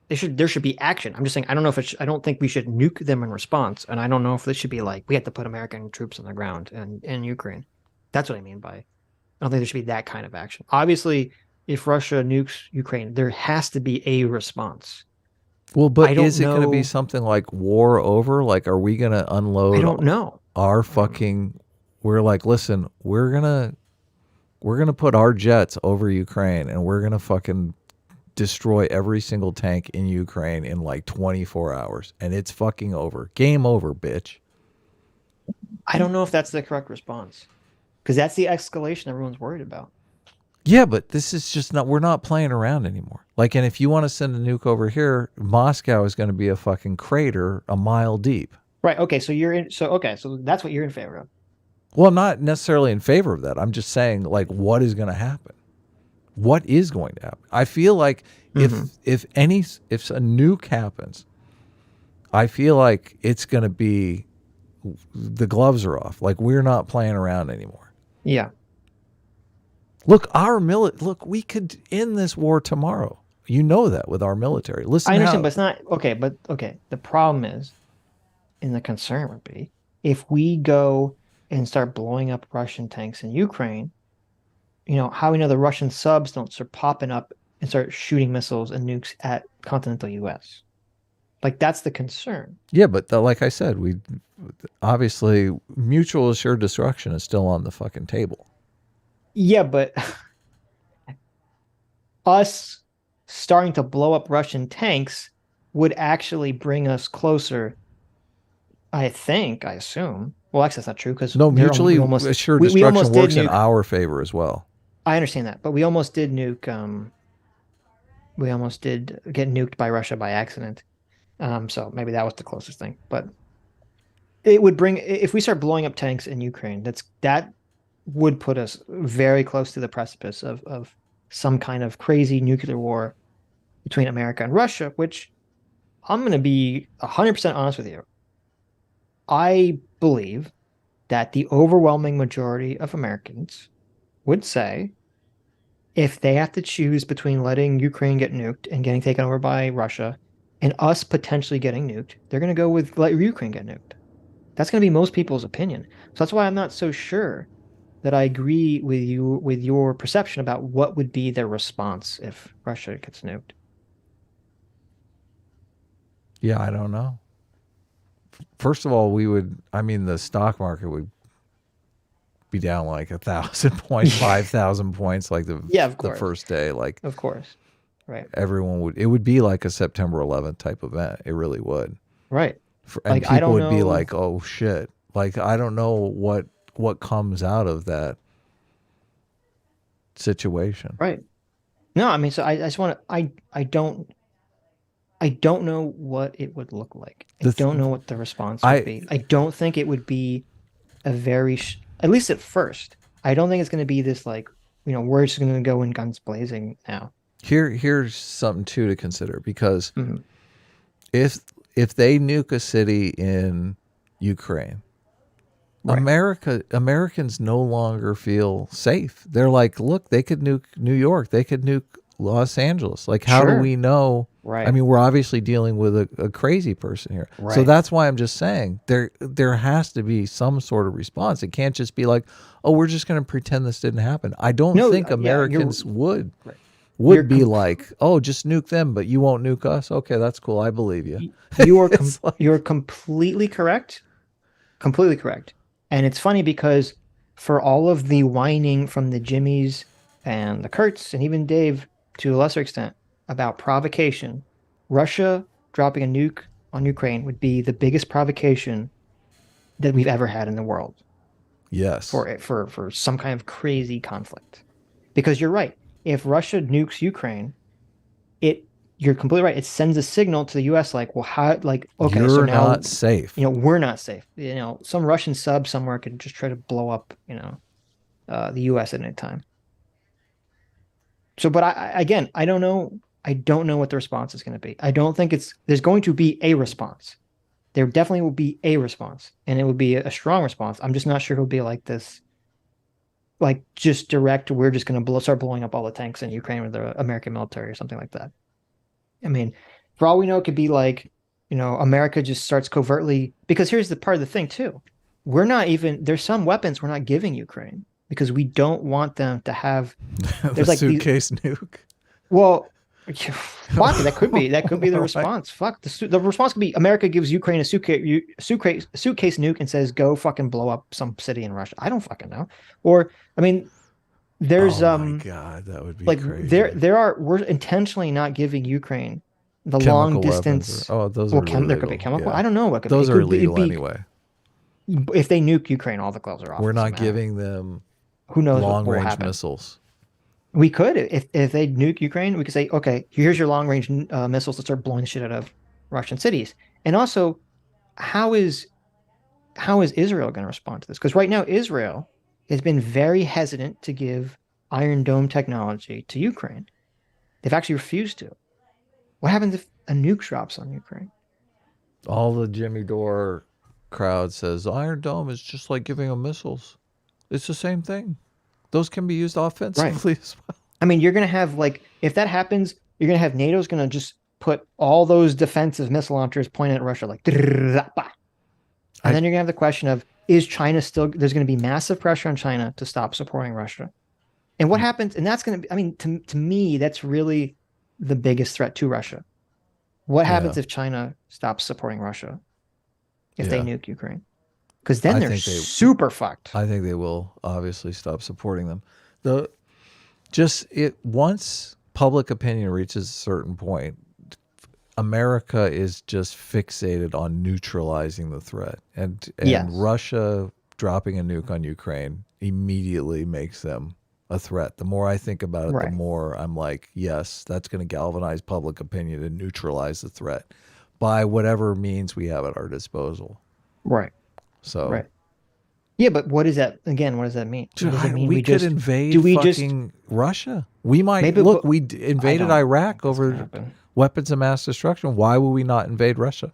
There should be action. I'm just saying I don't know if I don't think we should nuke them in response, and I don't know if this should be like we have to put American troops on the ground in Ukraine. That's what I mean by I don't think there should be that kind of action. Obviously, if Russia nukes Ukraine, there has to be a response. Well, but is it going to be something like war over? Like, are we going to unload? I don't know. Our fucking, we're like, listen, we're gonna put our jets over Ukraine, and we're gonna fucking destroy every single tank in Ukraine in like 24 hours, and it's fucking over. Game over, bitch. I don't know if that's the correct response, because that's the escalation everyone's worried about. Yeah, but this is just not, we're not playing around anymore. Like, and if you want to send a nuke over here, Moscow is going to be a fucking crater a mile deep. Right. Okay. So so that's what you're in favor of. Well, I'm not necessarily in favor of that. I'm just saying, like, what is going to happen? What is going to happen? I feel like if a nuke happens, I feel like it's going to be, the gloves are off. Like, we're not playing around anymore. Yeah. Look, we could end this war tomorrow. You know that with our military. Listen, I understand, but it's not okay. But okay, the problem is, and the concern would be, if we go and start blowing up Russian tanks in Ukraine, you know, how we know the Russian subs don't start popping up and start shooting missiles and nukes at continental U.S. Like, that's the concern. Yeah, but like I said, we obviously mutual assured destruction is still on the fucking table. Yeah, but us starting to blow up Russian tanks would actually bring us closer, I assume. Well, actually, that's not true, because no, mutually assured destruction works in our favor as well. I understand that, but we almost did nuke. We almost did get nuked by Russia by accident. So maybe that was the closest thing. But it would bring, if we start blowing up tanks in Ukraine, that would put us very close to the precipice of some kind of crazy nuclear war between America and Russia, which I'm going to be 100% honest with you. I believe that the overwhelming majority of Americans would say if they have to choose between letting Ukraine get nuked and getting taken over by Russia and us potentially getting nuked, they're going to go with let Ukraine get nuked. That's going to be most people's opinion. So that's why I'm not so sure that I agree with you with your perception about what would be their response if Russia gets nuked. Yeah, I don't know. First of all, the stock market would be down like 1,000 points, 5,000 points, like the first day. Like, of course, right? It would be like a September 11th type event. It really would. Right. And like, people would be like, "Oh shit!" Like, I don't know what comes out of that situation. Right. No, I mean, so I just want to. I don't know what it would look like. I don't know what the response would be. I don't think it would be a very, at least at first, I don't think it's going to be this like, you know, we're just going to go in guns blazing now. Here's something too to consider, because if they nuke a city in Ukraine, right, Americans no longer feel safe. They're like, look, they could nuke New York, they could nuke Los Angeles. Like, how do we know? Right. I mean, we're obviously dealing with a crazy person here. Right. So that's why I'm just saying there has to be some sort of response. It can't just be like, oh, we're just going to pretend this didn't happen. I don't think Americans would be like, oh, just nuke them, but you won't nuke us. Okay, that's cool. I believe you. You're completely correct. Completely correct. And it's funny because for all of the whining from the Jimmys and the Kurts and even Dave to a lesser extent about provocation, Russia dropping a nuke on Ukraine would be the biggest provocation that we've ever had in the world. Yes. For some kind of crazy conflict. Because you're right. If Russia nukes Ukraine, you're completely right. It sends a signal to the U.S. like, well, how, like, okay, you're so now not safe. You know, we're not safe. You know, some Russian sub somewhere could just try to blow up, you know, the U.S. at any time. So, but I don't know. I don't know what the response is going to be. I don't think there's going to be a response. there definitely will be a response, and it would be a strong response. I'm just not sure it'll be like this, like just direct. We're just going to start blowing up all the tanks in Ukraine with the American military or something like that. I mean, for all we know, it could be like, America just starts covertly, because here's the part of the thing too. There's some weapons we're not giving Ukraine because we don't want them to have the like suitcase nuke. well, fuck, that could be the response. Fuck, the response could be America gives Ukraine a suitcase nuke and says go fucking blow up some city in Russia. I don't fucking know. Or I mean, there's Oh my God, that would be like crazy. we're intentionally not giving Ukraine the Chemical long weapons distance. those are illegal. There could be chemical. Yeah. I don't know what could those be. are illegal anyway. If they nuke Ukraine, all the gloves are off. We're It not doesn't matter. giving them Who knows what will long-range happen. missiles. We could, if they nuke Ukraine, we could say, okay, here's your long range missiles to start blowing the shit out of Russian cities. And also, how is Israel going to respond to this? Because right now, Israel has been very hesitant to give Iron Dome technology to Ukraine. They've actually refused to. What happens if a nuke drops on Ukraine? All the Jimmy Dore crowd says Iron Dome is just like giving them missiles. It's the same thing. Those can be used offensively as well. I mean, you're going to have, like, if that happens, you're going to have NATO's going to just put all those defensive missile launchers pointed at Russia, like, and then you're going to have the question of, is China still, there's going to be massive pressure on China to stop supporting Russia. And what happens, and that's going to be, I mean, to me, that's really the biggest threat to Russia. What happens if China stops supporting Russia if they nuke Ukraine? Because then they're super fucked. I think they will obviously stop supporting them. Once public opinion reaches a certain point, America is just fixated on neutralizing the threat, and Russia dropping a nuke on Ukraine immediately makes them a threat. The more I think about it, the more I'm like, yes, that's going to galvanize public opinion and neutralize the threat by whatever means we have at our disposal. Right. So, yeah, but what does that mean? What does that mean? We could invade Russia. We might we invaded Iraq over weapons of mass destruction. Why would we not invade Russia?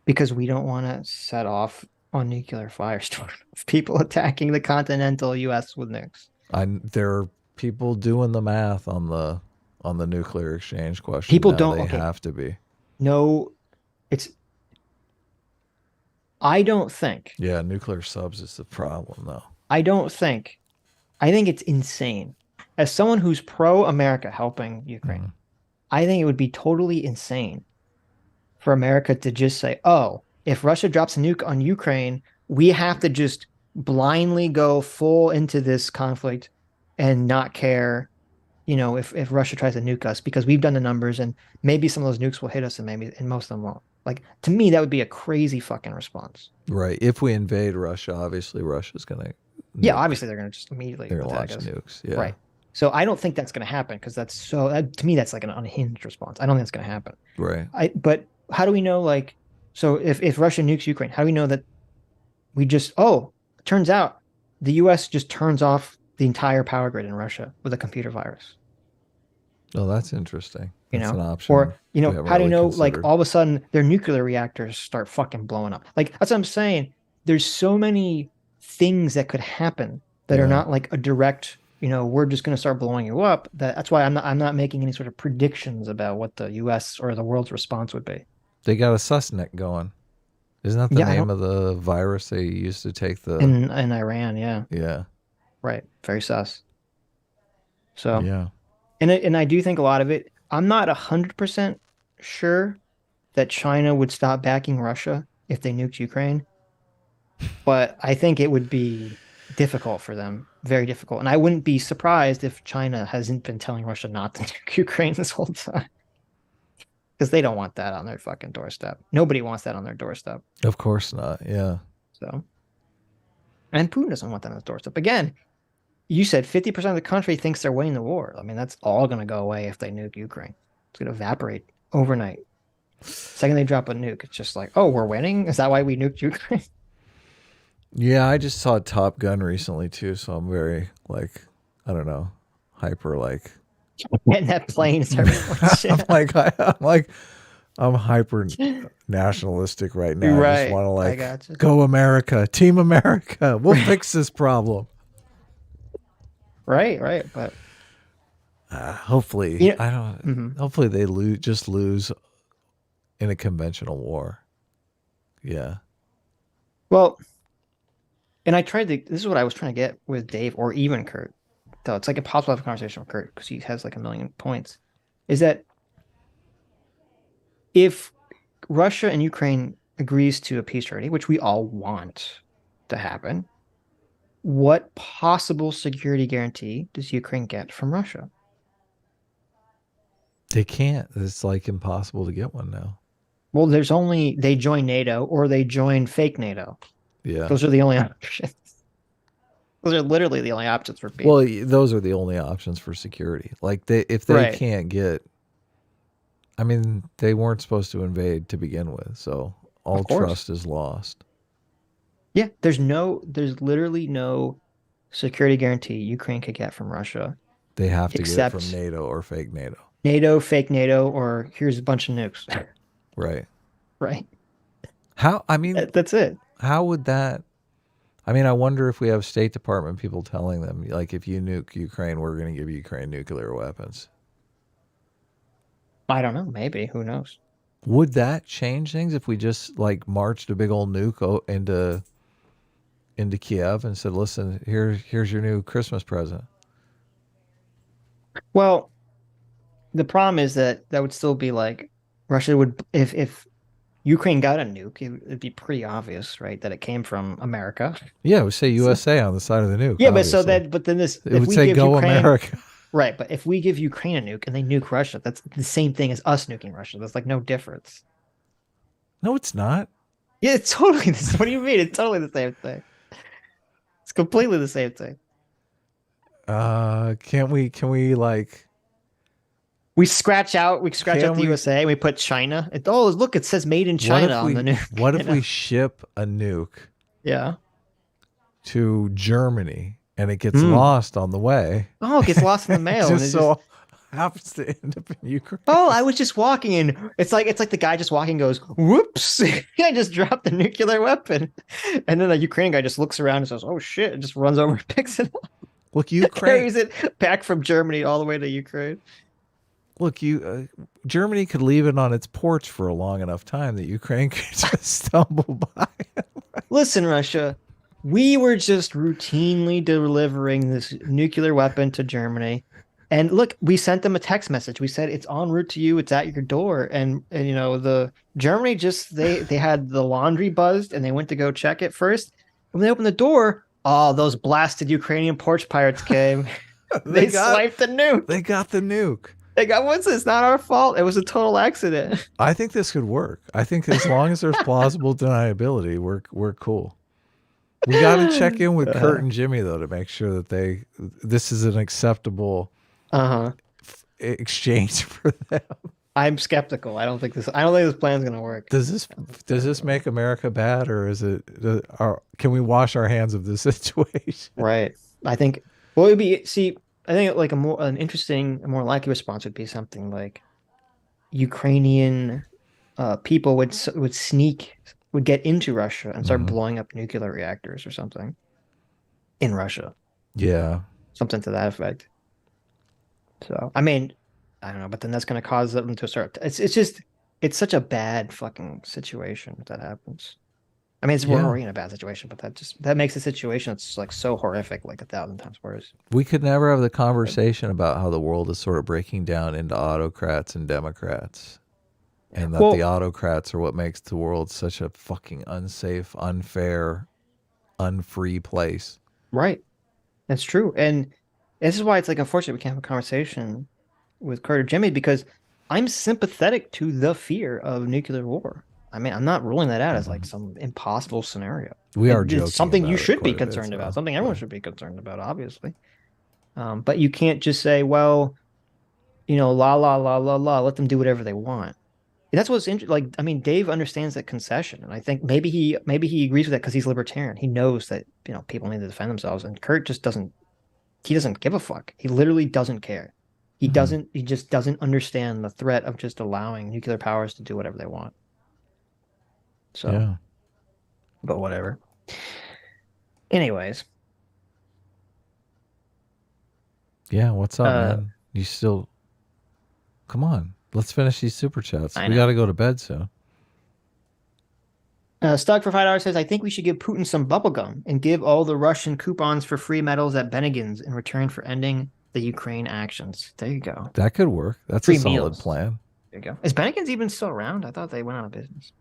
Because we don't want to set off a nuclear firestorm of people attacking the continental U.S. with nukes. There are people doing the math on the nuclear exchange question. People have to be. No, I don't think. Yeah, nuclear subs is the problem, though. I think it's insane. As someone who's pro-America helping Ukraine, I think it would be totally insane for America to just say, oh, if Russia drops a nuke on Ukraine, we have to just blindly go full into this conflict and not care, if Russia tries to nuke us, because we've done the numbers and maybe some of those nukes will hit us and most of them won't. Like, to me, that would be a crazy fucking response. Right. If we invade Russia, obviously Russia's going to... Yeah, obviously they're going to just immediately launch us. Nukes. Yeah. Right. So I don't think that's going to happen, because to me, that's like an unhinged response. I don't think that's going to happen. Right. But how do we know, like, so if Russia nukes Ukraine, how do we know that it turns out the U.S. just turns off the entire power grid in Russia with a computer virus? Oh, that's interesting. That's an option. Or, how do you know, like, all of a sudden their nuclear reactors start fucking blowing up? Like, that's what I'm saying. There's so many things that could happen that are not like a direct, we're just going to start blowing you up. That's why I'm not making any sort of predictions about what the U.S. or the world's response would be. They got a susnet going. Isn't that the name of the virus they used to take in Iran? Yeah. Yeah. Right. Very sus. So, yeah. And I do think a lot of it, I'm not 100% sure that China would stop backing Russia if they nuked Ukraine, but I think it would be difficult for them, very difficult. And I wouldn't be surprised if China hasn't been telling Russia not to nuke Ukraine this whole time, because they don't want that on their fucking doorstep. Nobody wants that on their doorstep. Of course not. Yeah. So, and Putin doesn't want that on his doorstep. Again, you said 50% of the country thinks they're winning the war. I mean, that's all going to go away if they nuke Ukraine. It's going to evaporate overnight. Second they drop a nuke, it's just like, oh, we're winning? Is that why we nuked Ukraine? Yeah, I just saw Top Gun recently too, so I'm very, like, I don't know, hyper, like... Getting that plane. I'm hyper nationalistic right now. I Right. just want to I like gotcha. go America, Team America. We'll fix this problem. Right. But Hopefully, you know, I don't. mhm. Hopefully, they lose in a conventional war. Yeah. Well, and I tried to. This is what I was trying to get with Dave or even Kurt. Though it's like impossible to have a conversation with Kurt because he has like a million points. Is that if Russia and Ukraine agrees to a peace treaty, which we all want to happen, what possible security guarantee does Ukraine get from Russia? They can't. It's like impossible to get one now. Well, there's only they join NATO or they join fake NATO. Yeah. Those are the only options. Those are literally the only options for peace. Well, those are the only options for security. Like if they Right. can't get, I mean, they weren't supposed to invade to begin with, so all trust is lost. Yeah, there's literally no security guarantee Ukraine could get from Russia. They have to get it from NATO or fake NATO. NATO, fake NATO, or here's a bunch of nukes. Right. Right. How? I mean, that's it. How would that? I mean, I wonder if we have State Department people telling them, like, if you nuke Ukraine, we're going to give Ukraine nuclear weapons. I don't know. Maybe. Who knows? Would that change things if we just like marched a big old nuke into Kiev and said, "Listen, here's your new Christmas present"? Well, the problem is that would still be like Russia would if Ukraine got a nuke, it'd be pretty obvious, right, that it came from America. Yeah, it would say USA on the side of the nuke. Yeah, obviously. but then this it would say "Go Ukraine, America." Right, but if we give Ukraine a nuke and they nuke Russia, that's the same thing as us nuking Russia. There's like no difference. No, it's not. Yeah, it's totally this. What do you mean? It's totally the same thing. It's completely the same thing. Can we like we scratch out the USA and we put China. Look, it says made in China on the nuke. What if we ship a nuke to Germany and it gets lost on the way? Oh, it gets lost in the mail. Just happens to end up in Ukraine. Oh, I was just walking and it's like the guy just walking goes, whoops, I just dropped the nuclear weapon. And then the Ukrainian guy just looks around and says, oh shit, and just runs over and picks it up. Look, Ukraine carries it back from Germany all the way to Ukraine. Look, Germany could leave it on its porch for a long enough time that Ukraine could just stumble by. Listen, Russia, we were just routinely delivering this nuclear weapon to Germany. And look, we sent them a text message. We said it's en route to you. It's at your door. And you know, the Germany just they had the laundry buzzed and they went to go check it first. And when they opened the door, oh, those blasted Ukrainian porch pirates came. they swiped the nuke. They got the nuke. They got what's this? Not our fault. It was a total accident. I think this could work. I think as long as there's plausible deniability, we're cool. We got to check in with Kurt and Jimmy though to make sure that this is an acceptable exchange for them. I'm skeptical. I don't think this plan's gonna work. Does this make America bad, or is it? Can we wash our hands of this situation? Right. I think. Well, it'd be. See, I think like a more likely response would be something like Ukrainian people would get into Russia and start blowing up nuclear reactors or something in Russia. Yeah. Something to that effect. So, I mean, I don't know, but then that's going to cause them to start. It's such a bad fucking situation if that happens. I mean, we're already in a bad situation, but that makes the situation that's like so horrific, like 1,000 times worse. We could never have the conversation about how the world is sort of breaking down into autocrats and democrats, and that the autocrats are what makes the world such a fucking unsafe, unfair, unfree place. Right. That's true. And this is why it's like unfortunate we can't have a conversation with Kurt or Jimmy, because I'm sympathetic to the fear of nuclear war. I mean, I'm not ruling that out as like some impossible scenario. We are joking. It's something you should be concerned about. Something everyone should be concerned about, obviously. But you can't just say, well, you know, la la la la la. Let them do whatever they want. And that's what's interesting. Like, I mean, Dave understands that concession, and I think maybe he agrees with that because he's libertarian. He knows that people need to defend themselves, and Kurt just doesn't. He doesn't give a fuck. He literally doesn't care. He doesn't. He just doesn't understand the threat of just allowing nuclear powers to do whatever they want. So, Yeah. but whatever. Anyways, Yeah. What's up, uh, man? You still? Come on. Let's finish these super chats. I We know. got to go to bed soon. Stuck for $5 says, I think we should give Putin some bubblegum and give all the Russian coupons for free medals at Bennigan's in return for ending the Ukraine actions. There you go. That could work. That's Free a solid meals. plan. There you go. Is Bennigan's even still around? I thought they went out of business.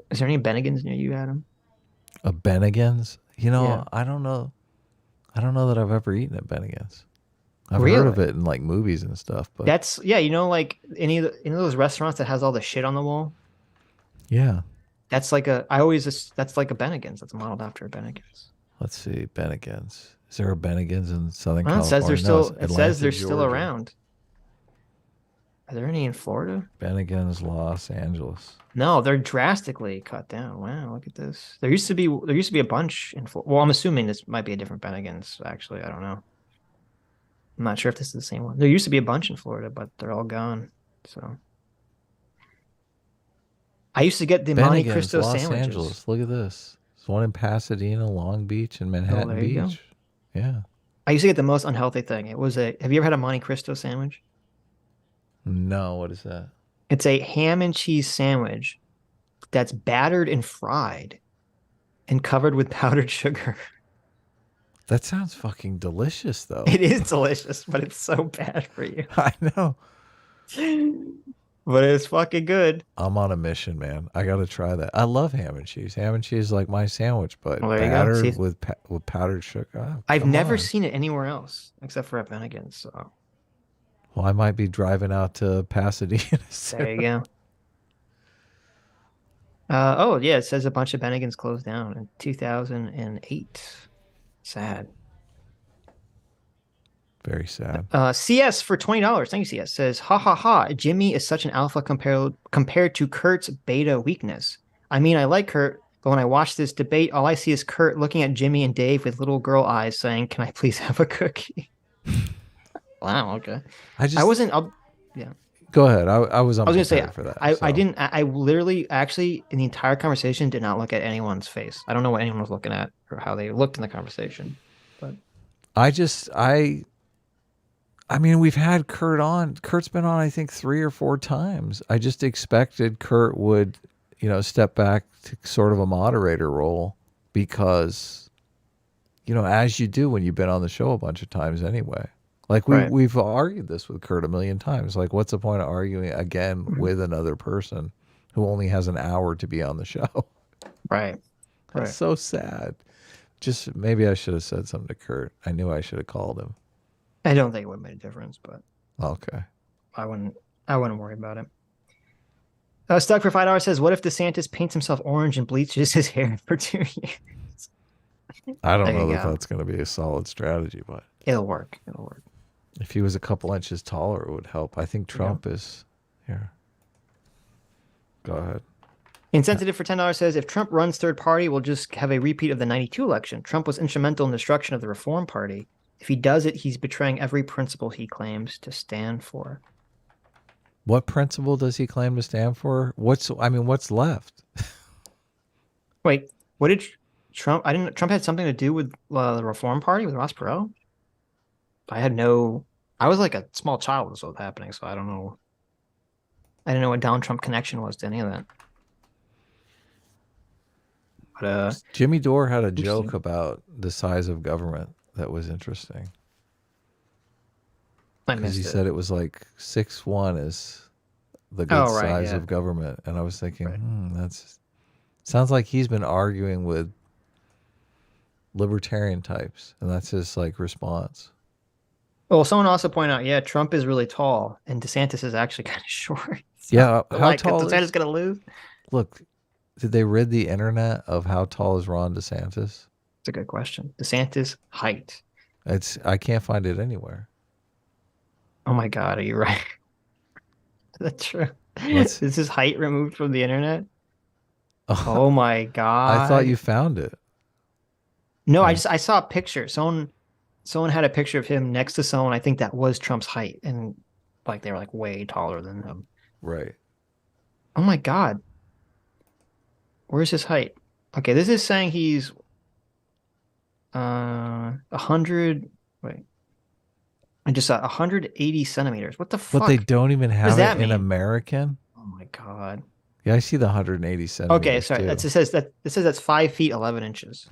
Is there any Bennigan's near you, Adam? A Bennigan's? You know, Yeah. I don't know. I don't know that I've ever eaten at Bennigan's. I've Really? heard of it in like movies and stuff, but That's like any of those restaurants that has all the shit on the wall. yeah. That's like a that's like a Bennigan's. That's modeled after a Bennigan's. Let's see, Bennigan's. Is there a Bennigan's in Southern Well, it California? says they're No, still. it's It says Atlanta, they're still Georgia. around. Are there any in Florida? Bennigan's, Los Angeles. No, they're drastically cut down. Wow, look at this. There used to be a bunch in Florida. Well, I'm assuming this might be a different Bennigan's. Actually, I don't know. I'm not sure if this is the same one. There used to be a bunch in Florida, but they're all gone. So I used to get the Monte Bennigan's, Cristo Los sandwiches. Angeles. Look at this. There's one in Pasadena, Long Beach, and Manhattan there you go. Beach. Yeah. I used to get the most unhealthy thing. It was a. Have you ever had a Monte Cristo sandwich? No, what is that? It's a ham and cheese sandwich that's battered and fried and covered with powdered sugar. That sounds fucking delicious, though. It is delicious, but it's so bad for you. I know. But it's fucking good. I'm on a mission, man. I got to try that. I love ham and cheese. Ham and cheese is like my sandwich, but Well, there you go. battered See? with powdered sugar. Oh, I've come never on. seen it anywhere else except for at Bennigan's. So Well, I might be driving out to Pasadena soon. there you go. Oh yeah, it says a bunch of Bennigan's closed down in 2008. Sad. Very sad. CS for $20. Thank you, CS. Says, ha ha ha. Jimmy is such an alpha compared to Kurt's beta weakness. I mean, I like Kurt, but when I watch this debate, all I see is Kurt looking at Jimmy and Dave with little girl eyes saying, "Can I please have a cookie?" Wow, okay. I wasn't. Go ahead. I was I was gonna say for that. I so. didn't. I literally actually in the entire conversation did not look at anyone's face. I don't know what anyone was looking at or how they looked in the conversation. But I mean, we've had Kurt on. Kurt's been on, I think, 3 or 4 times. I just expected Kurt would, step back to sort of a moderator role because, as you do when you've been on the show a bunch of times anyway. Like we've argued this with Kurt a million times. Like, what's the point of arguing again with another person who only has an hour to be on the show? right. That's so sad. Just maybe I should have said something to Kurt. I knew I should have called him. I don't think it would have made a difference, but Okay. I wouldn't worry about it. Stuck for $5 says, what if DeSantis paints himself orange and bleaches his hair for 2 years? I don't There know you that go. that's going to be a solid strategy, but It'll work. if he was a couple inches taller, it would help. I think Trump is here. Go ahead. Insensitive for $10 says, if Trump runs third party, we'll just have a repeat of the 92 election. Trump was instrumental in the destruction of the Reform Party. If he does it, he's betraying every principle he claims to stand for. What principle does he claim to stand for? What's left? Wait, what did Trump? Trump had something to do with the Reform Party with Ross Perot? I was like a small child when this was happening, so I don't know. I didn't know what Donald Trump connection was to any of that. But Jimmy Dore had a joke about the size of government that was interesting. I Because missed he it. said it was like 6'1" is the good size yeah. of government. And I was thinking, that's sounds like he's been arguing with libertarian types. And that's his response. Well, someone also pointed out, yeah, Trump is really tall, and DeSantis is actually kind of short. So, Yeah, how tall DeSantis is... going to lose? Look, did they rid the internet of how tall is Ron DeSantis? It's a good question. DeSantis height. I can't find it anywhere. Oh my God, are you right? Is that true? Let's- Is his height removed from the internet? Oh my God. I thought you found it. No, I saw a picture. Someone had a picture of him next to someone. I think that was Trump's height, and they were way taller than him. Right. Oh my God. Where's his height? Okay, this is saying he's 100. Wait, I just saw 180 centimeters. What the But they fuck? don't even does have that it in mean? American. Oh my God. Yeah, I see the 180 Okay, centimeters sorry. too. It says that's 5 feet 11 inches.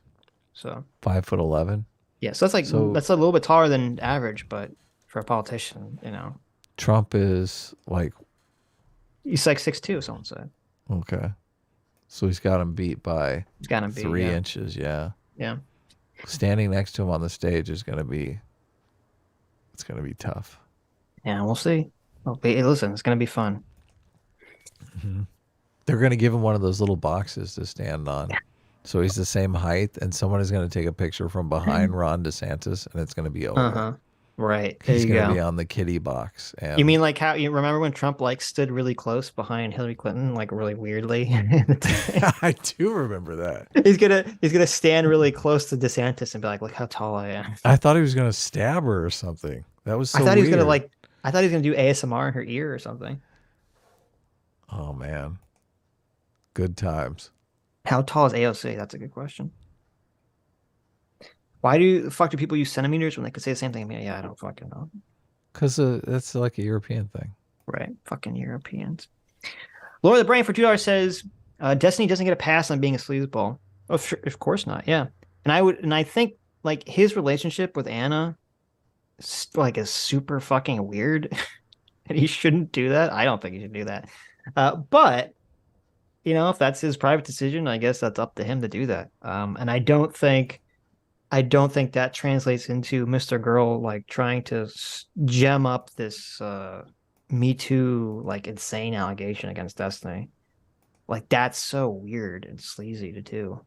So 5'11". yeah, so that's like So that's a little bit taller than average, but for a politician, you know, Trump is like, he's like 6'2", someone said. okay. So he's got him beat by He's got to be 3 yeah. inches. Yeah. Yeah. Standing next to him on the stage is going to be tough. Yeah, we'll see. Well, hey, listen, it's gonna be fun. They're going to give him one of those little boxes to stand on. So he's the same height, and someone is going to take a picture from behind Ron DeSantis, and it's going to be over. Uh-huh. Right. There He's you going to go. be on the kitty box. And You mean like how you remember when Trump like stood really close behind Hillary Clinton, like really weirdly? I do remember that. He's gonna stand really close to DeSantis and be like, "Look how tall I am." I thought he was going to stab her or something. That was so I thought he was gonna weird. I thought he was gonna do ASMR in her ear or something. Oh, man. Good times. How tall is AOC? That's a good question. Why do the fuck do people use centimeters when they could say the same thing? I mean, yeah, I don't fucking know. Because that's like a European thing. Right, fucking Europeans. Laura the Brain for $2 says, Destiny doesn't get a pass on being a sleazeball. Oh, sure, of course not. Yeah, and I think like his relationship with Anna, like is super fucking weird, and he shouldn't do that. I don't think he should do that. But you know, if that's his private decision, I guess that's up to him to do that. And I don't think that translates into Mr. Girl like trying to gem up this Me Too like insane allegation against Destiny. Like that's so weird and sleazy to do.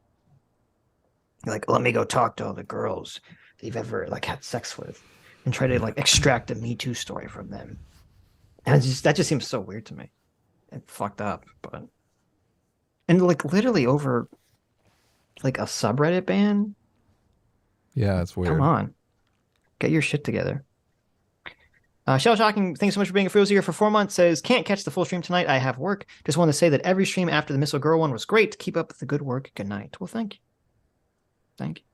Like, let me go talk to all the girls that you've ever like had sex with and try to like extract a Me Too story from them. And that just seems so weird to me. And fucked up, but and like literally over like a subreddit ban. Yeah, it's weird. Come on. Get your shit together. Shell Shocking, thanks so much for being a Frozen here for 4 months. Says, can't catch the full stream tonight. I have work. Just want to say that every stream after the Missile Girl one was great. Keep up the good work. Good night. Well, thank you. Thank you.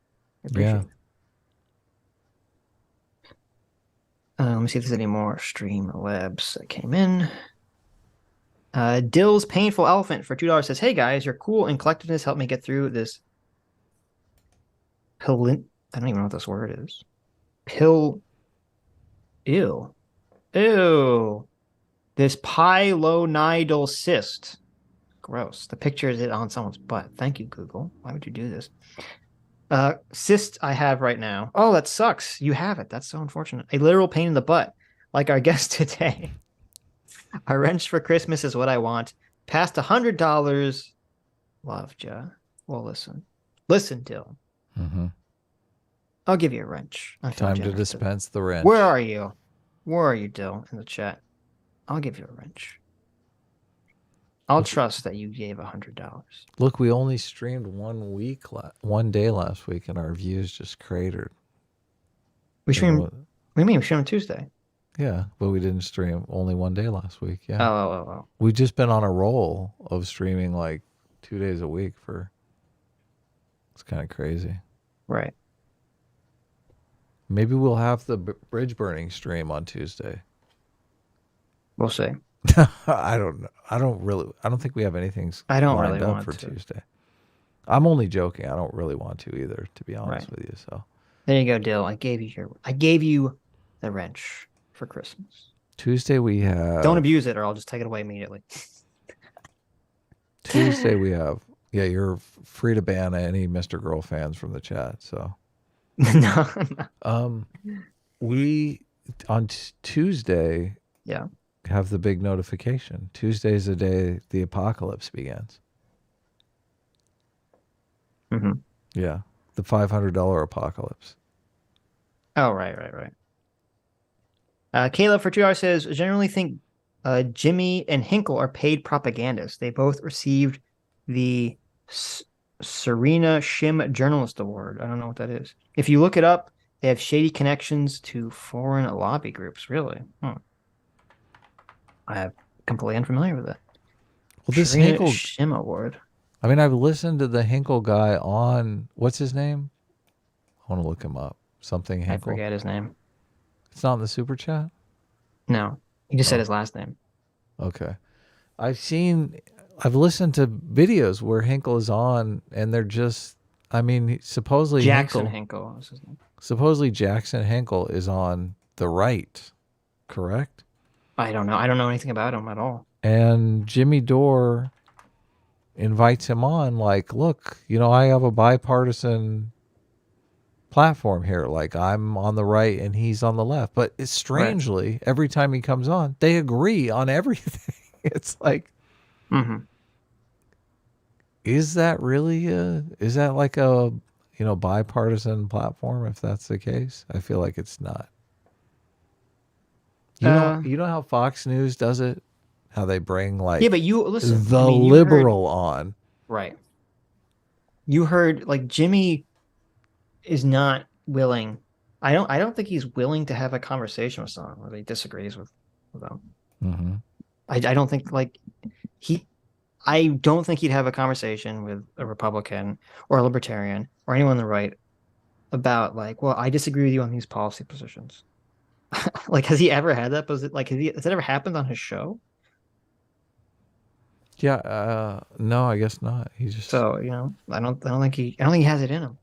I appreciate it. Let me see if there's any more Streamlabs that came in. Dill's Painful Elephant for $2 says, hey guys, your cool and collectiveness helped me get through this I don't even know what this word is. Ew. This pilonidal cyst. Gross. The picture is it on someone's butt. Thank you, Google. Why would you do this? Cyst I have right now. Oh, that sucks. You have it. That's so unfortunate. A literal pain in the butt, like our guest today. A wrench for Christmas is what I want. Past $100. Love, Ja. Well, listen, Dylan. Mm-hmm. I'll give you a wrench. Time to dispense the wrench. Where are you? Dill, in the chat? I'll give you a wrench. I'll trust that you gave $100. Look, we only streamed 1 day last week, and our views just cratered. We streamed. What do you mean? We streamed on Tuesday. Yeah, but we didn't stream only 1 day last week. Yeah. Oh. We've just been on a roll of streaming like 2 days a week for. It's kind of crazy. Right. Maybe we'll have the bridge burning stream on Tuesday. We'll see. I don't know. I don't think we have anything lined up for Tuesday. I'm only joking. I don't really want to either, to be honest with you. So there you go, Dill. I gave you the wrench for Christmas. Tuesday we have. Don't abuse it, or I'll just take it away immediately. Tuesday we have. Yeah, you're free to ban any Mr. Girl fans from the chat. So. No. We on Tuesday. Yeah. Have the big notification. Tuesday is the day the apocalypse begins. Mm-hmm. Yeah, the $500 apocalypse. Oh, right. Caleb for $2 says, I generally think Jimmy and Hinkle are paid propagandists. They both received the Serena Shim Journalist Award. I don't know what that is. If you look it up, they have shady connections to foreign lobby groups. Really? I am completely unfamiliar with that. Well, this Trina Hinkle. Shim Award. I mean, I've listened to the Hinkle guy on what's his name? I want to look him up. Something I Hinkle. forget his name. It's not in the super chat. No, he just said his last name. Okay. I've listened to videos where Hinkle is on, and they're just. I mean, supposedly Jackson Hinkle was his name. Supposedly Jackson Hinkle is on the right, correct? I don't know. I don't know anything about him at all. And Jimmy Dore invites him on, like, look, I have a bipartisan platform here. Like, I'm on the right and he's on the left. But it's strangely, every time he comes on, they agree on everything. It's like, is that really is that like a bipartisan platform? If that's the case, I feel like it's not. You know how Fox News does it, how they bring like but you listen the liberal on, right? You heard like Jimmy is not willing. I don't think he's willing to have a conversation with someone where he disagrees with them. Mm-hmm. I don't think like I don't think he'd have a conversation with a Republican or a Libertarian or anyone on the right about like, well, I disagree with you on these policy positions. Like, has he ever had that? Has that ever happened on his show? Yeah, no, I guess not. He just I don't think he has it in him.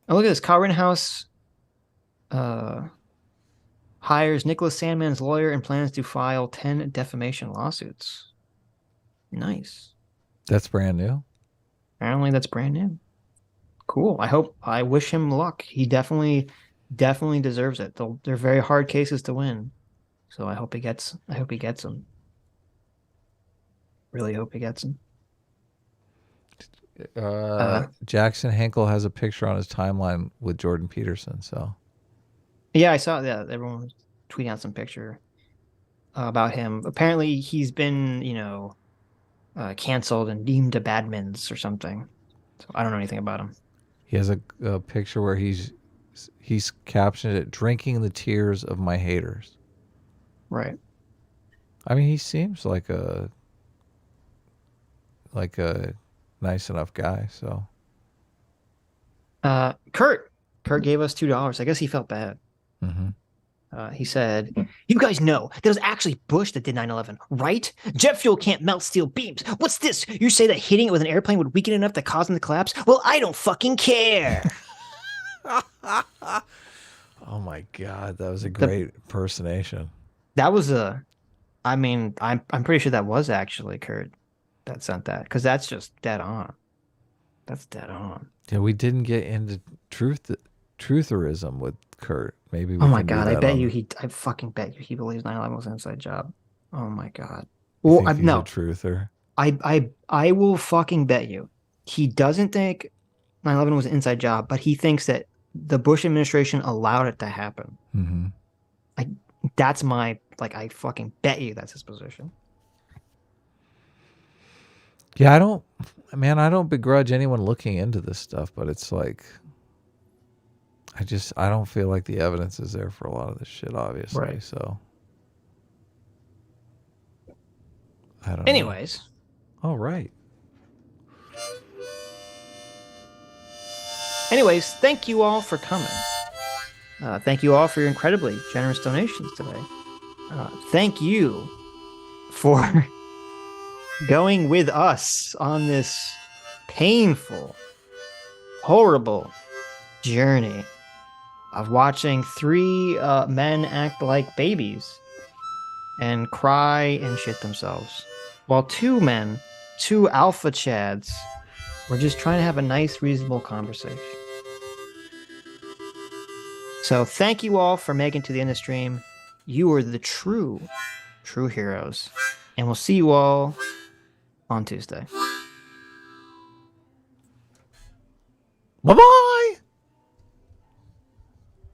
Oh, look at this. Kyle Rittenhouse hires Nicholas Sandman's lawyer and plans to file 10 defamation lawsuits. Nice. That's brand new. Apparently that's brand new. Cool. I wish him luck. He definitely deserves it. They're very hard cases to win. So I hope he gets them. Really hope he gets them. Jackson Hinkle has a picture on his timeline with Jordan Peterson. So yeah, I saw that. Everyone was tweeting out some picture about him. Apparently he's been, canceled and deemed a badmans or something. So I don't know anything about him. He has a picture where he's captioned it, "Drinking the tears of my haters." Right. I mean, he seems like a nice enough guy. So Kurt gave us $2. I guess he felt bad. Mm-hmm. He said, "You guys know that it was actually Bush that did 9/11, right? Jet fuel can't melt steel beams. What's this? You say that hitting it with an airplane would weaken enough to cause them to collapse? Well, I don't fucking care." Oh my God, that was a great impersonation. That was I'm pretty sure that was actually Kurt that sent that, because that's just dead on. That's dead on. Yeah, we didn't get into trutherism with Kurt. Maybe. Oh my God, I fucking bet you he believes 9/11 was an inside job. Oh my God. Well, he's a truther. I will fucking bet you he doesn't think 9/11 was an inside job, but he thinks that the Bush administration allowed it to happen. Mm-hmm. That's my I fucking bet you that's his position. Yeah, I don't begrudge anyone looking into this stuff, but it's like, I don't feel like the evidence is there for a lot of this shit, obviously. Right. So I don't know. Anyways. All right. Anyways, thank you all for coming. Thank you all for your incredibly generous donations today. Thank you for going with us on this painful, horrible journey of watching 3 men act like babies and cry and shit themselves, while 2 men, 2 alpha chads, were just trying to have a nice, reasonable conversation. So thank you all for making it to the end of the stream. You are the true heroes. And we'll see you all on Tuesday. Bye-bye!